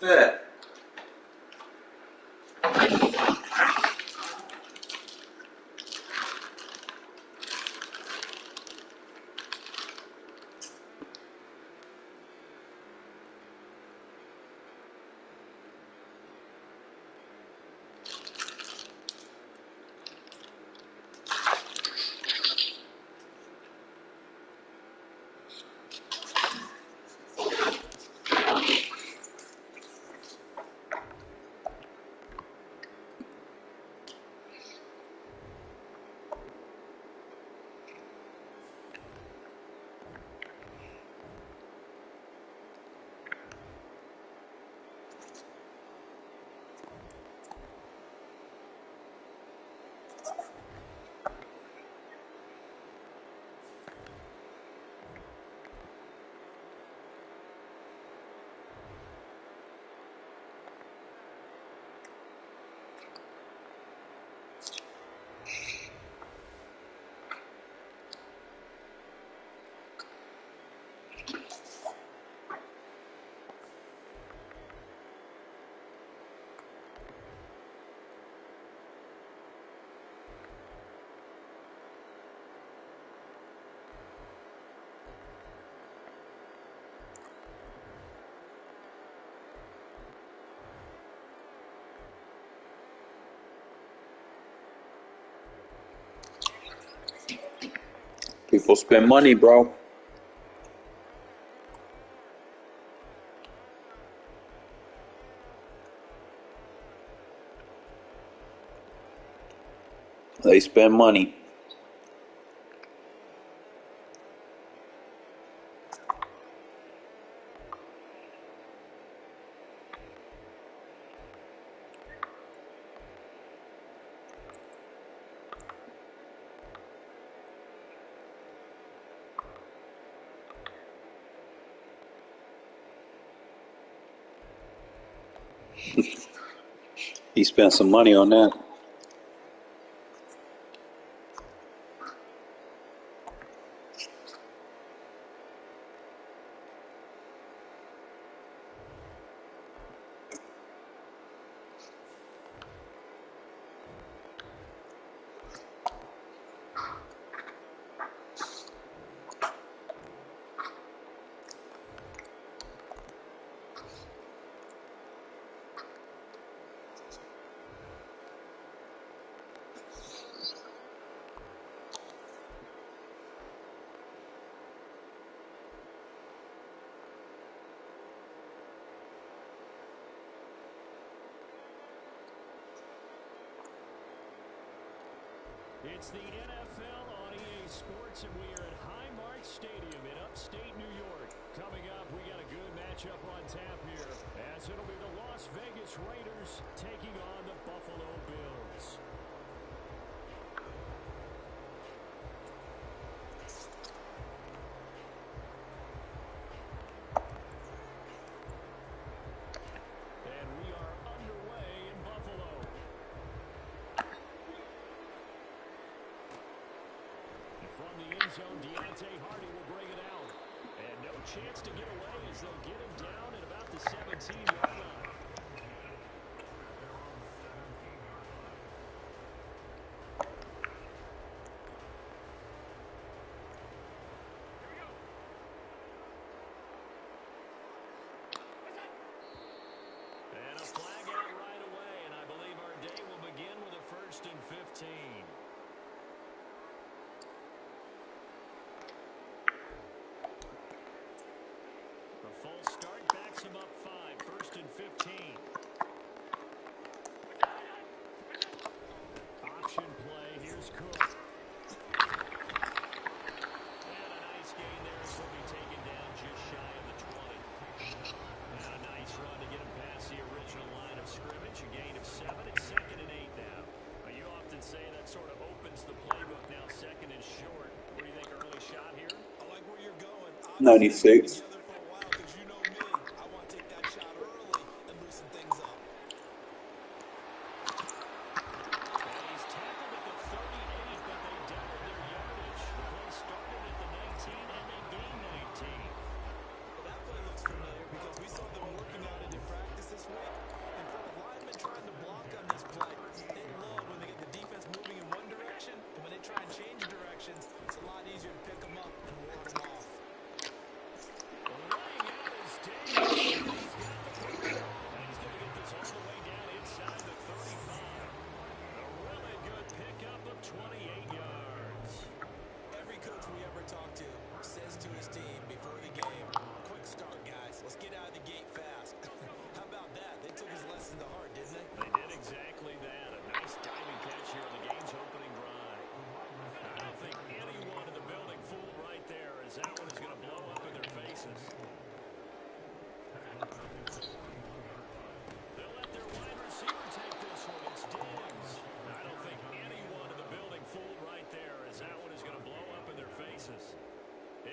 Yeah. People spend money, bro. They spend money. He spent some money on that. It's the NFL on EA Sports, and we are at Highmark Stadium in upstate New York. Coming up, we got a good matchup on tap here, as it'll be the Las Vegas Raiders taking on the Buffalo Bills. And we are underway in Buffalo. From the end zone, Deontay Hardy will bring it out. And no chance to get away as they'll get him down at about the 17-yard line. And a flag out right away, and I believe our day will begin with a 1st and 15. Full start backs him up 5, 1st and 15. Option play, here's Cook. And a nice gain there as he'll be taken down just shy of the 20. And a nice run to get him past the original line of scrimmage. A gain of 7. It's 2nd and 8 now. You often say that sort of opens the playbook now, 2nd and short. What do you think, early shot here? I like where you're going. 96.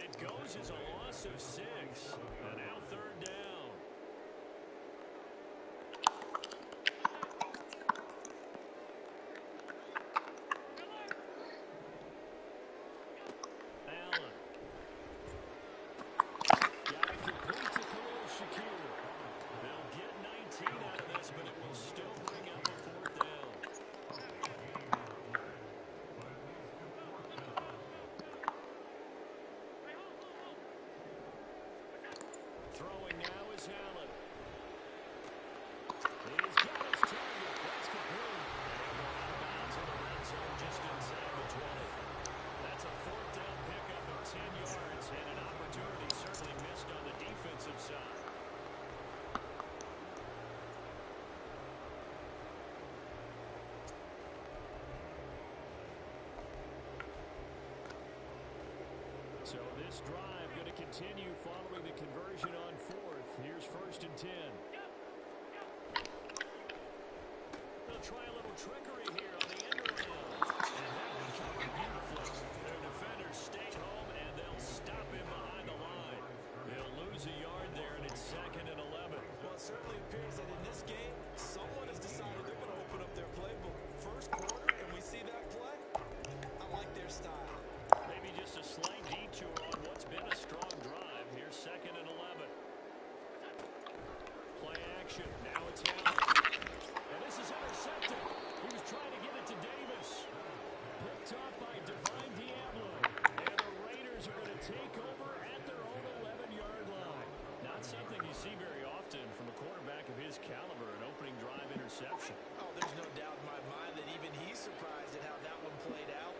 that goes as a loss of 6. And now third down. Allen. Got it complete to Khalil Shakir. They'll get 19 out of this, but it will still bring up a fourth down. Throwing now is Allen. He's got his target. That's complete. And we're out of bounds in the red zone just inside the 20. That's a fourth down pickup of 10 yards and an opportunity certainly missed on the defensive side. So this drive going to continue following the conversion on fourth. Here's 1st and 10. They'll try a little trickery here on the end around. And that one covered beautifully. Their defenders stayed home, and they'll stop him behind the line. They'll lose a yard there, and it's 2nd and 11. Well, it certainly appears that in this game, someone has decided they're going to open up their playbook. First quarter, and we see that play. I like their style. Maybe just a slight detour on what's been a strong drive. Here's 2nd and 11. Play action. Now it's Allen. And this is intercepted. He was trying to get it to Davis. Picked off by Divine Diablo. And the Raiders are going to take over at their own 11-yard line. Not something you see very often from a quarterback of his caliber, an opening drive interception. Oh, there's no doubt in my mind that even he's surprised at how that one played out.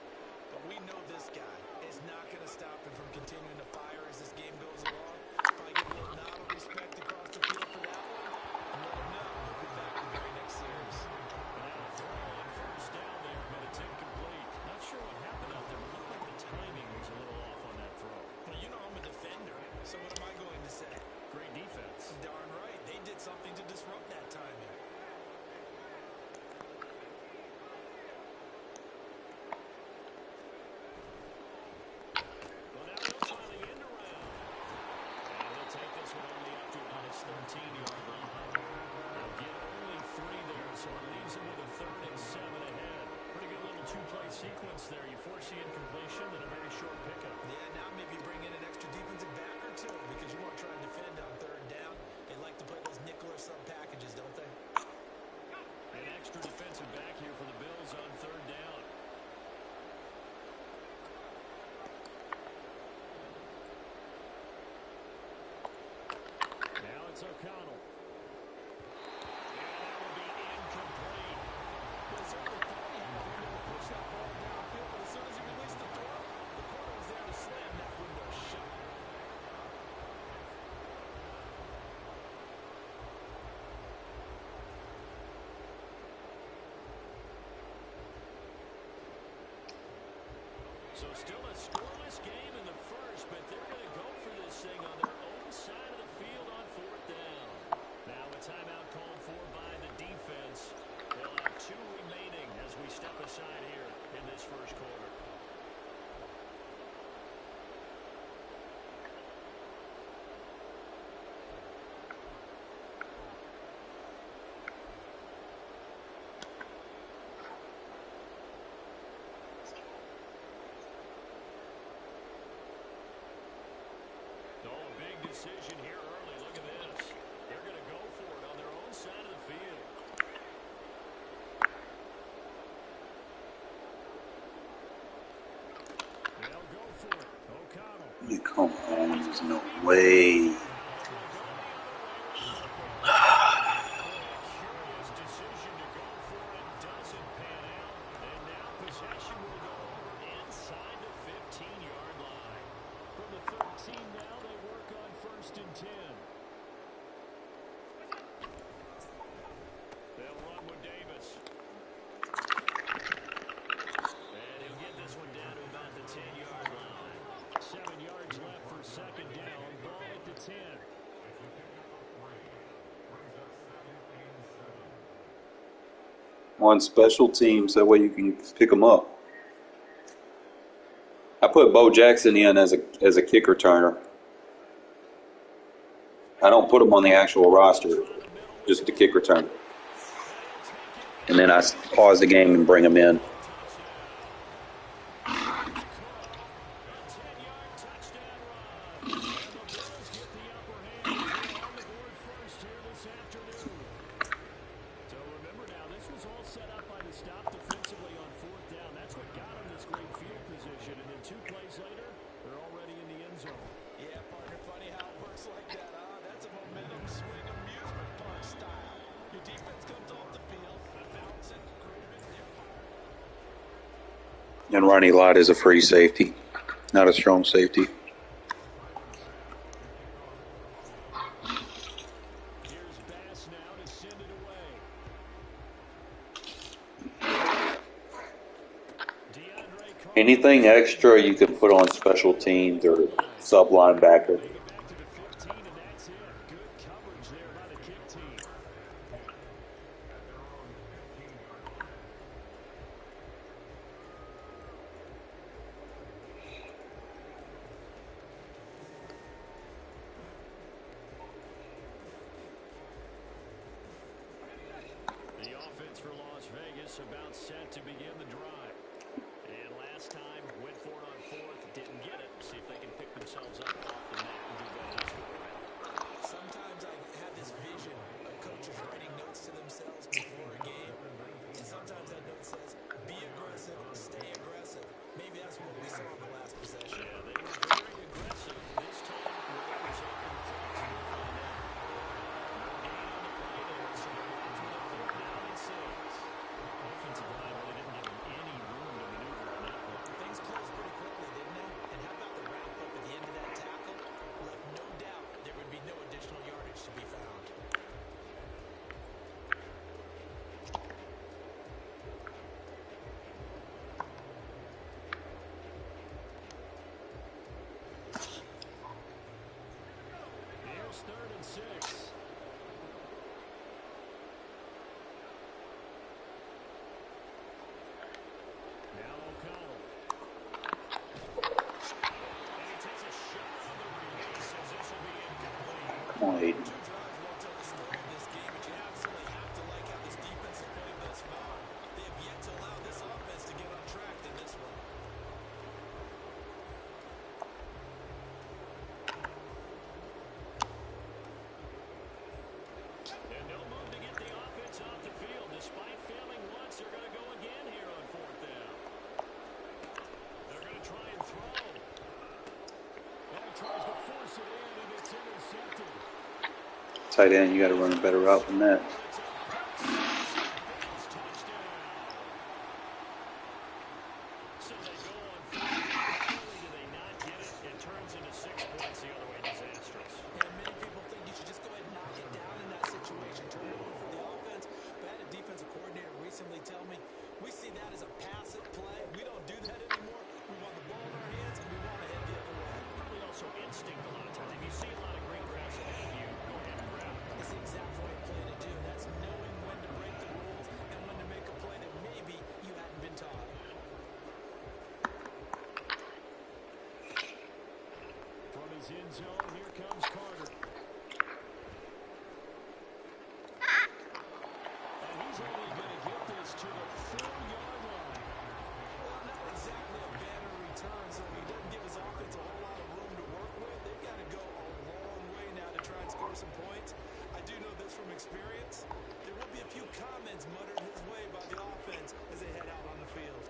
But we know this guy is not going to stop him from continuing to fire as this game goes along. Probably give a little nod of respect across the field for that one. And let him know he'll be back in the very next series. And now a throw on 1st down there, but it's incomplete. Not sure what happened out there, but looked like the timing was a little off on that throw. Well, you know I'm a defender, so what am I going to say? Great defense. Darn right. They did something to disrupt that timing. Well, now they'll try the end around. And they'll take this one only up to about his 13-yard line. They'll get only 3 there, so it leaves them with a 3rd and 7 ahead. Pretty good little 2-play sequence there. You force the incompletion and a very short pickup. Yeah, now maybe bring in an extra defensive back or two because you want to try and defend on 3rd down. They like to play those nickel or sub packages, don't they? An extra defensive back here for the Bills on 3rd down. Now it's O'Connell. And that will be incomplete. Well, certainly thought he had a window to push that ball downfield, but as soon as he released the throw, the corner was there to slam that window shut. So still a scoreless game in the first, but they're going to go for this thing on their own side of the field on 4th down. Now a timeout called for by the defense. They'll have 2 remaining as we step aside here in this first quarter. Decision here early. Look at this. They're going to go for it on their own side of the field. They'll go for it. O'Connell. Come on, there's no way. Curious decision to go for it. Doesn't pan out. And now possession will go inside the 15-yard line. From the 13 now, they work on 1st and 10. They'll run with Davis. And he'll get this one down to about the 10-yard line. 7 yards left for 2nd down. Ball at the 10. On special teams, that way you can pick them up. How put Bo Jackson in as a kick returner. I don't put him on the actual roster, just the kick return. And then I pause the game and bring him in. And Ronnie Lott is a free safety, not a strong safety. Anything extra you can put on special teams or sub linebacker. For Las Vegas, about set to begin the drive. And last time, went for it on fourth, didn't get it. See if they can pick themselves up off the mat and do that this go around. Sometimes I have this vision of coaches writing notes to themselves before a game. And sometimes that note says, be aggressive, stay aggressive. Maybe that's what we saw in the last possession. Yeah, they were very aggressive. This time, where it was open threats. We'll find out. No gain on the play there, so they're on to the 4th down and 6. Offensive line really didn't give them any room to maneuver on that one. Things closed pretty quickly, didn't they? And how about the wrap up at the end of that tackle? Left no doubt there would be no additional yardage to be found. Here's 3rd and 6. Now O'Connell. And he takes a shot on the release as this will be incomplete. Come on, Aiden. Two drives won't tell the story of this game, but you absolutely have to like how this defense has played thus far. They have yet to allow this offense to get on track in this one. And no move to get the offense off the field. Despite failing once, they're going to go again here on 4th down. They're going to try and throw. And he tries to force it in, and it's intercepted. Tight end, you got to run a better route than that. So they go on 4th down. Not only do they not get it, it turns into 6 points the other way. Disastrous. And many people think you should just go ahead and knock it down in that situation, turn it over for the offense. But I had a defensive coordinator recently tell me, we see that as a passive play. We don't do that anymore. We want the ball in our hands, and we want to head the other way. Probably also instinct a lot of times. If you see a lot of green grass ahead of you, go ahead and grab it. It's the exact right play to do. That's knowing when to break the rules and when to make a play that maybe you hadn't been taught. From his end zone, here comes Carter. And he's only going to get this to the 4-yard line. Well, not exactly a banner return, so he doesn't give his offense a whole lot of room to work with. They've got to go a long way now to try and score some points. I do know this from experience. There will be a few comments muttered his way by the offense as they head out on the field.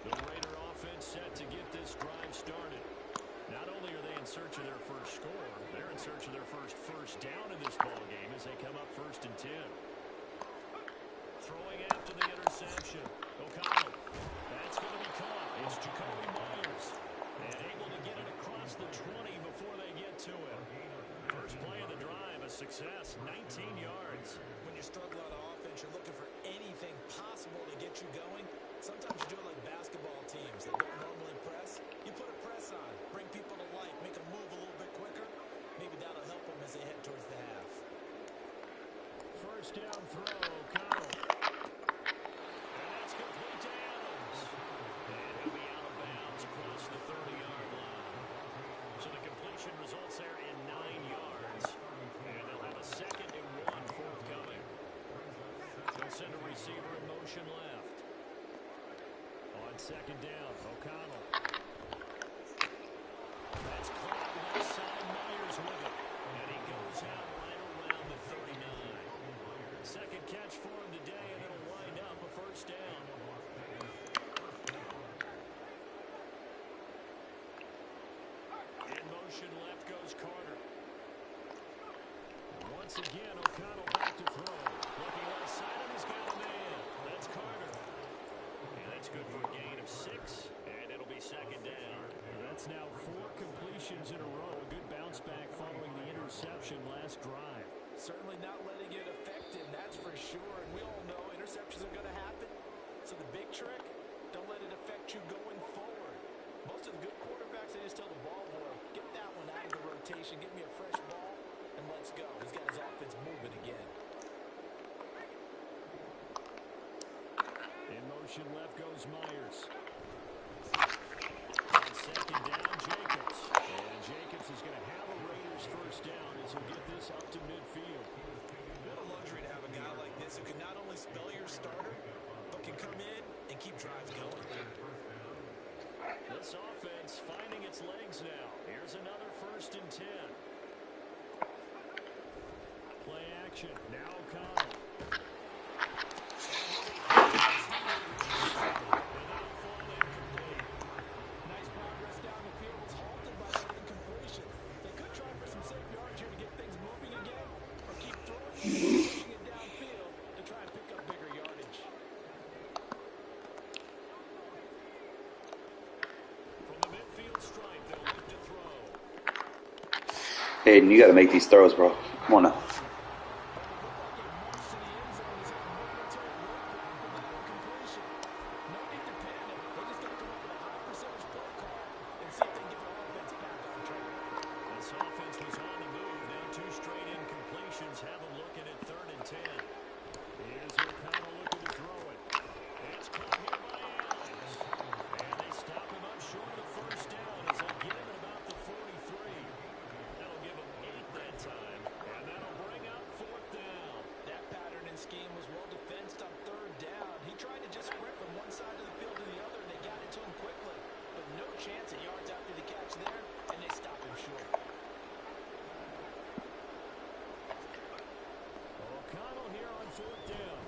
The Raider offense set to get this drive started. Not only are they in search of their first score, they're in search of their first down in this ball game as they come up 1st and 10. Throwing after the interception. O'Connell. That's going to be caught. It's Jacoby Myers. And able to get it across the 20 before they get to it. First play of the drive, a success, 19 yards. When you struggle out of offense, you're looking for anything possible to get you going. Sometimes you do it like basketball teams that don't normally press. You put a press on, bring people to life, make them move a little bit quicker. Maybe that'll help them as they head towards the half. First down throw, O'Connell. send a receiver in motion left. On second down, O'Connell. That's caught left side. Myers with it. And he goes out right around the 39. Second catch for him today, and it'll wind up a first down. In motion left goes Carter. Once again, O'Connell back to throw. Looking left side, and he's got a man. That's Carter. And that's good for a gain of 6, and it'll be second down. That's now 4 completions in a row. A good bounce back following the interception last drive. Certainly not letting it affect him, that's for sure. And we all know interceptions are going to happen. So the big trick, don't let it affect you going forward. Most of the good quarterbacks, they just tell the ball boy, get that one out of the rotation, give me a fresh ball, and let's go. He's got his offense moving again. In motion left goes Myers. On second down, Jacobs. And Jacobs is going to have a Raiders first down as he'll get this up to midfield. What a luxury to have a guy like this who can not only spell your starter, but can come in and keep drives going. This offense finding its legs now. Here's another 1st and 10. Play action. Now O'Connell. Nice progress down the field. Was halted by that incompletion. They could try for some safe yards here to get things moving again, or keep throwing it, pushing it downfield to try and pick up bigger yardage. From the midfield stripe, they'll look to throw. Hayden, you got to make these throws, bro. Come on now. This offense was on the move. Now 2 straight incompletions. Have them looking at 3rd and 10. Here's O'Connell looking to throw it. It's caught here by Allen. And they stop him up short of the first down as they get him at about the 43. That'll give him 8 that time. And that'll bring up 4th down. That pattern and scheme was well defensed on 3rd down. He tried to just sprint from one side of the field to the other, and they got it to him quickly. But no chance at yards after the catch there, and they stop him short. O'Connell here on 4th down.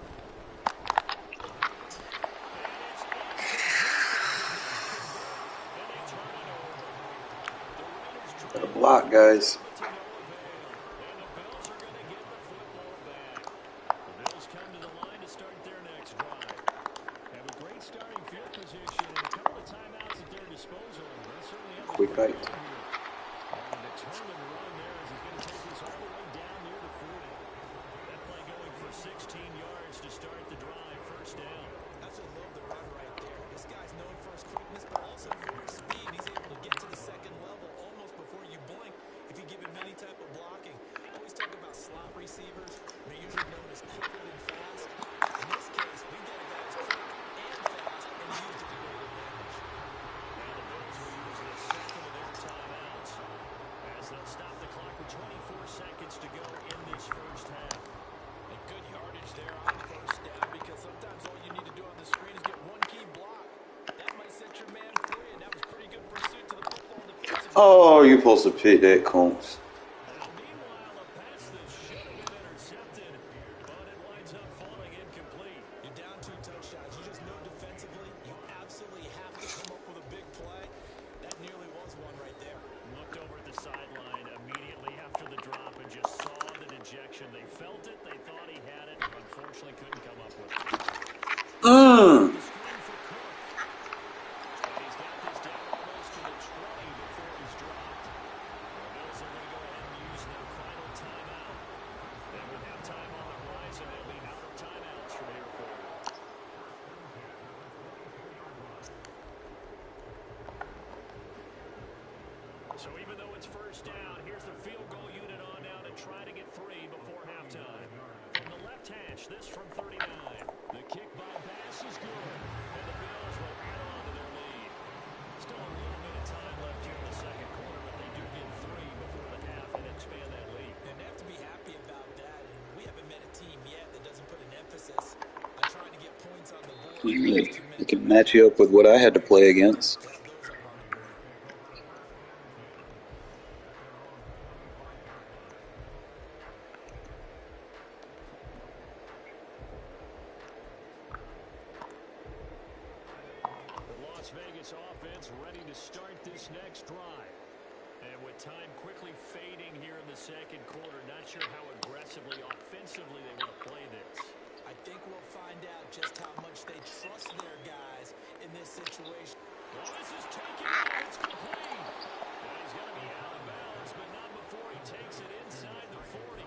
And they turn it over. The Raiders try Got a block, guys. to no avail. And the Bills are going to get the football back. The Bills come to the line to start their next drive. Have a great starting field position and a couple of timeouts at their disposal. They certainly have a Quick great bite. run here. And a determined run there as he's going to take this all the way down near the 40. That play going for 16 yards to start the drive. First down. Absolutely love the run right there. This guy's known for his quickness, but also for his speed. He's able to get to the second level almost before you blink if you give him any type of blocking. I always talk about slot receivers. They're usually known as quicker than fast. In this case, we got a guy who's quick and fast, and he used it to great advantage. And the Bills will use the second of their timeouts as they'll stop the clock with 24 seconds to go in this first half. And good yardage there on the first down, because sometimes all you need to do on the screen is get one key block. That might set your man free, and that was pretty good pursuit to the football defensive. Oh, you're supposed to pick that, Combs. Meanwhile, a pass that should have been intercepted, but it winds up falling incomplete. You're down 2 touchdowns. You just know defensively you absolutely have to come up with a big play. That nearly was one right there. Looked over at the sideline immediately after the drop and just saw the dejection. They felt it. They thought he had it. Unfortunately, couldn't come up with it. The screen for Cook. And he's got this down almost to the 20 before he's dropped. The Bills are going to go ahead and use their final timeout. And with halftime on the horizon, they'll be out of timeouts from here forward. So even though it's first down, here's the field goal unit on now to try to get 3 before halftime. From the left hash, this from 39. The kick by Bass is good, and the Bills will add on to their lead. Still a little bit of time left here in the second quarter, but they do get 3 before the half and expand that lead. And they have to be happy about that. And we haven't met a team yet that doesn't put an emphasis It can match you up with what I had to play against. The Las Vegas offense ready to start this next drive. And with time quickly fading here in the second quarter, not sure how aggressively, offensively they want to play this. I think we'll find out just how much they trust their guys in this situation. Well, this is taken off. It's complete. And he's going to be out of bounds, but not before he takes it inside the 40.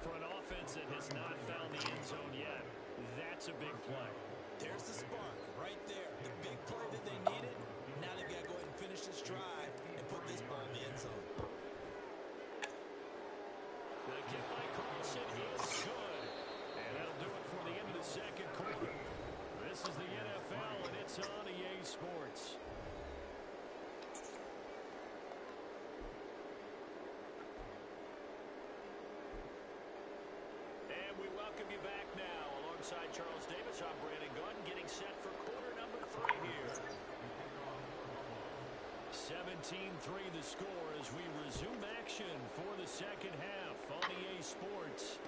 For an offense that has not found the end zone yet, that's a big play. There's the spark right there. The big play that they needed. Now they've got to go ahead and finish this drive and put this ball in the end zone. The kick by Carlson is good. And that'll do it for the end of the second quarter. This is the NFL, and it's on EA Sports. And we welcome you back now. Alongside Charles Davis, I'm Brandon Gordon, getting set for quarter number 3 here. 17-3 the score as we resume action for the second half on EA Sports.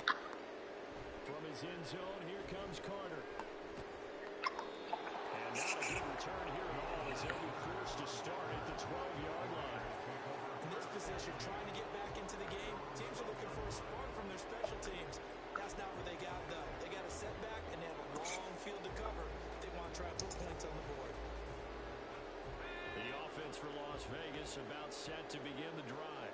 From his end zone, here comes Carter. And not a good return here at all as they'll be forced to start at the 12-yard line. In this position, trying to get back into the game, teams are looking for a spark from their special teams. That's not what they got, though. They got a setback, and they have a long field to cover if they want to try and put points on the board. The offense for Las Vegas about set to begin the drive.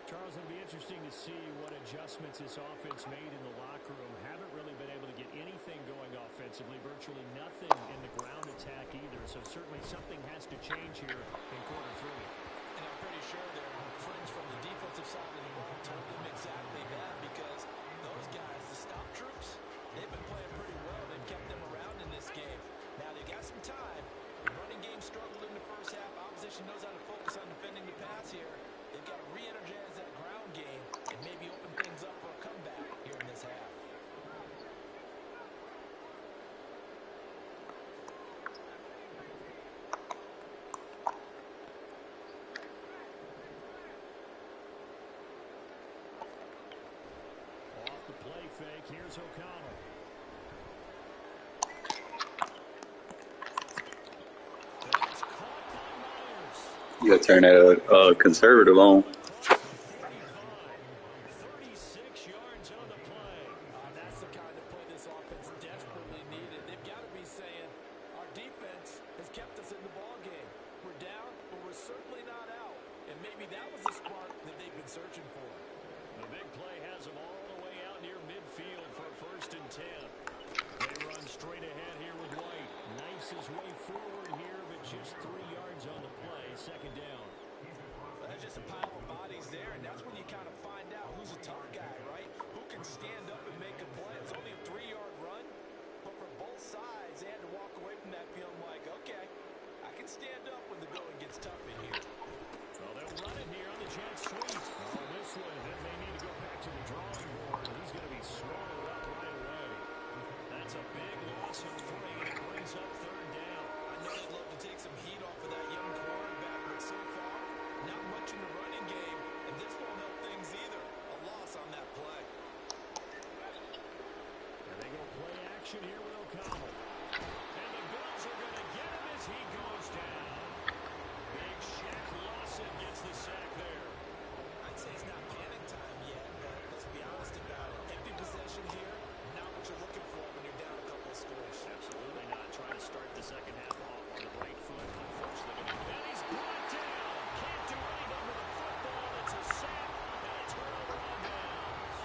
Charles, it'll be interesting to see what adjustments this offense made in the locker room. Haven't really been able to get anything going offensively, virtually nothing in the ground attack either. So certainly something has to change here in quarter 3. And I'm pretty sure their friends from the defensive side of the ball told them exactly that, because those guys, the stop troops, they've been playing pretty well. They've kept them around in this game. Now they got some time. The running game struggled in the first half. Opposition knows how to focus on defending the pass here. They've got to re-energize that ground game and maybe open things up for a comeback here in this half. Off the play fake, here's O'Connell. That's caught by Myers. You got to turn that conservative on. 36 yards on the play. That's the kind of play this offense desperately needed. They've got to be saying, our defense has kept us in the ball game. We're down, but we're certainly not out. And maybe that was the spark that they've been searching for. The big play has them all the way out near midfield for 1st and 10. They run straight ahead here with White. Knifes his way forward here, but just 3 yards on the play. 2nd down. Well, there's just a pile of bodies there, and that's when you kind of find out who's a tough guy, right? Who can stand up and make a play. It's only a 3-yard run, but for both sides, they had to walk away from that feeling like, okay, I can stand up when the going gets tough in here. Well, they'll run it here on the jet sweep. Oh, this one, they may need to go back to the drawing board. He's going to be swallowed up right away. That's a big loss of 3, and it brings up 3rd down. I know they'd love to take some heat off of that young quarterback, but so far, not much in the running game, and this won't help things either. A loss on that play. And they go play action here with O'Connell. And the Bills are going to get him as he goes down. Big Shaq Lawson gets the sack there. I'd say it's not panic time yet, but let's be honest about it. Empty possession here, not what you're looking for when you're down a couple of scores. Absolutely not. Trying to start the second half off on the right foot. Unfortunately, and he's brought down. Can't do anything with the football. It's a sack and a turnover on downs.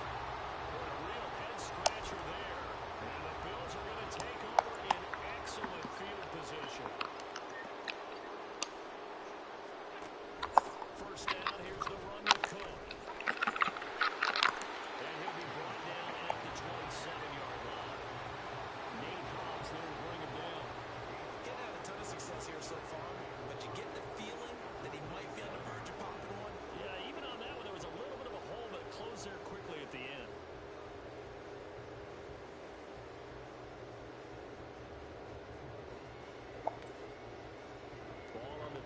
A real head scratcher there. And the Bills are going to take over in excellent field position. 1st down. Here's the run with Cook. And he'll be brought down at the 27-yard line. Nate Hobbs there to bring him down. Getting had a ton of success here so far, but you get the feeling that he might be on the verge of popping one. Yeah, even on that one, there was a little bit of a hole, but it closed there quickly at the end.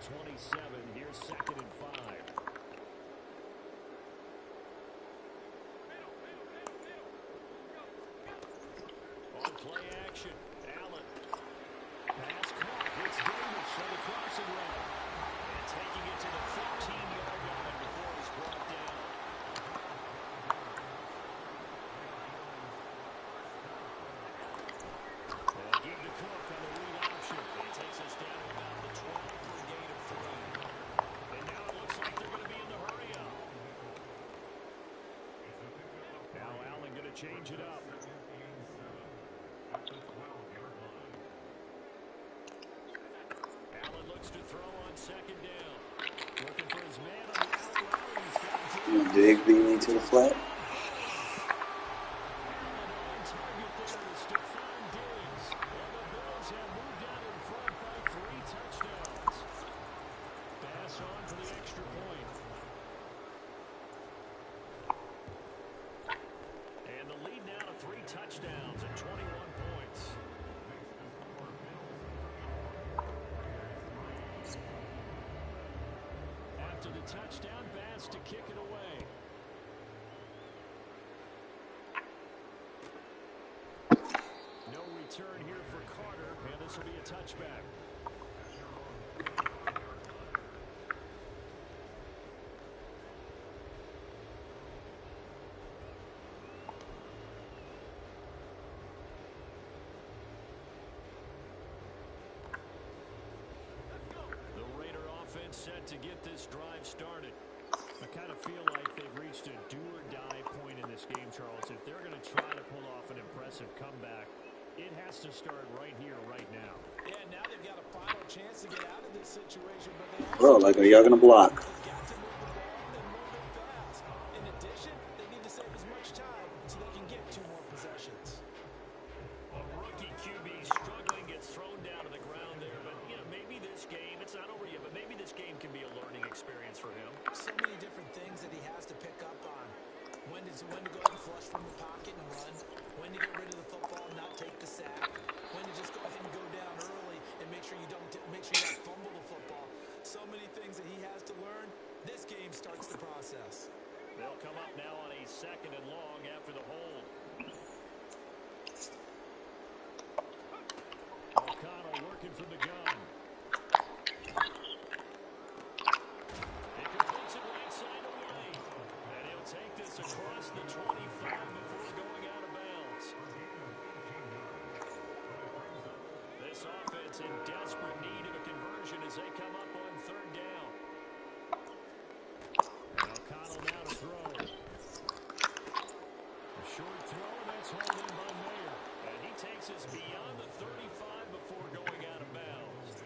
27. Here's 2nd and 5. On play action, Allen. Pass caught. It's Davis on the crossing route. And taking it to the 15-yard line before he's brought down. They'll give the Cook on the read option. He takes us down to about the 12 for a gain of 3. And now it looks like they're going to be in the hurry up. Now Allen going to change it up. Allen looks to throw on 2nd down. Looking for his man on the out route. He's got You dig being to the flat. Allen on target there is Stephon Diggs. And the Bills have moved out in front by 3 touchdowns. Pass on for the extra point. And the lead now to 3 touchdowns and 21 points. After the touchdown, Bass to kick it away. No return here for Carter, and this will be a touchback. The Raider offense set to get this drive started. I kind of feel like they've reached a do-or-die point in this game, Charles. If they're going to try to pull off an impressive comeback, it has to start right here, right now. Yeah, now they've got a final chance to get out of this situation, but they Bro, like, are y'all gonna block? got to move the ball and then move it fast. In addition, they need to save as much time so they can get 2 more possessions. A rookie QB struggling, gets thrown down to the ground there. But, you know, maybe this game, it's not over yet, but maybe this game can be a learning experience for him. So many different things that he has to pick up on. When to go ahead and flush from the pocket and run. When to get rid of the football and not take the sack. When to just go ahead and go down early and make sure you don't fumble the football. So many things that he has to learn. This game starts the process. They'll come up now on a 2nd and long after the hold. O'Connell working from the gun. He completes it right side away. And he'll take this across the 25 before going out of bounds. This offense in desperate need of a conversion as they come up on 3rd down. And O'Connell now to throw. A short throw, and that's hauled in by Mayer. And he takes us beyond the 35 before going out of bounds.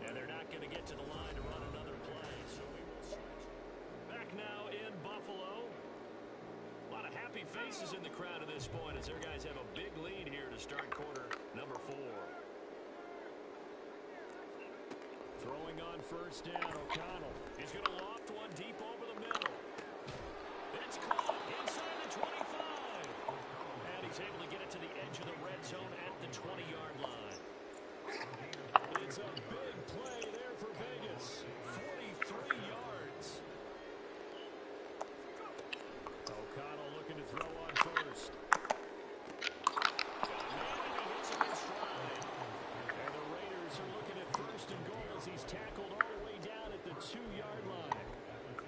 And they're not going to get to the line to run another play, so we will switch. Back now in Buffalo. A lot of happy faces in the crowd at this point as their guys have a big lead here to start quarter number 4. Throwing on 1st down, O'Connell. He's going to loft one deep over the middle. It's caught inside the 25. And he's able to get it to the edge of the red zone at the 20-yard line. It's a big play there for Vegas. 43 yards. O'Connell looking to throw on 1st. Got a man and he hits him in stride. And the Raiders are looking at 1st and goal as he's tackled all the way down at the 2-yard line.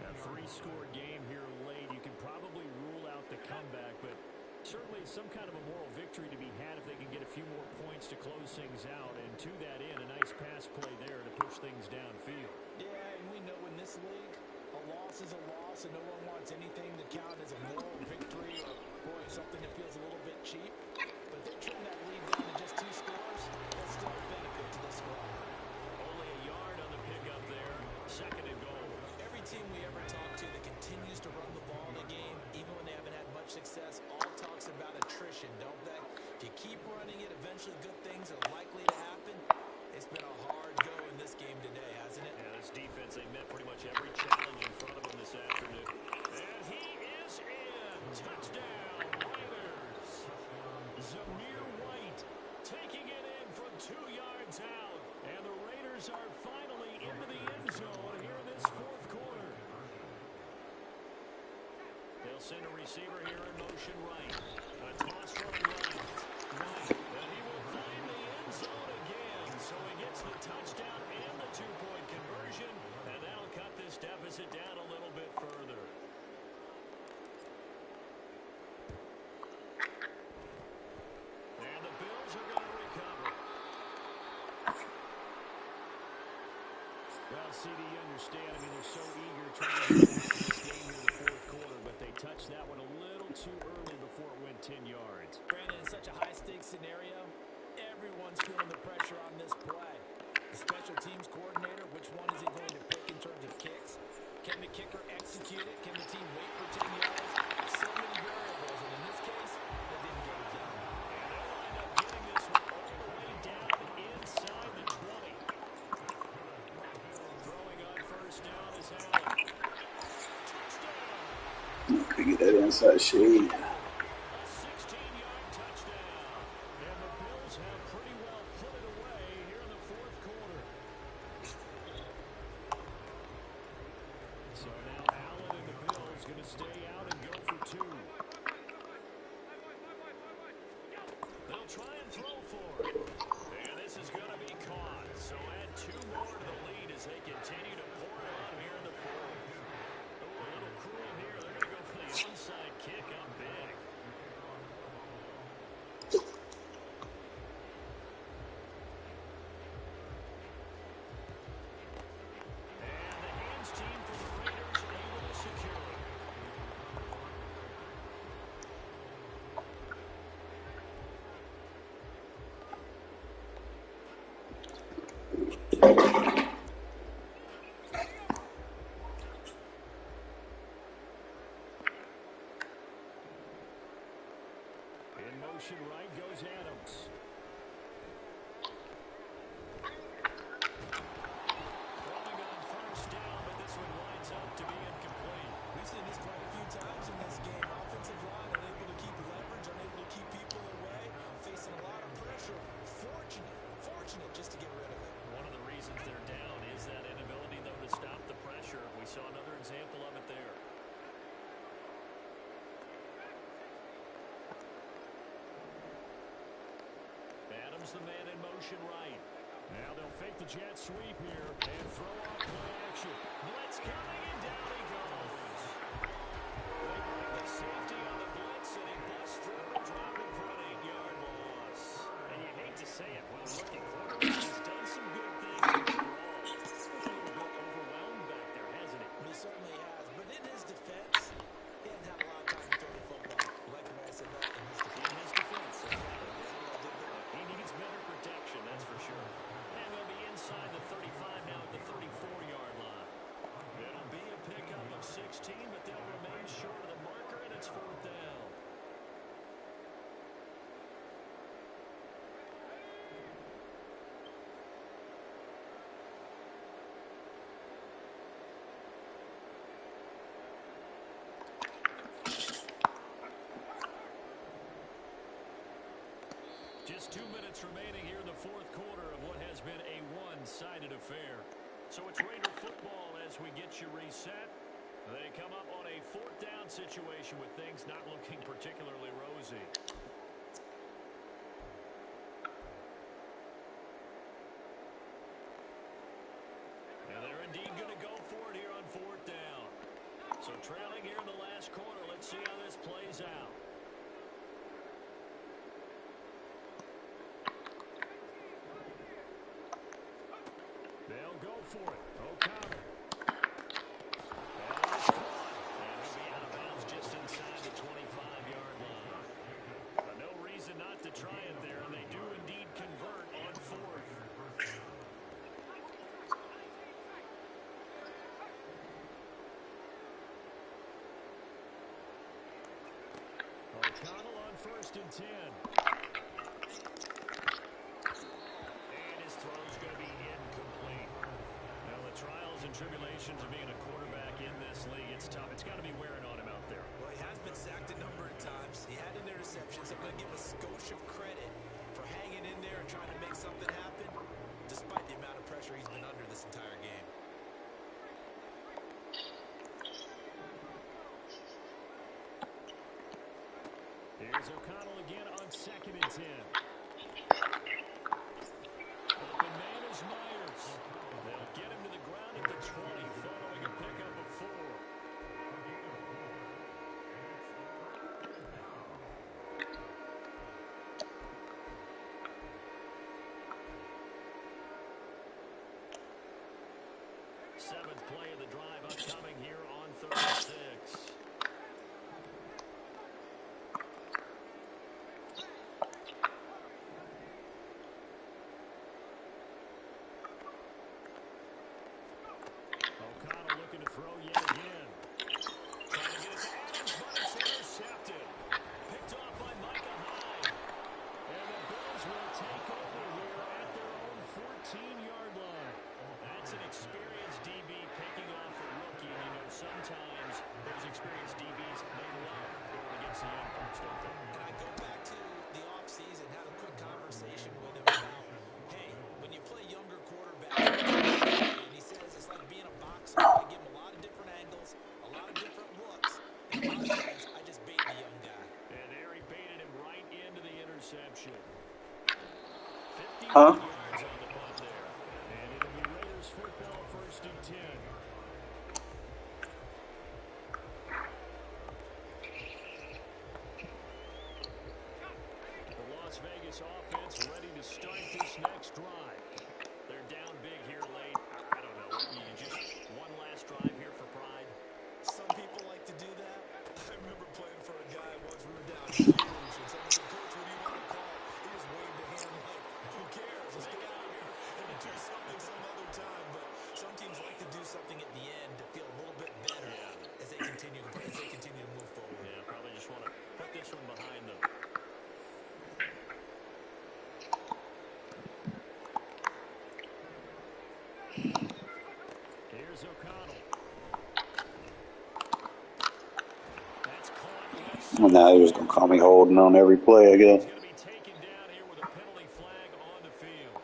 A 3-score game here late. You can probably rule out the comeback, but certainly some kind of a moral victory to be had if they can get a few more points to close things out. And to that end, a nice pass play there to push things downfield. Yeah, and we know in this league, a loss is a loss, and no one wants anything to count as a moral victory or, boy, something that feels a little bit cheap. But they trim that lead down to just 2 scores. That's still a benefit to this squad. Only a yard on the pickup there. 2nd and goal. Every team we ever talk to that continues to run the ball in a game, even when they haven't had much success, all talks about attrition, don't they? If you keep running it, eventually good things are likely to happen. It's been a hard go in this game today, hasn't it? Yeah, this defense, they met pretty much every challenge in front of them this afternoon. And he is in. Touchdown, Raiders. Zamir White taking it in from 2 yards out. And the Raiders are finally into the end zone here in this fourth quarter. They'll send a receiver here in motion right. A toss running left. Right. And he will find the end zone again. So he gets the touchdown and the two-point conversion. And that'll cut this deficit down a little bit further. And the Bills are going to recover. Well, CD, you understand. I mean, they're so eager trying to get back to this game in the fourth quarter, but they touched that one a little too early before it went 10 yards. Brandon, in such a high-stakes scenario, everyone's feeling the pressure on this play. The special teams coordinator, which one is he going to pick in terms of kicks? Can the kicker execute it? Can the team wait for 10 yards? So many variables, and in this case, they didn't get it done. And they'll wind up getting this one all the way down inside the 20. Throwing on first down is Allen. Touchdown! Could get that inside shade. A 16-yard touchdown. And the Bills have pretty well put it away here in the fourth quarter. So now Allen and the Bills going to stay out and go for two. They'll try and throw for it. And this is going to be caught. So add two more to the lead as they continue to pour it on here in the fourth. Oh, a little cruel here. They're going to go for the onside kick up big. And the hands team for the Raiders able to secure it. In motion right goes Adams. Throwing on first down, but this one winds up to be incomplete. We've seen this quite a few times in this game. Offensive line unable to keep leverage, unable to keep people away, facing a lot of pressure. Fortunate just to get rid of it. One of the reasons they're down is that inability, though, to stop the pressure. We saw another example of it there. Adams, the man in motion right. Now they'll fake the jet sweep here and throw off play action. Blitz coming, and down he goes. They bring the safety on the blitz, and he busts through, dropping for an 8-yard loss. And you hate to say it, well, rookie quarterback has done some good things overall. He's been a little bit overwhelmed back there, hasn't he? He certainly has, but in his defense, he hasn't had a lot of time to throw the football. Like the way I said that in his defense. In his defense, he needs better protection, that's for sure. And they'll be inside the 35 now at the 34-yard line. It'll be a pickup of 16, but they'll remain short of the marker, and it's fourth down. Just 2 minutes remaining here in the fourth quarter of what has been a one-sided affair. So it's Raider football as we get you reset. They come up on a fourth down situation with things not looking particularly rosy. And they're indeed going to go for it here on fourth down. So trailing here in the last quarter, let's see how this plays out. They'll go for it. O'Connell. And it's caught. And he'll be out of bounds just inside the 25-yard line. No reason not to try it there, and they do indeed convert on fourth. O'Connell on first and 10. And his throw's going to be incomplete. Now, the trials and tribulations of being a quarterback in this league, it's tough. It's got to be wearing on him out there. Well, he has been sacked a number of times. He had an interception, so I'm going to give a skosh of credit for hanging in there and trying to make something happen, despite the amount of pressure he's been Here's O'Connell again on 2nd and 10. Open man is Myers. They'll get him to the ground at the 20 following a pickup of 4. Seventh play of the drive upcoming here on 36. O'Connell looking to throw yet again. Trying to get it to Adams, but it's intercepted. Picked off by Micah Hyde. And the Bills will take over here at their own 14-yard line. That's an experienced DB picking off a rookie. And, you know, sometimes those experienced DBs, they love going against the young folks, don't they? And I go back to the offseason, had a quick conversation with him about, hey, when you play younger quarterbacks, and he says it's like being a boxer. I give him a lot of different angles, a lot of different looks, and a lot of times I just bait the young guy. And there he baited him right into the interception. 51 Huh? yards on the punt there. And it'll be Raiders football, 1st and 10. The Las Vegas offense ready to start this next drive. They're down big here late. I don't know. You just one last drive here for pride. Some people like to do that. I remember playing for a guy once. We were down huge, and someone said, "Coach, what do you want to call?" He just waved a hand like, "Who cares? Let's get out of here and do something some other time." But some teams like to do something at the end to feel a little bit better as they continue to move forward. Yeah, probably just want to put this one behind them. Here's O'Connell. That's caught left side. Well, now he was going to call me holding on every play, I guess. He's going to be taken down here with a penalty flag on the field.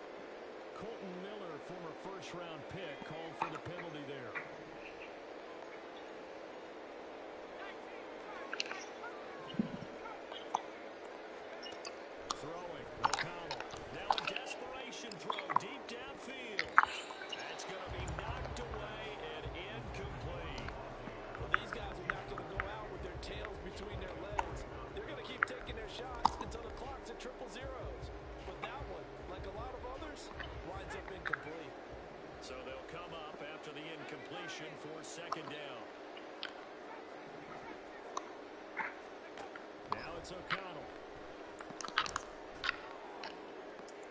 Colton Miller, former first-round pick, called for the penalty there. Throwing, O'Connell. Now a desperation throw deep downfield. That's going to be knocked away and incomplete. Well, these guys are not going to go out with their tails between their legs. They're going to keep taking their shots until the clock's at triple zeros. But that one, like a lot of others, winds up incomplete. So they'll come up after the incompletion for 2nd down. Now it's O'Connell.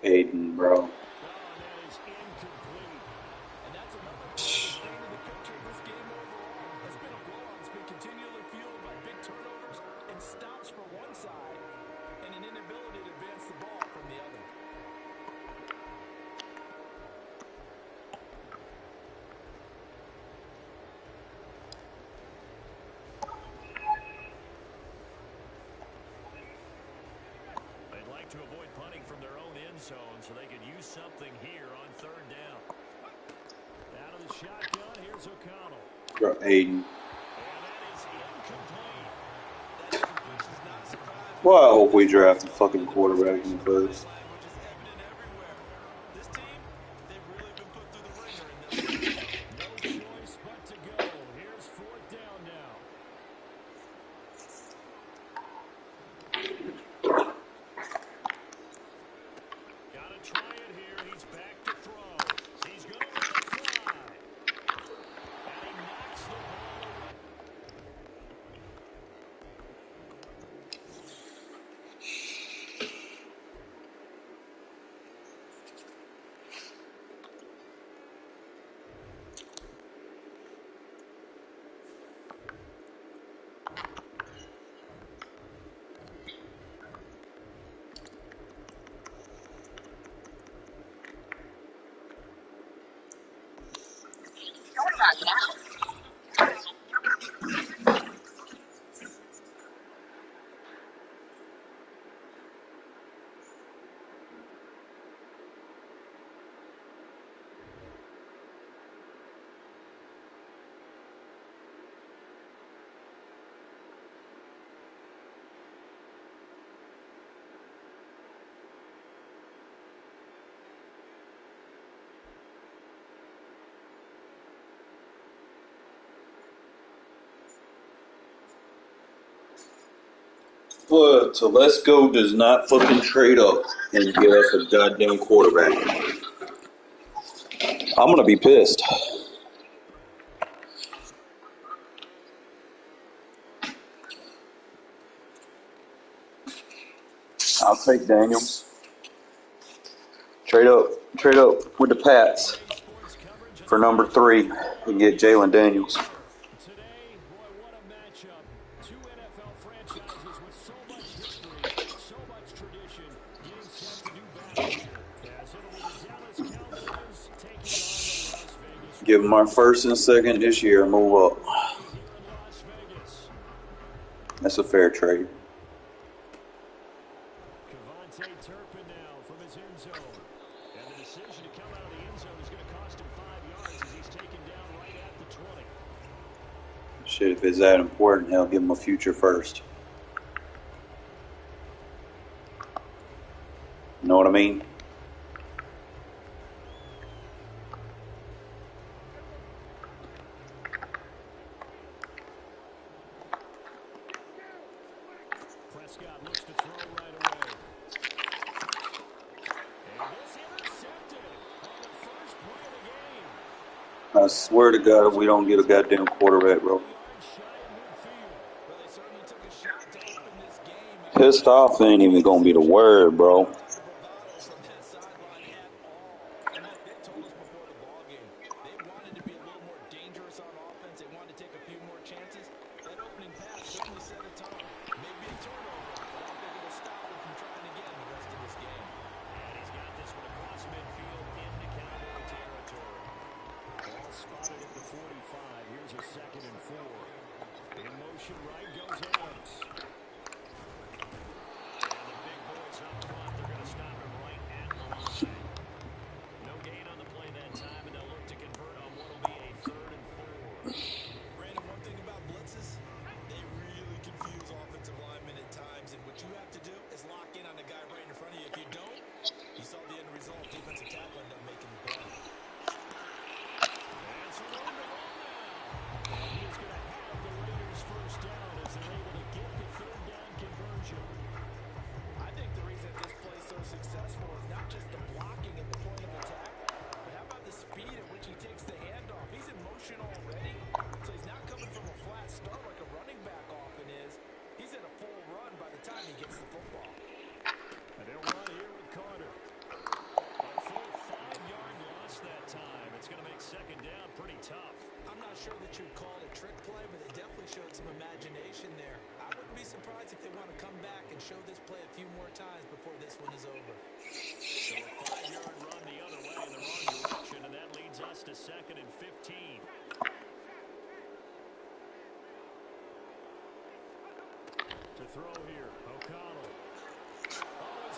Aiden, bro. Oh, and that is incomplete. And that's another part of the game of the picture of this game overall. It's been a blowout. It's been continually fueled by big turnovers and stops for one side and an inability to advance the ball from the other. They'd like to avoid punting from their own end zone so they could use something here on 3rd down. Out of the shotgun, here's O'Connell. Bro, Aiden. And that is incomplete. That incompletion's not surprising. Well, I hope we draft a fucking quarterback in the first. Language is evident everywhere. This team, they've really been put through the ringer in this one. No choice but to go. Here's 4th down now. Gotta try it here. He's back to throw. He's gonna let it fly. And he knocks the ball away. Telesco does not fucking trade up and get us a goddamn quarterback. I'm gonna be pissed. I'll take Daniels. Trade up with the Pats for number 3 and get Jalen Daniels. Today, boy, what a matchup. Two NFL franchises with so much history, so much tradition, getting set to do battle here. As it'll be the Dallas Cowboys taking on the Las Vegas. Give them our first and second this year and move up. Here in Las Vegas. That's a fair trade. Turpin now from his end zone. And the decision to come out of the end zone is going to cost him 5 yards as he's taken down right at the 20. Shit, if it's that important, hell, give him a future first. You know what I mean? Prescott looks to throw right away. And this intercepted on the first play of the game. I swear to God, if we don't get a goddamn quarterback, bro. Pissed off ain't even gonna be the word, bro.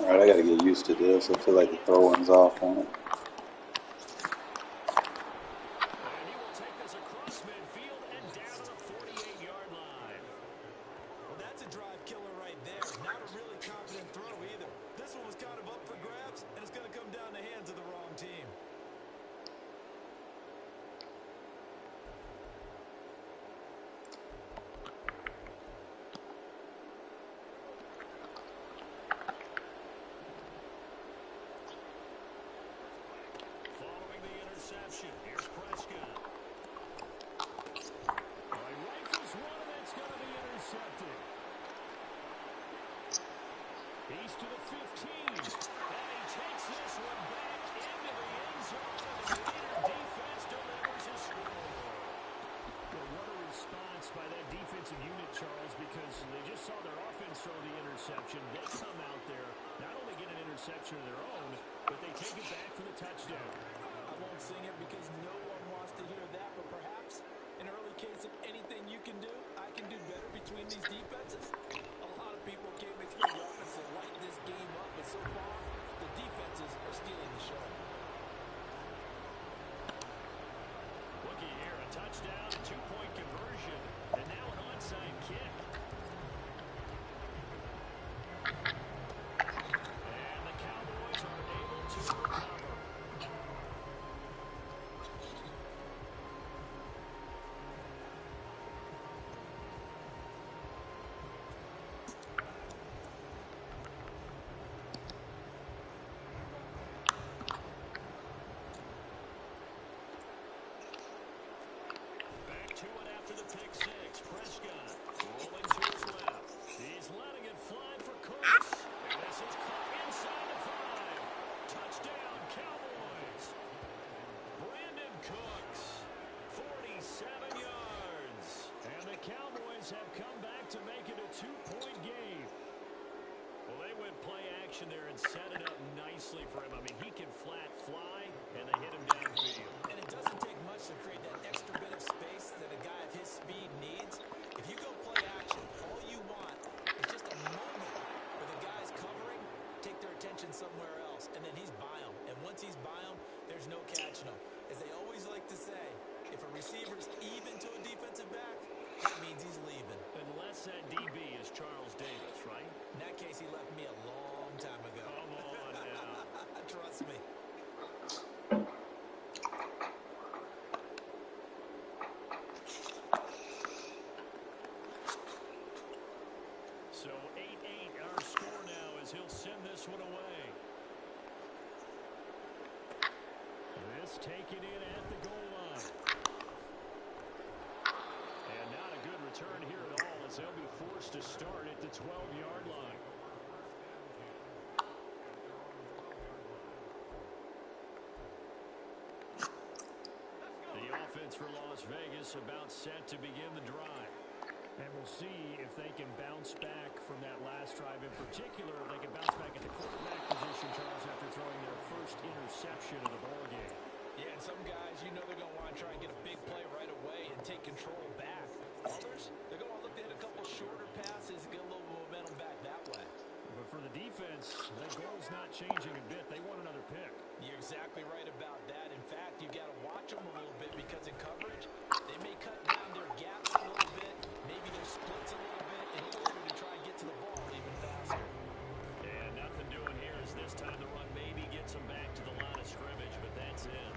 Alright, I gotta get used to this. I feel like the throw-in's off on it. Here's Prescott. Rifles one, and that's going to be intercepted. He's to the 15. And he takes this one back into the end zone. And the Raider defense delivers a score. Well, what a response by that defensive unit, Charles, because they just saw their offense throw the interception. They come out there, not only get an interception of their own, but they take it back for the touchdown. I won't sing it because no one wants to hear that, but perhaps an early case of anything you can do, I can do better between these defenses. A lot of people came expect the offense to light this game up, but so far, the defenses are stealing the show. Looky here, a touchdown, a 2-point conversion, and now an onside kick. And the Cowboys are able to recover. protection there and set it up nicely for him. I mean, he can flat fly, and they hit him downfield. And it doesn't take much to create that extra bit of space that a guy of his speed needs. If you go play action, all you want is just a moment where the guy's covering, take their attention somewhere else, and then he's by him. And once he's by him, there's no catching him. As they always like to say, if a receiver's even to a defensive back, that means he's leaving. Unless that DB is Charles Davis, right? In that case, he left me a long time ago. Come on now. Trust me. So 8-8 our score now as he'll send this one away. This taken in at the goal line. And not a good return here at all as they'll be forced to start at the 12-yard line. The offense for Las Vegas about set to begin the drive. And we'll see if they can bounce back from that last drive. In particular, if they can bounce back at the quarterback position, Charles, after throwing their first interception of the ballgame. Yeah, and some guys, you know they're going to want to try and get a big play right away and take control back. Others, they're going to look to hit a couple shorter passes and get a little momentum back that way. But for the defense, that goal's not changing a bit. They want another pick. You're exactly right about that. In fact, you've got to watch them a little bit because in coverage, they may cut down their gaps a little bit, maybe their splits a little bit in order to try and get to the ball even faster. And nothing doing here is this time the run maybe gets them back to the line of scrimmage, but that's it.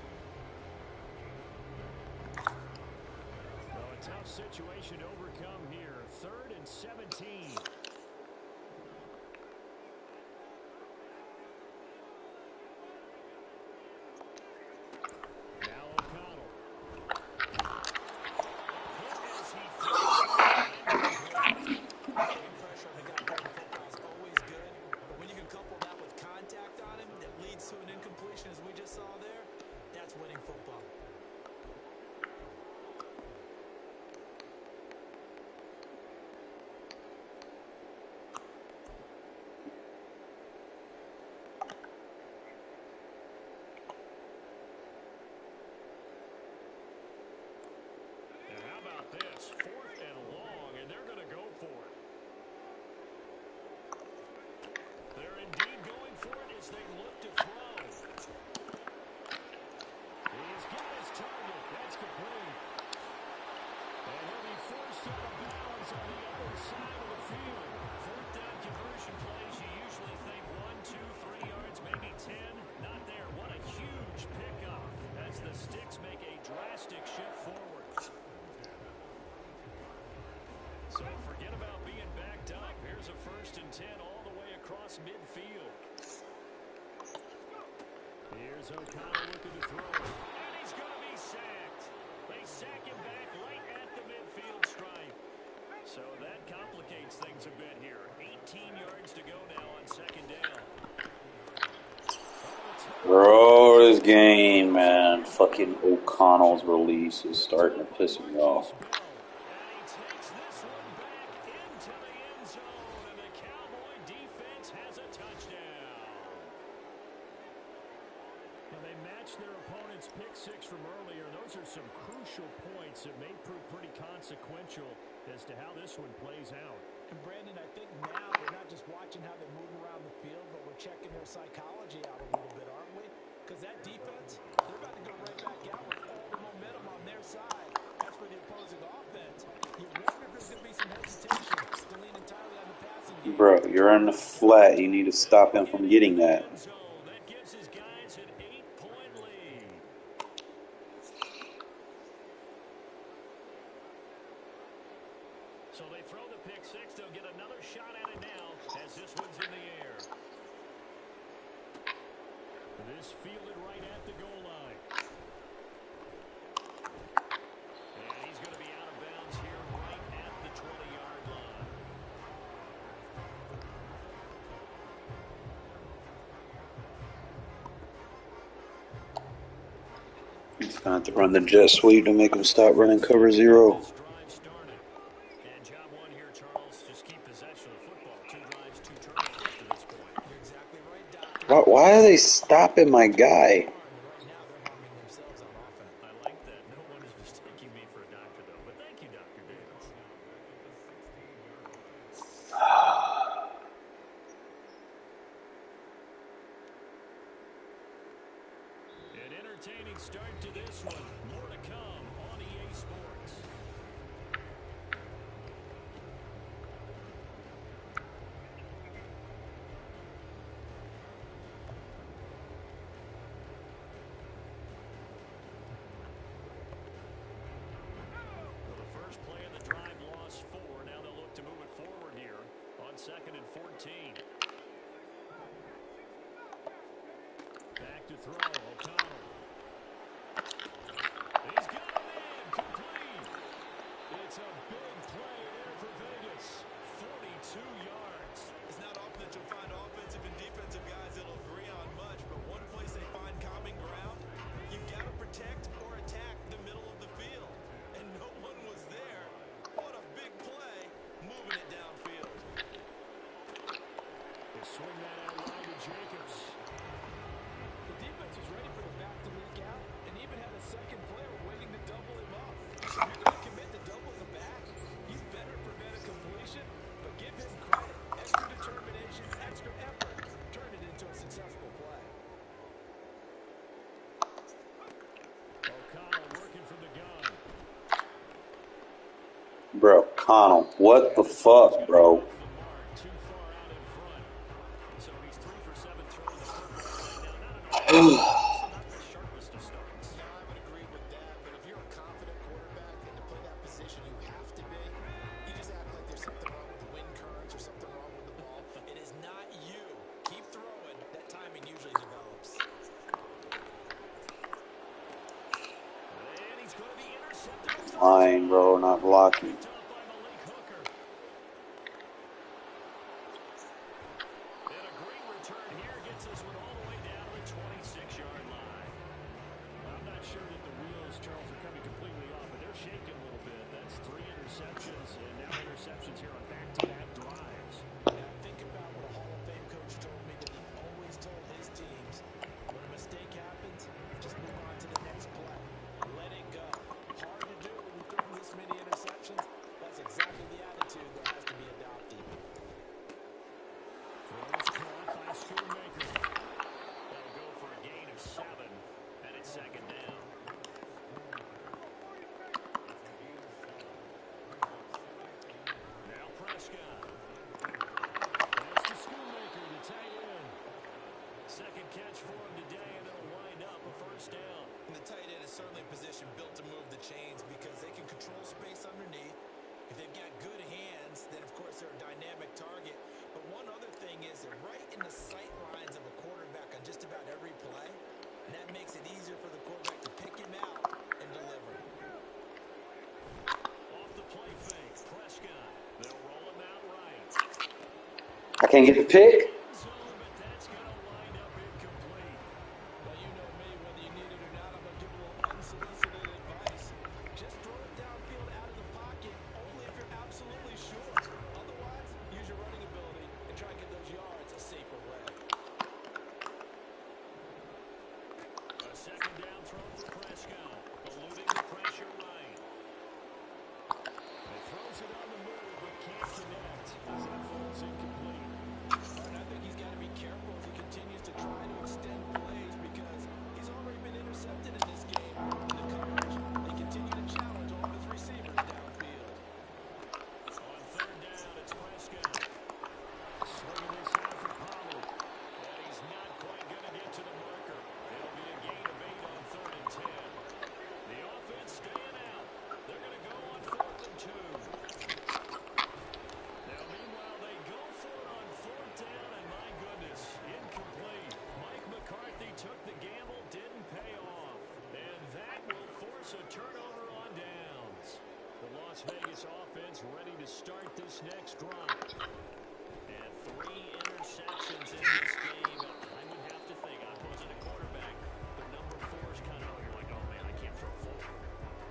Well, a tough situation to overcome here. 3rd and 17. This 4th and long, and they're going to go for it. They're indeed going for it as they look to throw. He's got his target. That's complete. And he'll be forced out of bounds on the other side of the field. 4th down conversion plays, you usually think 1, 2, 3 yards, maybe 10. Not there. What a huge pickup as the Sticks make a drastic shift forward. So forget about being backed up. Here's a 1st and 10 all the way across midfield. Here's O'Connell looking to throw. And he's going to be sacked. They sack him back right at the midfield stripe. So that complicates things a bit here. 18 yards to go now on 2nd down. Bro, this game, man. Fucking O'Connell's release is starting to piss me off. Their opponent's pick 6 from earlier. Those are some crucial points that may prove pretty consequential as to how this one plays out. And Brandon, I think now we're not just watching how they move around the field, but we're checking their psychology out a little bit, aren't we? Because that defense, they're about to go right back out with all the momentum on their side. As for the opposing offense, you wonder if there's going to be some hesitation to lean entirely on the passing game. Bro, you're in the flat. You need to stop him from getting that. That gives his guys an 8-point lead. So they throw the pick 6. They'll get another shot at it now as this one's in the air. This fielded right at the goal line. And he's going to be out of bounds here right at the 20-yard line. He's going to have to run the jet sweep to make him stop running cover 0. And job 1 here, Charles, just keep possession of the football. 2 drives, 2 turnovers to this point. You're exactly Why are they stopping my guy? Right now, they're harming themselves on offense. I like that. No one is mistaking me for a doctor, though. But thank you, Dr. Davis. An entertaining start to this one. More to come on EA Sports. Well, the first play of the drive lost 4. Now they'll look to move it forward here on 2nd and 14. Back to throw, O'Connell. He's got it in, complete. It's a big play there for Vegas. 42 yards. It's not often that you'll find offensive and defensive guys that'll agree on much, but one place they find common ground, you've got to protect or attack the middle of the field. And no one was there. What a big play, moving it downfield. They swing that out wide to Jacobs. The defense was ready for the back to leak out and even had a second player waiting to double him up. If you're going to commit to double the back, you better prevent a completion, but give him credit. Extra determination, extra effort, turn it into a successful play. O'Connell working from the gun. Bro, Connell, what the fuck, bro? Off the mark, too far out in front. So he's 3 for 7 throwing the football right now. Not an also not the sharpest of starts. Yeah, I would agree with that, but if you're a confident quarterback and to play that position you have to be, you just act like there's something wrong with the wind currents or something wrong with the ball. It is not you. Keep throwing. That timing usually develops. And he's going to be intercepted. Fine, bro, not blocking. Picked up by Malik Hooker. And a great return here gets this one all the way down to the 26-yard line. I'm not sure that the wheels, Charles, are coming completely off, but they're shaking a little bit. That's 3 interceptions, and now interceptions here on back-to-back drives. And I think about what a Hall of Fame coach told me that he always told his teams, when a mistake happens, just move on to the next play. Let it go. Hard to do when you throw this many interceptions. That's exactly the attitude that has to be adopted. Throws caught by Schoonmaker. That'll go for a gain of 7, and it's 2nd down. Now Prescott. Pass to Schoonmaker, the tight end. Second catch for him today, and it'll wind up a first down. And the tight end is certainly a position built to move the chains because they can control space underneath. If they've got good hands, then of course they're a dynamic target. But one other thing is they're right in the sight lines of a quarterback on just about every play. And that makes it easier for the quarterback to pick him out and deliver. Off the play fake, Prescott. They'll roll him out right. I can't get the pick. Zone, but that's going to wind up incomplete. Well, you know me, whether you need it or not, I'm going to give a little unsolicited advice. Just throw it downfield out of the pocket, only if you're absolutely sure. Otherwise, use your running ability and try and get those yards a safer way. A 2nd down throw for Prescott, eluding the pressure right. He throws it on the move, but can't connect as that falls incomplete. And I think he's got to be careful as he continues to try to extend plays because he's already been intercepted in this game. In the coverage, they continue to challenge all of his receivers downfield. On 3rd down, it's Prescott. Swinging this out for Powell. And he's not quite going to get to the marker. It'll be a gain of 8 on 3rd and 10. The offense staying out. They're going to go on 4th and 2. Now, meanwhile, they go for it on 4th down, and my goodness, incomplete. Mike McCarthy took the gamble, didn't pay off. And that will force a turnover on downs. The Las Vegas offense ready to start this next drive. And 3 interceptions in this game. I would have to think, I wasn't a quarterback, but number 4 is kind of, you're like, oh man, I can't throw 4.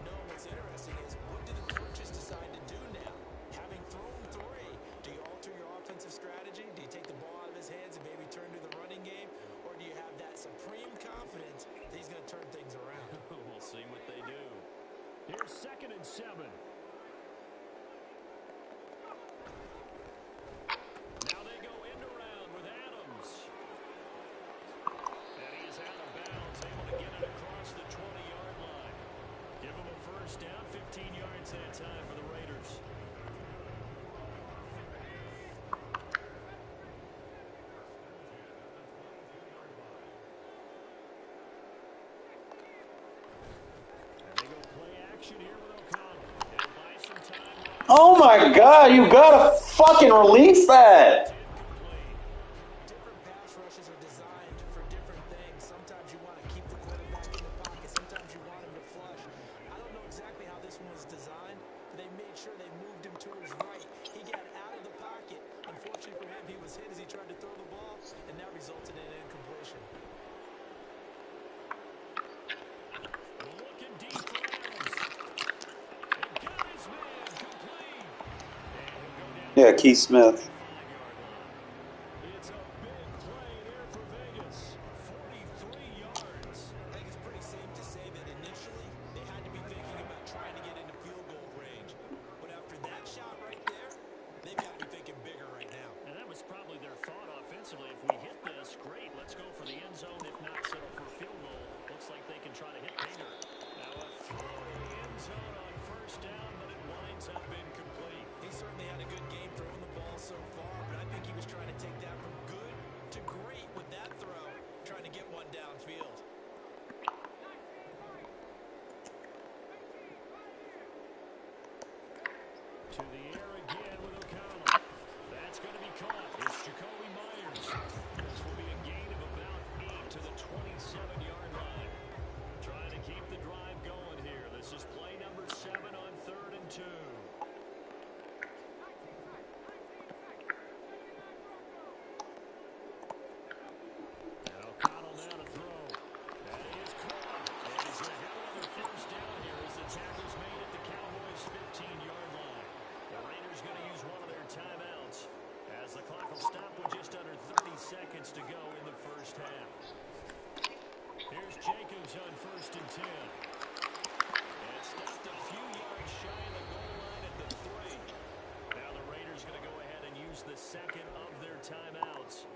No, what's interesting is what do the coaches decide to do now? Having thrown 3, do you alter your offensive strategy? Do you take the ball out of his hands and maybe turn to the running game? Oh my God, you gotta fucking release that. Different pass rushes are designed for different things. Sometimes you want to keep the quarterback in the pocket. Sometimes you want him to flush. I don't know exactly how this one was designed, but they made sure they moved him to his right. He got out of the pocket. Unfortunately for him, he was hit as he tried to throw the ball, and that resulted in an incompletion. Looking deep for Adams. And got his man complete. And he'll go down Yeah, Keith Smith. 25-yard line. It's a big play there for Vegas. 43 yards. I think it's pretty safe to say that initially they had to be thinking about trying to get into field goal range. But after that shot right there, they've got to be thinking bigger right now. And that was probably their thought offensively. If we hit this, great. Let's go for the end zone. If not, settle for a field goal. Looks like they can try to hit bigger. Now a throw to the end zone on first down, but it winds up incomplete. He certainly had a good game throwing the ball so far, but I think he was trying to take that from good to great with that throw, trying to get one downfield. To the air again with O'Connell. That's going to be caught. It's Jacoby Myers. This will be a gain of about 8 to the 27-yard line. Trying to keep the drive going here. This is play number 7 on 3rd and 2. And O'Connell now to throw. That is caught. And he's going to have another first down here as the tackle's made at the Cowboys' 15-yard line. The Raiders going to use one of their timeouts as the clock will stop with just under 30 seconds to go in the first half. Here's Jacobs on 1st and 10. And stopped a few yards shy of the goal line at the 3. Now the Raiders going to go ahead and use the second of their timeouts.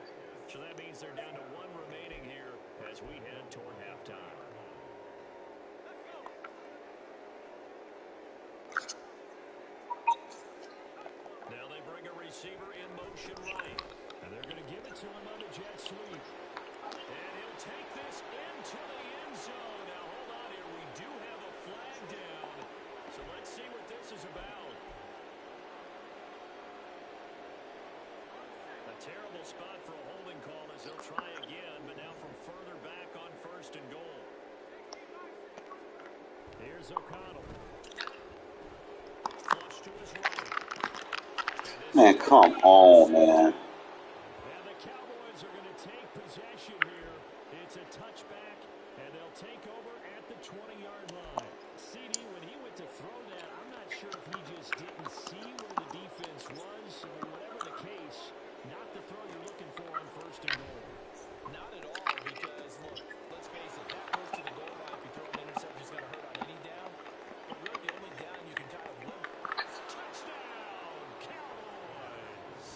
So that means they're down to 1 remaining here as we head toward halftime. Now they bring a receiver in motion right. And they're going to give it to him on the jet sweep. And he'll take this into the end zone. Now hold on here. We do have a flag down. So let's see what this is about. A terrible spot for a holding call as they'll try again, but now from further back on 1st and goal. Here's O'Connell. Flush to his right. Man, come on, man. And the Cowboys are going to take possession here. It's a touchback, and they'll take over at the 20-yard line. CD, when he went to throw that, I'm not sure if he just didn't see where the defense was, or whatever the case, not the throw you're looking for on 1st and goal. Not at all, because, look, let's face it, that goes to the goal line. If you throw an interception, it's going to hurt on any down. But really, the only down you can kind of win. Touchdown, Cowboys!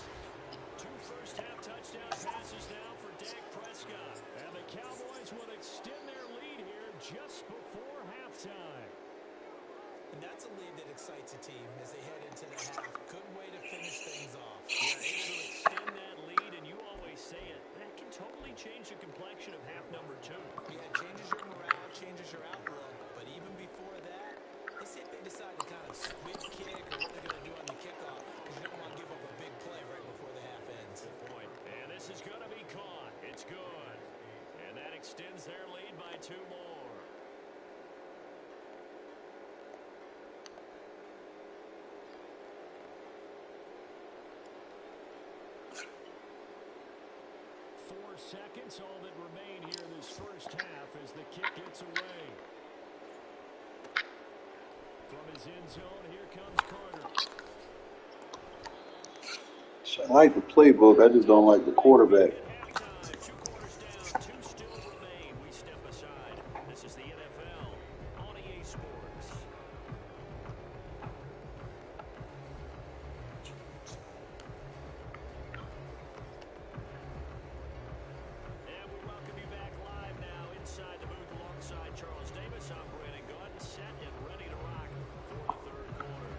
2 first-half touchdown passes now for Dak Prescott. And the Cowboys will extend their lead here just before halftime. And that's a lead that excites a team as they head into the half. Good way to finish things off. Yeah, able to extend that lead, and you always say it, that can totally change the complexion of half number 2. Yeah, it changes your morale, changes your outlook. But even before that, let's see if they decide to kind of squib kick or what they're going to do on the kickoff, because you don't want to give up a big play right before the half ends. Good point. And this is going to be caught. It's good. And that extends their lead by 2 more. Seconds, all that remain here in this first half as the kick gets away. From his end zone, here comes Carter. I like the playbook. I just don't like the quarterback. At halftime, 2 quarters down, 2 still remain. We step aside. This is the NFL on EA Sports. Inside the booth alongside Charles Davis, I'm Brandon Gaudin, set and ready to rock for the 3rd quarter.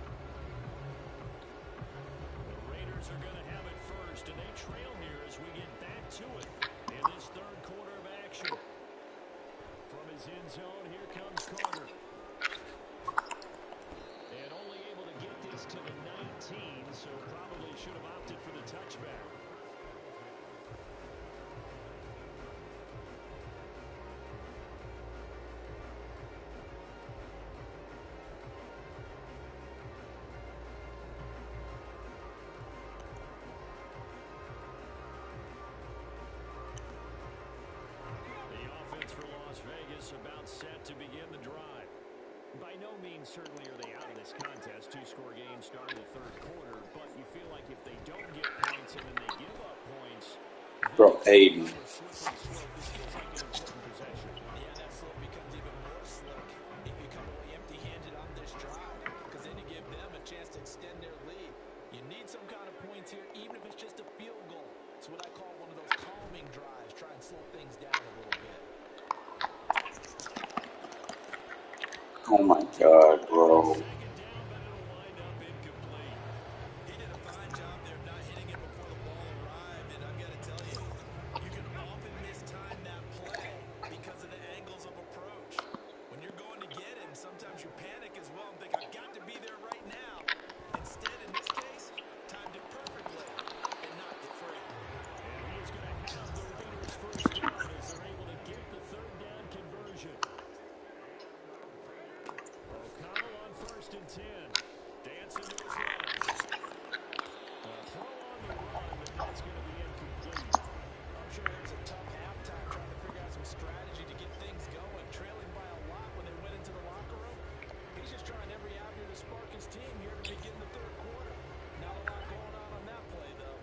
The Raiders are going to have it first, and they trail here as we get back this about set to begin the drive. By no means certainly are they out of this contest. Two-score game starting the third quarter, but you feel like if they don't get points and then they give up points, Bro, Aiden. slippery slope. This feels like an important possession. Yeah, that slope becomes even more slick if you come away empty-handed on this drive, because then you give them a chance to extend their lead. You need some kind of points here, even if it's just a field goal. It's what I call one of those calming drives. Try and slow things down a little bit. Oh my God, bro. Second down, but it'll wind up incomplete. He did a fine job there of not hitting it before the ball arrived, and I've got to tell you, you can often mistime that play because of the angles of approach. When you're going to get him, sometimes you panic as well and think, I've got to be there right now. Instead, in this case, timed it perfectly and knocked it free. And he is going to have the Raiders first down as they're able to get the third down conversion. O'Connell on 1st and 10. Dancing to his left. Throw on the run, but that's going to be incomplete. I'm sure it was a tough halftime trying to figure out some strategy to get things going, trailing by a lot when they went into the locker room. He's just trying every avenue to spark his team here to begin the third quarter. Not a lot going on that play, though.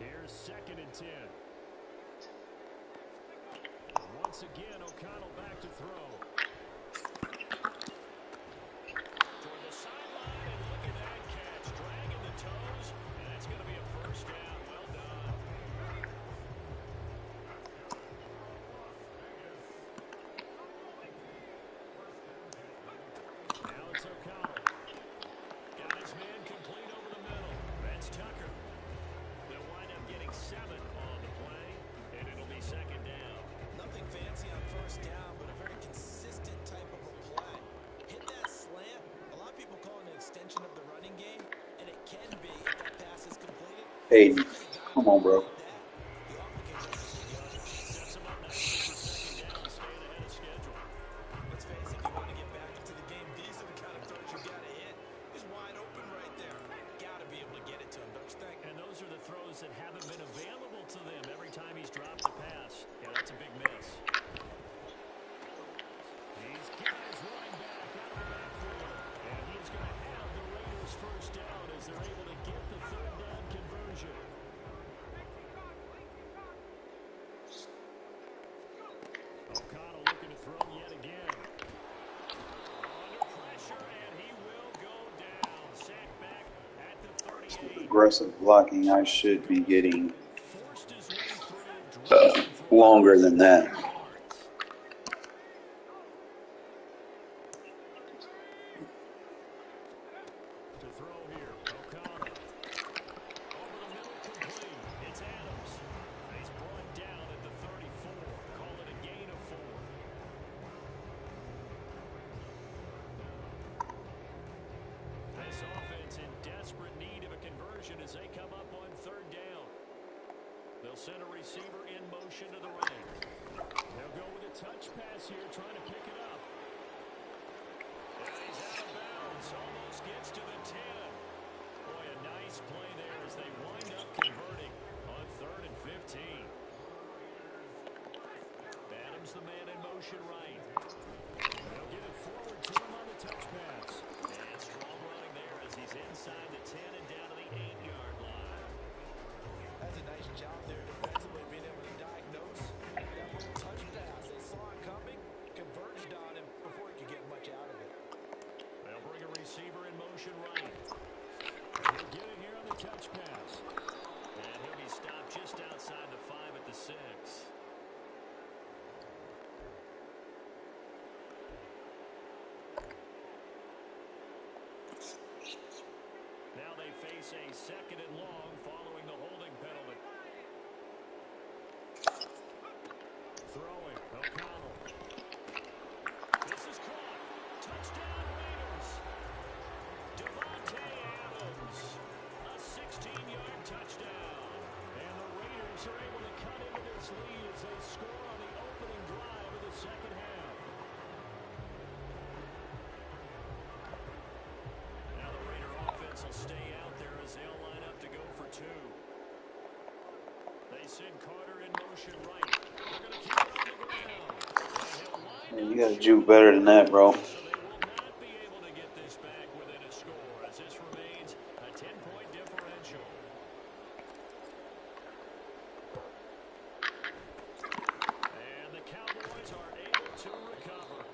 Here's 2nd and 10. Once again, O'Connell back to throw. Toward the sideline, and look at that catch. Dragging the toes, and that's going to be a first down. Well done. Now it's O'Connell. Got his man complete over the middle. That's Tucker. They'll wind up getting 7 on the play, and it'll be 2nd down. Nothing fancy on first down, but a very consistent type of a play. Hit that slant. A lot of people call it an extension of the running game, and it can be if that pass is completed. Aiden, come on, bro. You often can just get the yardage. Sets him up nicely for 2nd down, staying ahead of schedule. Let's face it, if you want to get back into the game, these are the kind of throws you got to hit. He's wide open right there. Got to be able to get it to him, don't you think? And those are the throws that haven't been available to them every time he's dropped the pass. Yeah, that's a big miss. These guys running back out of the backfield. And he's going to have the Raiders first down as they're able to get the third down conversion. O'Connell looking to throw yet again. Under pressure, and he will go down. Sacked back at the 38. Aggressive blocking, I should be getting Forced his way through, longer than that. To throw here, O'Connell. Over the middle, complete. It's Adams. He's brought down at the 34. Call it a gain of 4. This offense in desperate need of a conversion as they come up on 3rd down. They'll send a receiver in motion to the right. They'll go with a touch pass here, trying to pick it up. And he's out of bounds. Almost gets to the 10. Boy, a nice play there as they wind up converting on 3rd and 15. Adams the man in motion right. They'll get it forward to him on the touch pass. And strong running there as he's inside the 10 and down to the 8-yard line. That's a nice job there defensively, being able to diagnose that little touch pass. They saw it coming, converged on him before he could get much out of it. They'll bring a receiver in motion right. He'll get it here on the touch pass. And he'll be stopped just outside the 5 at the 6. Now they face a 2nd and long following the holding penalty. Throwing, O'Connell. This is caught. Touchdown Raiders. Devontae Adams. A 16-yard touchdown. And the Raiders are able to cut into this lead as they score on the opening drive of the second half. Now the Raider offense will stay out there as they'll line up to go for 2. They send Carter in motion right. They're going to keep it on the ground. And he'll wind You got to juke better than that, bro. So they will not be able to get this back within a score as this remains a 10-point differential. And the Cowboys are able to recover.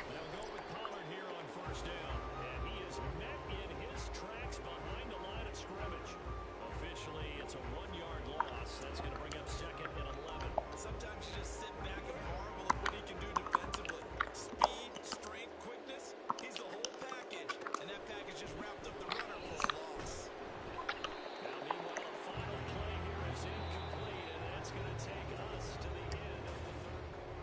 They'll go with Pollard here on first down. And he is met in his tracks behind the line of scrimmage. Officially, it's a 1-yard loss. That's going to bring up second and 11. Sometimes you just sit back and marvel at what he can do defensively. Speed, strength, quickness. He's the whole package. And that package just wrapped up the runner for a loss. Now, meanwhile, a final play here is incomplete, and that's going to take us to the end of the third quarter.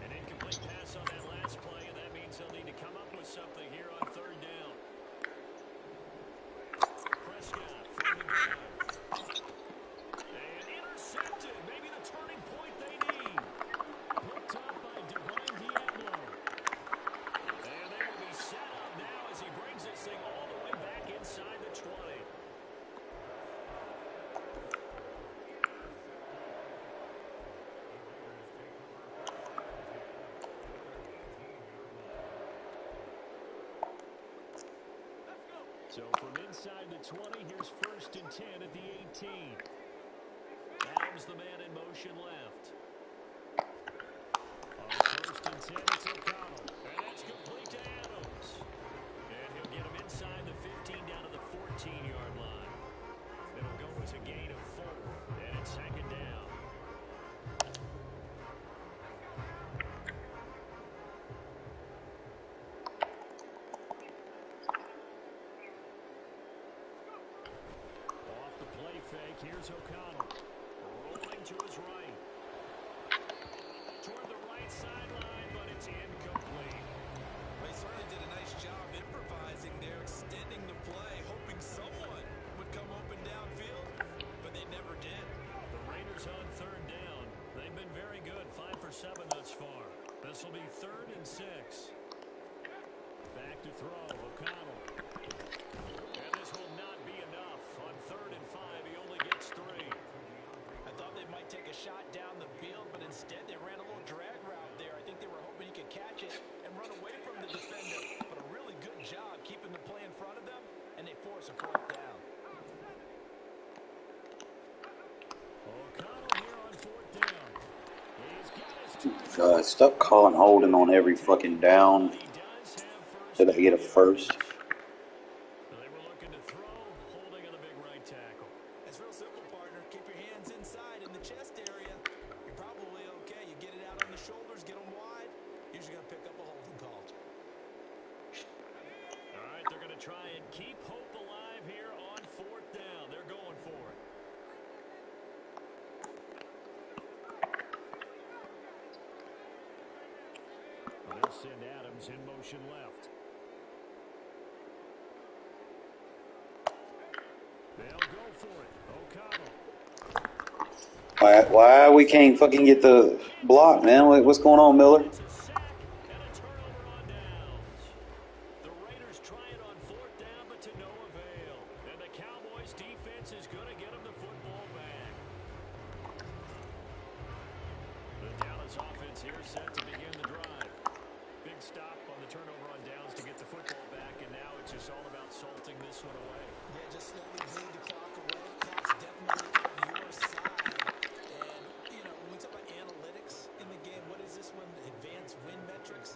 An incomplete pass on that last play, and that means they'll need to come up with something here on third down. Prescott from the gun. And intercepted. Maybe the turning point they need. Picked up by Divine Diablo. And they will be set up now as he brings this thing all the way back inside the 20. So from inside the 20, here's first and 10 at the 18. Adams the man in motion left. On first and 10, it's O'Connell. And that's complete to Adams. And he'll get him inside the 15 down to the 14-yard line. It'll go as a gain of 4. And it's second down. Off the play fake, here's O'Connell. Rolling to his right. Toward the right sideline, but it's incomplete. They certainly did a nice job improvising there, extending the play, hoping someone would come open downfield, but they never did. The Raiders on third down. They've been very good, 5 for 7 thus far. This will be 3rd and 6. Back to throw, O'Connell. And this will not be enough. On 3rd and 5, he only gets 3. I thought they might take a shot down the field, but instead they ran a little drag route there. I think they were hoping he could catch it and run away from the defender. But a really good job keeping the play in front of them, and they force a 4th down. O'Connell here on 4th down. He's got his God, stop calling holding on every fucking down He does have first. till I get a first. They were looking to throw, holding on the big right tackle. It's real simple, partner. Keep your hands inside in the chest area. You're probably okay. You get it out on the shoulders, get them wide. Usually going to pick up a holding call. All right, they're going to try and keep hope alive here on 4th down. They're going for it. They'll send Adams in motion left. They'll go for it. O'Connell. Why we can't fucking get the block, man? What's going on, Miller? It's a sack and a turnover on downs. The Raiders try it on 4th down, but to no avail. And the Cowboys defense is going to get them the football back. The Dallas offense here set to begin the drive. Big stop on the turnover on downs to get the football back, and now it's just all about salting this one away. Yeah, just slowly bleed the clock away. Clock's definitely on your side. And, you know, when we talk about analytics in the game, what is this one? Advanced win metrics?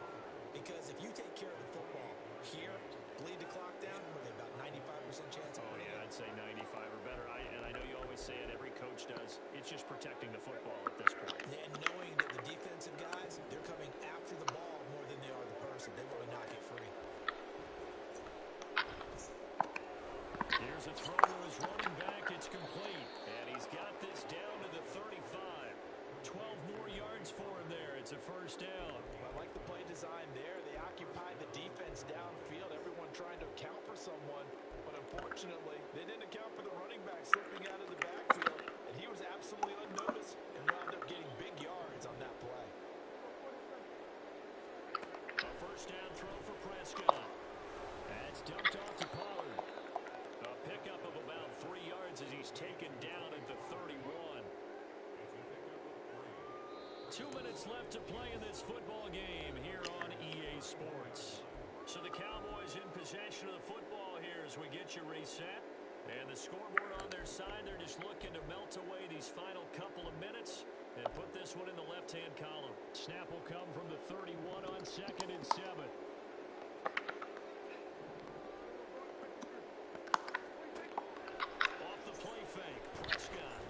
Because if you take care of the football here, bleed the clock down, we're about 95% chance of winning. Yeah, I'd say 95 or better. And I know you always say it, every coach does. It's just protecting the football at this point. And knowing that the defensive guys, they're coming after the ball more than they are the person. They want to knock it free. Here's a throw to his running back. It's complete. And he's got this down to the 35. 12 more yards for him there. It's a first down. I like the play design there. They occupy the defense downfield. Everyone trying Unfortunately, they didn't account for the running back slipping out of the backfield, and he was absolutely unnoticed and wound up getting big yards on that play. A first down throw for Prescott. That's dumped off to Pollard. A pickup of about 3 yards as he's taken down at the 31. 2 minutes left to play in this football game here on EA Sports. So the Cowboys in possession of the football here as we get you reset. And the scoreboard on their side, they're just looking to melt away these final couple of minutes and put this one in the left-hand column. Snap will come from the 31 on 2nd and 7. Off the play fake, Prescott.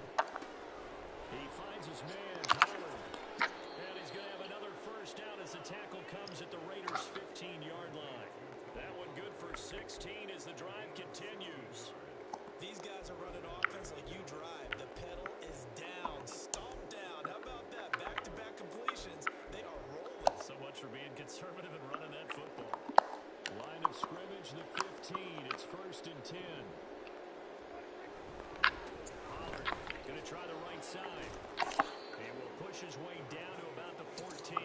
He finds his man, Pollard. And he's going to have another first down as the tackle comes at the Raiders' 15-yard line. That one good for 16 as the drive continues. These guys are running offense like you drive. The pedal is down, stomped down. How about that? Back-to-back completions. They are rolling. So much for being conservative and running that football. Line of scrimmage, the 15. It's 1st and 10. Pollard going to try the right side. He will push his way down to about the 14.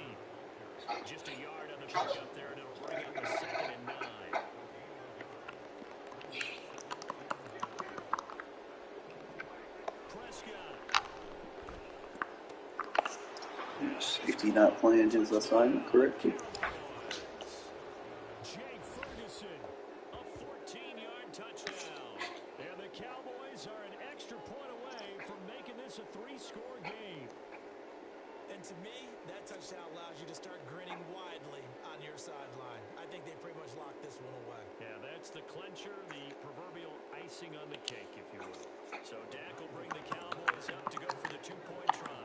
Just a yard on the pickup there, and it'll bring up the 2nd and 9. Safety not playing his assignment correctly. Jake Ferguson, a 14-yard touchdown. And the Cowboys are an extra point away from making this a 3-score game. And to me, that touchdown allows you to start grinning widely on your sideline. I think they pretty much locked this one away. Yeah, that's the clincher, the proverbial icing on the cake, if you will. So Dak will bring the Cowboys up to go for the 2-point try.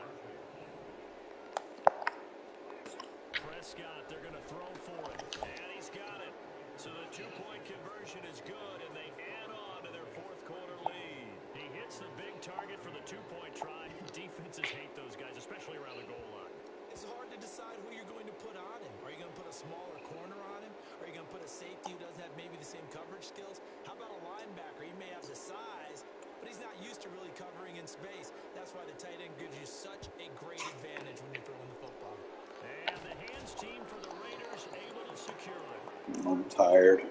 Prescott, they're going to throw for it. And he's got it. So the 2-point conversion is good, and they add on to their 4th quarter lead. He hits the big target for the 2-point try. Defenses hate those guys, especially around the goal line. It's hard to decide who you're going to put on him. Are you going to put a smaller corner on him? Are you going to put a safety who doesn't have maybe the same coverage skills? How about a linebacker? He may have the size, but he's not used to really covering in space. That's why the tight end gives you such a great advantage when you're throwing the football. And the hands team for the Raiders able to secure it. I'm tired.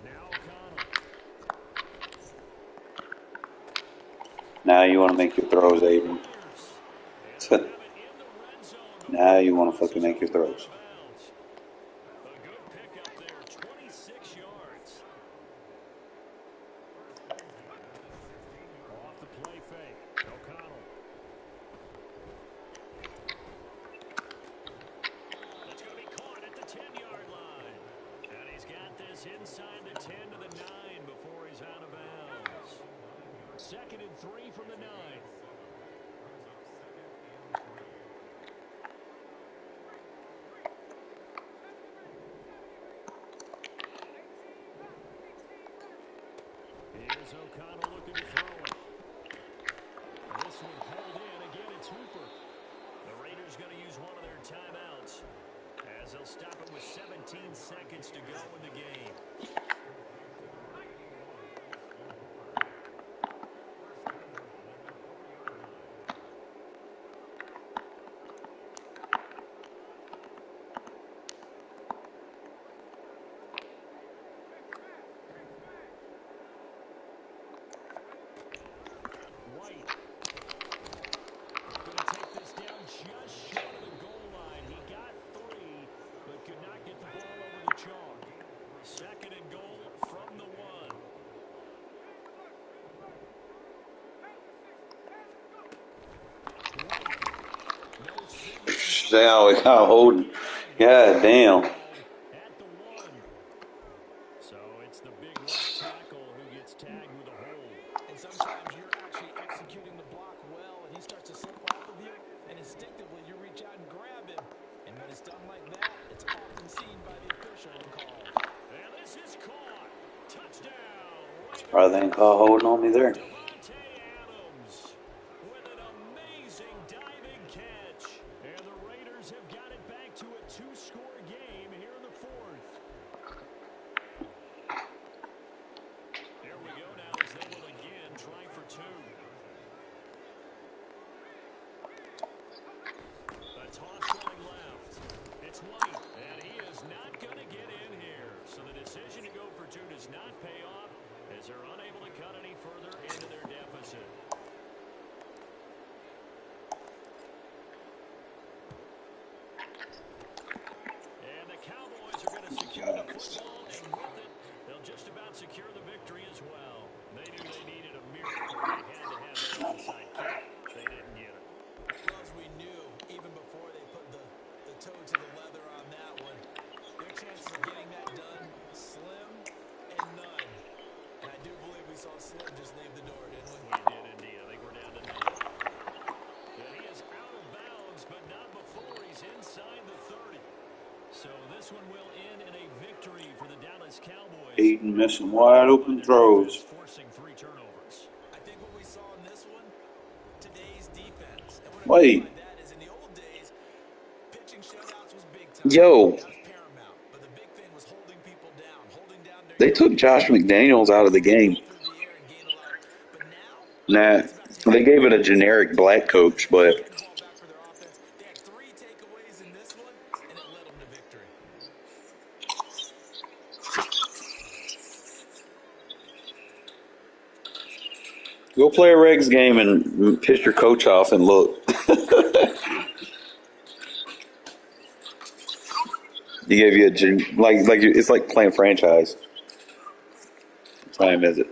Now O'Connell. Now you want to make your throws, Aiden. Now you want to fucking make your throws. A good pickup there, 26 yards. Off the play fake, O'Connell. That's going to be caught at the 10-yard line. And he's got this inside the 10 to the 9 before he's out of bounds. 2nd and 3 from the 9. Here's O'Connell looking to throw it. This one pulled in. Again, it's Hooper. The Raiders going to use one of their timeouts as they'll stop it with 17 seconds to go in the game. White. Going to take this down just short of the goal line. He got 3, but could not get the ball over the chalk. 2nd and goal from the 1. Now we got holding. God damn. At the 1. So it's the big left tackle Rather than call holding on me there. Devontae Adams with an amazing diving catch. And the Raiders have got it back to a 2-score game here in the fourth. Here we go now as they will again try for two. A toss going left. It's White, and he is not going to get in here. So the decision to go for two does not pay off as they're unable to cut any further into their deficit. And the Cowboys are going to secure the football, and with it, they'll just about secure the victory as well. They knew they needed a miracle. They had to have that onside kick. They didn't get it. Well, as we knew, even before they put the toe to the leather on that one, their chances of getting that done, slim and none. And I do believe we saw Slim just leave the door, didn't we? We did indeed. I think we're down to none. And he is out of bounds, but not before he's inside the 30. So this one will end in a victory for the Dallas Cowboys. Eaton missing wide open throws. Forcing 3 turnovers. I think what we saw in this one, today's defense. And what I Wait. mean by that is in the old days, pitching shutouts was big time. Yo. That was paramount. But the big thing was holding people down, holding down their They took Josh McDaniels out of the game. through the air and gain a lot. But now, Nah, they gave it a generic black coach, but getting the ball back for their offense. They had 3 takeaways in this one, and it led them to victory. go play a Regs game and piss your coach off and look. He gave you it's like playing franchise. What time is it?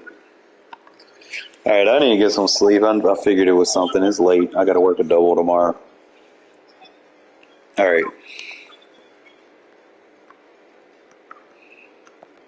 All right, I need to get some sleep. I figured it was something. It's late. I got to work a double tomorrow. All right.